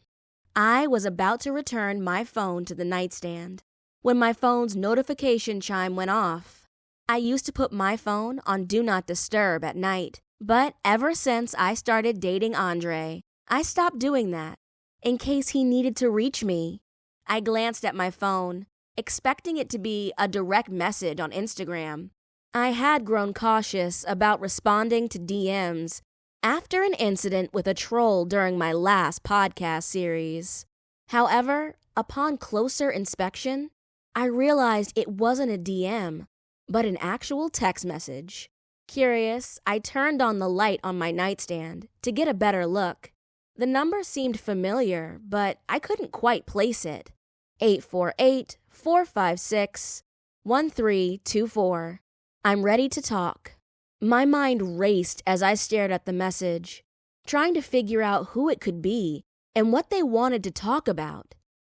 I was about to return my phone to the nightstand when my phone's notification chime went off. I used to put my phone on Do Not Disturb at night, but ever since I started dating Andre, I stopped doing that, in case he needed to reach me. I glanced at my phone, expecting it to be a direct message on Instagram. I had grown cautious about responding to DMs after an incident with a troll during my last podcast series. However, upon closer inspection, I realized it wasn't a DM, but an actual text message. Curious, I turned on the light on my nightstand to get a better look. The number seemed familiar, but I couldn't quite place it. 848-456-1324. "I'm ready to talk." My mind raced as I stared at the message, trying to figure out who it could be and what they wanted to talk about.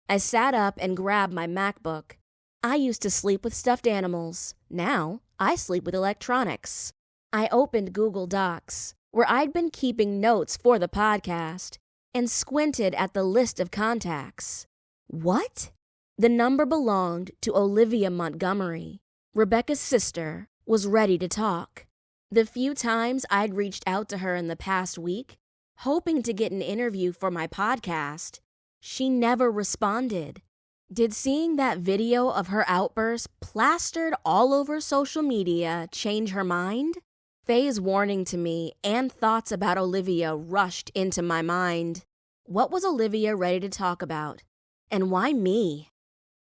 I sat up and grabbed my MacBook. I used to sleep with stuffed animals. Now, I sleep with electronics. I opened Google Docs, where I'd been keeping notes for the podcast, and squinted at the list of contacts. What? The number belonged to Olivia Montgomery. Rebecca's sister was ready to talk. The few times I'd reached out to her in the past week, hoping to get an interview for my podcast, she never responded. Did seeing that video of her outburst plastered all over social media change her mind? Faye's warning to me and thoughts about Olivia rushed into my mind. What was Olivia ready to talk about? And why me?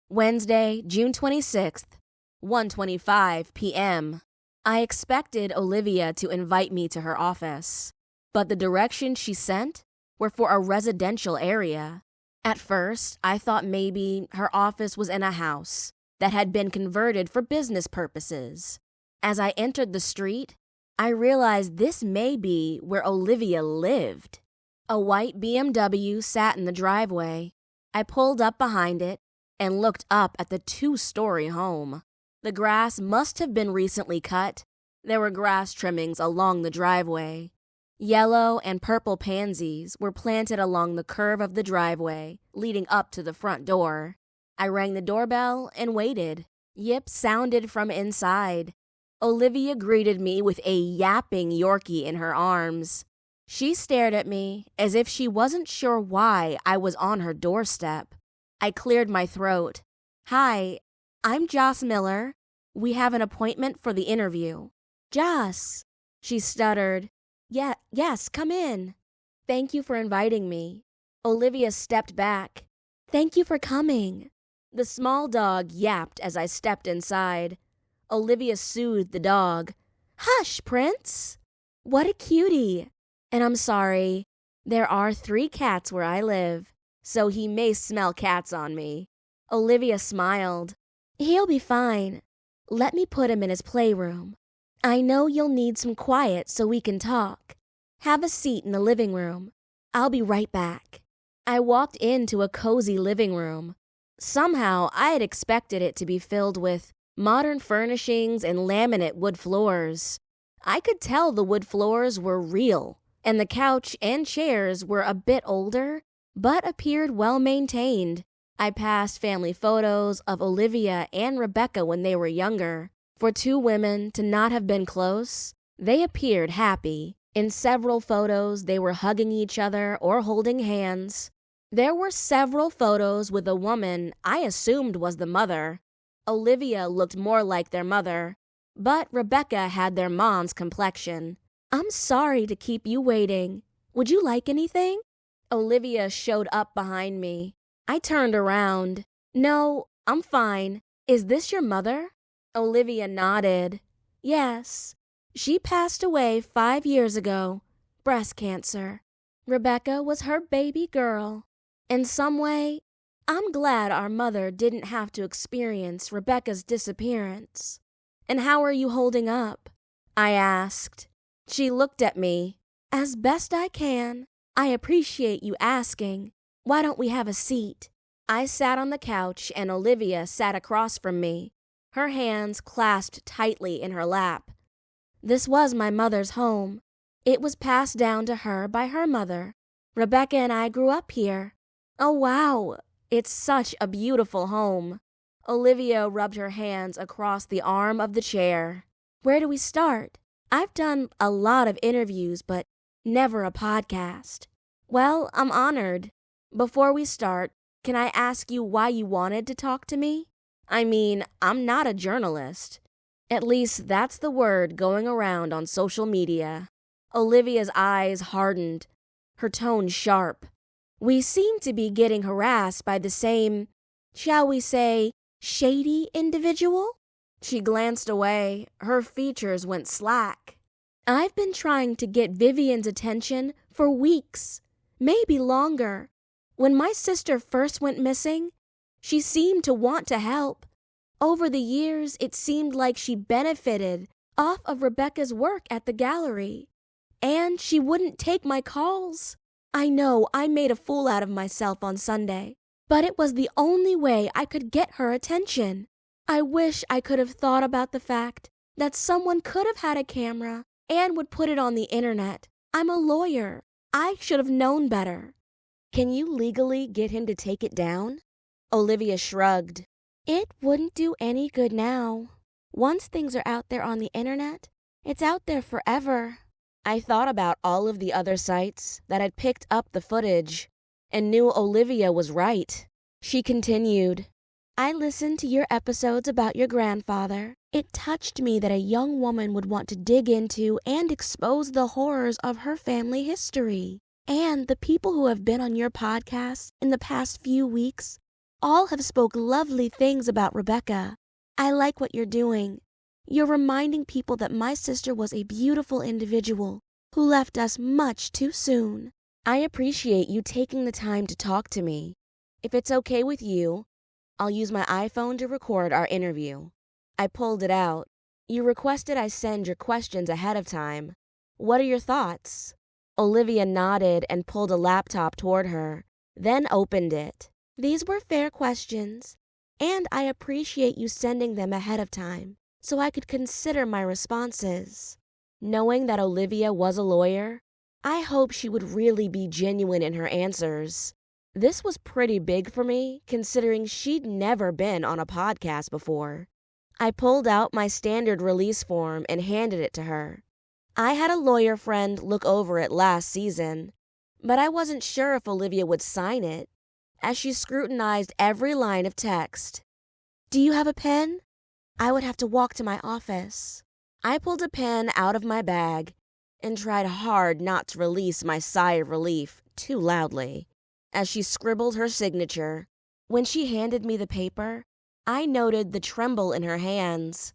Wednesday, June 26th, 1:25 p.m. I expected Olivia to invite me to her office, but the directions she sent were for a residential area. At first, I thought maybe her office was in a house that had been converted for business purposes. As I entered the street, I realized this may be where Olivia lived. A white BMW sat in the driveway. I pulled up behind it and looked up at the 2-story home. The grass must have been recently cut. There were grass trimmings along the driveway. Yellow and purple pansies were planted along the curve of the driveway leading up to the front door. I rang the doorbell and waited. Yip sounded from inside. Olivia greeted me with a yapping Yorkie in her arms. She stared at me as if she wasn't sure why I was on her doorstep. I cleared my throat. "Hi, I'm Joss Miller. We have an appointment for the interview." "Joss," she stuttered. Yes, come in." "Thank you for inviting me." Olivia stepped back. "Thank you for coming." The small dog yapped as I stepped inside. Olivia soothed the dog. "Hush, Prince." "What a cutie." "And I'm sorry, there are 3 cats where I live, so he may smell cats on me." Olivia smiled. "He'll be fine. Let me put him in his playroom. I know you'll need some quiet so we can talk. Have a seat in the living room. I'll be right back." I walked into a cozy living room. Somehow, I had expected it to be filled with modern furnishings and laminate wood floors. I could tell the wood floors were real, and the couch and chairs were a bit older, but appeared well maintained. I passed family photos of Olivia and Rebecca when they were younger. For 2 women to not have been close, they appeared happy. In several photos, they were hugging each other or holding hands. There were several photos with a woman I assumed was the mother. Olivia looked more like their mother, but Rebecca had their mom's complexion. "I'm sorry to keep you waiting. Would you like anything?" Olivia showed up behind me. I turned around. "No, I'm fine. Is this your mother?" Olivia nodded. "Yes. She passed away 5 years ago. Breast cancer. Rebecca was her baby girl. In some way, I'm glad our mother didn't have to experience Rebecca's disappearance." "And how are you holding up?" I asked. She looked at me. "As best I can. I appreciate you asking. Why don't we have a seat?" I sat on the couch and Olivia sat across from me, her hands clasped tightly in her lap. This was my mother's home. It was passed down to her by her mother. Rebecca and I grew up here. "Oh, wow. It's such a beautiful home." Olivia rubbed her hands across the arm of the chair. "Where do we start? I've done a lot of interviews, but never a podcast." "Well, I'm honored. Before we start, can I ask you why you wanted to talk to me? I mean, I'm not a journalist. At least that's the word going around on social media." Olivia's eyes hardened, her tone sharp. "We seem to be getting harassed by the same, shall we say, shady individual?" She glanced away. Her features went slack. "I've been trying to get Vivian's attention for weeks, maybe longer. When my sister first went missing, she seemed to want to help. Over the years, it seemed like she benefited off of Rebecca's work at the gallery. And she wouldn't take my calls. I know I made a fool out of myself on Sunday, but it was the only way I could get her attention. I wish I could have thought about the fact that someone could have had a camera and would put it on the internet. I'm a lawyer. I should have known better." "Can you legally get him to take it down?" Olivia shrugged. "It wouldn't do any good now. Once things are out there on the internet, it's out there forever." I thought about all of the other sites that had picked up the footage and knew Olivia was right. She continued, "I listened to your episodes about your grandfather. It touched me that a young woman would want to dig into and expose the horrors of her family history. And the people who have been on your podcast in the past few weeks all have spoke lovely things about Rebecca. I like what you're doing. You're reminding people that my sister was a beautiful individual who left us much too soon." "I appreciate you taking the time to talk to me. If it's okay with you, I'll use my iPhone to record our interview." I pulled it out. "You requested I send your questions ahead of time. What are your thoughts?" Olivia nodded and pulled a laptop toward her, then opened it. "These were fair questions, and I appreciate you sending them ahead of time so I could consider my responses." Knowing that Olivia was a lawyer, I hoped she would really be genuine in her answers. This was pretty big for me, considering she'd never been on a podcast before. I pulled out my standard release form and handed it to her. I had a lawyer friend look over it last season, but I wasn't sure if Olivia would sign it, as she scrutinized every line of text. "Do you have a pen? I would have to walk to my office." I pulled a pen out of my bag and tried hard not to release my sigh of relief too loudly as she scribbled her signature. When she handed me the paper, I noted the tremble in her hands.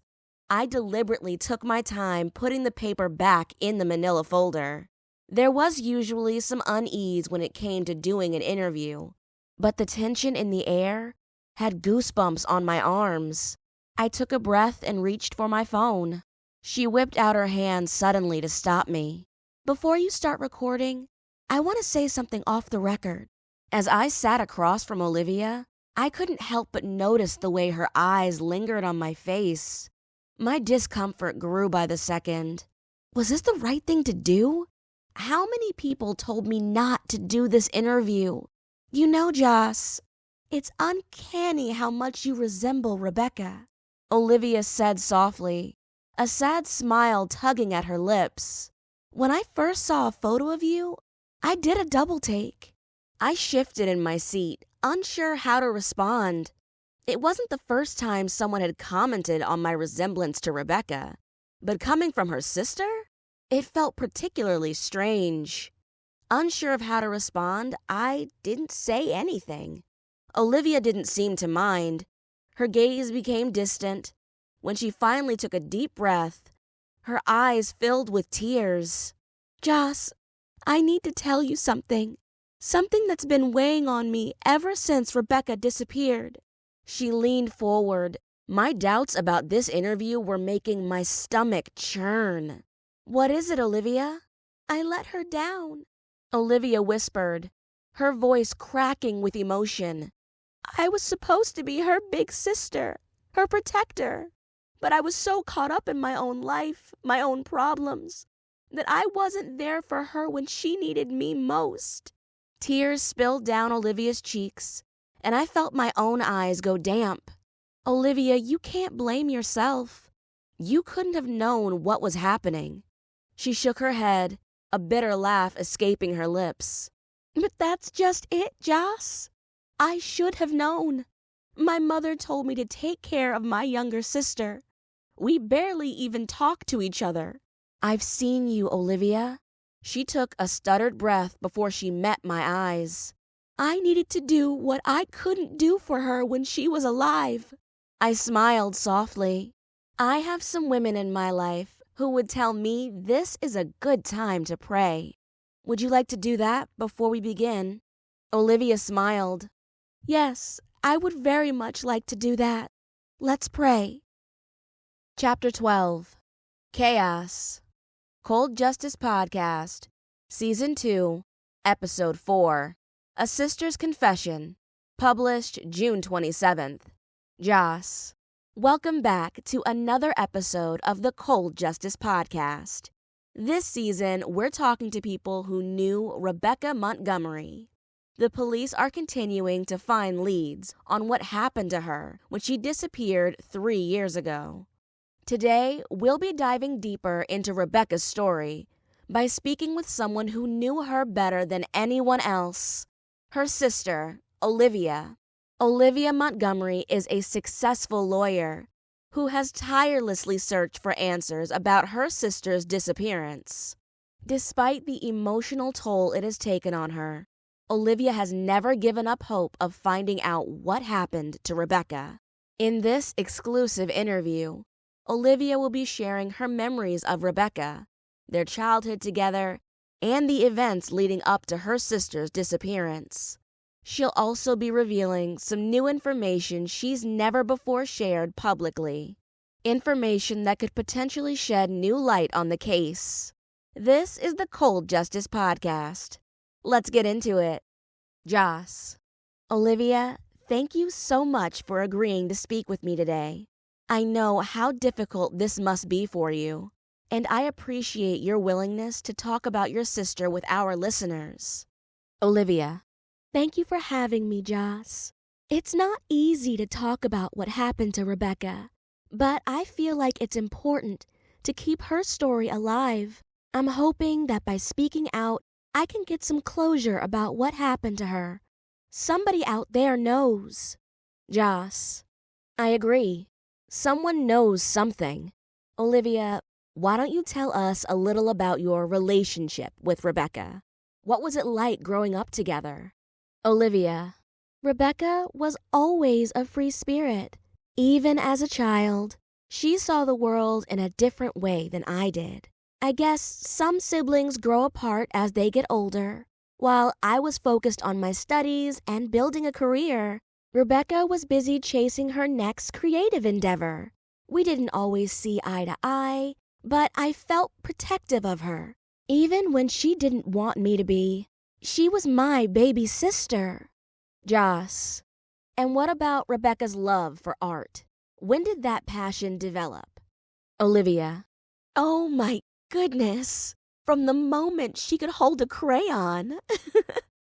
I deliberately took my time putting the paper back in the manila folder. There was usually some unease when it came to doing an interview, but the tension in the air had goosebumps on my arms. I took a breath and reached for my phone. She whipped out her hand suddenly to stop me. "Before you start recording, I want to say something off the record." As I sat across from Olivia, I couldn't help but notice the way her eyes lingered on my face. My discomfort grew by the second. Was this the right thing to do? How many people told me not to do this interview? "You know, Joss, it's uncanny how much you resemble Rebecca," Olivia said softly, a sad smile tugging at her lips. "When I first saw a photo of you, I did a double take." I shifted in my seat, unsure how to respond. It wasn't the first time someone had commented on my resemblance to Rebecca, but coming from her sister? It felt particularly strange. Unsure of how to respond, I didn't say anything. Olivia didn't seem to mind. Her gaze became distant. When she finally took a deep breath, her eyes filled with tears. "Joss, I need to tell you something. Something that's been weighing on me ever since Rebecca disappeared." She leaned forward. My doubts about this interview were making my stomach churn. "What is it, Olivia?" "I let her down," Olivia whispered, her voice cracking with emotion. "I was supposed to be her big sister, her protector, but I was so caught up in my own life, my own problems, that I wasn't there for her when she needed me most." Tears spilled down Olivia's cheeks, and I felt my own eyes go damp. "Olivia, you can't blame yourself. You couldn't have known what was happening." She shook her head, a bitter laugh escaping her lips. "But that's just it, Joss. I should have known. My mother told me to take care of my younger sister. We barely even talk to each other." "I've seen you, Olivia." She took a stuttered breath before she met my eyes. "I needed to do what I couldn't do for her when she was alive." I smiled softly. I have some women in my life who would tell me this is a good time to pray. "Would you like to do that before we begin?" Olivia smiled. "Yes, I would very much like to do that. Let's pray." Chapter 12. Chaos. Cold Justice Podcast, Season 2, Episode 4. A Sister's Confession. Published June 27th. Joss. Welcome back to another episode of the Cold Justice Podcast. This season, we're talking to people who knew Rebecca Montgomery. The police are continuing to find leads on what happened to her when she disappeared 3 years ago. Today, we'll be diving deeper into Rebecca's story by speaking with someone who knew her better than anyone else. Her sister, Olivia. Olivia Montgomery is a successful lawyer who has tirelessly searched for answers about her sister's disappearance. Despite the emotional toll it has taken on her, Olivia has never given up hope of finding out what happened to Rebecca. In this exclusive interview, Olivia will be sharing her memories of Rebecca, their childhood together, and the events leading up to her sister's disappearance. She'll also be revealing some new information she's never before shared publicly. Information that could potentially shed new light on the case. This is the Cold Justice Podcast. Let's get into it. Joss. Olivia, thank you so much for agreeing to speak with me today. I know how difficult this must be for you, and I appreciate your willingness to talk about your sister with our listeners. Olivia. Thank you for having me, Joss. It's not easy to talk about what happened to Rebecca, but I feel like it's important to keep her story alive. I'm hoping that by speaking out, I can get some closure about what happened to her. Somebody out there knows. Joss. I agree. Someone knows something. Olivia, why don't you tell us a little about your relationship with Rebecca? What was it like growing up together? Olivia. Rebecca was always a free spirit. Even as a child, she saw the world in a different way than I did. I guess some siblings grow apart as they get older. While I was focused on my studies and building a career, Rebecca was busy chasing her next creative endeavor. We didn't always see eye to eye, but I felt protective of her. Even when she didn't want me to be, she was my baby sister. Joss. And what about Rebecca's love for art? When did that passion develop? Olivia. Oh my goodness. From the moment she could hold a crayon.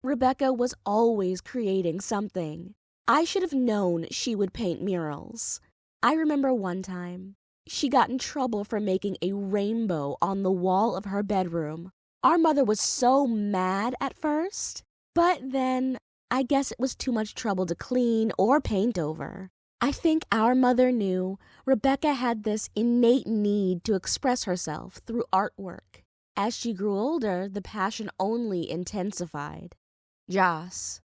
Rebecca was always creating something. I should have known she would paint murals. I remember one time, she got in trouble for making a rainbow on the wall of her bedroom. Our mother was so mad at first, but then I guess it was too much trouble to clean or paint over. I think our mother knew Rebecca had this innate need to express herself through artwork. As she grew older, the passion only intensified. Joss.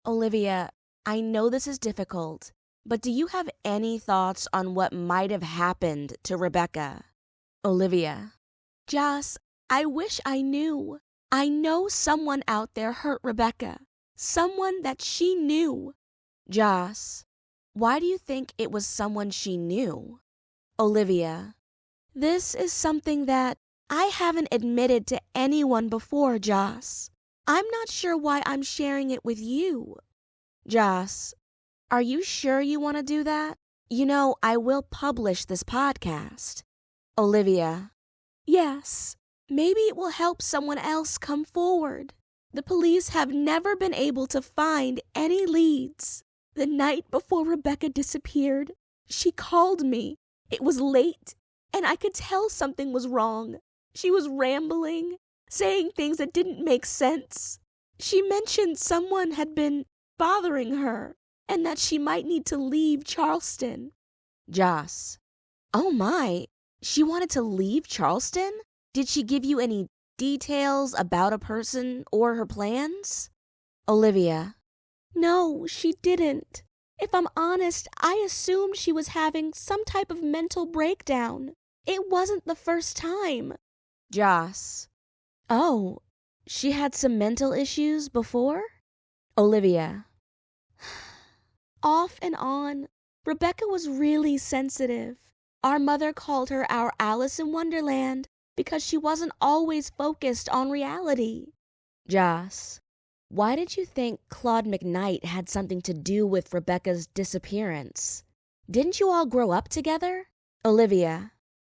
Olivia, I know this is difficult, but do you have any thoughts on what might have happened to Rebecca? Olivia. Joss, I wish I knew. I know someone out there hurt Rebecca. Someone that she knew. Joss. Why do you think it was someone she knew? Olivia. This is something that I haven't admitted to anyone before, Joss. I'm not sure why I'm sharing it with you. Joss. Are you sure you want to do that? You know, I will publish this podcast. Olivia. Yes. Maybe it will help someone else come forward. The police have never been able to find any leads. The night before Rebecca disappeared, she called me. It was late, and I could tell something was wrong. She was rambling, saying things that didn't make sense. She mentioned someone had been bothering her, and that she might need to leave Charleston. Joss. Oh my, she wanted to leave Charleston? Did she give you any details about a person or her plans? Olivia. No, she didn't. If I'm honest, I assumed she was having some type of mental breakdown. It wasn't the first time. Joss. Oh, she had some mental issues before? Olivia. Off and on, Rebecca was really sensitive. Our mother called her our Alice in Wonderland because she wasn't always focused on reality. Joss. Why did you think Claude McKnight had something to do with Rebecca's disappearance? Didn't you all grow up together? Olivia.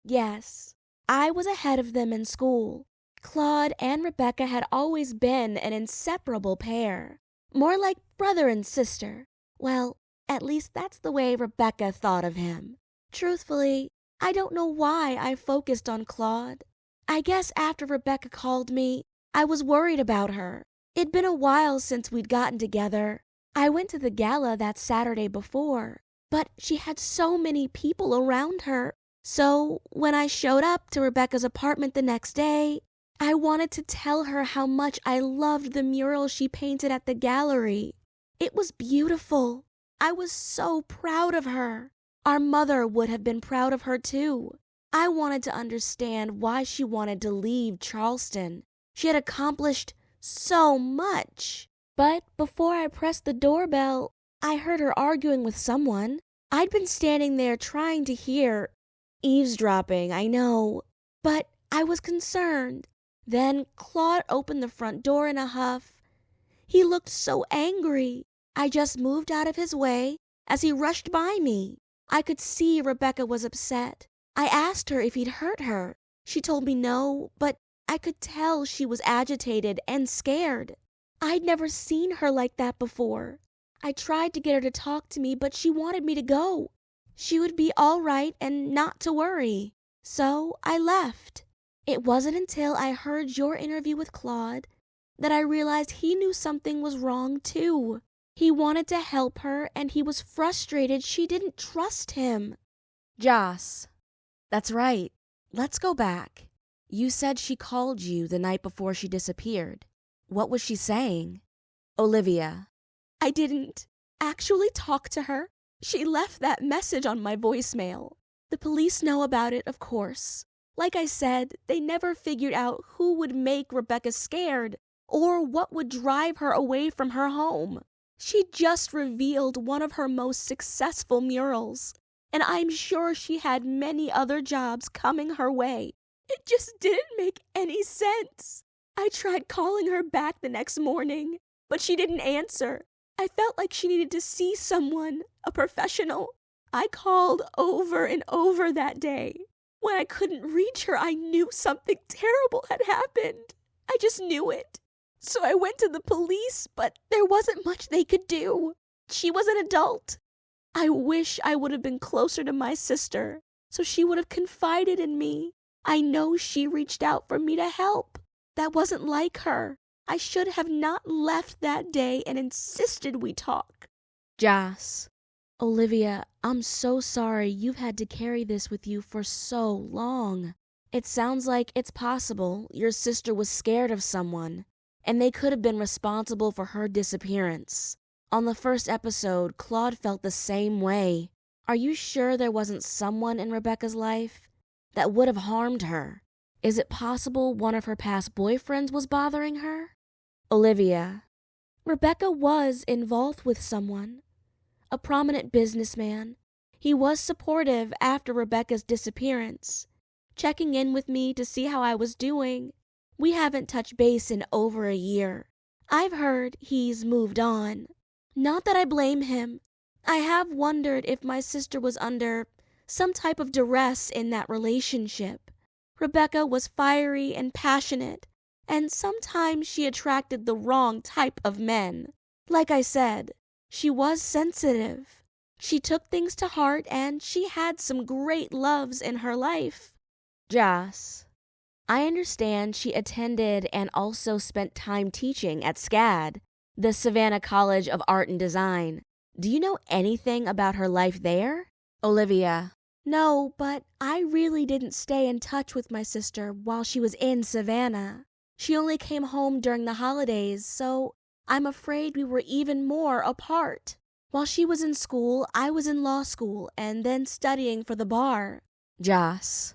Yes, I was ahead of them in school. Claude and Rebecca had always been an inseparable pair, more like brother and sister. Well, at least that's the way Rebecca thought of him. Truthfully, I don't know why I focused on Claude. I guess after Rebecca called me, I was worried about her. It'd been a while since we'd gotten together. I went to the gala that Saturday before, but she had so many people around her. So when I showed up to Rebecca's apartment the next day, I wanted to tell her how much I loved the mural she painted at the gallery. It was beautiful. I was so proud of her. Our mother would have been proud of her too. I wanted to understand why she wanted to leave Charleston. She had accomplished so much. But before I pressed the doorbell, I heard her arguing with someone. I'd been standing there trying to hear. Eavesdropping, I know. But I was concerned. Then Claude opened the front door in a huff. He looked so angry. I just moved out of his way as he rushed by me. I could see Rebecca was upset. I asked her if he'd hurt her. She told me no, but I could tell she was agitated and scared. I'd never seen her like that before. I tried to get her to talk to me, but she wanted me to go. She would be all right and not to worry. So I left. It wasn't until I heard your interview with Claude that I realized he knew something was wrong too. He wanted to help her and he was frustrated she didn't trust him. Joss, that's right. Let's go back. You said she called you the night before she disappeared. What was she saying? Olivia. I didn't actually talk to her. She left that message on my voicemail. The police know about it, of course. Like I said, they never figured out who would make Rebecca scared or what would drive her away from her home. She just revealed one of her most successful murals, and I'm sure she had many other jobs coming her way. It just didn't make any sense. I tried calling her back the next morning, but she didn't answer. I felt like she needed to see someone, a professional. I called over and over that day. When I couldn't reach her, I knew something terrible had happened. I just knew it. So I went to the police, but there wasn't much they could do. She was an adult. I wish I would have been closer to my sister, so she would have confided in me. I know she reached out for me to help. That wasn't like her. I should have not left that day and insisted we talk. Joss. Olivia, I'm so sorry you've had to carry this with you for so long. It sounds like it's possible your sister was scared of someone, and they could have been responsible for her disappearance. On the first episode, Claude felt the same way. Are you sure there wasn't someone in Rebecca's life that would have harmed her? Is it possible one of her past boyfriends was bothering her? Olivia. Rebecca was involved with someone, a prominent businessman. He was supportive after Rebecca's disappearance, checking in with me to see how I was doing. We haven't touched base in over a year. I've heard he's moved on. Not that I blame him. I have wondered if my sister was under some type of duress in that relationship. Rebecca was fiery and passionate, and sometimes she attracted the wrong type of men. Like I said, she was sensitive. She took things to heart and she had some great loves in her life. Joss. I understand she attended and also spent time teaching at SCAD, the Savannah College of Art and Design. Do you know anything about her life there? Olivia. No, but I really didn't stay in touch with my sister while she was in Savannah. She only came home during the holidays, so I'm afraid we were even more apart. While she was in school, I was in law school and then studying for the bar. Joss.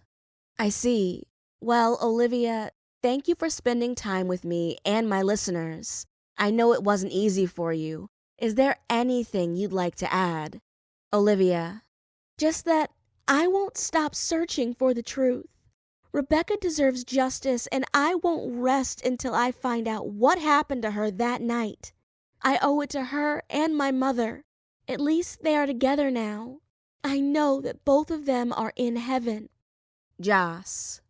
I see. Well, Olivia, thank you for spending time with me and my listeners. I know it wasn't easy for you. Is there anything you'd like to add? Olivia. Just that I won't stop searching for the truth. Rebecca deserves justice, and I won't rest until I find out what happened to her that night. I owe it to her and my mother. At least they are together now. I know that both of them are in heaven. Joss.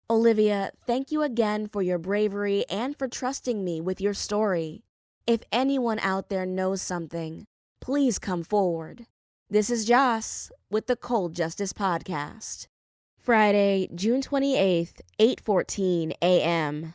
Olivia, thank you again for your bravery and for trusting me with your story. If anyone out there knows something, please come forward. This is Joss with the Cold Justice Podcast. Friday, June 28th, 8:14 a.m.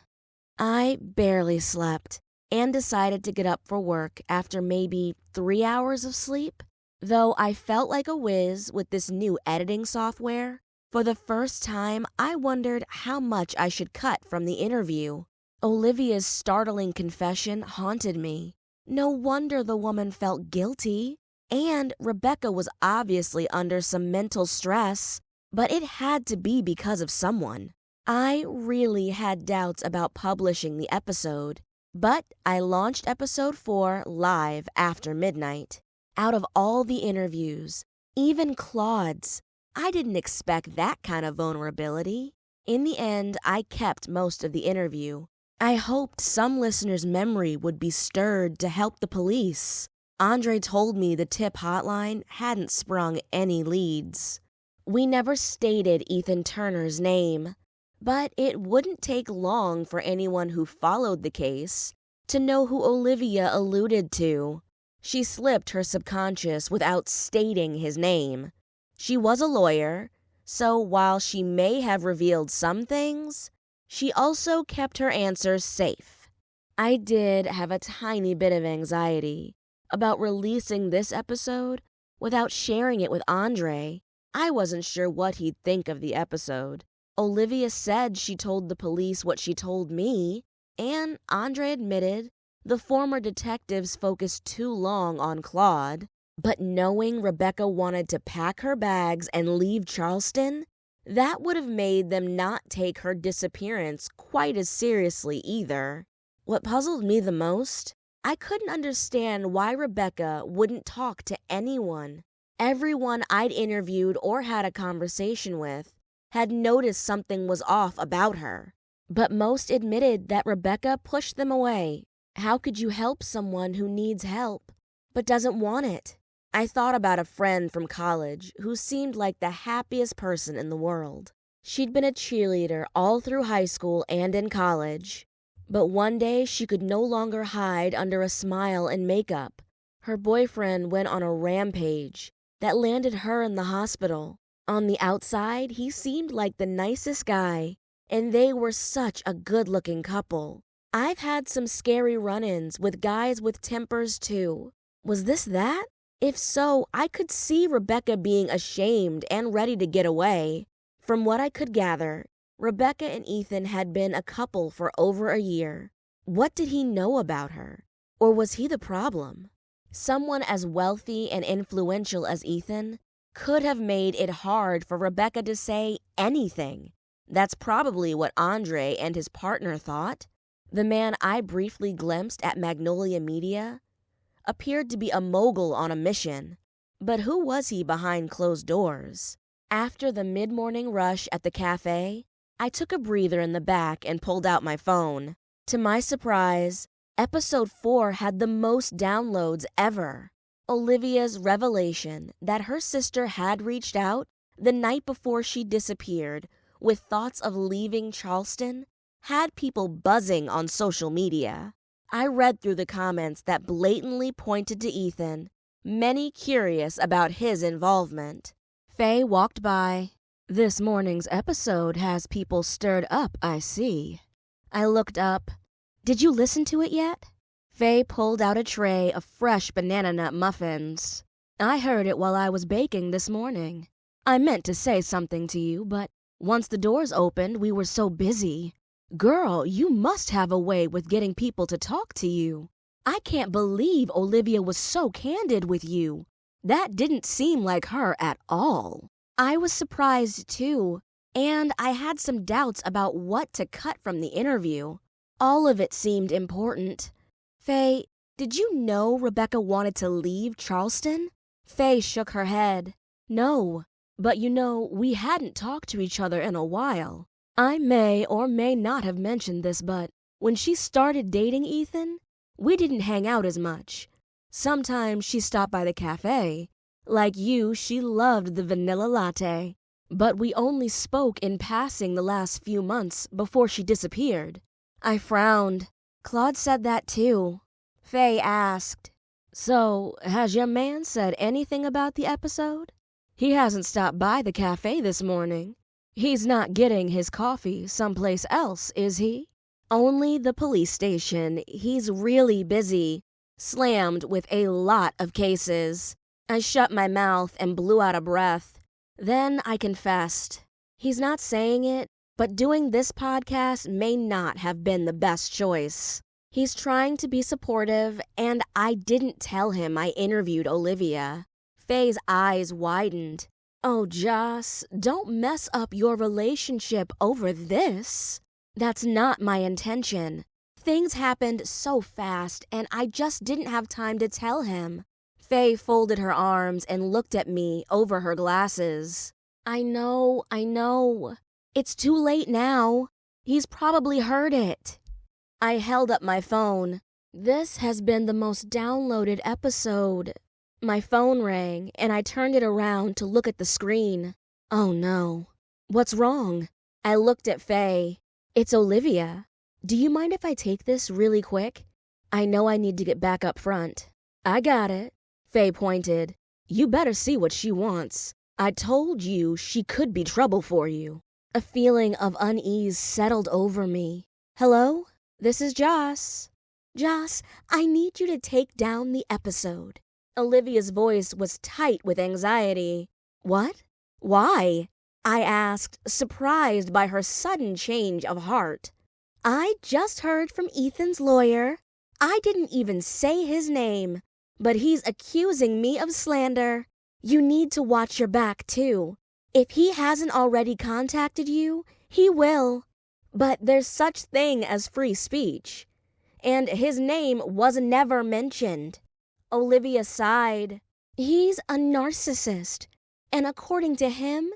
I barely slept and decided to get up for work after maybe 3 hours of sleep. Though I felt like a whiz with this new editing software, for the first time I wondered how much I should cut from the interview. Olivia's startling confession haunted me. No wonder the woman felt guilty. And Rebecca was obviously under some mental stress, but it had to be because of someone. I really had doubts about publishing the episode, but I launched episode 4 live after midnight. Out of all the interviews, even Claude's, I didn't expect that kind of vulnerability. In the end, I kept most of the interview. I hoped some listener's memory would be stirred to help the police. Andre told me the tip hotline hadn't sprung any leads. We never stated Ethan Turner's name, but it wouldn't take long for anyone who followed the case to know who Olivia alluded to. She slipped her subconscious without stating his name. She was a lawyer, so while she may have revealed some things, she also kept her answers safe. I did have a tiny bit of anxiety about releasing this episode without sharing it with Andre. I wasn't sure what he'd think of the episode. Olivia said she told the police what she told me, and Andre admitted the former detectives focused too long on Claude. But knowing Rebecca wanted to pack her bags and leave Charleston, that would have made them not take her disappearance quite as seriously either. What puzzled me the most? I couldn't understand why Rebecca wouldn't talk to anyone. Everyone I'd interviewed or had a conversation with had noticed something was off about her, but most admitted that Rebecca pushed them away. How could you help someone who needs help but doesn't want it? I thought about a friend from college who seemed like the happiest person in the world. She'd been a cheerleader all through high school and in college, but one day she could no longer hide under a smile and makeup. Her boyfriend went on a rampage that landed her in the hospital. On the outside, he seemed like the nicest guy, and they were such a good-looking couple. I've had some scary run-ins with guys with tempers too. Was this that? If so, I could see Rebecca being ashamed and ready to get away. From what I could gather, Rebecca and Ethan had been a couple for over a year. What did he know about her? Or was he the problem? Someone as wealthy and influential as Ethan could have made it hard for Rebecca to say anything. That's probably what Andre and his partner thought. The man I briefly glimpsed at Magnolia Media appeared to be a mogul on a mission. But who was he behind closed doors? After the mid-morning rush at the cafe, I took a breather in the back and pulled out my phone. To my surprise, episode 4 had the most downloads ever. Olivia's revelation that her sister had reached out the night before she disappeared with thoughts of leaving Charleston had people buzzing on social media. I read through the comments that blatantly pointed to Ethan, many curious about his involvement. Faye walked by. This morning's episode has people stirred up, I see. I looked up. Did you listen to it yet? Faye pulled out a tray of fresh banana nut muffins. I heard it while I was baking this morning. I meant to say something to you, but once the doors opened, we were so busy. Girl, you must have a way with getting people to talk to you. I can't believe Olivia was so candid with you. That didn't seem like her at all. I was surprised too, and I had some doubts about what to cut from the interview. All of it seemed important. Faye, did you know Rebecca wanted to leave Charleston? Faye shook her head. No, but we hadn't talked to each other in a while. I may or may not have mentioned this, but when she started dating Ethan, we didn't hang out as much. Sometimes she stopped by the cafe. Like you, she loved the vanilla latte. But we only spoke in passing the last few months before she disappeared. I frowned. Claude said that too. Faye asked, So, has your man said anything about the episode? He hasn't stopped by the cafe this morning. He's not getting his coffee someplace else, is he? Only the police station. He's really busy, slammed with a lot of cases. I shut my mouth and blew out a breath. Then I confessed. He's not saying it, but doing this podcast may not have been the best choice. He's trying to be supportive, and I didn't tell him I interviewed Olivia. Faye's eyes widened. Oh, Joss, don't mess up your relationship over this. That's not my intention. Things happened so fast, and I just didn't have time to tell him. Faye folded her arms and looked at me over her glasses. I know. It's too late now. He's probably heard it. I held up my phone. This has been the most downloaded episode. My phone rang, and I turned it around to look at the screen. Oh no. What's wrong? I looked at Faye. It's Olivia. Do you mind if I take this really quick? I know I need to get back up front. I got it. Faye pointed. You better see what she wants. I told you she could be trouble for you. A feeling of unease settled over me. Hello? This is Joss. Joss, I need you to take down the episode. Olivia's voice was tight with anxiety. What? Why? I asked, surprised by her sudden change of heart. I just heard from Ethan's lawyer. I didn't even say his name, but he's accusing me of slander. You need to watch your back, too. If he hasn't already contacted you, he will. But there's such thing as free speech. And his name was never mentioned. Olivia sighed. He's a narcissist, and according to him,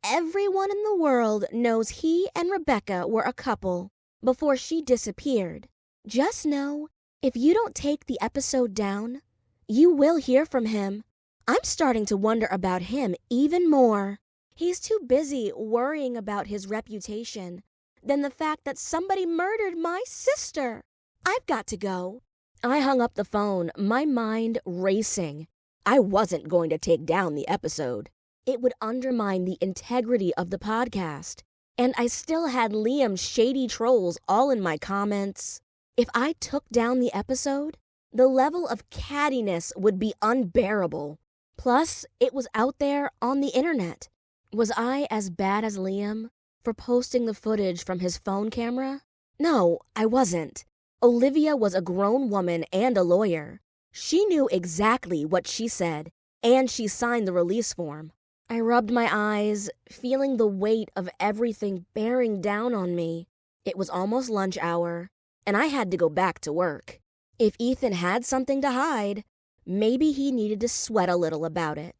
everyone in the world knows he and Rebecca were a couple before she disappeared. Just know, if you don't take the episode down, you will hear from him. I'm starting to wonder about him even more. He's too busy worrying about his reputation than the fact that somebody murdered my sister. I've got to go. I hung up the phone, my mind racing. I wasn't going to take down the episode. It would undermine the integrity of the podcast. And I still had Liam's shady trolls all in my comments. If I took down the episode, the level of cattiness would be unbearable. Plus, it was out there on the internet. Was I as bad as Liam for posting the footage from his phone camera? No, I wasn't. Olivia was a grown woman and a lawyer. She knew exactly what she said, and she signed the release form. I rubbed my eyes, feeling the weight of everything bearing down on me. It was almost lunch hour, and I had to go back to work. If Ethan had something to hide, maybe he needed to sweat a little about it.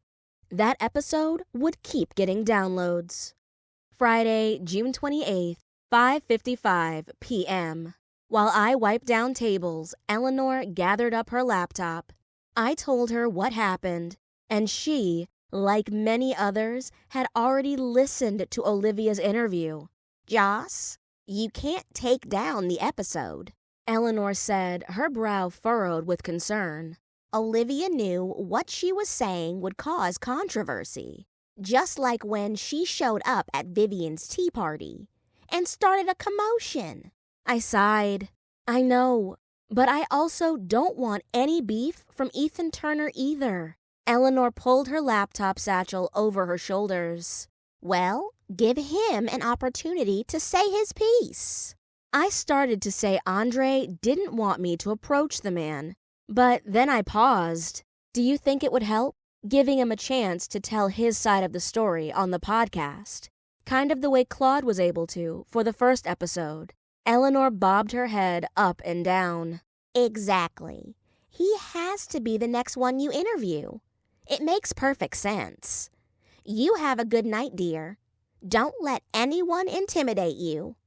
That episode would keep getting downloads. Friday, June 28th, 5:55 p.m. While I wiped down tables, Eleanor gathered up her laptop. I told her what happened, and she, like many others, had already listened to Olivia's interview. Joss, you can't take down the episode, Eleanor said, her brow furrowed with concern. Olivia knew what she was saying would cause controversy, just like when she showed up at Vivian's tea party and started a commotion. I sighed. I know, but I also don't want any beef from Ethan Turner either. Eleanor pulled her laptop satchel over her shoulders. Well, give him an opportunity to say his piece. I started to say Andre didn't want me to approach the man, but then I paused. Do you think it would help? Giving him a chance to tell his side of the story on the podcast, kind of the way Claude was able to for the first episode. Eleanor bobbed her head up and down. Exactly. He has to be the next one you interview. It makes perfect sense. You have a good night, dear. Don't let anyone intimidate you.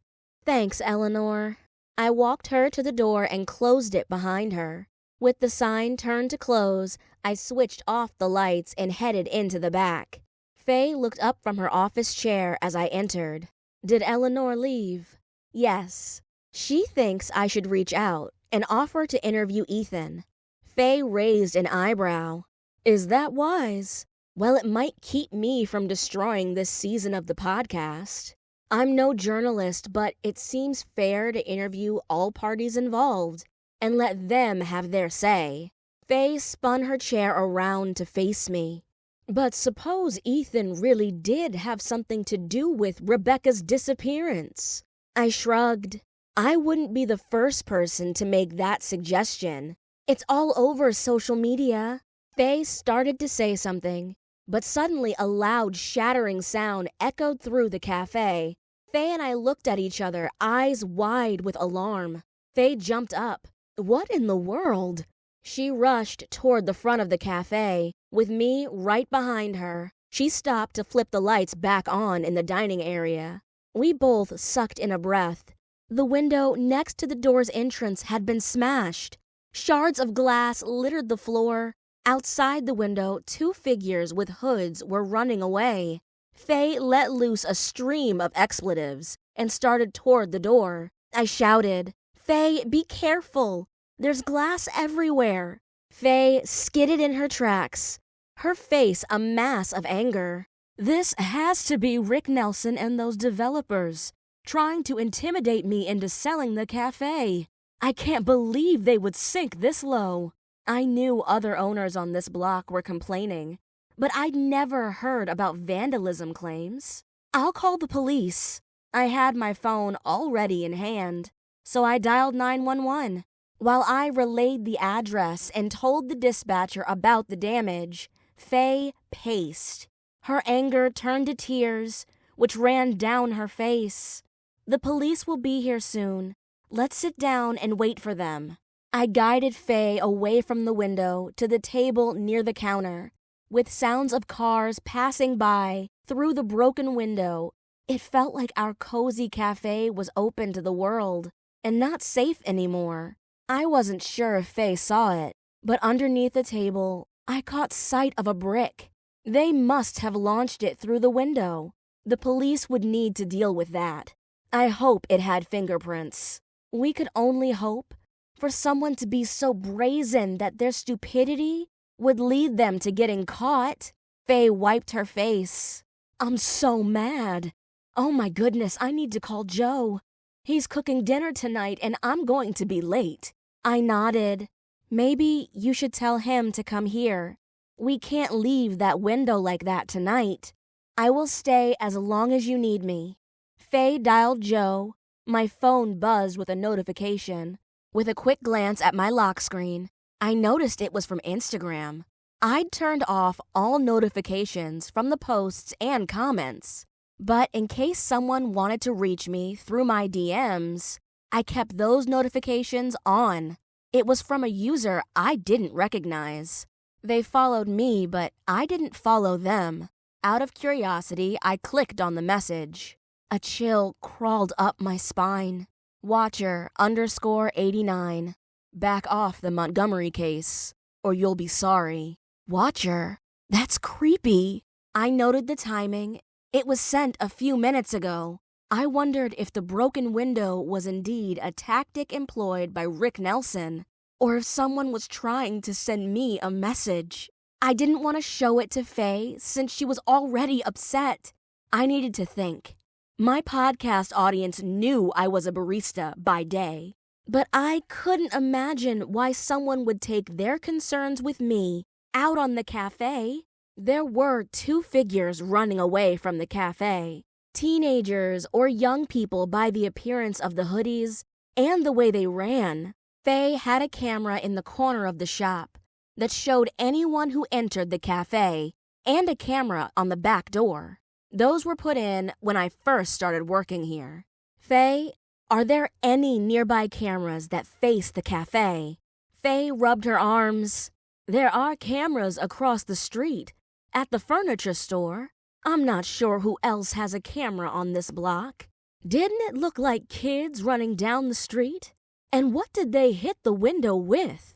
Thanks, Eleanor. I walked her to the door and closed it behind her. With the sign turned to close, I switched off the lights and headed into the back. Faye looked up from her office chair as I entered. Did Eleanor leave? Yes. She thinks I should reach out and offer to interview Ethan. Faye raised an eyebrow. Is that wise? Well, it might keep me from destroying this season of the podcast. I'm no journalist, but it seems fair to interview all parties involved and let them have their say. Faye spun her chair around to face me. But suppose Ethan really did have something to do with Rebecca's disappearance. I shrugged. I wouldn't be the first person to make that suggestion. It's all over social media. Faye started to say something, but suddenly a loud shattering sound echoed through the cafe. Faye and I looked at each other, eyes wide with alarm. Faye jumped up. What in the world? She rushed toward the front of the cafe, with me right behind her. She stopped to flip the lights back on in the dining area. We both sucked in a breath. The window next to the door's entrance had been smashed. Shards of glass littered the floor. Outside the window, two figures with hoods were running away. Faye let loose a stream of expletives and started toward the door. I shouted, Faye, be careful. There's glass everywhere. Faye skidded in her tracks, her face a mass of anger. This has to be Rick Nelson and those developers trying to intimidate me into selling the cafe. I can't believe they would sink this low. I knew other owners on this block were complaining, but I'd never heard about vandalism claims. I'll call the police. I had my phone already in hand, so I dialed 911. While I relayed the address and told the dispatcher about the damage, Faye paced. Her anger turned to tears, which ran down her face. The police will be here soon. Let's sit down and wait for them. I guided Faye away from the window to the table near the counter. With sounds of cars passing by through the broken window, it felt like our cozy cafe was open to the world and not safe anymore. I wasn't sure if Faye saw it, but underneath the table, I caught sight of a brick. They must have launched it through the window. The police would need to deal with that. I hope it had fingerprints. We could only hope for someone to be so brazen that their stupidity would lead them to getting caught. Faye wiped her face. I'm so mad. Oh my goodness, I need to call Joe. He's cooking dinner tonight and I'm going to be late. I nodded. Maybe you should tell him to come here. We can't leave that window like that tonight. I will stay as long as you need me. Faye dialed Joe. My phone buzzed with a notification. With a quick glance at my lock screen, I noticed it was from Instagram. I'd turned off all notifications from the posts and comments. But in case someone wanted to reach me through my DMs, I kept those notifications on. It was from a user I didn't recognize. They followed me, but I didn't follow them. Out of curiosity, I clicked on the message. A chill crawled up my spine. Watcher_89. Back off the Montgomery case, or you'll be sorry. Watcher? That's creepy. I noted the timing. It was sent a few minutes ago. I wondered if the broken window was indeed a tactic employed by Rick Nelson, or if someone was trying to send me a message. I didn't want to show it to Faye since she was already upset. I needed to think. My podcast audience knew I was a barista by day, but I couldn't imagine why someone would take their concerns with me out on the cafe. There were two figures running away from the cafe. Teenagers or young people by the appearance of the hoodies and the way they ran. Faye had a camera in the corner of the shop that showed anyone who entered the cafe and a camera on the back door. Those were put in when I first started working here. Faye, are there any nearby cameras that face the cafe? Faye rubbed her arms. There are cameras across the street, at the furniture store. I'm not sure who else has a camera on this block. Didn't it look like kids running down the street? And what did they hit the window with?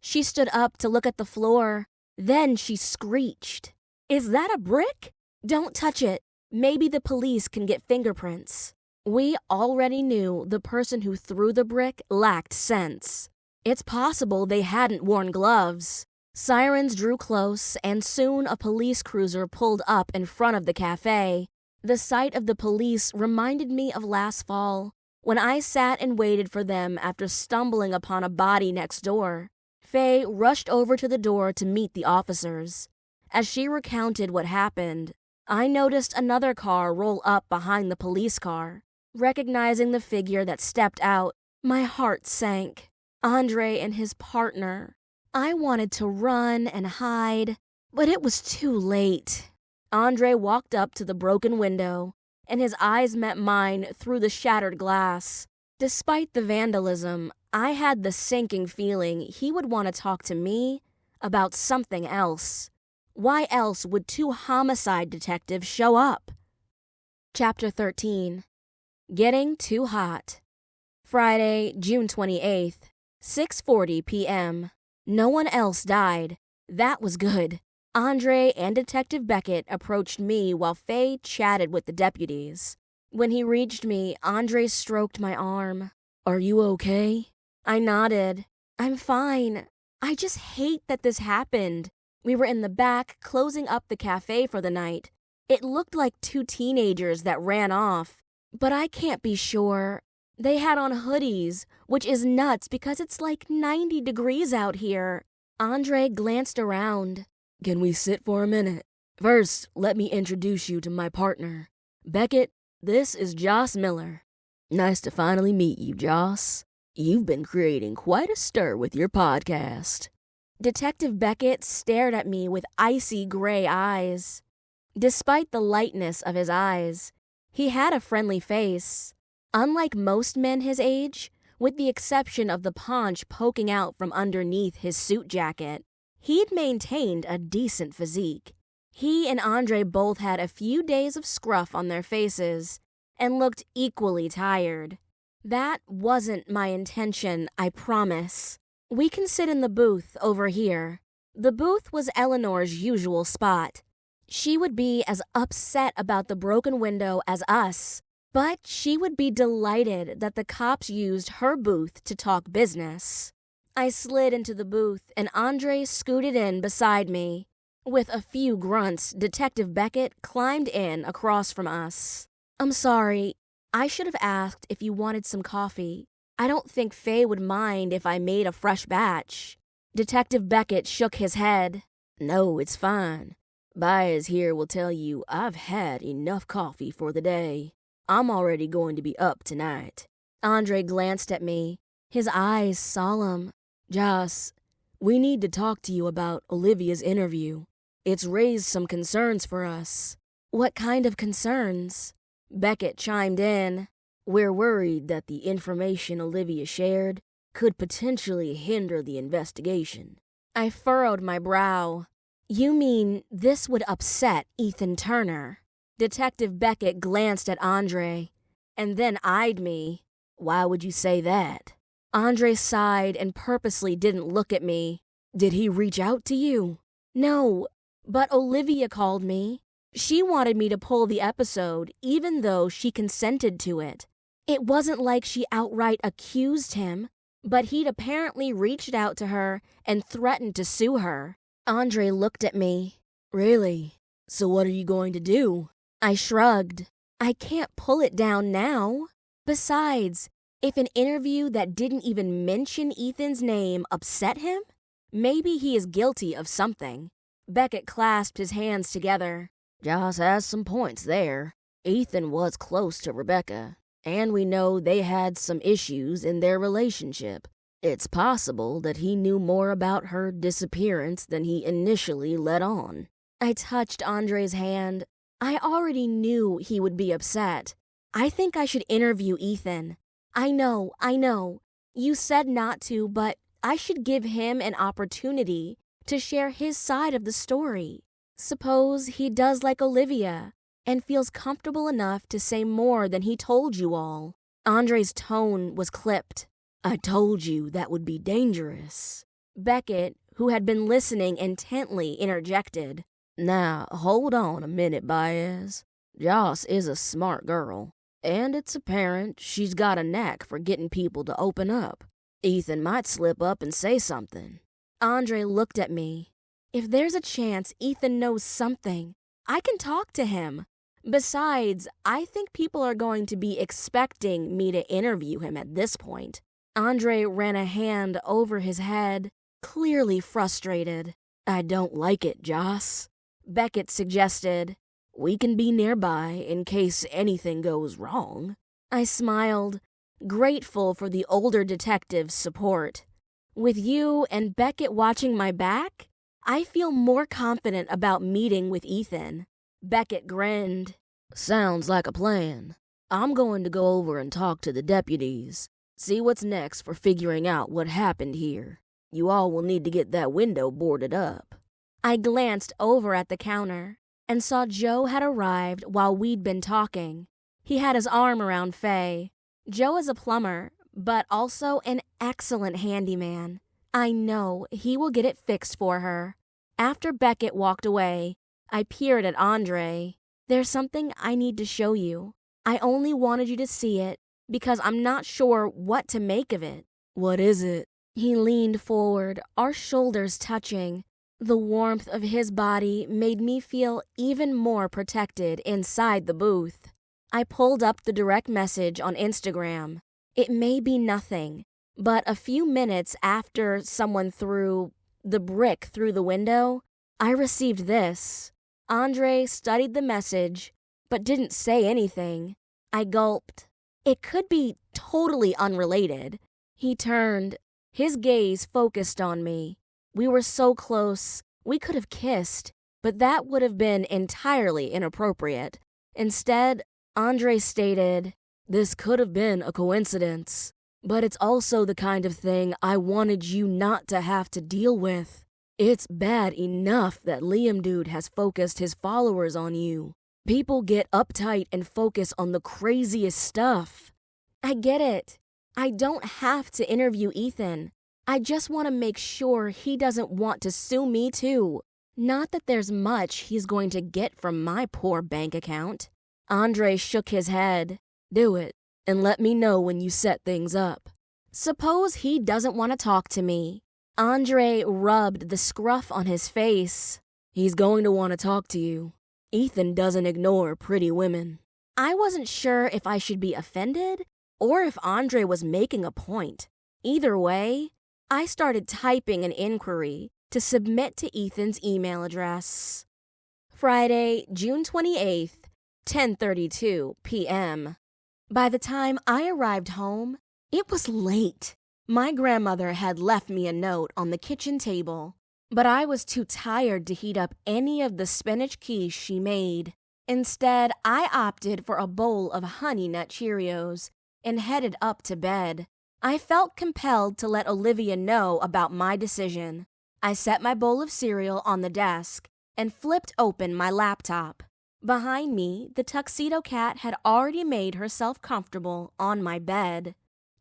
She stood up to look at the floor. Then she screeched. Is that a brick? Don't touch it. Maybe the police can get fingerprints. We already knew the person who threw the brick lacked sense. It's possible they hadn't worn gloves. Sirens drew close, and soon a police cruiser pulled up in front of the cafe. The sight of the police reminded me of last fall, when I sat and waited for them after stumbling upon a body next door. Faye rushed over to the door to meet the officers. As she recounted what happened, I noticed another car roll up behind the police car. Recognizing the figure that stepped out, my heart sank. Andre and his partner. I wanted to run and hide, but it was too late. Andre walked up to the broken window, and his eyes met mine through the shattered glass. Despite the vandalism, I had the sinking feeling he would want to talk to me about something else. Why else would two homicide detectives show up? Chapter 13. Getting Too Hot. Friday, June 28th, 6:40 p.m. No one else died. That was good. Andre and Detective Beckett approached me while Faye chatted with the deputies. When he reached me, Andre stroked my arm. Are you okay? I nodded. I'm fine. I just hate that this happened. We were in the back, closing up the cafe for the night. It looked like two teenagers that ran off. But I can't be sure. They had on hoodies, which is nuts because it's like 90 degrees out here. Andre glanced around. Can we sit for a minute? First, let me introduce you to my partner. Beckett, this is Joss Miller. Nice to finally meet you, Joss. You've been creating quite a stir with your podcast. Detective Beckett stared at me with icy gray eyes. Despite the lightness of his eyes, he had a friendly face. Unlike most men his age, with the exception of the paunch poking out from underneath his suit jacket, he'd maintained a decent physique. He and Andre both had a few days of scruff on their faces and looked equally tired. That wasn't my intention, I promise. We can sit in the booth over here. The booth was Eleanor's usual spot. She would be as upset about the broken window as us, but she would be delighted that the cops used her booth to talk business. I slid into the booth and Andre scooted in beside me. With a few grunts, Detective Beckett climbed in across from us. I'm sorry. I should have asked if you wanted some coffee. I don't think Faye would mind if I made a fresh batch. Detective Beckett shook his head. No, it's fine. Baez here will tell you I've had enough coffee for the day. I'm already going to be up tonight. Andre glanced at me, his eyes solemn. Joss, we need to talk to you about Olivia's interview. It's raised some concerns for us. What kind of concerns? Beckett chimed in. We're worried that the information Olivia shared could potentially hinder the investigation. I furrowed my brow. You mean this would upset Ethan Turner? Detective Beckett glanced at Andre, and then eyed me. Why would you say that? Andre sighed and purposely didn't look at me. Did he reach out to you? No, but Olivia called me. She wanted me to pull the episode, even though she consented to it. It wasn't like she outright accused him, but he'd apparently reached out to her and threatened to sue her. Andre looked at me. Really? So what are you going to do? I shrugged. I can't pull it down now. Besides, if an interview that didn't even mention Ethan's name upset him, maybe he is guilty of something. Beckett clasped his hands together. Joss has some points there. Ethan was close to Rebecca, and we know they had some issues in their relationship. It's possible that he knew more about her disappearance than he initially let on. I touched Andre's hand. I already knew he would be upset. I think I should interview Ethan. I know. You said not to, but I should give him an opportunity to share his side of the story. Suppose he does like Olivia and feels comfortable enough to say more than he told you all. Andre's tone was clipped. I told you that would be dangerous. Beckett, who had been listening intently, interjected. Now, hold on a minute, Baez. Joss is a smart girl, and it's apparent she's got a knack for getting people to open up. Ethan might slip up and say something. Andre looked at me. If there's a chance Ethan knows something, I can talk to him. Besides, I think people are going to be expecting me to interview him at this point. Andre ran a hand over his head, clearly frustrated. I don't like it, Joss. Beckett suggested. We can be nearby in case anything goes wrong. I smiled, grateful for the older detective's support. With you and Beckett watching my back, I feel more confident about meeting with Ethan. Beckett grinned. Sounds like a plan. I'm going to go over and talk to the deputies. See what's next for figuring out what happened here. You all will need to get that window boarded up. I glanced over at the counter and saw Joe had arrived while we'd been talking. He had his arm around Faye. Joe is a plumber, but also an excellent handyman. I know he will get it fixed for her. After Beckett walked away, I peered at Andre. There's something I need to show you. I only wanted you to see it because I'm not sure what to make of it. What is it? He leaned forward, our shoulders touching. The warmth of his body made me feel even more protected inside the booth. I pulled up the direct message on Instagram. It may be nothing, but a few minutes after someone threw the brick through the window, I received this. Andre studied the message, but didn't say anything. I gulped. It could be totally unrelated. He turned. His gaze focused on me. We were so close, we could have kissed, but that would have been entirely inappropriate. Instead, Andre stated, "This could have been a coincidence, but it's also the kind of thing I wanted you not to have to deal with. It's bad enough that Liam Dude has focused his followers on you. People get uptight and focus on the craziest stuff." I get it. I don't have to interview Ethan. I just want to make sure he doesn't want to sue me too. Not that there's much he's going to get from my poor bank account. Andre shook his head. "Do it, and let me know when you set things up." Suppose he doesn't want to talk to me. Andre rubbed the scruff on his face. "He's going to want to talk to you. Ethan doesn't ignore pretty women." I wasn't sure if I should be offended or if Andre was making a point. Either way, I started typing an inquiry to submit to Ethan's email address. Friday, June 28th, 10:32 p.m. By the time I arrived home, it was late. My grandmother had left me a note on the kitchen table, but I was too tired to heat up any of the spinach quiche she made. Instead, I opted for a bowl of Honey Nut Cheerios and headed up to bed. I felt compelled to let Olivia know about my decision. I set my bowl of cereal on the desk and flipped open my laptop. Behind me, the tuxedo cat had already made herself comfortable on my bed.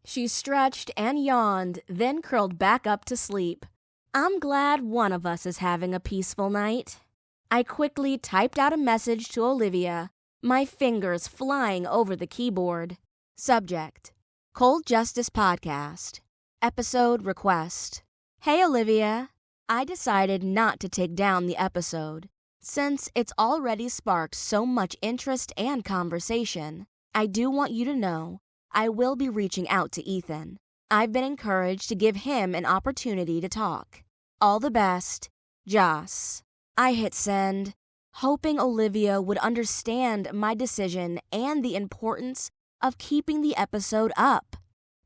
She stretched and yawned, then curled back up to sleep. I'm glad one of us is having a peaceful night. I quickly typed out a message to Olivia, my fingers flying over the keyboard. Subject: Cold Justice Podcast. Episode request. Hey Olivia, I decided not to take down the episode. Since it's already sparked so much interest and conversation, I do want you to know I will be reaching out to Ethan. I've been encouraged to give him an opportunity to talk. All the best, Joss. I hit send, hoping Olivia would understand my decision and the importance of keeping the episode up.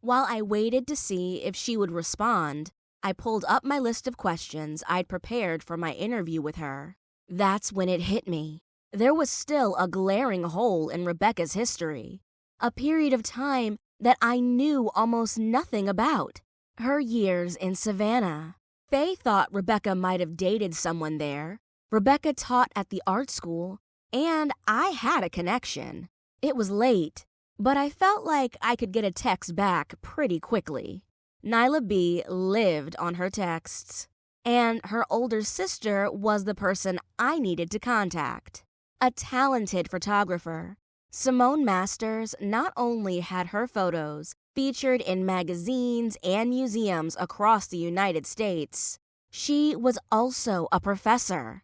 While I waited to see if she would respond, I pulled up my list of questions I'd prepared for my interview with her. That's when it hit me. There was still a glaring hole in Rebecca's history, a period of time that I knew almost nothing about. Her years in Savannah. Faye thought Rebecca might have dated someone there. Rebecca taught at the art school, and I had a connection. It was late, but I felt like I could get a text back pretty quickly. Nyla B. lived on her texts, and her older sister was the person I needed to contact. A talented photographer, Simone Masters not only had her photos featured in magazines and museums across the United States, she was also a professor.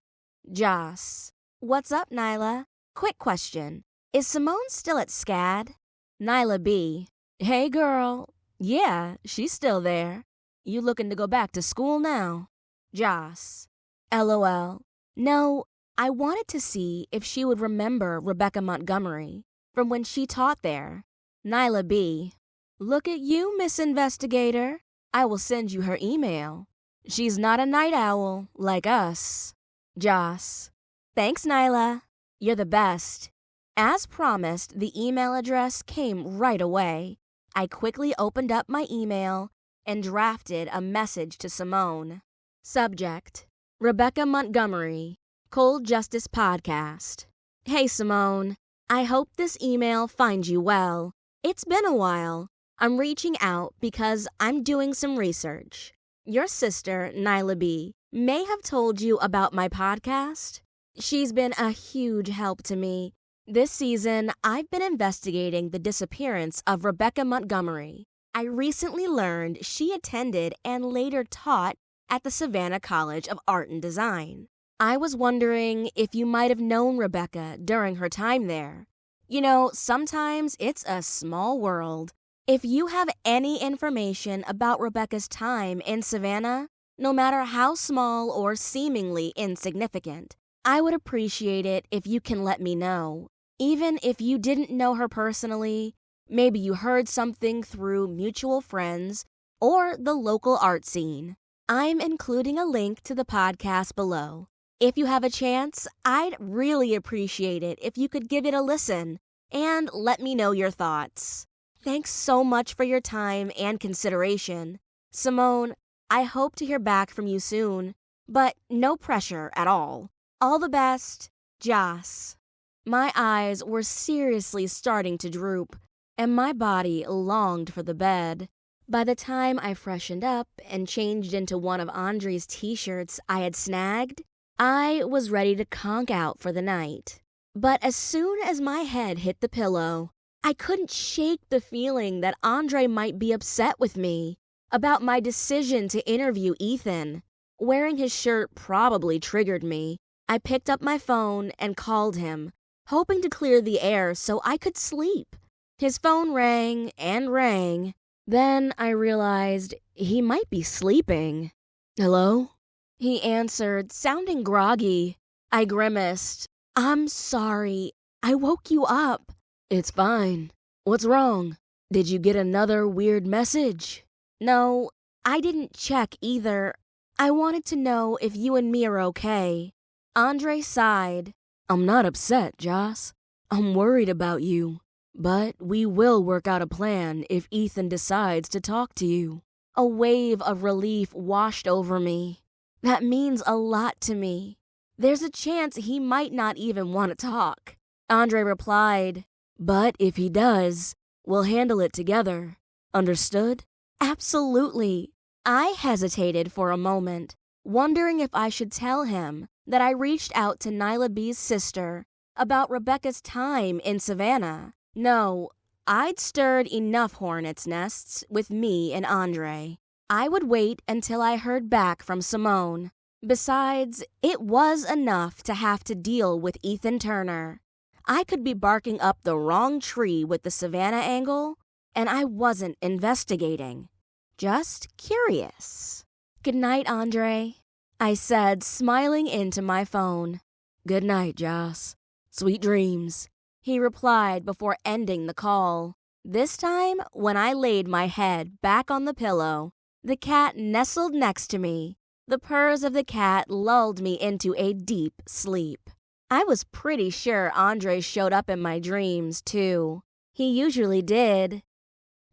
Joss. What's up, Nyla? Quick question. Is Simone still at SCAD? Nyla B. Hey, girl. Yeah, she's still there. You looking to go back to school now? Joss. LOL. No, I wanted to see if she would remember Rebecca Montgomery from when she taught there. Nyla B. Look at you, Miss Investigator. I will send you her email. She's not a night owl like us. Joss. Thanks, Nyla. You're the best. As promised, the email address came right away. I quickly opened up my email and drafted a message to Simone. Subject: Rebecca Montgomery, Cold Justice Podcast. Hey, Simone. I hope this email finds you well. It's been a while. I'm reaching out because I'm doing some research. Your sister, Nyla B., may have told you about my podcast. She's been a huge help to me. This season, I've been investigating the disappearance of Rebecca Montgomery. I recently learned she attended and later taught at the Savannah College of Art and Design. I was wondering if you might have known Rebecca during her time there. You know, sometimes it's a small world. If you have any information about Rebecca's time in Savannah, no matter how small or seemingly insignificant, I would appreciate it if you can let me know. Even if you didn't know her personally, maybe you heard something through mutual friends or the local art scene. I'm including a link to the podcast below. If you have a chance, I'd really appreciate it if you could give it a listen and let me know your thoughts. Thanks so much for your time and consideration. Simone, I hope to hear back from you soon, but no pressure at all. All the best, Joss. My eyes were seriously starting to droop, and my body longed for the bed. By the time I freshened up and changed into one of Andre's t-shirts I had snagged, I was ready to conk out for the night. But as soon as my head hit the pillow, I couldn't shake the feeling that Andre might be upset with me about my decision to interview Ethan. Wearing his shirt probably triggered me. I picked up my phone and called him, hoping to clear the air so I could sleep. His phone rang and rang. Then I realized he might be sleeping. "Hello?" He answered, sounding groggy. I grimaced. "I'm sorry. I woke you up." "It's fine. What's wrong? Did you get another weird message?" "No, I didn't check either. I wanted to know if you and me are okay." Andre sighed. "I'm not upset, Joss. I'm worried about you. But we will work out a plan if Ethan decides to talk to you." A wave of relief washed over me. That means a lot to me. There's a chance he might not even want to talk. Andre replied, "But if he does, we'll handle it together. Understood?" "Absolutely." I hesitated for a moment, wondering if I should tell him that I reached out to Nyla B's sister about Rebecca's time in Savannah. No, I'd stirred enough hornets' nests with me and Andre. I would wait until I heard back from Simone. Besides, it was enough to have to deal with Ethan Turner. I could be barking up the wrong tree with the Savannah angle, and I wasn't investigating. Just curious. "Good night, Andre," I said, smiling into my phone. "Good night, Joss. Sweet dreams," he replied before ending the call. This time, when I laid my head back on the pillow, the cat nestled next to me. The purrs of the cat lulled me into a deep sleep. I was pretty sure Andre showed up in my dreams, too. He usually did.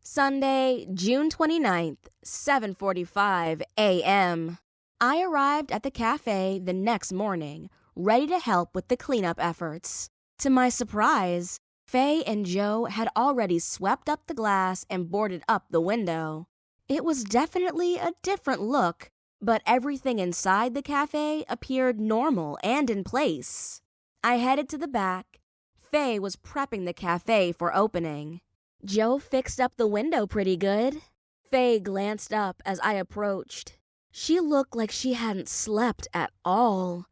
Sunday, June 29th, 7:45 a.m. I arrived at the cafe the next morning, ready to help with the cleanup efforts. To my surprise, Faye and Joe had already swept up the glass and boarded up the window. It was definitely a different look, but everything inside the cafe appeared normal and in place. I headed to the back. Faye was prepping the cafe for opening. "Joe fixed up the window pretty good." Faye glanced up as I approached. She looked like she hadn't slept at all.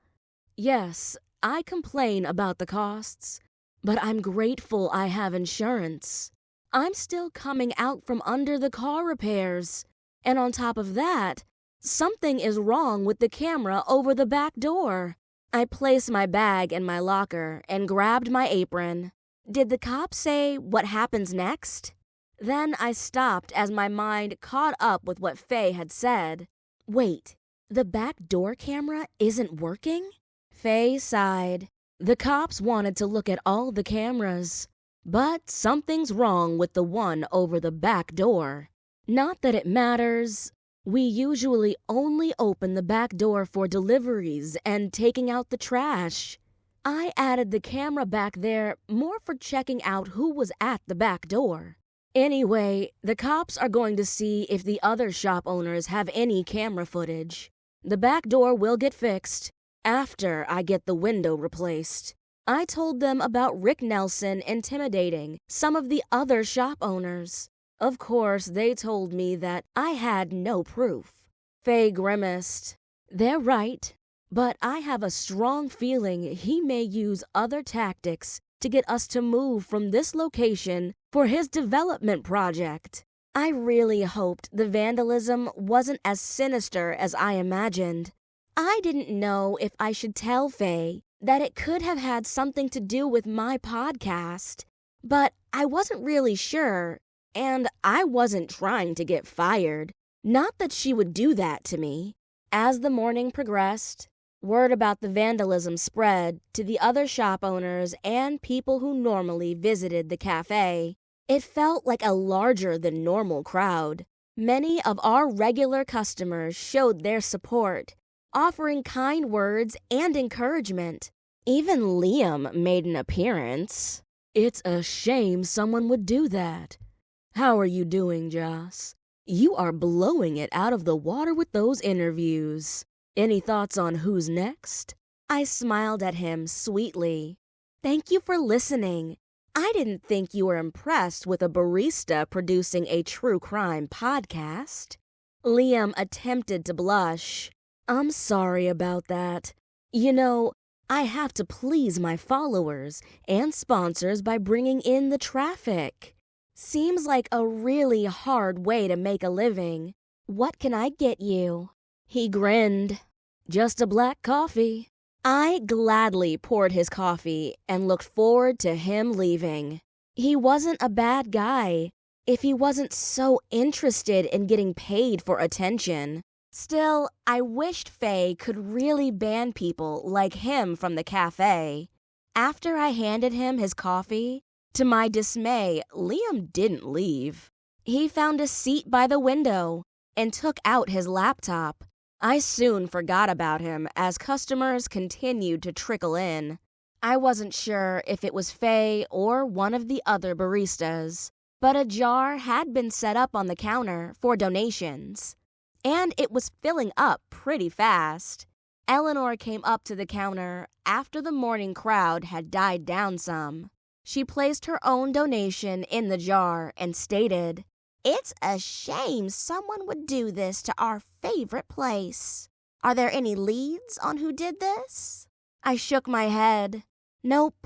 "Yes, I complain about the costs, but I'm grateful I have insurance. I'm still coming out from under the car repairs, and on top of that, something is wrong with the camera over the back door." I placed my bag in my locker and grabbed my apron. Did the cop say what happens next? Then I stopped as my mind caught up with what Faye had said. Wait, the back door camera isn't working? Faye sighed. The cops wanted to look at all the cameras, but something's wrong with the one over the back door. Not that it matters. We usually only open the back door for deliveries and taking out the trash. I added the camera back there more for checking out who was at the back door. Anyway, the cops are going to see if the other shop owners have any camera footage. The back door will get fixed after I get the window replaced. I told them about Rick Nelson intimidating some of the other shop owners. Of course, they told me that I had no proof. Faye grimaced. They're right, but I have a strong feeling he may use other tactics to get us to move from this location for his development project. I really hoped the vandalism wasn't as sinister as I imagined. I didn't know if I should tell Faye that it could have had something to do with my podcast, but I wasn't really sure, and I wasn't trying to get fired. Not that she would do that to me. As the morning progressed, word about the vandalism spread to the other shop owners and people who normally visited the cafe. It felt like a larger than normal crowd. Many of our regular customers showed their support, offering kind words and encouragement. Even Liam made an appearance. It's a shame someone would do that. How are you doing, Joss? You are blowing it out of the water with those interviews. Any thoughts on who's next? I smiled at him sweetly. Thank you for listening. I didn't think you were impressed with a barista producing a true crime podcast. Liam attempted to blush. I'm sorry about that. You know, I have to please my followers and sponsors by bringing in the traffic. Seems like a really hard way to make a living. What can I get you? He grinned. Just a black coffee. I gladly poured his coffee and looked forward to him leaving. He wasn't a bad guy if he wasn't so interested in getting paid for attention. Still, I wished Faye could really ban people like him from the cafe. After I handed him his coffee, to my dismay, Liam didn't leave. He found a seat by the window and took out his laptop. I soon forgot about him as customers continued to trickle in. I wasn't sure if it was Faye or one of the other baristas, but a jar had been set up on the counter for donations, and it was filling up pretty fast. Eleanor came up to the counter after the morning crowd had died down some. She placed her own donation in the jar and stated, "It's a shame someone would do this to our favorite place. Are there any leads on who did this?" I shook my head. Nope.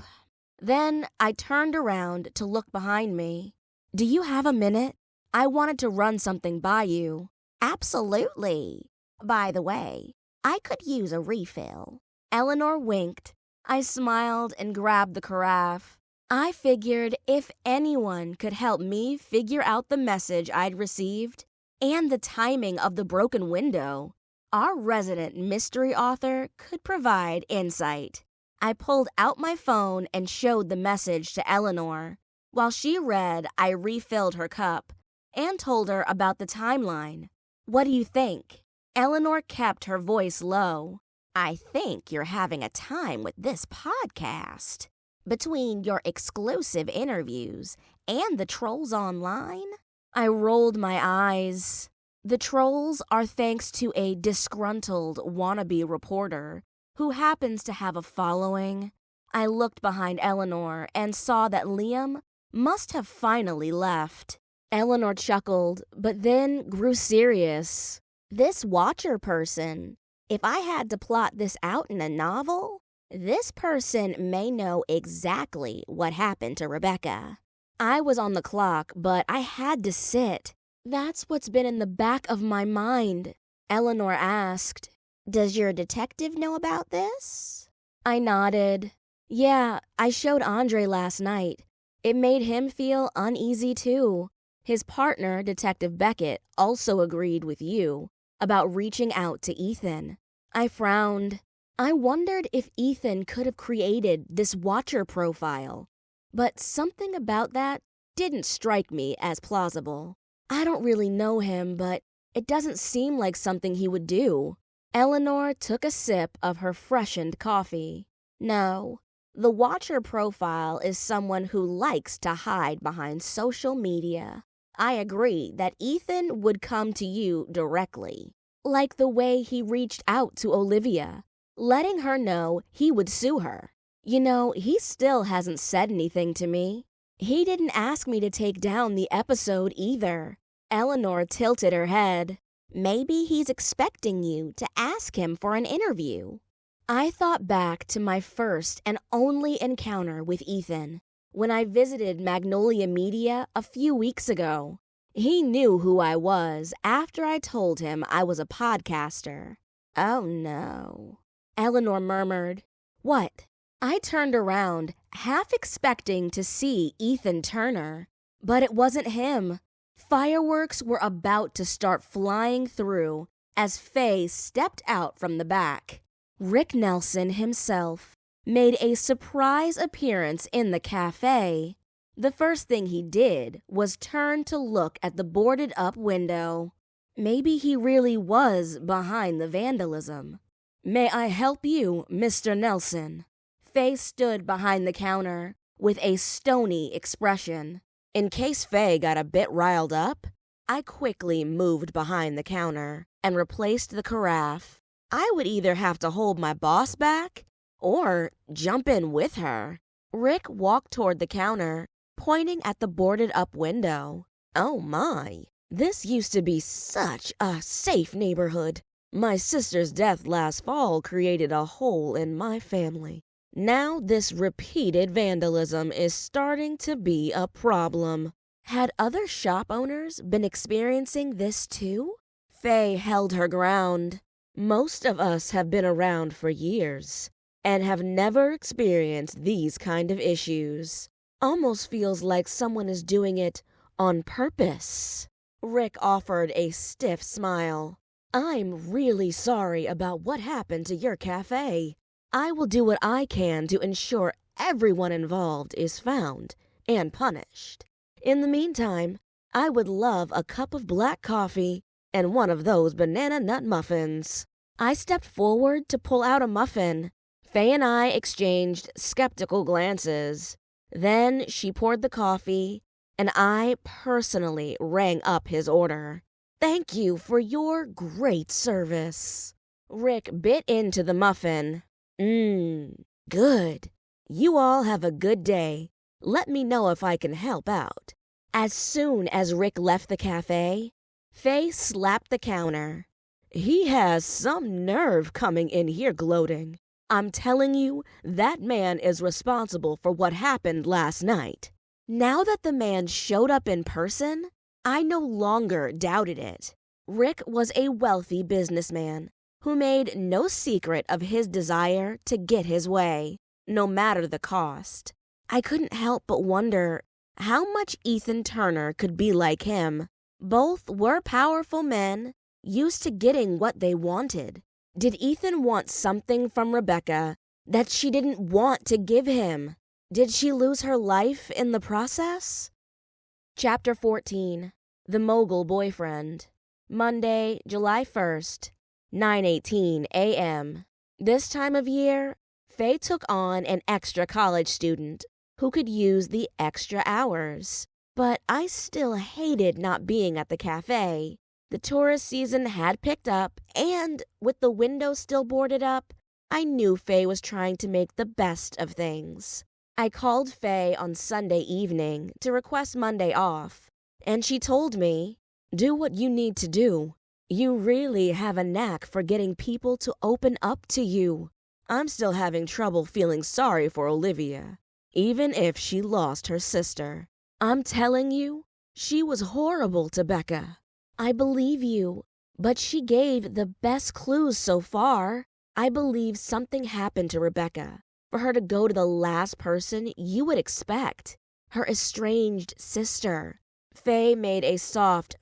Then I turned around to look behind me. Do you have a minute? I wanted to run something by you. Absolutely. By the way, I could use a refill. Eleanor winked. I smiled and grabbed the carafe. I figured if anyone could help me figure out the message I'd received and the timing of the broken window, our resident mystery author could provide insight. I pulled out my phone and showed the message to Eleanor. While she read, I refilled her cup and told her about the timeline. What do you think? Eleanor kept her voice low. I think you're having a time with this podcast. Between your exclusive interviews and the trolls online? I rolled my eyes. The trolls are thanks to a disgruntled wannabe reporter who happens to have a following. I looked behind Eleanor and saw that Liam must have finally left. Eleanor chuckled, but then grew serious. This watcher person, if I had to plot this out in a novel, this person may know exactly what happened to Rebecca. I was on the clock, but I had to sit. That's what's been in the back of my mind. Eleanor asked, Does your detective know about this? I nodded. Yeah, I showed Andre last night. It made him feel uneasy too. His partner, Detective Beckett, also agreed with you about reaching out to Ethan. I frowned. I wondered if Ethan could have created this watcher profile, but something about that didn't strike me as plausible. I don't really know him, but it doesn't seem like something he would do. Eleanor took a sip of her freshened coffee. No, the watcher profile is someone who likes to hide behind social media. I agree that Ethan would come to you directly, like the way he reached out to Olivia, letting her know he would sue her. You know, he still hasn't said anything to me. He didn't ask me to take down the episode either. Eleanor tilted her head. Maybe he's expecting you to ask him for an interview. I thought back to my first and only encounter with Ethan when I visited Magnolia Media a few weeks ago. He knew who I was after I told him I was a podcaster. Oh no, Eleanor murmured. What? I turned around, half expecting to see Ethan Turner, but it wasn't him. Fireworks were about to start flying through as Faye stepped out from the back. Rick Nelson himself made a surprise appearance in the cafe. The first thing he did was turn to look at the boarded-up window. Maybe he really was behind the vandalism. May I help you, Mr. Nelson? Faye stood behind the counter with a stony expression. In case Faye got a bit riled up, I quickly moved behind the counter and replaced the carafe. I would either have to hold my boss back or jump in with her. Rick walked toward the counter, pointing at the boarded-up window. Oh my, this used to be such a safe neighborhood. My sister's death last fall created a hole in my family. Now this repeated vandalism is starting to be a problem. Had other shop owners been experiencing this too? Faye held her ground. Most of us have been around for years and have never experienced these kind of issues. Almost feels like someone is doing it on purpose. Rick offered a stiff smile. I'm really sorry about what happened to your cafe. I will do what I can to ensure everyone involved is found and punished. In the meantime, I would love a cup of black coffee and one of those banana nut muffins. I stepped forward to pull out a muffin. Faye and I exchanged skeptical glances. Then she poured the coffee, and I personally rang up his order. Thank you for your great service. Rick bit into the muffin. Good. You all have a good day. Let me know if I can help out. As soon as Rick left the cafe, Faye slapped the counter. He has some nerve coming in here gloating. I'm telling you, that man is responsible for what happened last night. Now that the man showed up in person, I no longer doubted it. Rick was a wealthy businessman who made no secret of his desire to get his way, no matter the cost. I couldn't help but wonder how much Ethan Turner could be like him. Both were powerful men, used to getting what they wanted. Did Ethan want something from Rebecca that she didn't want to give him? Did she lose her life in the process? Chapter 14. The Mogul Boyfriend. Monday, July 1st, 9:18 a.m. This time of year, Faye took on an extra college student who could use the extra hours. But I still hated not being at the cafe. The tourist season had picked up, and with the window still boarded up, I knew Faye was trying to make the best of things. I called Faye on Sunday evening to request Monday off, and she told me, do what you need to do. You really have a knack for getting people to open up to you. I'm still having trouble feeling sorry for Olivia, even if she lost her sister. I'm telling you, she was horrible to Becca. I believe you, but she gave the best clues so far. I believe something happened to Rebecca for her to go to the last person you would expect, her estranged sister. Faye made a soft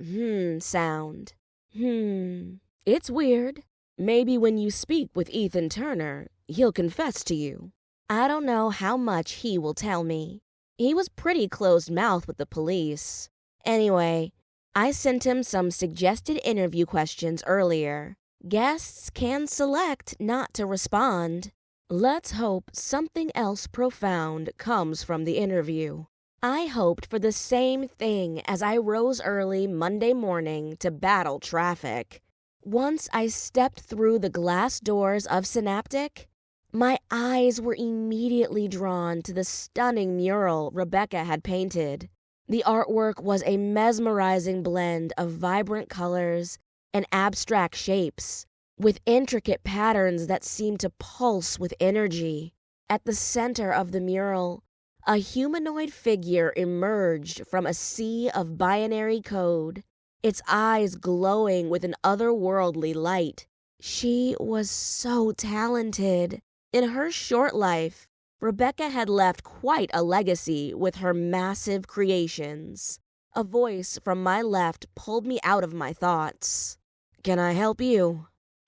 sound. It's weird. Maybe when you speak with Ethan Turner, he'll confess to you. I don't know how much he will tell me. He was pretty closed-mouthed with the police. Anyway, I sent him some suggested interview questions earlier. Guests can select not to respond. Let's hope something else profound comes from the interview. I hoped for the same thing as I rose early Monday morning to battle traffic. Once I stepped through the glass doors of Synaptic, My eyes were immediately drawn to the stunning mural Rebecca had painted. The artwork was a mesmerizing blend of vibrant colors and abstract shapes, with intricate patterns that seemed to pulse with energy. At the center of the mural, a humanoid figure emerged from a sea of binary code, its eyes glowing with an otherworldly light. She was so talented. In her short life, Rebecca had left quite a legacy with her massive creations. A voice from my left pulled me out of my thoughts. "Can I help you?"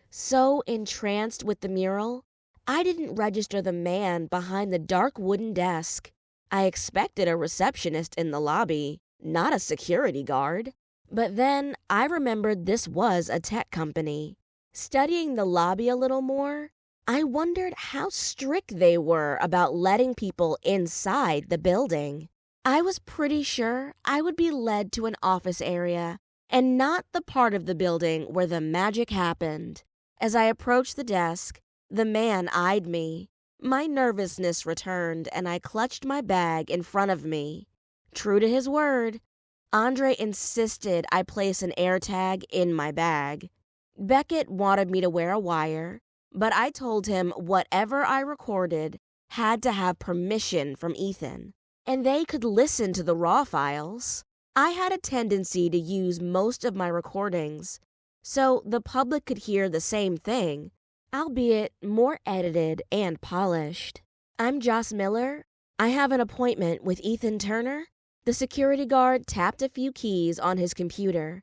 So entranced with the mural, I didn't register the man behind the dark wooden desk. I expected a receptionist in the lobby, not a security guard. But then I remembered this was a tech company. Studying the lobby a little more, I wondered how strict they were about letting people inside the building. I was pretty sure I would be led to an office area and not the part of the building where the magic happened. As I approached the desk, the man eyed me. My nervousness returned and I clutched my bag in front of me. True to his word, Andre insisted I place an AirTag in my bag. Beckett wanted me to wear a wire, but I told him whatever I recorded had to have permission from Ethan, and they could listen to the raw files. I had a tendency to use most of my recordings, so the public could hear the same thing, albeit more edited and polished. "I'm Joss Miller. I have an appointment with Ethan Turner." The security guard tapped a few keys on his computer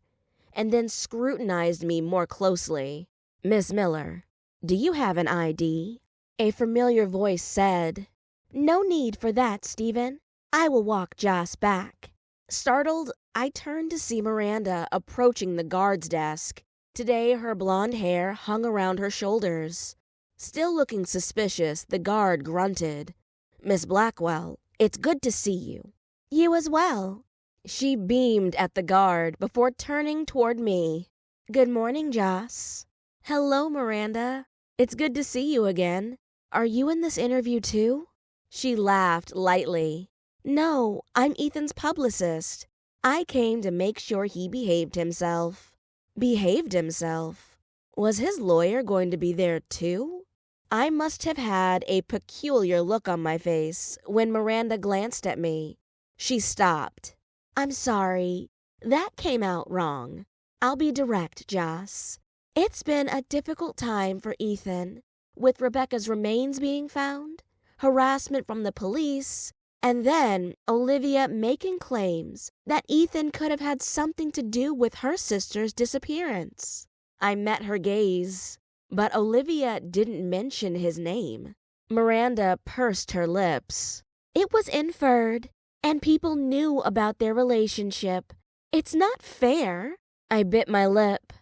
and then scrutinized me more closely. "Miss Miller, do you have an ID?" A familiar voice said. "No need for that, Stephen. I will walk Joss back." Startled, I turned to see Miranda approaching the guard's desk. Today, her blonde hair hung around her shoulders. Still looking suspicious, the guard grunted. "Miss Blackwell, it's good to see you." "You as well." She beamed at the guard before turning toward me. "Good morning, Joss." "Hello, Miranda. It's good to see you again. Are you in this interview too?" She laughed lightly. "No, I'm Ethan's publicist. I came to make sure he behaved himself." Behaved himself? Was his lawyer going to be there too? I must have had a peculiar look on my face when Miranda glanced at me. She stopped. "I'm sorry. That came out wrong. I'll be direct, Joss. It's been a difficult time for Ethan, with Rebecca's remains being found, harassment from the police, and then Olivia making claims that Ethan could have had something to do with her sister's disappearance." I met her gaze, but Olivia didn't mention his name. Miranda pursed her lips. "It was inferred, and people knew about their relationship. It's not fair." I bit my lip.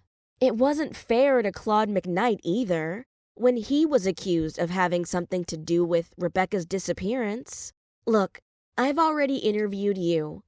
It wasn't fair to Claude McKnight either, when he was accused of having something to do with Rebecca's disappearance. "Look, I've already interviewed you.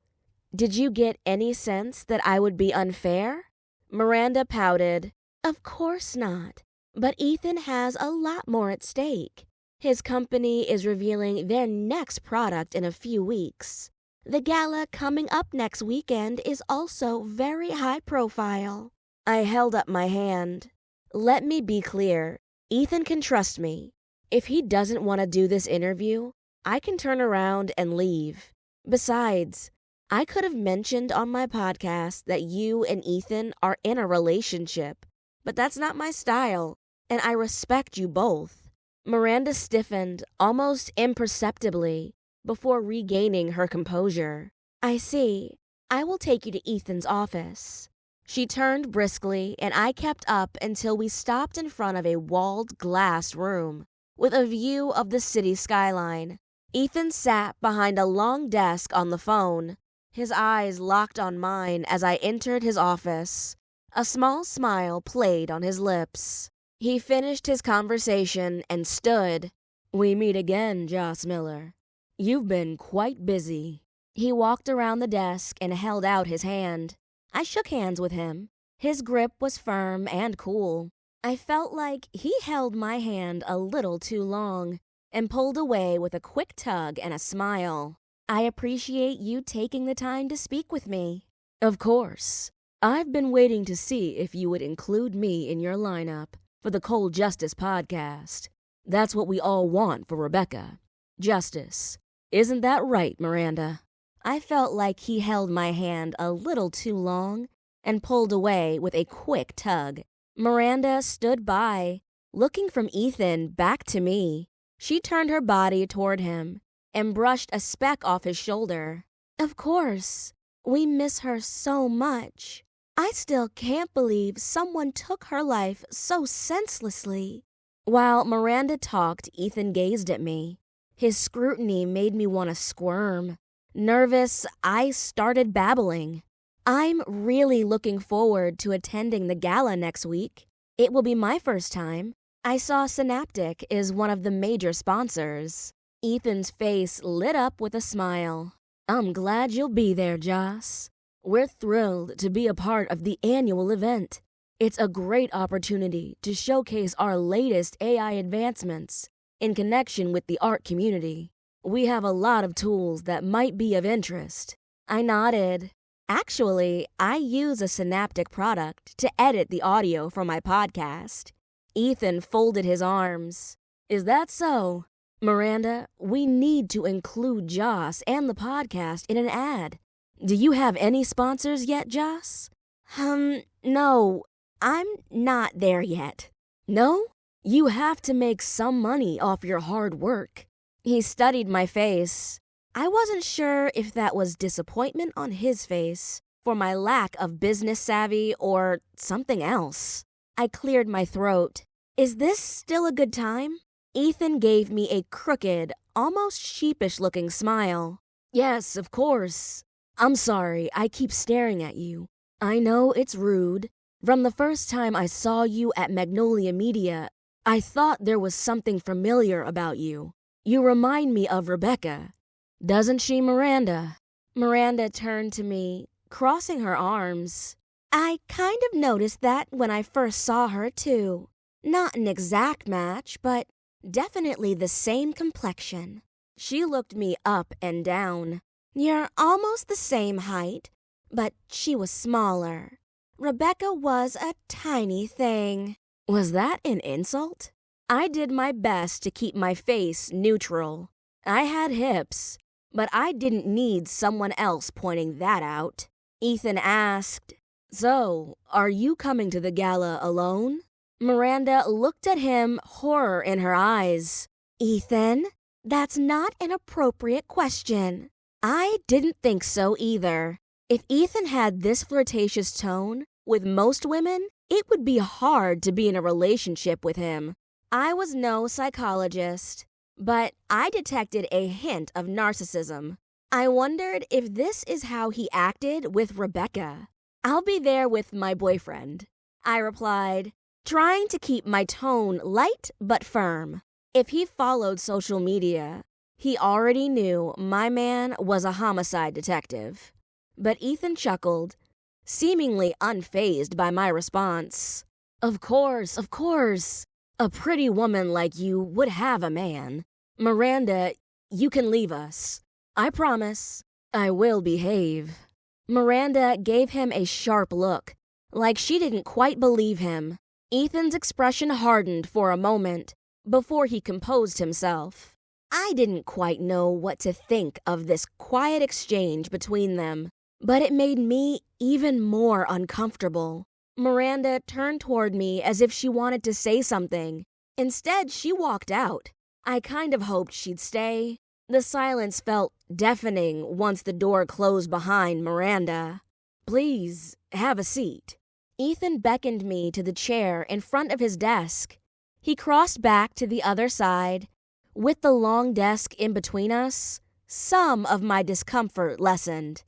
Did you get any sense that I would be unfair?" Miranda pouted. "Of course not. But Ethan has a lot more at stake. His company is revealing their next product in a few weeks. The gala coming up next weekend is also very high profile." I held up my hand. "Let me be clear. Ethan can trust me. If he doesn't want to do this interview, I can turn around and leave. Besides, I could have mentioned on my podcast that you and Ethan are in a relationship, but that's not my style, and I respect you both." Miranda stiffened almost imperceptibly before regaining her composure. "I see. I will take you to Ethan's office." She turned briskly, and I kept up until we stopped in front of a walled glass room with a view of the city skyline. Ethan sat behind a long desk on the phone. His eyes locked on mine as I entered his office. A small smile played on his lips. He finished his conversation and stood. "We meet again, Joss Miller. You've been quite busy." He walked around the desk and held out his hand. I shook hands with him. His grip was firm and cool. I felt like he held my hand a little too long and pulled away with a quick tug and a smile. I appreciate you taking the time to speak with me. Of course. I've been waiting to see if you would include me in your lineup for the Cold Justice podcast. That's what we all want for Rebecca. Justice. Isn't that right, Miranda? I felt like he held my hand a little too long and pulled away with a quick tug. Miranda stood by, looking from Ethan back to me. She turned her body toward him and brushed a speck off his shoulder. Of course, we miss her so much. I still can't believe someone took her life so senselessly. While Miranda talked, Ethan gazed at me. His scrutiny made me want to squirm. Nervous, I started babbling. I'm really looking forward to attending the gala next week. It will be my first time. I saw Synaptic is one of the major sponsors. Ethan's face lit up with a smile. I'm glad you'll be there, Joss. We're thrilled to be a part of the annual event. It's a great opportunity to showcase our latest AI advancements in connection with the art community. We have a lot of tools that might be of interest. I nodded. Actually, I use a Synaptic product to edit the audio for my podcast. Ethan folded his arms. Is that so? Miranda, we need to include Joss and the podcast in an ad. Do you have any sponsors yet, Joss? No, I'm not there yet. No? You have to make some money off your hard work. He studied my face. I wasn't sure if that was disappointment on his face for my lack of business savvy or something else. I cleared my throat. Is this still a good time? Ethan gave me a crooked, almost sheepish-looking smile. Yes, of course. I'm sorry, I keep staring at you. I know it's rude. From the first time I saw you at Magnolia Media, I thought there was something familiar about you. You remind me of Rebecca. Doesn't she, Miranda? Miranda turned to me, crossing her arms. I kind of noticed that when I first saw her, too. Not an exact match, but definitely the same complexion. She looked me up and down. You're almost the same height, but she was smaller. Rebecca was a tiny thing. Was that an insult? I did my best to keep my face neutral. I had hips, but I didn't need someone else pointing that out. Ethan asked, So, are you coming to the gala alone? Miranda looked at him, horror in her eyes. Ethan, that's not an appropriate question. I didn't think so either. If Ethan had this flirtatious tone with most women, it would be hard to be in a relationship with him. I was no psychologist, but I detected a hint of narcissism. I wondered if this is how he acted with Rebecca. I'll be there with my boyfriend, I replied, trying to keep my tone light but firm. If he followed social media, he already knew my man was a homicide detective. But Ethan chuckled, seemingly unfazed by my response. Of course. A pretty woman like you would have a man. Miranda, you can leave us. I promise. I will behave. Miranda gave him a sharp look, like she didn't quite believe him. Ethan's expression hardened for a moment before he composed himself. I didn't quite know what to think of this quiet exchange between them, but it made me even more uncomfortable. Miranda turned toward me as if she wanted to say something. Instead, she walked out. I kind of hoped she'd stay. The silence felt deafening once the door closed behind Miranda. Please, have a seat. Ethan beckoned me to the chair in front of his desk. He crossed back to the other side. With the long desk in between us, some of my discomfort lessened.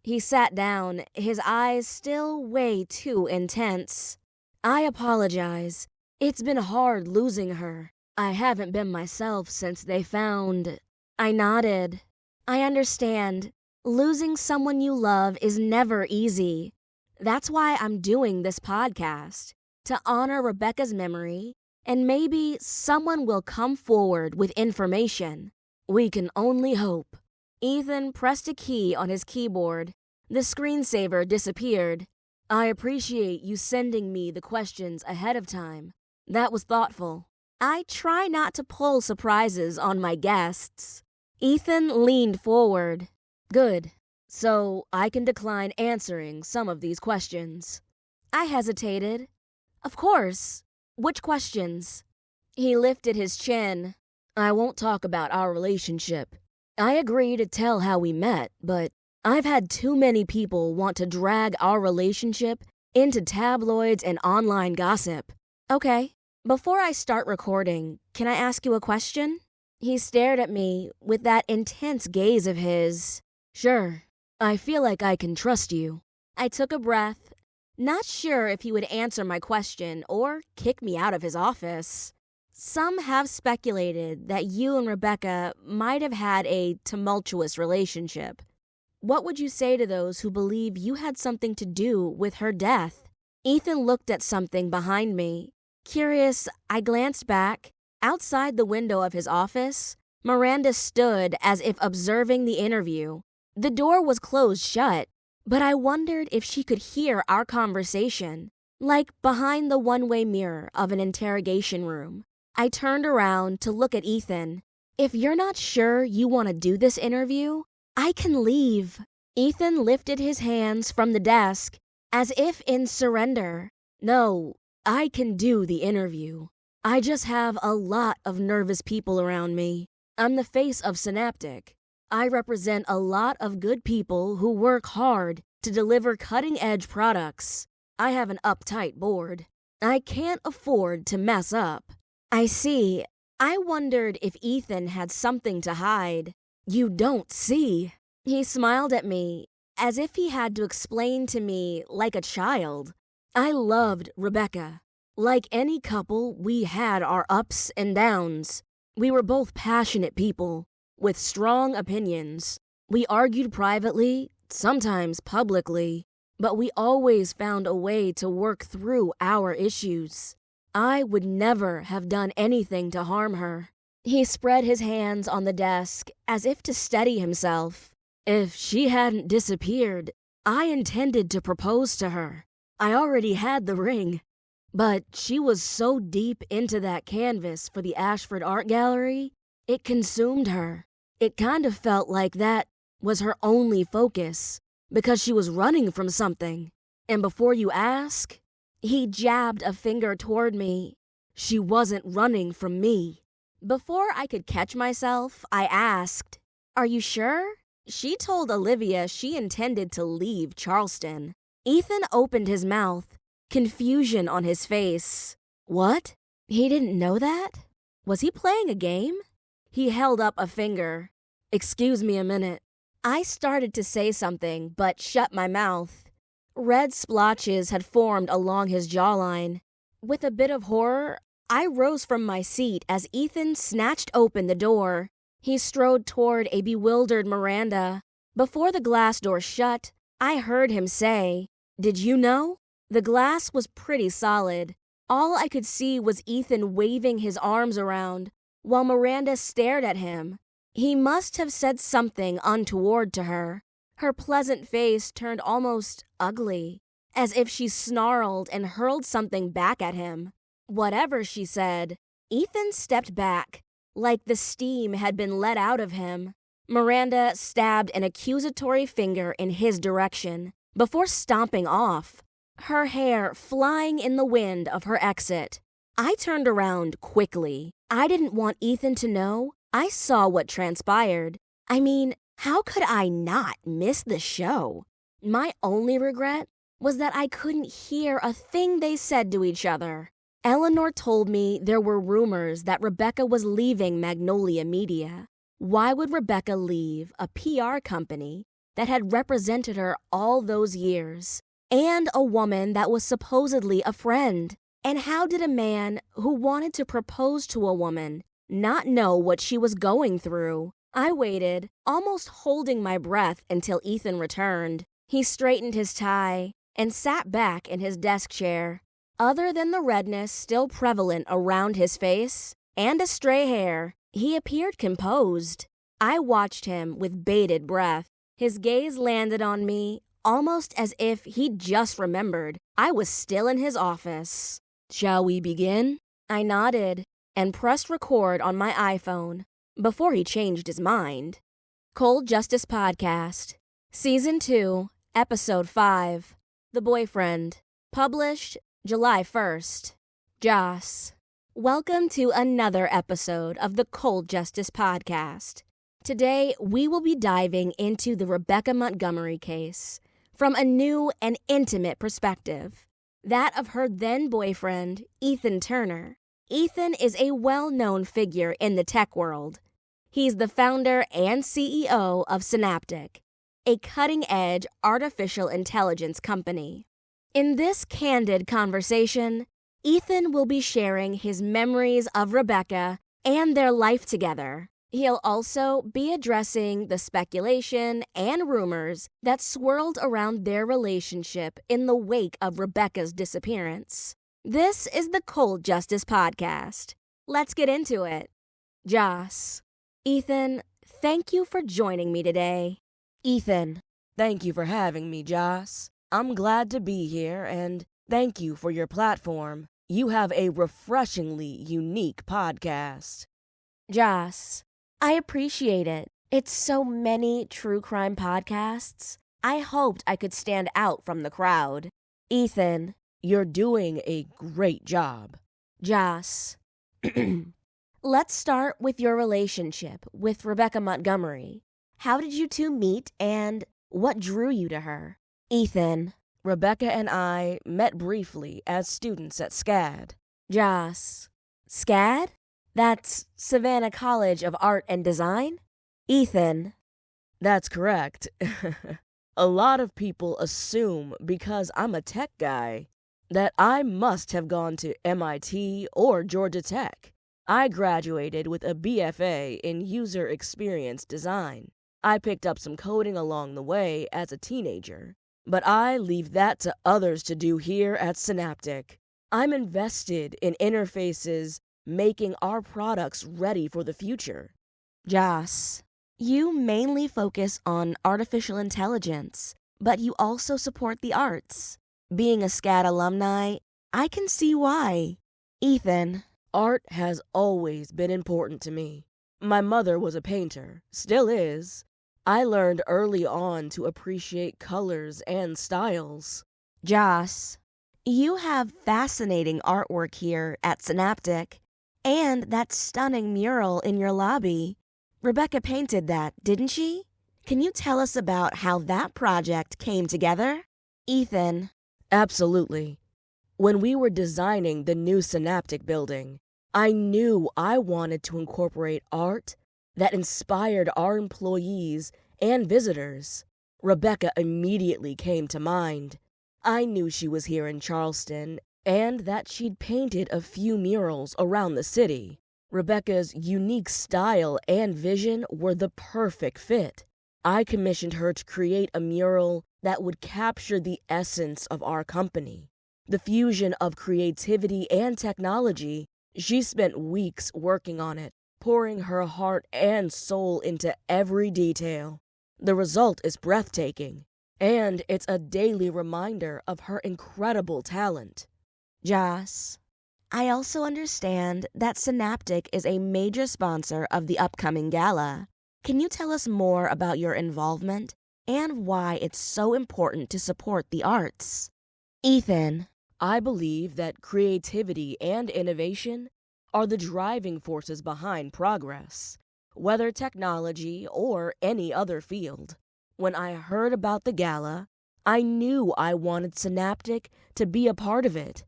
He sat down, his eyes still way too intense. I apologize. It's been hard losing her. I haven't been myself since they found... I nodded. I understand. Losing someone you love is never easy. That's why I'm doing this podcast. to honor Rebecca's memory, and maybe someone will come forward with information. We can only hope. Ethan pressed a key on his keyboard. The screensaver disappeared. I appreciate you sending me the questions ahead of time. That was thoughtful. I try not to pull surprises on my guests. Ethan leaned forward. Good. So I can decline answering some of these questions. I hesitated. Of course. Which questions? He lifted his chin. I won't talk about our relationship. I agree to tell how we met, but I've had too many people want to drag our relationship into tabloids and online gossip. Okay. Before I start recording, can I ask you a question? He stared at me with that intense gaze of his. Sure. I feel like I can trust you. I took a breath, not sure if he would answer my question or kick me out of his office. Some have speculated that you and Rebecca might have had a tumultuous relationship. What would you say to those who believe you had something to do with her death? Ethan looked at something behind me. Curious, I glanced back. Outside the window of his office, Miranda stood as if observing the interview. The door was closed shut, but I wondered if she could hear our conversation, like behind the one-way mirror of an interrogation room. I turned around to look at Ethan. If you're not sure you want to do this interview, I can leave. Ethan lifted his hands from the desk as if in surrender. No, I can do the interview. I just have a lot of nervous people around me. I'm the face of Synaptic. I represent a lot of good people who work hard to deliver cutting-edge products. I have an uptight board. I can't afford to mess up. I see. I wondered if Ethan had something to hide. You don't see. He smiled at me as if he had to explain to me like a child. I loved Rebecca. Like any couple, we had our ups and downs. We were both passionate people with strong opinions. We argued privately, sometimes publicly, but we always found a way to work through our issues. I would never have done anything to harm her. He spread his hands on the desk as if to steady himself. If she hadn't disappeared, I intended to propose to her. I already had the ring. But she was so deep into that canvas for the Ashford Art Gallery, it consumed her. It kind of felt like that was her only focus, because she was running from something. And before you ask, he jabbed a finger toward me. She wasn't running from me. Before I could catch myself, I asked, "Are you sure?" She told Olivia she intended to leave Charleston. Ethan opened his mouth, confusion on his face. What? He didn't know that? Was he playing a game? He held up a finger. Excuse me a minute. I started to say something, but shut my mouth. Red splotches had formed along his jawline. With a bit of horror, I rose from my seat as Ethan snatched open the door. He strode toward a bewildered Miranda. Before the glass door shut, I heard him say, "Did you know?" The glass was pretty solid. All I could see was Ethan waving his arms around, while Miranda stared at him. He must have said something untoward to her. Her pleasant face turned almost ugly, as if she snarled and hurled something back at him. Whatever she said, Ethan stepped back, like the steam had been let out of him. Miranda stabbed an accusatory finger in his direction before stomping off, her hair flying in the wind of her exit. I turned around quickly. I didn't want Ethan to know I saw what transpired. I mean, how could I not miss the show? My only regret was that I couldn't hear a thing they said to each other. Eleanor told me there were rumors that Rebecca was leaving Magnolia Media. Why would Rebecca leave a PR company that had represented her all those years, and a woman that was supposedly a friend? And how did a man who wanted to propose to a woman not know what she was going through? I waited, almost holding my breath until Ethan returned. He straightened his tie and sat back in his desk chair. Other than the redness still prevalent around his face and a stray hair, he appeared composed. I watched him with bated breath. His gaze landed on me almost as if he'd just remembered I was still in his office. Shall we begin? I nodded and pressed record on my iPhone before he changed his mind. Cold Justice Podcast, Season 2, Episode 5, The Boyfriend, published July 1st. Joss. Welcome to another episode of the Cold Justice Podcast. Today, we will be diving into the Rebecca Montgomery case from a new and intimate perspective, that of her then-boyfriend, Ethan Turner. Ethan is a well-known figure in the tech world. He's the founder and CEO of Synaptic, a cutting-edge artificial intelligence company. In this candid conversation, Ethan will be sharing his memories of Rebecca and their life together. He'll also be addressing the speculation and rumors that swirled around their relationship in the wake of Rebecca's disappearance. This is the Cold Justice Podcast. Let's get into it. Joss. Ethan, thank you for joining me today. Ethan, thank you for having me, Joss. I'm glad to be here, and thank you for your platform. You have a refreshingly unique podcast. Joss. I appreciate it. It's so many true crime podcasts. I hoped I could stand out from the crowd. Ethan. You're doing a great job. Joss. Let's start with your relationship with Rebecca Montgomery. How did you two meet and what drew you to her? Ethan. Rebecca and I met briefly as students at SCAD. Joss. SCAD? That's Savannah College of Art and Design? Ethan. That's correct. A lot of people assume because I'm a tech guy that I must have gone to MIT or Georgia Tech. I graduated with a BFA in User Experience Design. I picked up some coding along the way as a teenager, but I leave that to others to do here at Synaptic. I'm invested in interfaces making our products ready for the future. Joss, you mainly focus on artificial intelligence, but you also support the arts. Being a SCAD alumni, I can see why. Ethan. Art has always been important to me. My mother was a painter, still is. I learned early on to appreciate colors and styles. Joss, you have fascinating artwork here at Synaptic. And that stunning mural in your lobby. Rebecca painted that, didn't she? Can you tell us about how that project came together? Ethan. Absolutely. When we were designing the new Synaptic building, I knew I wanted to incorporate art that inspired our employees and visitors. Rebecca immediately came to mind. I knew she was here in Charleston and that she'd painted a few murals around the city. Rebecca's unique style and vision were the perfect fit. I commissioned her to create a mural that would capture the essence of our company. The fusion of creativity and technology. She spent weeks working on it, pouring her heart and soul into every detail. The result is breathtaking, and it's a daily reminder of her incredible talent. Joss, I also understand that Synaptic is a major sponsor of the upcoming gala. Can you tell us more about your involvement and why it's so important to support the arts? Ethan. I believe that creativity and innovation are the driving forces behind progress, whether technology or any other field. When I heard about the gala, I knew I wanted Synaptic to be a part of it.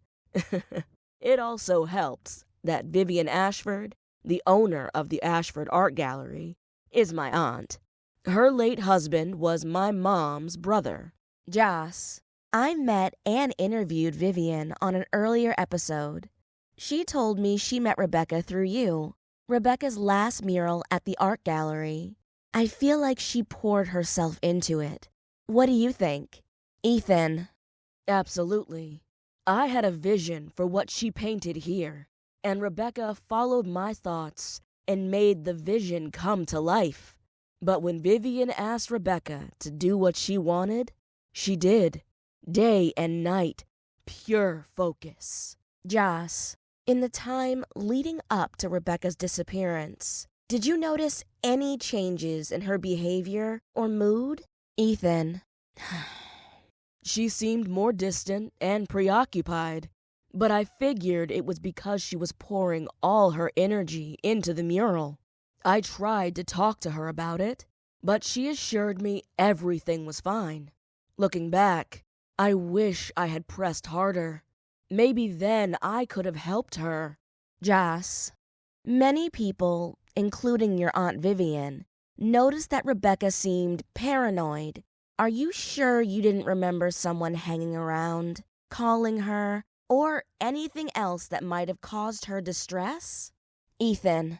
It also helps that Vivian Ashford, the owner of the Ashford Art Gallery, is my aunt. Her late husband was my mom's brother. Joss, I met and interviewed Vivian on an earlier episode. She told me she met Rebecca through you, Rebecca's last mural at the art gallery. I feel like she poured herself into it. What do you think? Ethan. Absolutely. I had a vision for what she painted here, and Rebecca followed my thoughts and made the vision come to life. But when Vivian asked Rebecca to do what she wanted, she did. Day and night, pure focus. Joss, in the time leading up to Rebecca's disappearance, did you notice any changes in her behavior or mood? Ethan. She seemed more distant and preoccupied, but I figured it was because she was pouring all her energy into the mural. I tried to talk to her about it, but she assured me everything was fine. Looking back, I wish I had pressed harder. Maybe then I could have helped her. Joss, many people, including your Aunt Vivian, noticed that Rebecca seemed paranoid. Are you sure you didn't remember someone hanging around, calling her, or anything else that might have caused her distress? Ethan.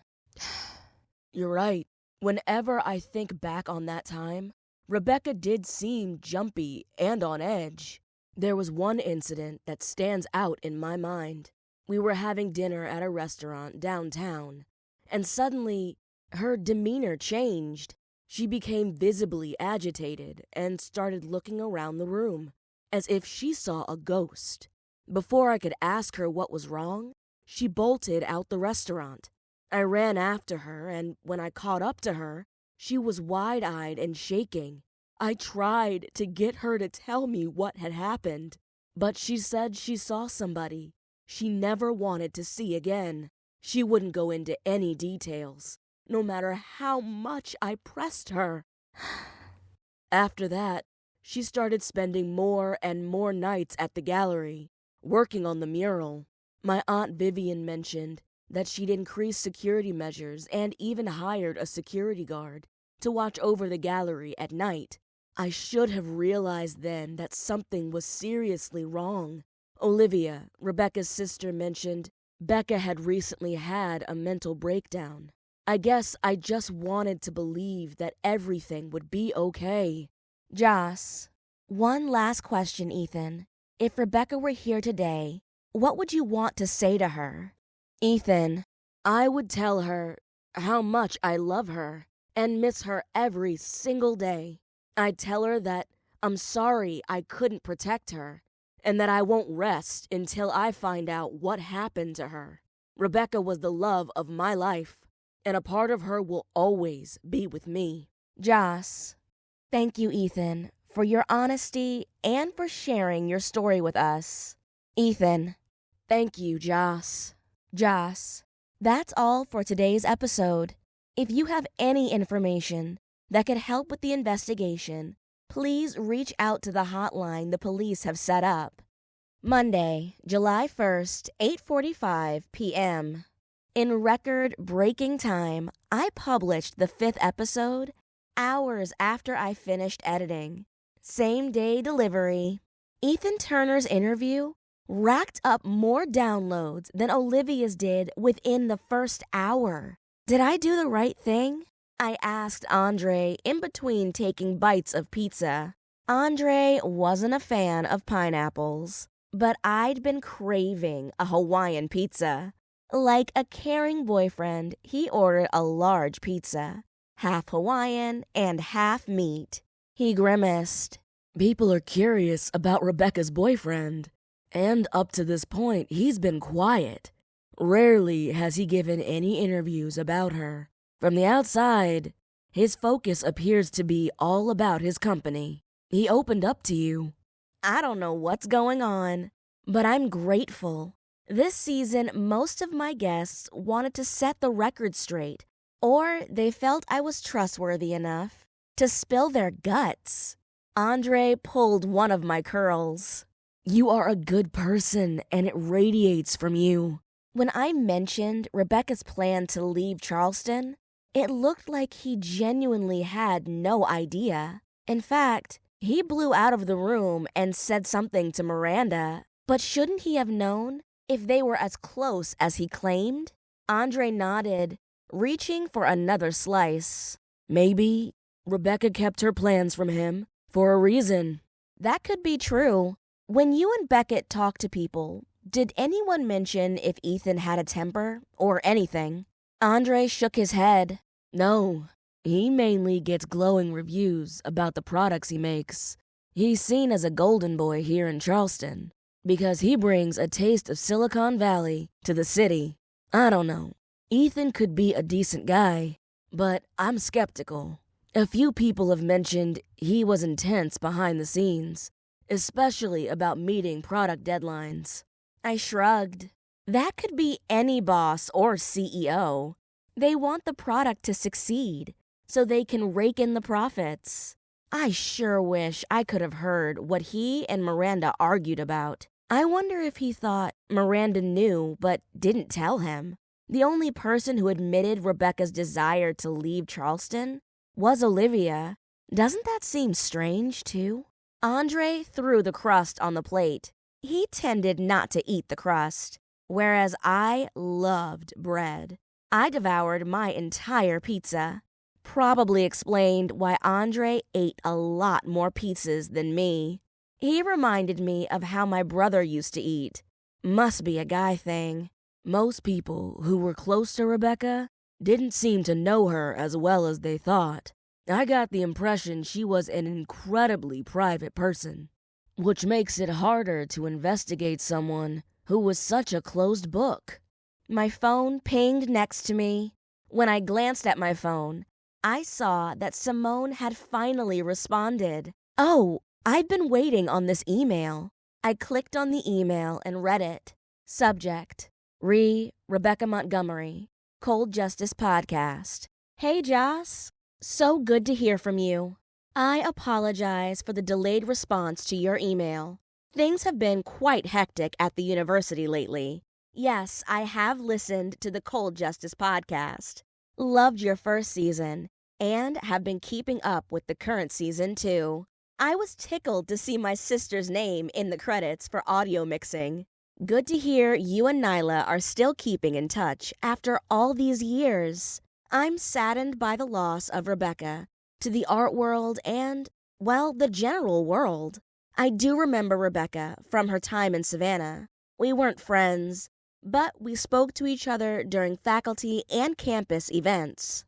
You're right. Whenever I think back on that time, Rebecca did seem jumpy and on edge. There was one incident that stands out in my mind. We were having dinner at a restaurant downtown, and suddenly her demeanor changed. She became visibly agitated and started looking around the room, as if she saw a ghost. Before I could ask her what was wrong, she bolted out the restaurant. I ran after her, and when I caught up to her, she was wide-eyed and shaking. I tried to get her to tell me what had happened, but she said she saw somebody she never wanted to see again. She wouldn't go into any details, no matter how much I pressed her. After that, she started spending more and more nights at the gallery, working on the mural. My Aunt Vivian mentioned that she'd increased security measures and even hired a security guard to watch over the gallery at night. I should have realized then that something was seriously wrong. Olivia, Rebecca's sister, mentioned Becca had recently had a mental breakdown. I guess I just wanted to believe that everything would be okay. Joss, one last question, Ethan. If Rebecca were here today, what would you want to say to her? Ethan. I would tell her how much I love her and miss her every single day. I'd tell her that I'm sorry I couldn't protect her and that I won't rest until I find out what happened to her. Rebecca was the love of my life, and a part of her will always be with me. Joss. Thank you, Ethan, for your honesty and for sharing your story with us. Ethan. Thank you, Joss. Joss. That's all for today's episode. If you have any information that could help with the investigation, please reach out to the hotline the police have set up. Monday, July 1st, 8:45 p.m. In record-breaking time, I published the 5th episode hours after I finished editing. Same-day delivery. Ethan Turner's interview racked up more downloads than Olivia's did within the first hour. Did I do the right thing? I asked Andre in between taking bites of pizza. Andre wasn't a fan of pineapples, but I'd been craving a Hawaiian pizza. Like a caring boyfriend, he ordered a large pizza, half Hawaiian and half meat. He grimaced. People are curious about Rebecca's boyfriend, and up to this point, he's been quiet. Rarely has he given any interviews about her. From the outside, his focus appears to be all about his company. He opened up to you. I don't know what's going on, but I'm grateful. This season, most of my guests wanted to set the record straight, or they felt I was trustworthy enough to spill their guts. Andre pulled one of my curls. You are a good person, and it radiates from you. When I mentioned Rebecca's plan to leave Charleston, it looked like he genuinely had no idea. In fact, he blew out of the room and said something to Miranda. But shouldn't he have known if they were as close as he claimed? Andre nodded, reaching for another slice. Maybe Rebecca kept her plans from him for a reason. That could be true. When you and Beckett talk to people, did anyone mention if Ethan had a temper or anything? Andre shook his head. No, he mainly gets glowing reviews about the products he makes. He's seen as a golden boy here in Charleston because he brings a taste of Silicon Valley to the city. I don't know. Ethan could be a decent guy, but I'm skeptical. A few people have mentioned he was intense behind the scenes, especially about meeting product deadlines. I shrugged. That could be any boss or CEO. They want the product to succeed so they can rake in the profits. I sure wish I could have heard what he and Miranda argued about. I wonder if he thought Miranda knew but didn't tell him. The only person who admitted Rebecca's desire to leave Charleston was Olivia. Doesn't that seem strange, too? Andre threw the crust on the plate. He tended not to eat the crust, whereas I loved bread. I devoured my entire pizza. Probably explained why Andre ate a lot more pizzas than me. He reminded me of how my brother used to eat. Must be a guy thing. Most people who were close to Rebecca didn't seem to know her as well as they thought. I got the impression she was an incredibly private person, which makes it harder to investigate someone who was such a closed book. My phone pinged next to me. When I glanced at my phone, I saw that Simone had finally responded. Oh, I've been waiting on this email. I clicked on the email and read it. Subject: Rebecca Montgomery, Cold Justice Podcast. Hey, Joss. So good to hear from you. I apologize for the delayed response to your email. Things have been quite hectic at the university lately. Yes, I have listened to the Cold Justice Podcast. Loved your first season and have been keeping up with the current season, too. I was tickled to see my sister's name in the credits for audio mixing. Good to hear you and Nyla are still keeping in touch after all these years. I'm saddened by the loss of Rebecca to the art world and, well, the general world. I do remember Rebecca from her time in Savannah. We weren't friends, but we spoke to each other during faculty and campus events.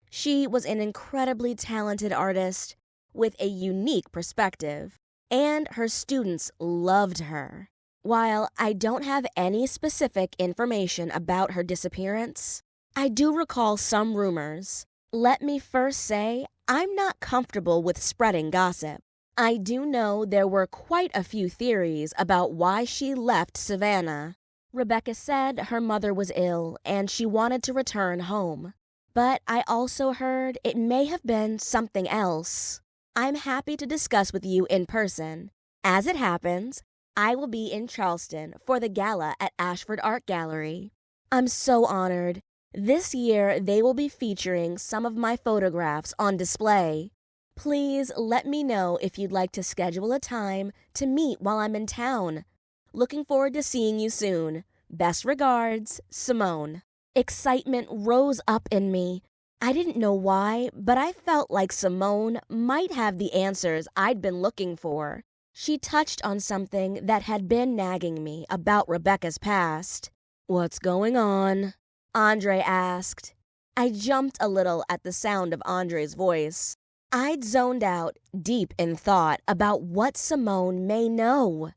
She was an incredibly talented artist with a unique perspective, and her students loved her. While I don't have any specific information about her disappearance, I do recall some rumors. Let me first say I'm not comfortable with spreading gossip. I do know there were quite a few theories about why she left Savannah. Rebecca said her mother was ill and she wanted to return home. But I also heard it may have been something else. I'm happy to discuss with you in person. As it happens, I will be in Charleston for the gala at Ashford Art Gallery. I'm so honored. This year, they will be featuring some of my photographs on display. Please let me know if you'd like to schedule a time to meet while I'm in town. Looking forward to seeing you soon. Best regards, Simone. Excitement rose up in me. I didn't know why, but I felt like Simone might have the answers I'd been looking for. She touched on something that had been nagging me about Rebecca's past. What's going on? Andre asked. I jumped a little at the sound of Andre's voice. I'd zoned out, deep in thought about what Simone may know.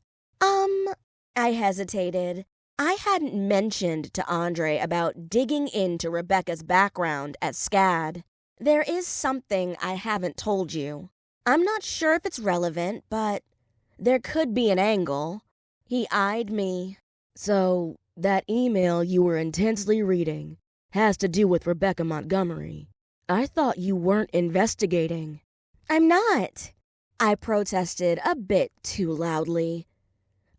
I hesitated. I hadn't mentioned to Andre about digging into Rebecca's background at SCAD. There is something I haven't told you. I'm not sure if it's relevant, but there could be an angle. He eyed me. So, that email you were intensely reading has to do with Rebecca Montgomery. I thought you weren't investigating. I'm not. I protested a bit too loudly.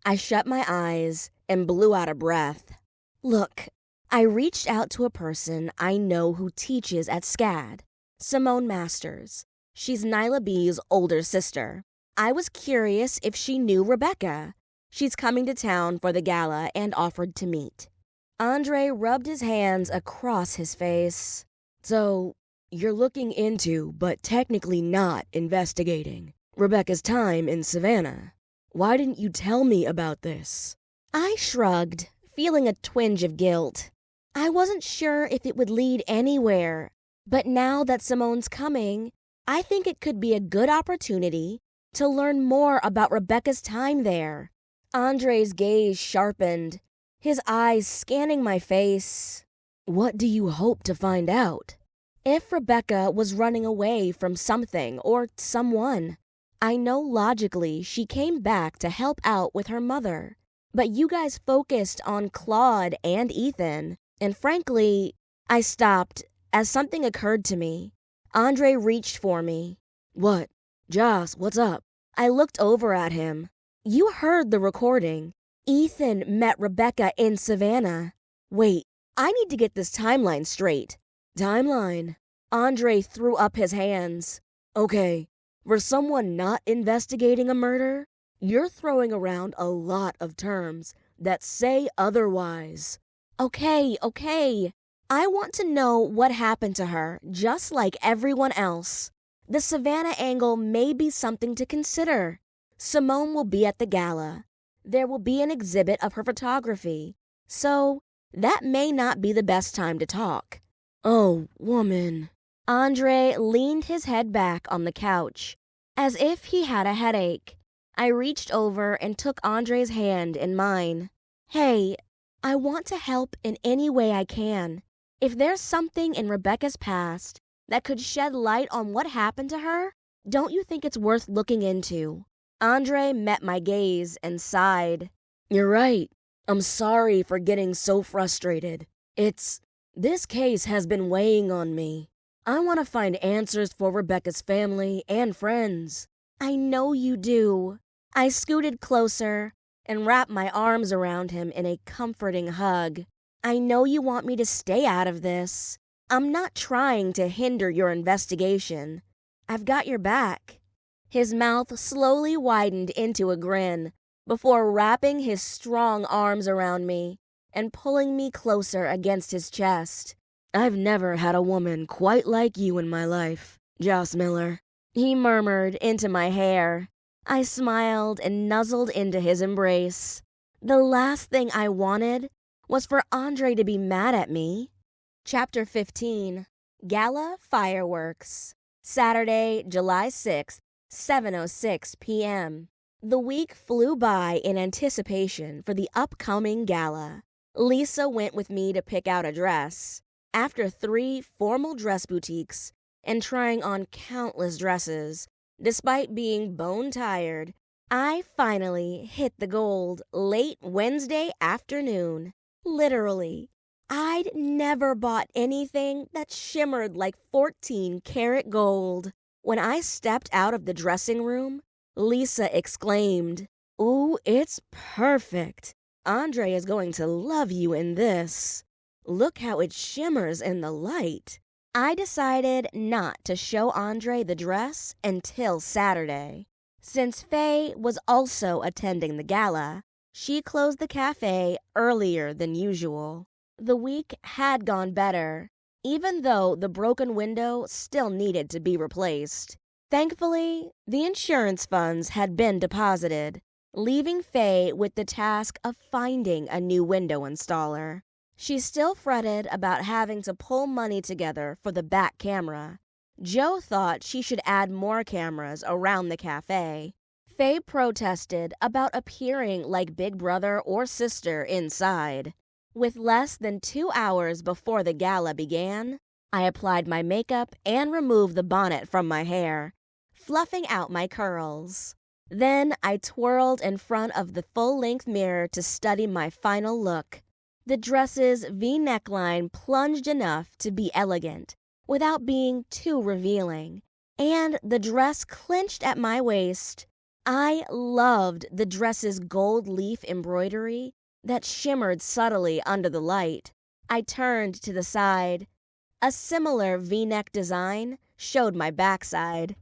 I shut my eyes and blew out a breath. Look, I reached out to a person I know who teaches at SCAD, Simone Masters. She's Nyla B's older sister. I was curious if she knew Rebecca. She's coming to town for the gala and offered to meet. Andre rubbed his hands across his face. So, you're looking into, but technically not investigating, Rebecca's time in Savannah. Why didn't you tell me about this? I shrugged, feeling a twinge of guilt. I wasn't sure if it would lead anywhere, but now that Simone's coming, I think it could be a good opportunity to learn more about Rebecca's time there. Andre's gaze sharpened, his eyes scanning my face. What do you hope to find out? If Rebecca was running away from something or someone. I know logically she came back to help out with her mother, but you guys focused on Claude and Ethan, and frankly, I stopped as something occurred to me. Andre reached for me. What? Joss, what's up? I looked over at him. You heard the recording. Ethan met Rebecca in Savannah. Wait, I need to get this timeline straight. Timeline? Andre threw up his hands. Okay, for someone not investigating a murder, you're throwing around a lot of terms that say otherwise. Okay. I want to know what happened to her, just like everyone else. The Savannah angle may be something to consider. Simone will be at the gala. There will be an exhibit of her photography. So, that may not be the best time to talk. Oh, woman. Andre leaned his head back on the couch, as if he had a headache. I reached over and took Andre's hand in mine. Hey, I want to help in any way I can. If there's something in Rebecca's past that could shed light on what happened to her, don't you think it's worth looking into? Andre met my gaze and sighed. You're right. I'm sorry for getting so frustrated. This case has been weighing on me. I want to find answers for Rebecca's family and friends. I know you do. I scooted closer and wrapped my arms around him in a comforting hug. I know you want me to stay out of this. I'm not trying to hinder your investigation. I've got your back. His mouth slowly widened into a grin before wrapping his strong arms around me and pulling me closer against his chest. I've never had a woman quite like you in my life, Joss Miller. He murmured into my hair. I smiled and nuzzled into his embrace. The last thing I wanted was for Andre to be mad at me. Chapter 15. Gala Fireworks. Saturday, July 6th, 7:06 p.m. The week flew by in anticipation for the upcoming gala. Lisa went with me to pick out a dress. After 3 formal dress boutiques and trying on countless dresses, despite being bone-tired, I finally hit the gold late Wednesday afternoon. Literally, I'd never bought anything that shimmered like 14-karat gold. When I stepped out of the dressing room, Lisa exclaimed, "Ooh, it's perfect. Andre is going to love you in this. Look how it shimmers in the light." I decided not to show Andre the dress until Saturday. Since Faye was also attending the gala, she closed the cafe earlier than usual. The week had gone better, even though the broken window still needed to be replaced. Thankfully, the insurance funds had been deposited, leaving Faye with the task of finding a new window installer. She still fretted about having to pull money together for the back camera. Joe thought she should add more cameras around the cafe. Faye protested about appearing like big brother or sister inside. With less than 2 hours before the gala began, I applied my makeup and removed the bonnet from my hair, fluffing out my curls. Then I twirled in front of the full-length mirror to study my final look. The dress's V neckline plunged enough to be elegant, without being too revealing, and the dress clinched at my waist. I loved the dress's gold leaf embroidery that shimmered subtly under the light. I turned to the side. A similar V-neck design showed my backside.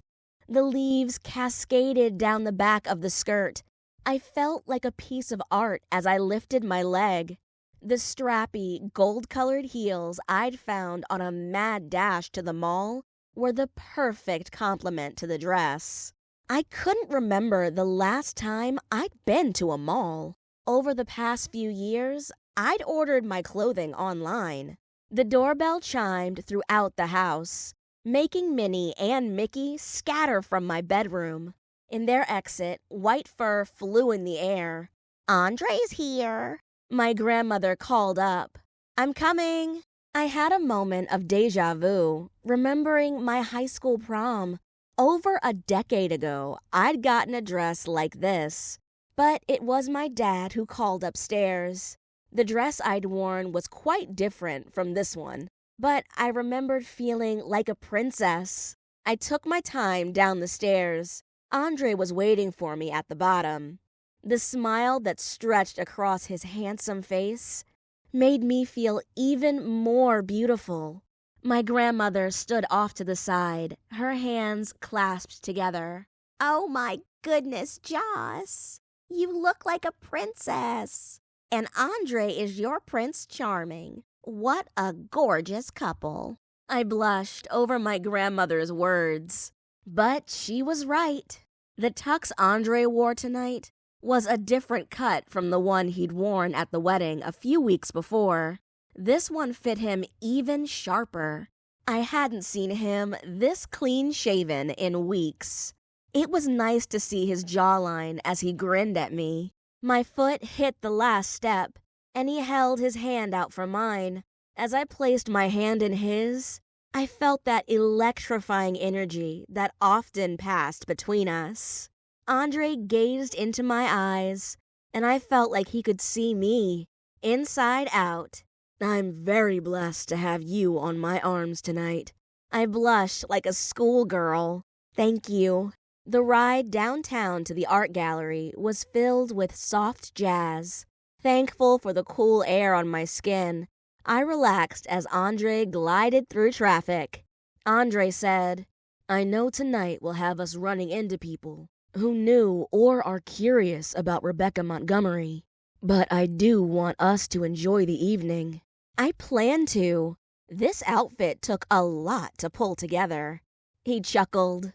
The leaves cascaded down the back of the skirt. I felt like a piece of art as I lifted my leg. The strappy, gold-colored heels I'd found on a mad dash to the mall were the perfect complement to the dress. I couldn't remember the last time I'd been to a mall. Over the past few years, I'd ordered my clothing online. The doorbell chimed throughout the house, making Minnie and Mickey scatter from my bedroom. In their exit, white fur flew in the air. "Andre's here," my grandmother called up. "I'm coming." I had a moment of deja vu, remembering my high school prom. Over a decade ago, I'd gotten a dress like this, but it was my dad who called upstairs. The dress I'd worn was quite different from this one, but I remembered feeling like a princess. I took my time down the stairs. Andre was waiting for me at the bottom. The smile that stretched across his handsome face made me feel even more beautiful. My grandmother stood off to the side, her hands clasped together. "Oh my goodness, Joss, you look like a princess. And Andre is your Prince Charming. What a gorgeous couple." I blushed over my grandmother's words, but she was right. The tux Andre wore tonight was a different cut from the one he'd worn at the wedding a few weeks before. This one fit him even sharper. I hadn't seen him this clean-shaven in weeks. It was nice to see his jawline as he grinned at me. My foot hit the last step, and he held his hand out for mine. As I placed my hand in his, I felt that electrifying energy that often passed between us. Andre gazed into my eyes, and I felt like he could see me, inside out. "I'm very blessed to have you on my arms tonight." I blushed like a schoolgirl. "Thank you." The ride downtown to the art gallery was filled with soft jazz. Thankful for the cool air on my skin, I relaxed as Andre glided through traffic. Andre said, "I know tonight will have us running into people who knew or are curious about Rebecca Montgomery, but I do want us to enjoy the evening." I plan to. This outfit took a lot to pull together. He chuckled.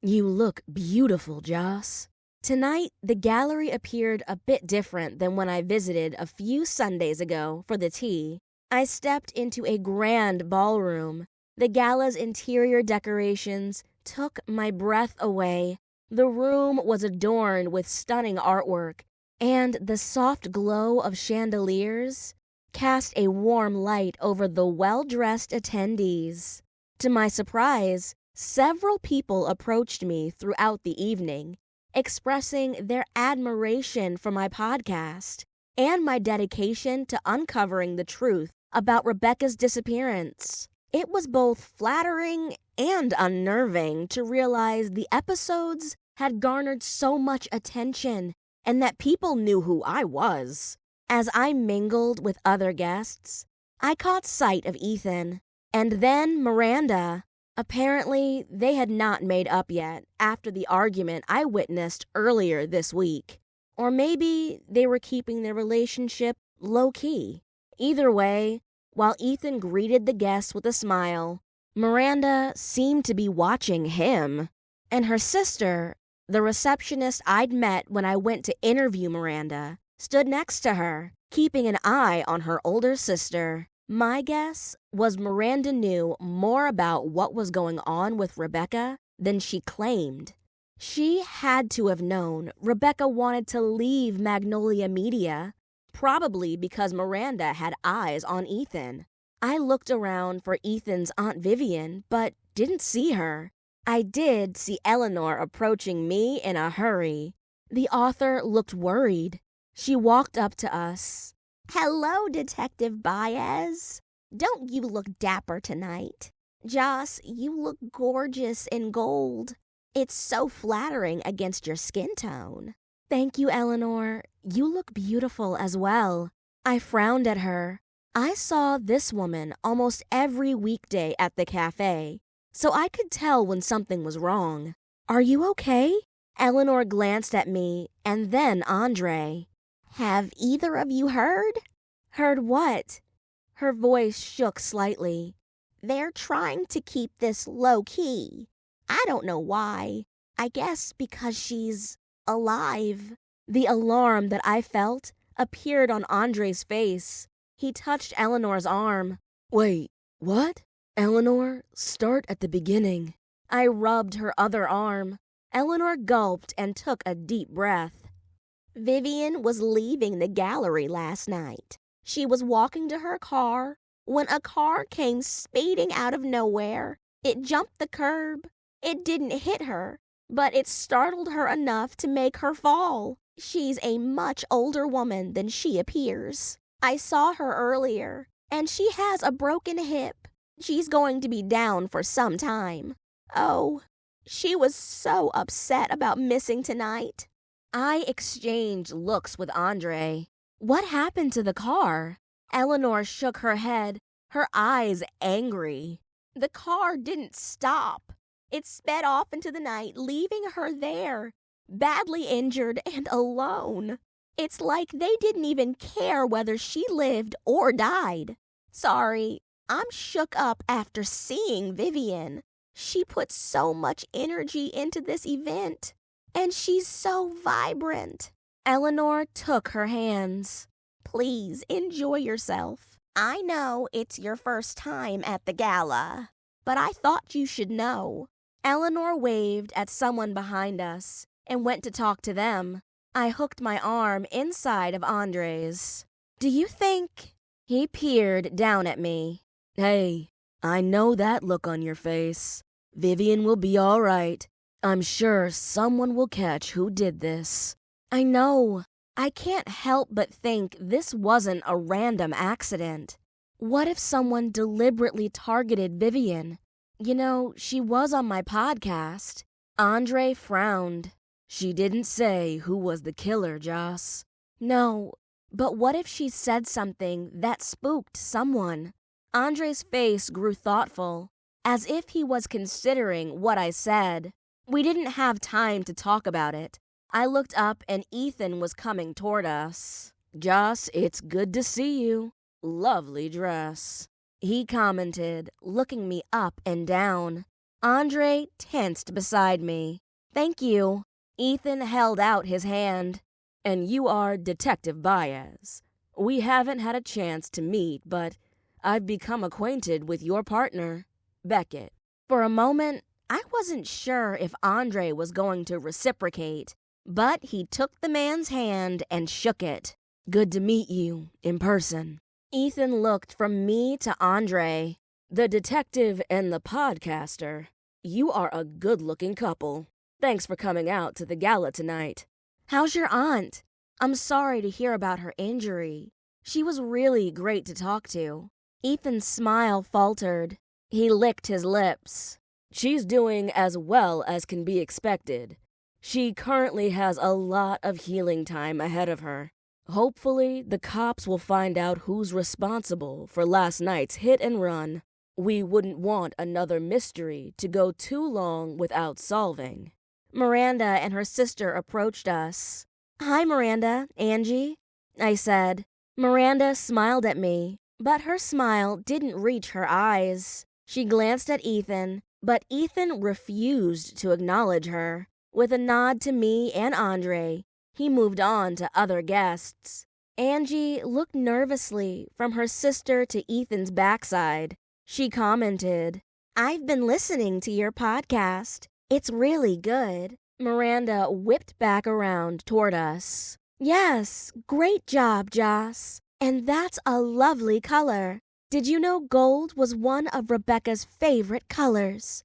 "You look beautiful, Joss." Tonight, the gallery appeared a bit different than when I visited a few Sundays ago for the tea. I stepped into a grand ballroom. The gala's interior decorations took my breath away. The room was adorned with stunning artwork, and the soft glow of chandeliers cast a warm light over the well-dressed attendees. To my surprise, several people approached me throughout the evening, expressing their admiration for my podcast and my dedication to uncovering the truth about Rebecca's disappearance. It was both flattering and unnerving to realize the episodes had garnered so much attention and that people knew who I was. As I mingled with other guests, I caught sight of Ethan, and then Miranda. Apparently, they had not made up yet after the argument I witnessed earlier this week. Or maybe they were keeping their relationship low-key. Either way, while Ethan greeted the guests with a smile, Miranda seemed to be watching him. And her sister, the receptionist I'd met when I went to interview Miranda, stood next to her, keeping an eye on her older sister. My guess was Miranda knew more about what was going on with Rebecca than she claimed. She had to have known Rebecca wanted to leave Magnolia Media, probably because Miranda had eyes on Ethan. I looked around for Ethan's Aunt Vivian, but didn't see her. I did see Eleanor approaching me in a hurry. The author looked worried. She walked up to us. "Hello, Detective Baez. Don't you look dapper tonight? Joss, you look gorgeous in gold. It's so flattering against your skin tone." "Thank you, Eleanor. You look beautiful as well." I frowned at her. I saw this woman almost every weekday at the cafe, so I could tell when something was wrong. "Are you okay?" Eleanor glanced at me and then Andre. "Have either of you heard?" "Heard what?" Her voice shook slightly. "They're trying to keep this low-key. I don't know why. I guess because she's alive. The alarm that I felt appeared on Andre's face. He touched Eleanor's arm. Wait, what? Eleanor, start at the beginning. I rubbed her other arm. Eleanor gulped and took a deep breath. Vivian was leaving the gallery last night. She was walking to her car when a car came speeding out of nowhere. It jumped the curb. It didn't hit her, but it startled her enough to make her fall. She's a much older woman than she appears. I saw her earlier, and she has a broken hip. She's going to be down for some time. Oh, she was so upset about missing tonight. I exchanged looks with Andre. What happened to the car? Eleanor shook her head, her eyes angry. The car didn't stop. It sped off into the night, leaving her there, badly injured and alone. It's like they didn't even care whether she lived or died. Sorry, I'm shook up after seeing Vivian. She put so much energy into this event, and she's so vibrant. Eleanor took her hands. Please enjoy yourself. I know it's your first time at the gala, but I thought you should know. Eleanor waved at someone behind us and went to talk to them. I hooked my arm inside of Andre's. Do you think? He peered down at me. Hey, I know that look on your face. Vivian will be all right. I'm sure someone will catch who did this. I know. I can't help but think this wasn't a random accident. What if someone deliberately targeted Vivian? You know, she was on my podcast. Andre frowned. She didn't say who was the killer, Joss. No, but what if she said something that spooked someone? Andre's face grew thoughtful, as if he was considering what I said. We didn't have time to talk about it. I looked up and Ethan was coming toward us. Joss, it's good to see you. Lovely dress, he commented, looking me up and down. Andre tensed beside me. Thank you. Ethan held out his hand. And you are Detective Baez. We haven't had a chance to meet, but I've become acquainted with your partner, Beckett. For a moment, I wasn't sure if Andre was going to reciprocate, but he took the man's hand and shook it. Good to meet you in person. Ethan looked from me to Andre. The detective and the podcaster. You are a good-looking couple. Thanks for coming out to the gala tonight. How's your aunt? I'm sorry to hear about her injury. She was really great to talk to. Ethan's smile faltered. He licked his lips. She's doing as well as can be expected. She currently has a lot of healing time ahead of her. Hopefully, the cops will find out who's responsible for last night's hit and run. We wouldn't want another mystery to go too long without solving. Miranda and her sister approached us. Hi, Miranda, Angie, I said. Miranda smiled at me, but her smile didn't reach her eyes. She glanced at Ethan, but Ethan refused to acknowledge her. With a nod to me and Andre, he moved on to other guests. Angie looked nervously from her sister to Ethan's backside. She commented, I've been listening to your podcast. It's really good. Miranda whipped back around toward us. Yes, great job, Joss. And that's a lovely color. Did you know gold was one of Rebecca's favorite colors?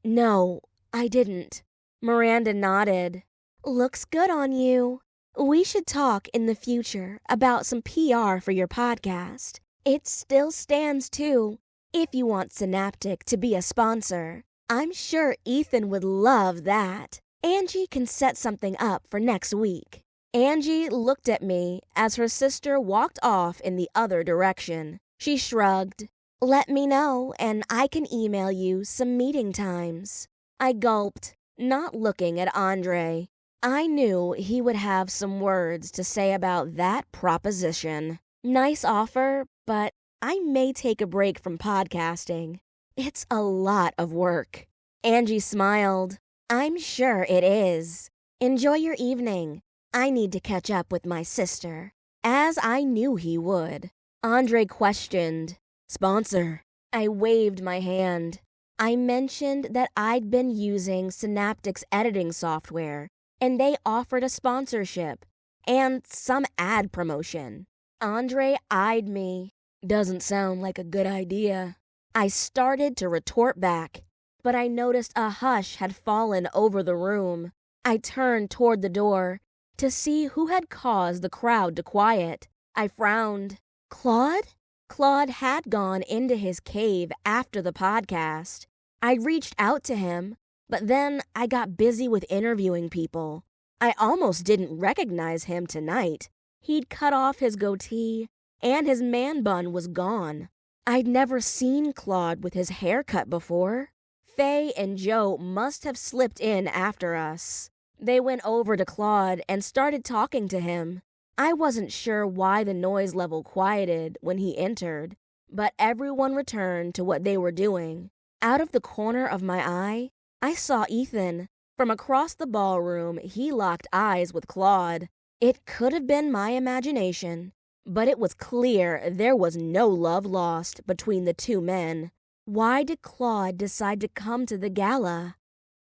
No, I didn't. Miranda nodded. Looks good on you. We should talk in the future about some PR for your podcast. It still stands too, if you want Synaptic to be a sponsor. I'm sure Ethan would love that. Angie can set something up for next week. Angie looked at me as her sister walked off in the other direction. She shrugged. Let me know and I can email you some meeting times. I gulped, not looking at Andre. I knew he would have some words to say about that proposition. Nice offer, but I may take a break from podcasting. It's a lot of work. Angie smiled. I'm sure it is. Enjoy your evening. I need to catch up with my sister. As I knew he would. Andre questioned. Sponsor. I waved my hand. I mentioned that I'd been using Synaptic's editing software, and they offered a sponsorship and some ad promotion. Andre eyed me. Doesn't sound like a good idea. I started to retort back, but I noticed a hush had fallen over the room. I turned toward the door to see who had caused the crowd to quiet. I frowned. Claude? Claude had gone into his cave after the podcast. I reached out to him, but then I got busy with interviewing people. I almost didn't recognize him tonight. He'd cut off his goatee, and his man bun was gone. I'd never seen Claude with his hair cut before. Faye and Joe must have slipped in after us. They went over to Claude and started talking to him. I wasn't sure why the noise level quieted when he entered, but everyone returned to what they were doing. Out of the corner of my eye, I saw Ethan. From across the ballroom, he locked eyes with Claude. It could have been my imagination, but it was clear there was no love lost between the two men. Why did Claude decide to come to the gala?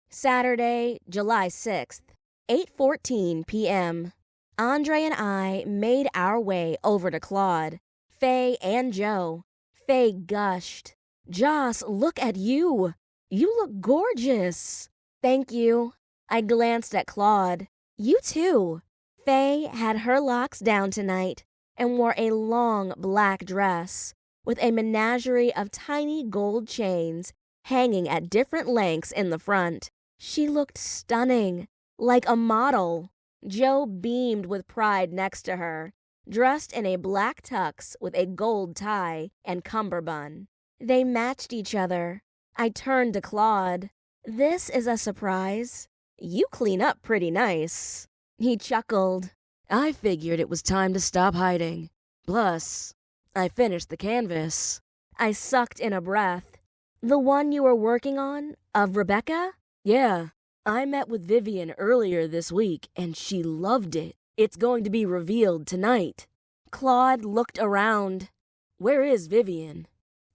Saturday, July 6th, 8:14 p.m. Andre and I made our way over to Claude, Faye, and Joe. Faye gushed. Joss, look at you. You look gorgeous. Thank you. I glanced at Claude. You too. Faye had her locks down tonight and wore a long black dress with a menagerie of tiny gold chains hanging at different lengths in the front. She looked stunning, like a model. Joe beamed with pride next to her, dressed in a black tux with a gold tie and cummerbund. They matched each other. I turned to Claude. This is a surprise. You clean up pretty nice. He chuckled. I figured it was time to stop hiding. Plus, I finished the canvas. I sucked in a breath. The one you were working on, of Rebecca? Yeah. I met with Vivian earlier this week, and she loved it. It's going to be revealed tonight. Claude looked around. Where is Vivian?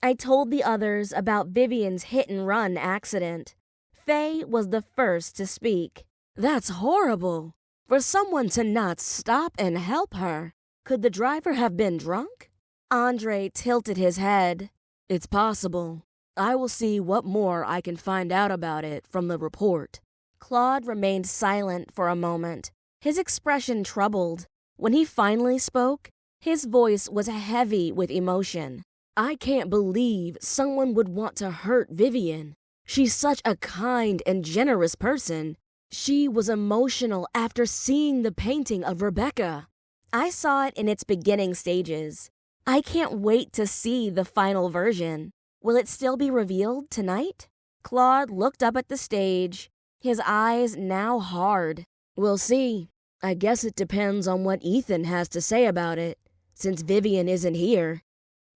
I told the others about Vivian's hit-and-run accident. Faye was the first to speak. That's horrible. For someone to not stop and help her. Could the driver have been drunk? Andre tilted his head. It's possible. I will see what more I can find out about it from the report. Claude remained silent for a moment, his expression troubled. When he finally spoke, his voice was heavy with emotion. I can't believe someone would want to hurt Vivian. She's such a kind and generous person. She was emotional after seeing the painting of Rebecca. I saw it in its beginning stages. I can't wait to see the final version. Will it still be revealed tonight? Claude looked up at the stage, his eyes now hard. We'll see. I guess it depends on what Ethan has to say about it, since Vivian isn't here.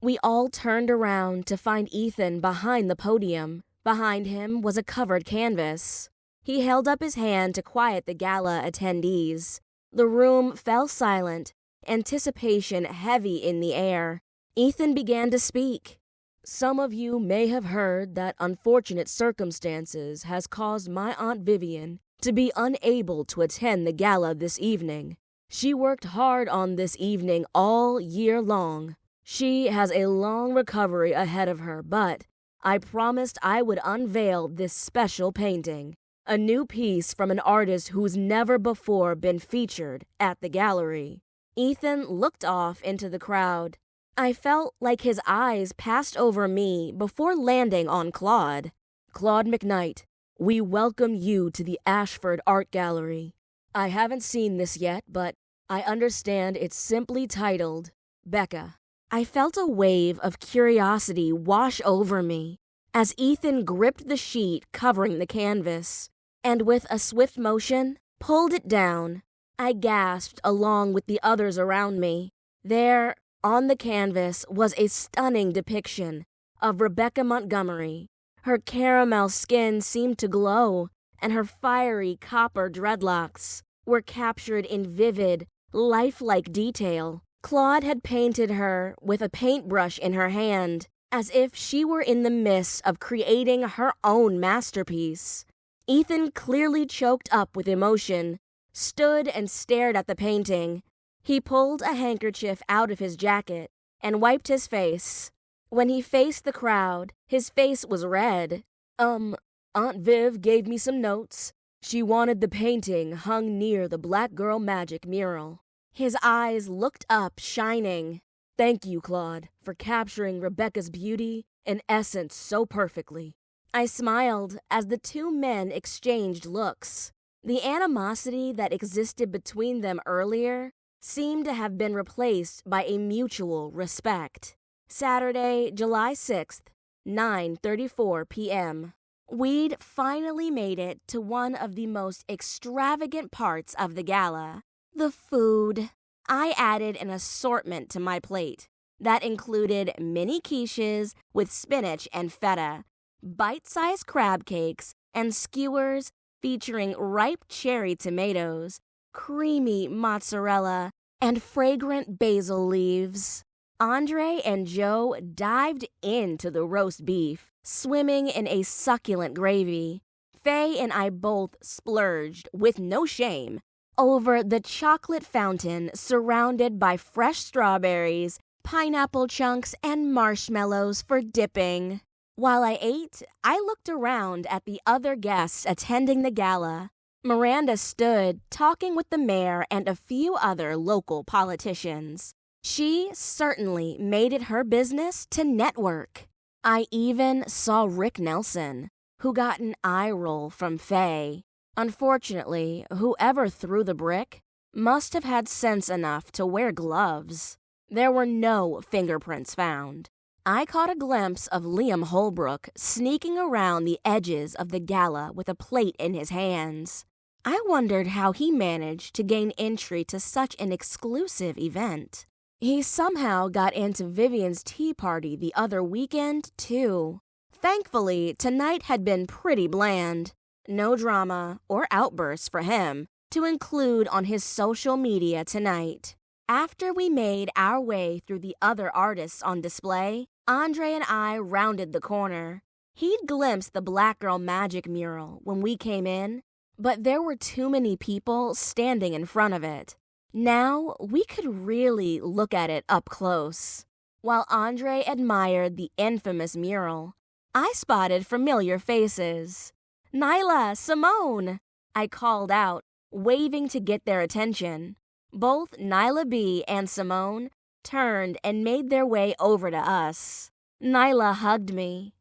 We all turned around to find Ethan behind the podium. Behind him was a covered canvas. He held up his hand to quiet the gala attendees. The room fell silent, anticipation heavy in the air. Ethan began to speak. Some of you may have heard that unfortunate circumstances has caused my Aunt Vivian to be unable to attend the gala this evening. She worked hard on this evening all year long. She has a long recovery ahead of her, but I promised I would unveil this special painting, a new piece from an artist who's never before been featured at the gallery. Ethan looked off into the crowd. I felt like his eyes passed over me before landing on Claude. Claude McKnight, we welcome you to the Ashford Art Gallery. I haven't seen this yet, but I understand it's simply titled Becca. I felt a wave of curiosity wash over me as Ethan gripped the sheet covering the canvas and with a swift motion pulled it down. I gasped along with the others around me. There, on the canvas, was a stunning depiction of Rebecca Montgomery. Her caramel skin seemed to glow, and her fiery copper dreadlocks were captured in vivid, lifelike detail. Claude had painted her with a paintbrush in her hand, as if she were in the midst of creating her own masterpiece. Ethan, clearly choked up with emotion, stood and stared at the painting. He pulled a handkerchief out of his jacket and wiped his face. When he faced the crowd, his face was red. Aunt Viv gave me some notes. She wanted the painting hung near the Black Girl Magic mural. His eyes looked up, shining. Thank you, Claude, for capturing Rebecca's beauty and essence so perfectly. I smiled as the two men exchanged looks. The animosity that existed between them earlier seemed to have been replaced by a mutual respect. Saturday, July 6th, 9:34 p.m. We'd finally made it to one of the most extravagant parts of the gala, the food. I added an assortment to my plate that included mini quiches with spinach and feta, bite-sized crab cakes, and skewers featuring ripe cherry tomatoes, creamy mozzarella, and fragrant basil leaves. Andre and Joe dived into the roast beef, swimming in a succulent gravy. Faye and I both splurged, with no shame, over the chocolate fountain surrounded by fresh strawberries, pineapple chunks, and marshmallows for dipping. While I ate, I looked around at the other guests attending the gala. Miranda stood talking with the mayor and a few other local politicians. She certainly made it her business to network. I even saw Rick Nelson, who got an eye roll from Faye. Unfortunately, whoever threw the brick must have had sense enough to wear gloves. There were no fingerprints found. I caught a glimpse of Liam Holbrook sneaking around the edges of the gala with a plate in his hands. I wondered how he managed to gain entry to such an exclusive event. He somehow got into Vivian's tea party the other weekend, too. Thankfully, tonight had been pretty bland. No drama or outbursts for him to include on his social media tonight. After we made our way through the other artists on display, Andre and I rounded the corner. He'd glimpsed the Black Girl Magic mural when we came in, but there were too many people standing in front of it. Now we could really look at it up close. While Andre admired the infamous mural, I spotted familiar faces. Nyla, Simone, I called out, waving to get their attention. Both Nyla B. and Simone turned and made their way over to us. Nyla hugged me.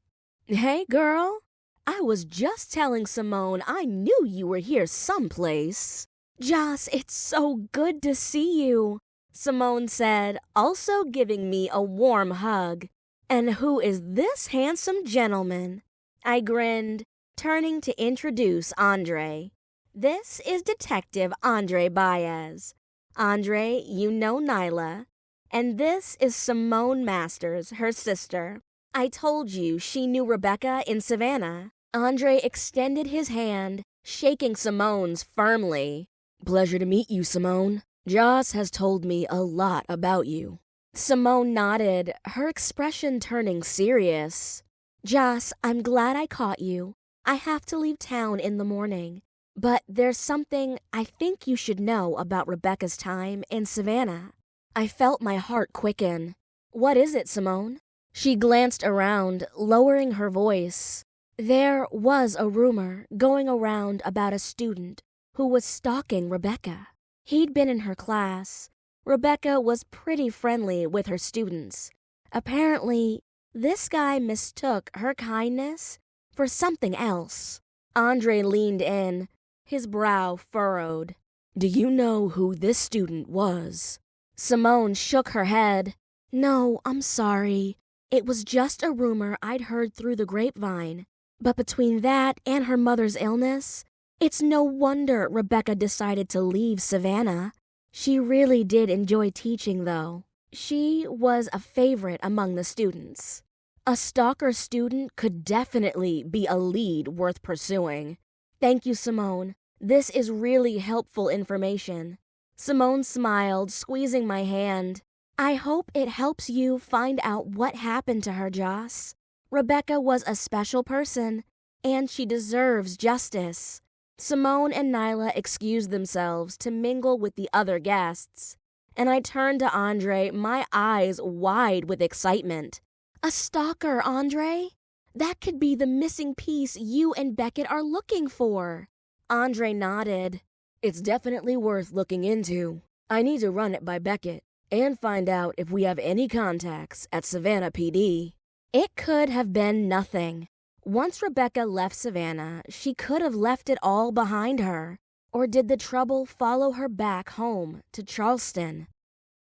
Hey, girl. I was just telling Simone I knew you were here someplace. Joss, it's so good to see you, Simone said, also giving me a warm hug. And who is this handsome gentleman? I grinned, turning to introduce Andre. This is Detective Andre Baez. Andre, you know Nyla. And this is Simone Masters, her sister. I told you she knew Rebecca in Savannah. Andre extended his hand, shaking Simone's firmly. Pleasure to meet you, Simone. Joss has told me a lot about you. Simone nodded, her expression turning serious. Joss, I'm glad I caught you. I have to leave town in the morning. But there's something I think you should know about Rebecca's time in Savannah. I felt my heart quicken. What is it, Simone? She glanced around, lowering her voice. There was a rumor going around about a student who was stalking Rebecca. He'd been in her class. Rebecca was pretty friendly with her students. Apparently, this guy mistook her kindness for something else. Andre leaned in, his brow furrowed. Do you know who this student was? Simone shook her head. No, I'm sorry. It was just a rumor I'd heard through the grapevine. But between that and her mother's illness, it's no wonder Rebecca decided to leave Savannah. She really did enjoy teaching, though. She was a favorite among the students. A stalker student could definitely be a lead worth pursuing. Thank you, Simone. This is really helpful information. Simone smiled, squeezing my hand. I hope it helps you find out what happened to her, Joss. Rebecca was a special person, and she deserves justice. Simone and Nyla excused themselves to mingle with the other guests, and I turned to Andre, my eyes wide with excitement. A stalker, Andre? That could be the missing piece you and Beckett are looking for. Andre nodded. It's definitely worth looking into. I need to run it by Beckett and find out if we have any contacts at Savannah PD. It could have been nothing. Once Rebecca left Savannah, she could have left it all behind her. Or did the trouble follow her back home to Charleston?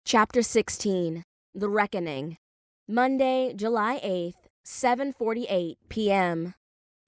Chapter 16. The Reckoning. Monday, July 8th, 7:48 p.m.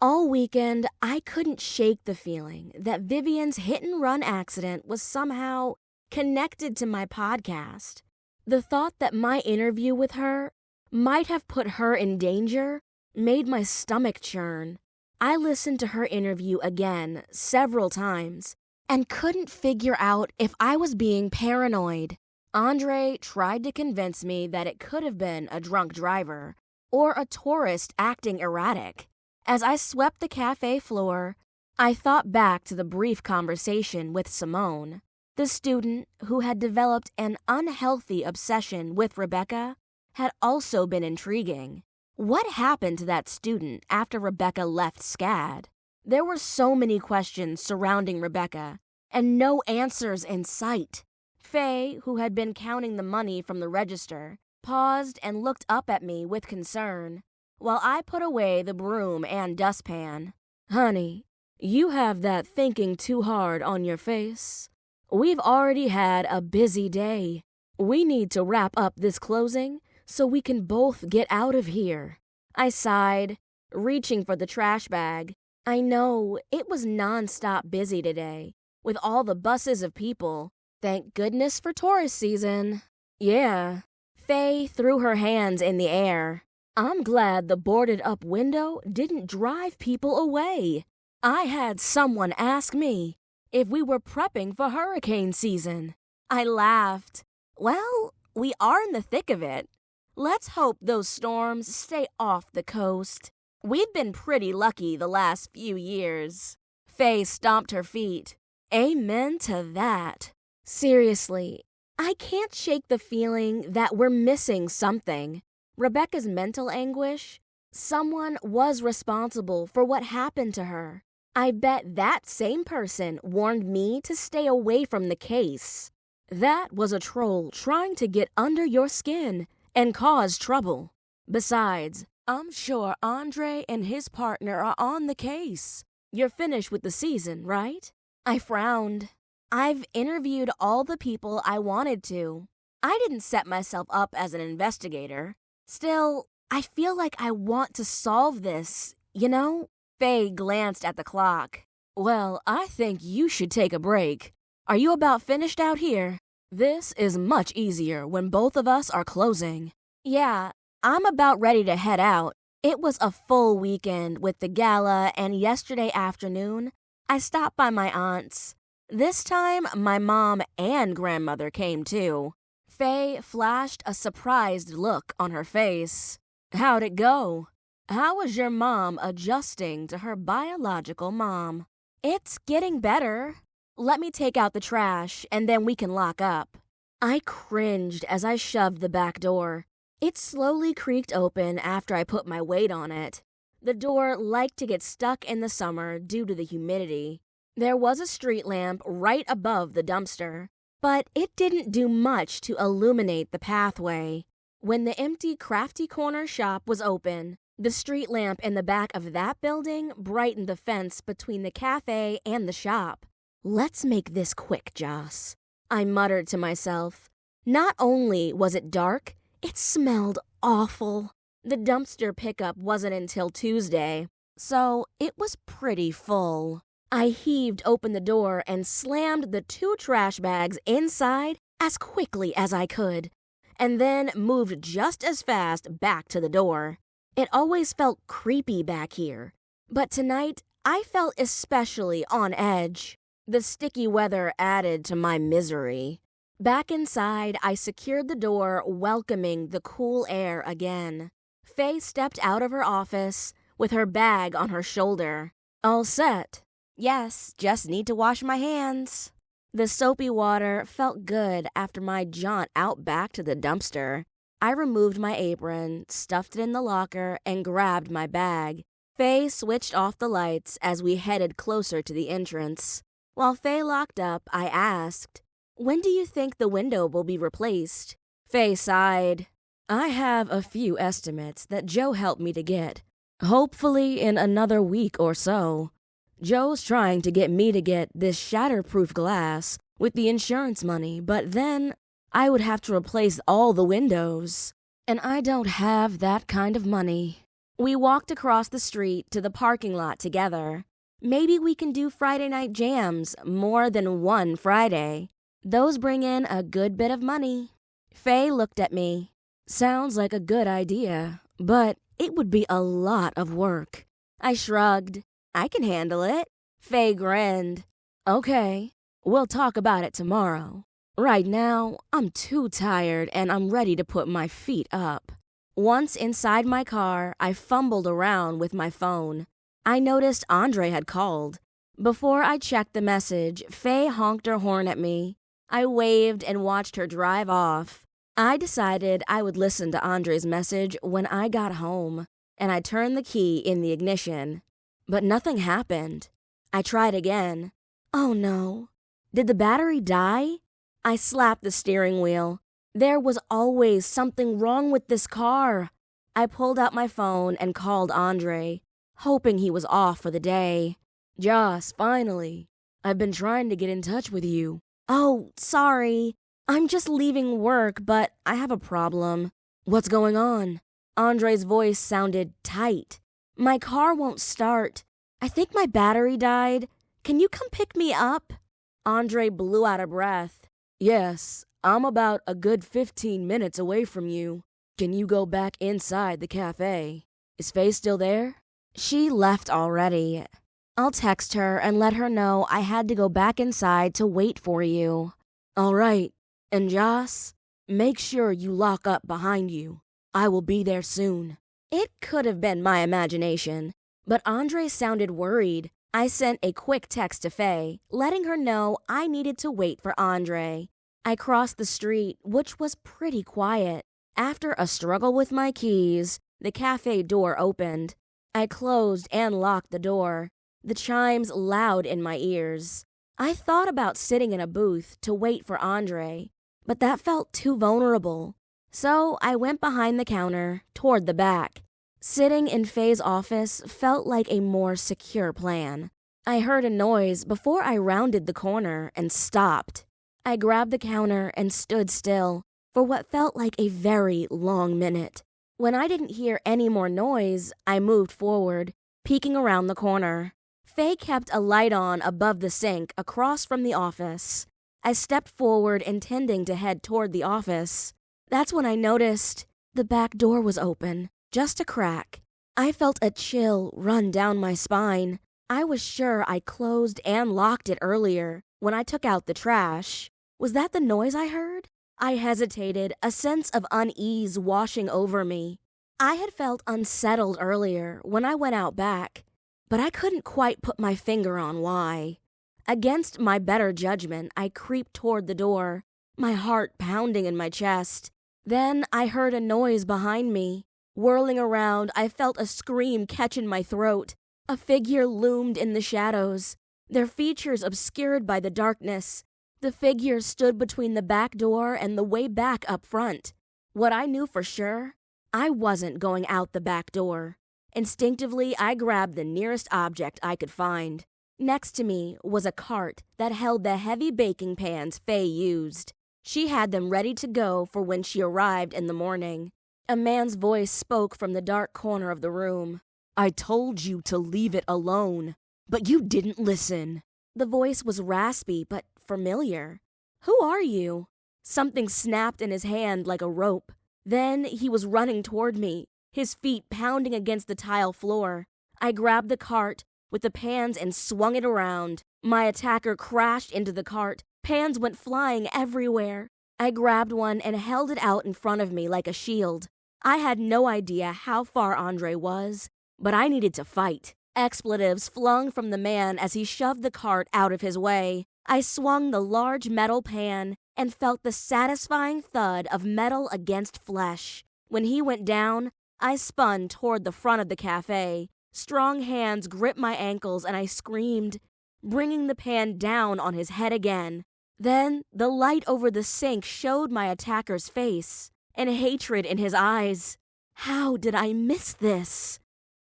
All weekend, I couldn't shake the feeling that Vivian's hit-and-run accident was somehow connected to my podcast. The thought that my interview with her might have put her in danger made my stomach churn. I listened to her interview again several times and couldn't figure out if I was being paranoid. Andre tried to convince me that it could have been a drunk driver or a tourist acting erratic. As I swept the cafe floor, I thought back to the brief conversation with Simone. The student who had developed an unhealthy obsession with Rebecca had also been intriguing. What happened to that student after Rebecca left SCAD? There were so many questions surrounding Rebecca, and no answers in sight. Faye, who had been counting the money from the register, paused and looked up at me with concern, while I put away the broom and dustpan. Honey, you have that thinking too hard on your face. We've already had a busy day. We need to wrap up this closing so we can both get out of here. I sighed, reaching for the trash bag. I know it was non-stop busy today, with all the buses of people. Thank goodness for tourist season. Yeah. Faye threw her hands in the air. I'm glad the boarded-up window didn't drive people away. I had someone ask me if we were prepping for hurricane season. I laughed. Well, we are in the thick of it. Let's hope those storms stay off the coast. We've been pretty lucky the last few years. Faye stomped her feet. Amen to that. Seriously, I can't shake the feeling that we're missing something. Rebecca's mental anguish? Someone was responsible for what happened to her. I bet that same person warned me to stay away from the case. That was a troll trying to get under your skin and cause trouble. Besides, I'm sure Andre and his partner are on the case. You're finished with the season, right? I frowned. I've interviewed all the people I wanted to. I didn't set myself up as an investigator. Still, I feel like I want to solve this, you know? Faye glanced at the clock. Well, I think you should take a break. Are you about finished out here? This is much easier when both of us are closing. Yeah, I'm about ready to head out. It was a full weekend with the gala, and yesterday afternoon, I stopped by my aunt's. This time, my mom and grandmother came too. Faye flashed a surprised look on her face. How'd it go? How was your mom adjusting to her biological mom? It's getting better. Let me take out the trash, and then we can lock up. I cringed as I shoved the back door. It slowly creaked open after I put my weight on it. The door liked to get stuck in the summer due to the humidity. There was a street lamp right above the dumpster, but it didn't do much to illuminate the pathway. When the empty Crafty Corner shop was open, the street lamp in the back of that building brightened the fence between the cafe and the shop. Let's make this quick, Joss, I muttered to myself. Not only was it dark, it smelled awful. The dumpster pickup wasn't until Tuesday, so it was pretty full. I heaved open the door and slammed the 2 trash bags inside as quickly as I could, and then moved just as fast back to the door. It always felt creepy back here, but tonight I felt especially on edge. The sticky weather added to my misery. Back inside, I secured the door, welcoming the cool air again. Faye stepped out of her office with her bag on her shoulder. All set. Yes, just need to wash my hands. The soapy water felt good after my jaunt out back to the dumpster. I removed my apron, stuffed it in the locker, and grabbed my bag. Faye switched off the lights as we headed closer to the entrance. While Faye locked up, I asked, "When do you think the window will be replaced?" Faye sighed. "I have a few estimates that Joe helped me to get. Hopefully in another week or so. Joe's trying to get me to get this shatterproof glass with the insurance money, but then I would have to replace all the windows. And I don't have that kind of money." We walked across the street to the parking lot together. Maybe we can do Friday night jams more than one Friday. Those bring in a good bit of money. Faye looked at me. "Sounds like a good idea, but it would be a lot of work." I shrugged. "I can handle it." Faye grinned. "Okay, we'll talk about it tomorrow. Right now, I'm too tired and I'm ready to put my feet up." Once inside my car, I fumbled around with my phone. I noticed Andre had called. Before I checked the message, Faye honked her horn at me. I waved and watched her drive off. I decided I would listen to Andre's message when I got home, and I turned the key in the ignition. But nothing happened. I tried again. Oh no. Did the battery die? I slapped the steering wheel. There was always something wrong with this car. I pulled out my phone and called Andre, hoping he was off for the day. "Joss, finally. I've been trying to get in touch with you." "Oh, sorry. I'm just leaving work, but I have a problem." "What's going on?" Andre's voice sounded tight. "My car won't start. I think my battery died. Can you come pick me up?" Andre blew out a breath. "Yes, I'm about a good 15 minutes away from you. Can you go back inside the cafe? Is Faye still there?" "She left already. I'll text her and let her know I had to go back inside to wait for you." "All right. And Joss, make sure you lock up behind you. I will be there soon." It could have been my imagination, but Andre sounded worried. I sent a quick text to Faye, letting her know I needed to wait for Andre. I crossed the street, which was pretty quiet. After a struggle with my keys, the cafe door opened. I closed and locked the door, the chimes loud in my ears. I thought about sitting in a booth to wait for Andre, but that felt too vulnerable. So I went behind the counter, toward the back. Sitting in Faye's office felt like a more secure plan. I heard a noise before I rounded the corner and stopped. I grabbed the counter and stood still for what felt like a very long minute. When I didn't hear any more noise, I moved forward, peeking around the corner. Faye kept a light on above the sink across from the office. I stepped forward, intending to head toward the office. That's when I noticed the back door was open, just a crack. I felt a chill run down my spine. I was sure I closed and locked it earlier when I took out the trash. Was that the noise I heard? I hesitated, a sense of unease washing over me. I had felt unsettled earlier when I went out back, but I couldn't quite put my finger on why. Against my better judgment, I creeped toward the door, my heart pounding in my chest. Then I heard a noise behind me. Whirling around, I felt a scream catch in my throat. A figure loomed in the shadows, their features obscured by the darkness. The figure stood between the back door and the way back up front. What I knew for sure, I wasn't going out the back door. Instinctively, I grabbed the nearest object I could find. Next to me was a cart that held the heavy baking pans Faye used. She had them ready to go for when she arrived in the morning. A man's voice spoke from the dark corner of the room. "I told you to leave it alone, but you didn't listen." The voice was raspy but familiar. "Who are you?" Something snapped in his hand like a rope. Then he was running toward me, his feet pounding against the tile floor. I grabbed the cart, with the pans and swung it around. My attacker crashed into the cart. Pans went flying everywhere. I grabbed one and held it out in front of me like a shield. I had no idea how far Andre was, but I needed to fight. Expletives flung from the man as he shoved the cart out of his way. I swung the large metal pan and felt the satisfying thud of metal against flesh. When he went down, I spun toward the front of the cafe. Strong hands gripped my ankles and I screamed, bringing the pan down on his head again. Then the light over the sink showed my attacker's face and hatred in his eyes. How did I miss this?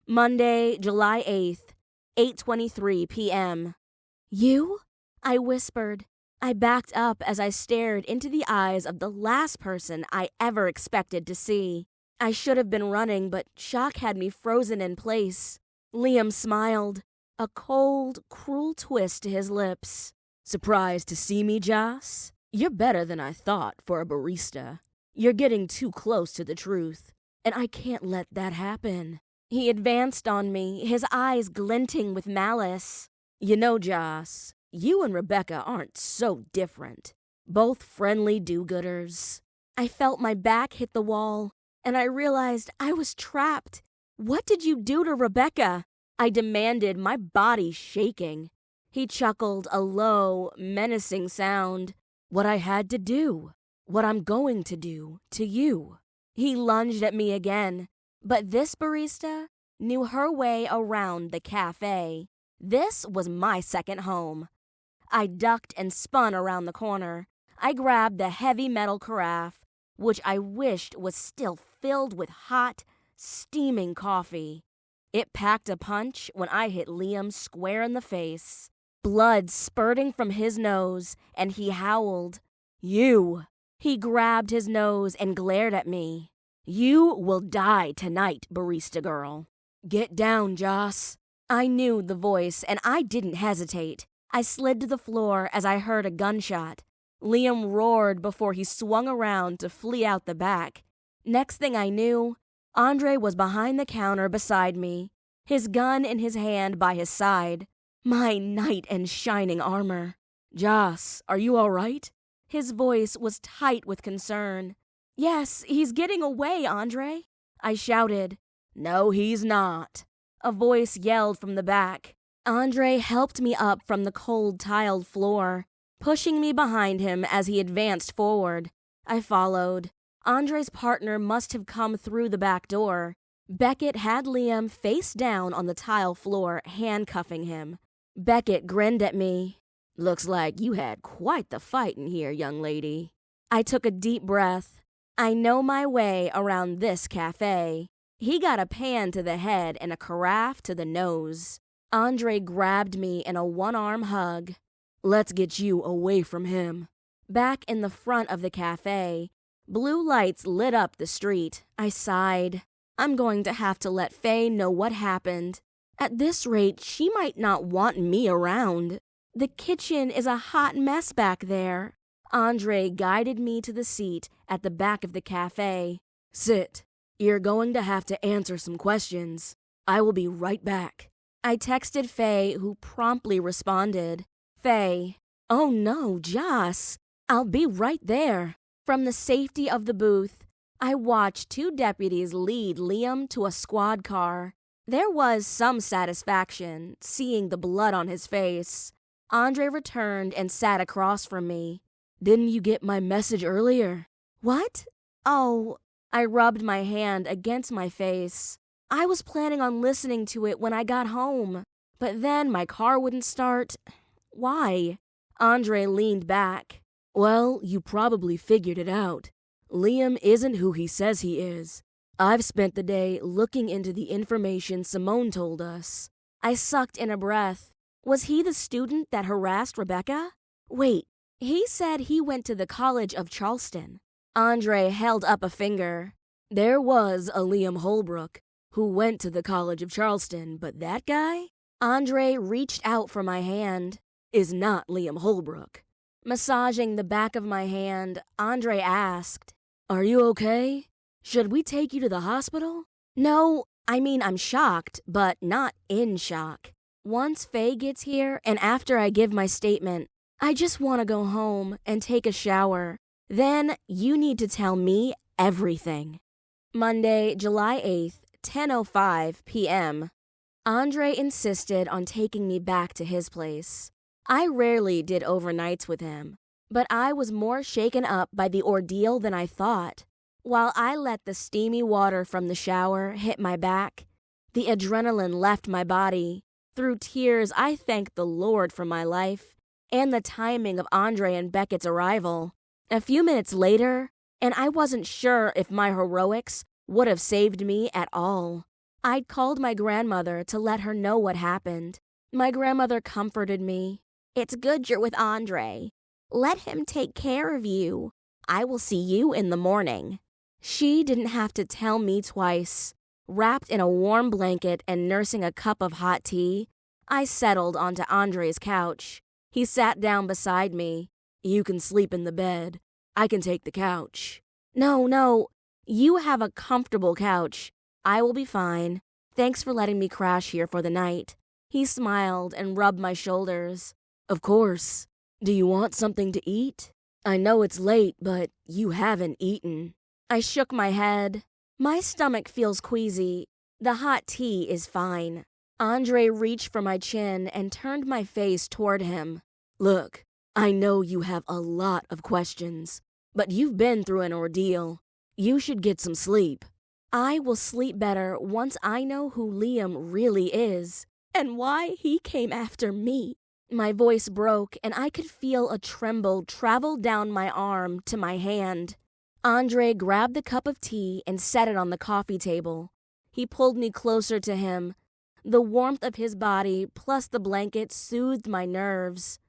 Monday, July 8th, 8:23 p.m. You? I whispered. I backed up as I stared into the eyes of the last person I ever expected to see. I should have been running, but shock had me frozen in place. Liam smiled, a cold, cruel twist to his lips. Surprised to see me, Joss? You're better than I thought for a barista. You're getting too close to the truth, and I can't let that happen. He advanced on me, his eyes glinting with malice. You know, Joss, you and Rebecca aren't so different. Both friendly do-gooders. I felt my back hit the wall, and I realized I was trapped. What did you do to Rebecca? I demanded, my body shaking. He chuckled, a low, menacing sound. What I had to do. What I'm going to do to you. He lunged at me again. But this barista knew her way around the cafe. This was my second home. I ducked and spun around the corner. I grabbed the heavy metal carafe, which I wished was still filled with hot, steaming coffee. It packed a punch when I hit Liam square in the face. Blood spurting from his nose, and he howled. You! He grabbed his nose and glared at me. You will die tonight, barista girl. Get down, Joss. I knew the voice, and I didn't hesitate. I slid to the floor as I heard a gunshot. Liam roared before he swung around to flee out the back. Next thing I knew, Andre was behind the counter beside me, his gun in his hand by his side. My knight in shining armor. Joss, are you all right? His voice was tight with concern. Yes, he's getting away, Andre, I shouted. No, he's not. A voice yelled from the back. Andre helped me up from the cold tiled floor, pushing me behind him as he advanced forward. I followed. Andre's partner must have come through the back door. Beckett had Liam face down on the tile floor, handcuffing him. Beckett grinned at me. Looks like you had quite the fight in here, young lady. I took a deep breath. I know my way around this cafe. He got a pan to the head and a carafe to the nose. Andre grabbed me in a one-arm hug. Let's get you away from him. Back in the front of the cafe, blue lights lit up the street. I sighed. I'm going to have to let Faye know what happened. At this rate, she might not want me around. The kitchen is a hot mess back there. Andre guided me to the seat at the back of the cafe. Sit. You're going to have to answer some questions. I will be right back. I texted Faye, who promptly responded. Faye. Oh no, Joss. I'll be right there. From the safety of the booth, I watched two deputies lead Liam to a squad car. There was some satisfaction seeing the blood on his face. Andre returned and sat across from me. Didn't you get my message earlier? What? Oh, I rubbed my hand against my face. I was planning on listening to it when I got home, but then my car wouldn't start. Why? Andre leaned back. Well, you probably figured it out. Liam isn't who he says he is. I've spent the day looking into the information Simone told us. I sucked in a breath. Was he the student that harassed Rebecca? Wait, he said he went to the College of Charleston. Andre held up a finger. There was a Liam Holbrook who went to the College of Charleston, but that guy? Andre reached out for my hand. Is not Liam Holbrook. Massaging the back of my hand, Andre asked, Are you okay? Should we take you to the hospital? No, I mean I'm shocked, but not in shock. Once Faye gets here and after I give my statement, I just want to go home and take a shower. Then you need to tell me everything. Monday, July 8th, 10:05 p.m. Andre insisted on taking me back to his place. I rarely did overnights with him, but I was more shaken up by the ordeal than I thought. While I let the steamy water from the shower hit my back, the adrenaline left my body. Through tears, I thanked the Lord for my life and the timing of Andre and Beckett's arrival. A few minutes later, and I wasn't sure if my heroics would have saved me at all. I'd called my grandmother to let her know what happened. My grandmother comforted me. "It's good you're with Andre. Let him take care of you. I will see you in the morning." She didn't have to tell me twice. Wrapped in a warm blanket and nursing a cup of hot tea, I settled onto Andre's couch. He sat down beside me. "You can sleep in the bed. I can take the couch." No, you have a comfortable couch. I will be fine. Thanks for letting me crash here for the night." He smiled and rubbed my shoulders. "Of course. Do you want something to eat? I know it's late, but you haven't eaten." I shook my head. My stomach feels queasy. The hot tea is fine. Andre reached for my chin and turned my face toward him. "Look, I know you have a lot of questions, but you've been through an ordeal. You should get some sleep." I will sleep better once I know who Liam really is and why he came after me. My voice broke and I could feel a tremble travel down my arm to my hand. Andre grabbed the cup of tea and set it on the coffee table. He pulled me closer to him. The warmth of his body plus the blanket soothed my nerves.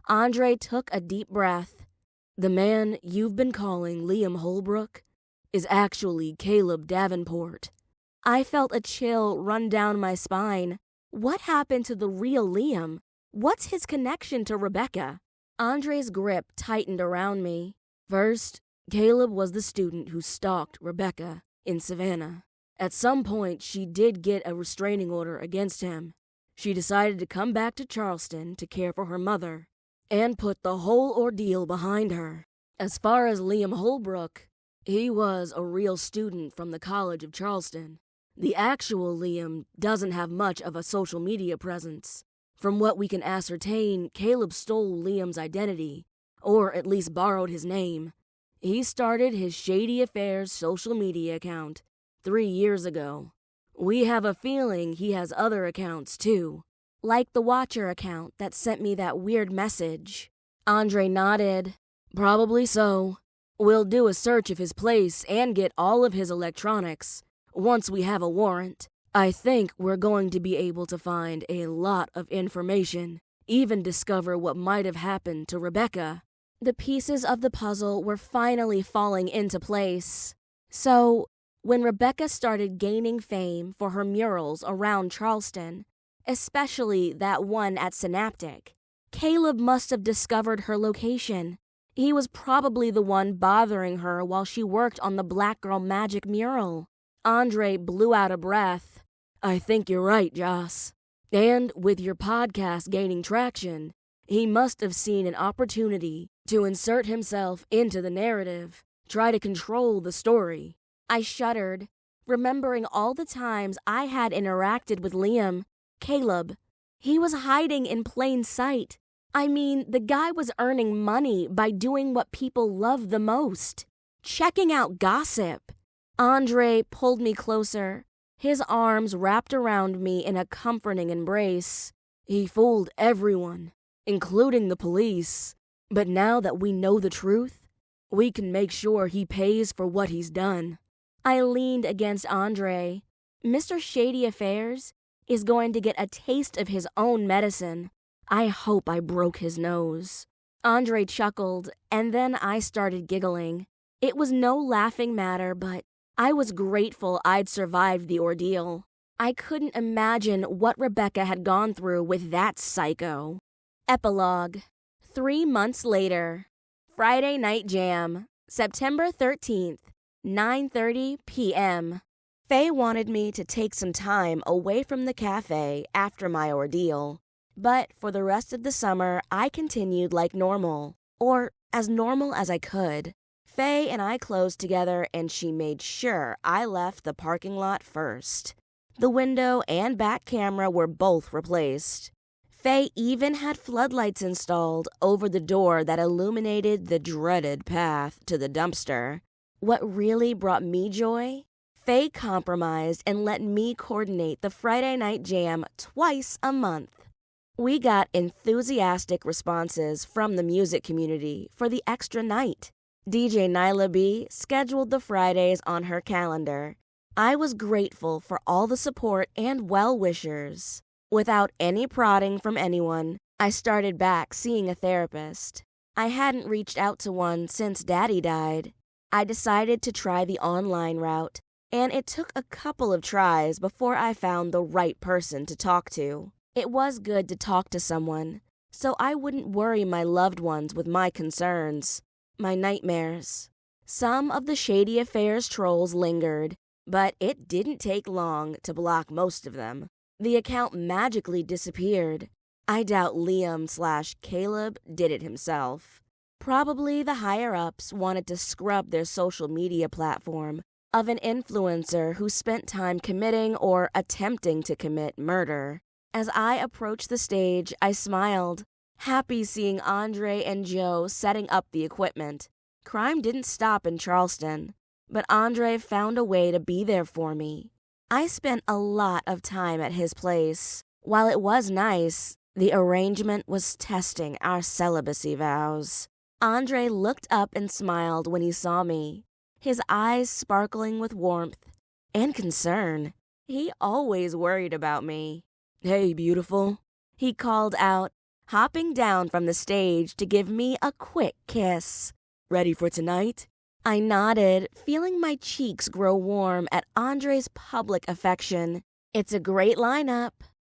Andre took a deep breath. "The man you've been calling Liam Holbrook is actually Caleb Davenport." I felt a chill run down my spine. What happened to the real Liam? What's his connection to Rebecca? Andre's grip tightened around me. "First, Caleb was the student who stalked Rebecca in Savannah. At some point, she did get a restraining order against him. She decided to come back to Charleston to care for her mother and put the whole ordeal behind her. As far as Liam Holbrook, he was a real student from the College of Charleston. The actual Liam doesn't have much of a social media presence. From what we can ascertain, Caleb stole Liam's identity, or at least borrowed his name. He started his Shady Affairs social media account 3 years ago. We have a feeling he has other accounts too, like the Watcher account that sent me that weird message." Andre nodded. "Probably so. We'll do a search of his place and get all of his electronics once we have a warrant. I think we're going to be able to find a lot of information, even discover what might have happened to Rebecca." The pieces of the puzzle were finally falling into place. So, when Rebecca started gaining fame for her murals around Charleston, especially that one at Synaptic, Caleb must have discovered her location. He was probably the one bothering her while she worked on the Black Girl Magic mural. Andre blew out a breath. "I think you're right, Joss. And with your podcast gaining traction, he must have seen an opportunity to insert himself into the narrative, try to control the story." I shuddered, remembering all the times I had interacted with Liam. Caleb. He was hiding in plain sight. I mean, the guy was earning money by doing what people love the most, checking out gossip. Andre pulled me closer, his arms wrapped around me in a comforting embrace. "He fooled everyone, including the police. But now that we know the truth, we can make sure he pays for what he's done." I leaned against Andre. Mr. Shady Affairs is going to get a taste of his own medicine. I hope I broke his nose. Andre chuckled, and then I started giggling. It was no laughing matter, but I was grateful I'd survived the ordeal. I couldn't imagine what Rebecca had gone through with that psycho. Epilogue. 3 months later. Friday Night Jam. September 13th. 9:30 p.m. Faye wanted me to take some time away from the cafe after my ordeal. But for the rest of the summer, I continued like normal, or as normal as I could. Faye and I closed together and she made sure I left the parking lot first. The window and back camera were both replaced. Faye even had floodlights installed over the door that illuminated the dreaded path to the dumpster. What really brought me joy? Faye compromised and let me coordinate the Friday night jam twice a month. We got enthusiastic responses from the music community for the extra night. DJ Nyla B scheduled the Fridays on her calendar. I was grateful for all the support and well-wishers. Without any prodding from anyone, I started back seeing a therapist. I hadn't reached out to one since Daddy died. I decided to try the online route, and it took a couple of tries before I found the right person to talk to. It was good to talk to someone, so I wouldn't worry my loved ones with my concerns, my nightmares. Some of the Shady Affairs trolls lingered, but it didn't take long to block most of them. The account magically disappeared. I doubt Liam/Caleb did it himself. Probably the higher-ups wanted to scrub their social media platform of an influencer who spent time committing or attempting to commit murder. As I approached the stage, I smiled, happy seeing Andre and Joe setting up the equipment. Crime didn't stop in Charleston, but Andre found a way to be there for me. I spent a lot of time at his place. While it was nice, the arrangement was testing our celibacy vows. Andre looked up and smiled when he saw me, his eyes sparkling with warmth and concern. He always worried about me. "Hey, beautiful," he called out, hopping down from the stage to give me a quick kiss. "Ready for tonight?" I nodded, feeling my cheeks grow warm at Andre's public affection. "It's a great lineup."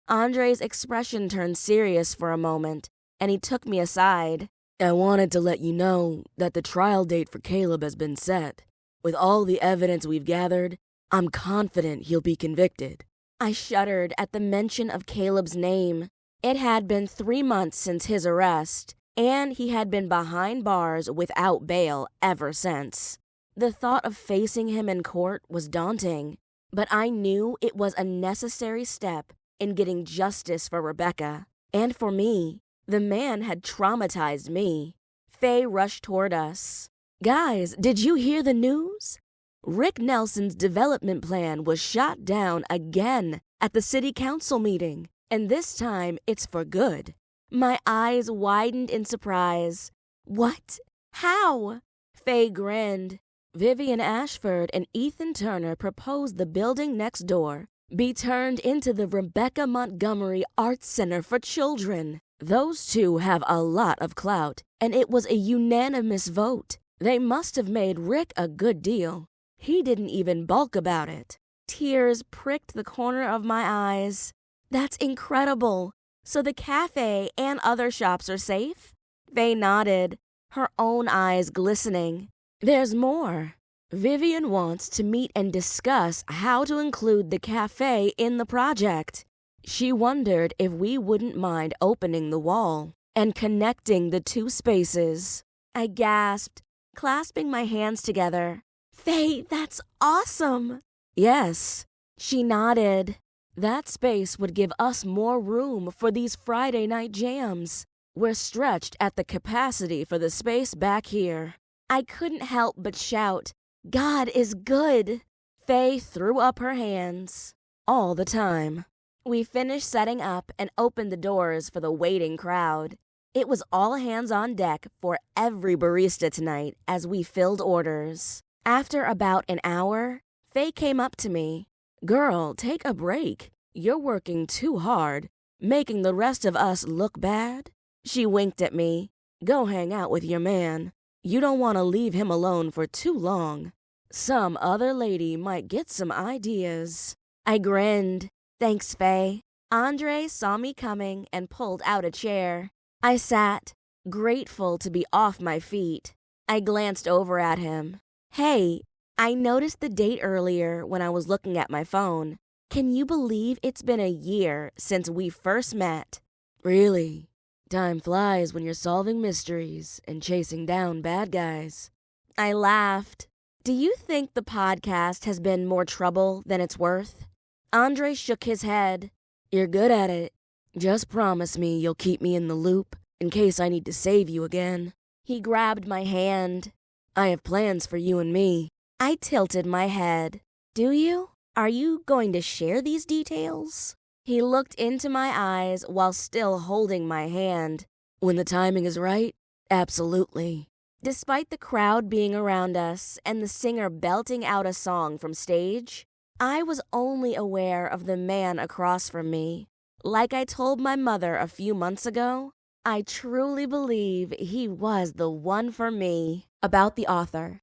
Andre's expression turned serious for a moment, and he took me aside. "I wanted to let you know that the trial date for Caleb has been set. With all the evidence we've gathered, I'm confident he'll be convicted." I shuddered at the mention of Caleb's name. It had been 3 months since his arrest, and he had been behind bars without bail ever since. The thought of facing him in court was daunting, but I knew it was a necessary step in getting justice for Rebecca, and for me. The man had traumatized me. Faye rushed toward us. "Guys, did you hear the news? Rick Nelson's development plan was shot down again at the city council meeting, and this time it's for good." My eyes widened in surprise. "What? How?" Faye grinned. "Vivian Ashford and Ethan Turner proposed the building next door be turned into the Rebecca Montgomery Arts Center for Children. Those two have a lot of clout, and it was a unanimous vote. They must have made Rick a good deal. He didn't even balk about it." Tears pricked the corner of my eyes. "That's incredible. So the cafe and other shops are safe?" Faye nodded, her own eyes glistening. "There's more. Vivian wants to meet and discuss how to include the cafe in the project. She wondered if we wouldn't mind opening the wall and connecting the two spaces." I gasped, clasping my hands together. "Faye, that's awesome!" "Yes," she nodded. "That space would give us more room for these Friday night jams. We're stretched at the capacity for the space back here." I couldn't help but shout, "God is good!" Faye threw up her hands. "All the time." We finished setting up and opened the doors for the waiting crowd. It was all hands on deck for every barista tonight as we filled orders. After about an hour, Faye came up to me. "Girl, take a break. You're working too hard, making the rest of us look bad." She winked at me. "Go hang out with your man. You don't want to leave him alone for too long. Some other lady might get some ideas." I grinned. "Thanks, Faye." Andre saw me coming and pulled out a chair. I sat, grateful to be off my feet. I glanced over at him. "Hey, I noticed the date earlier when I was looking at my phone. Can you believe it's been a year since we first met? Really? Time flies when you're solving mysteries and chasing down bad guys. I laughed. Do you think the podcast has been more trouble than it's worth? Andre shook his head. You're good at it. Just promise me you'll keep me in the loop in case I need to save you again. He grabbed my hand. I have plans for you and me. I tilted my head. Do you? Are you going to share these details? He looked into my eyes while still holding my hand. When the timing is right, absolutely. Despite the crowd being around us and the singer belting out a song from stage, I was only aware of the man across from me. Like I told my mother a few months ago, I truly believe he was the one for me. About the author.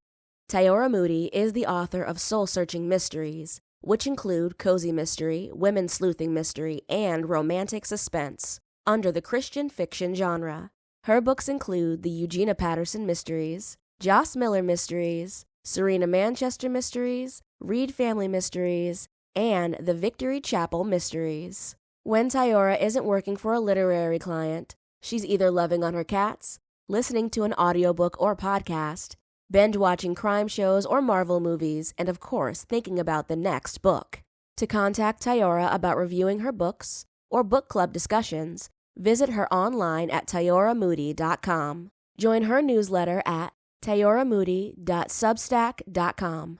Tyora Moody is the author of soul-searching mysteries, which include cozy mystery, women sleuthing mystery, and romantic suspense, under the Christian fiction genre. Her books include the Eugenia Patterson Mysteries, Joss Miller Mysteries, Serena Manchester Mysteries, Reed Family Mysteries, and the Victory Chapel Mysteries. When Tyora isn't working for a literary client, she's either loving on her cats, listening to an audiobook or podcast, binge-watching crime shows or Marvel movies, and of course, thinking about the next book. To contact Tyora about reviewing her books or book club discussions, visit her online at tyoramoody.com. Join her newsletter at tyoramoody.substack.com.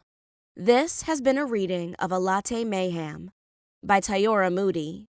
This has been a reading of A Latte Mayhem by Tyora Moody.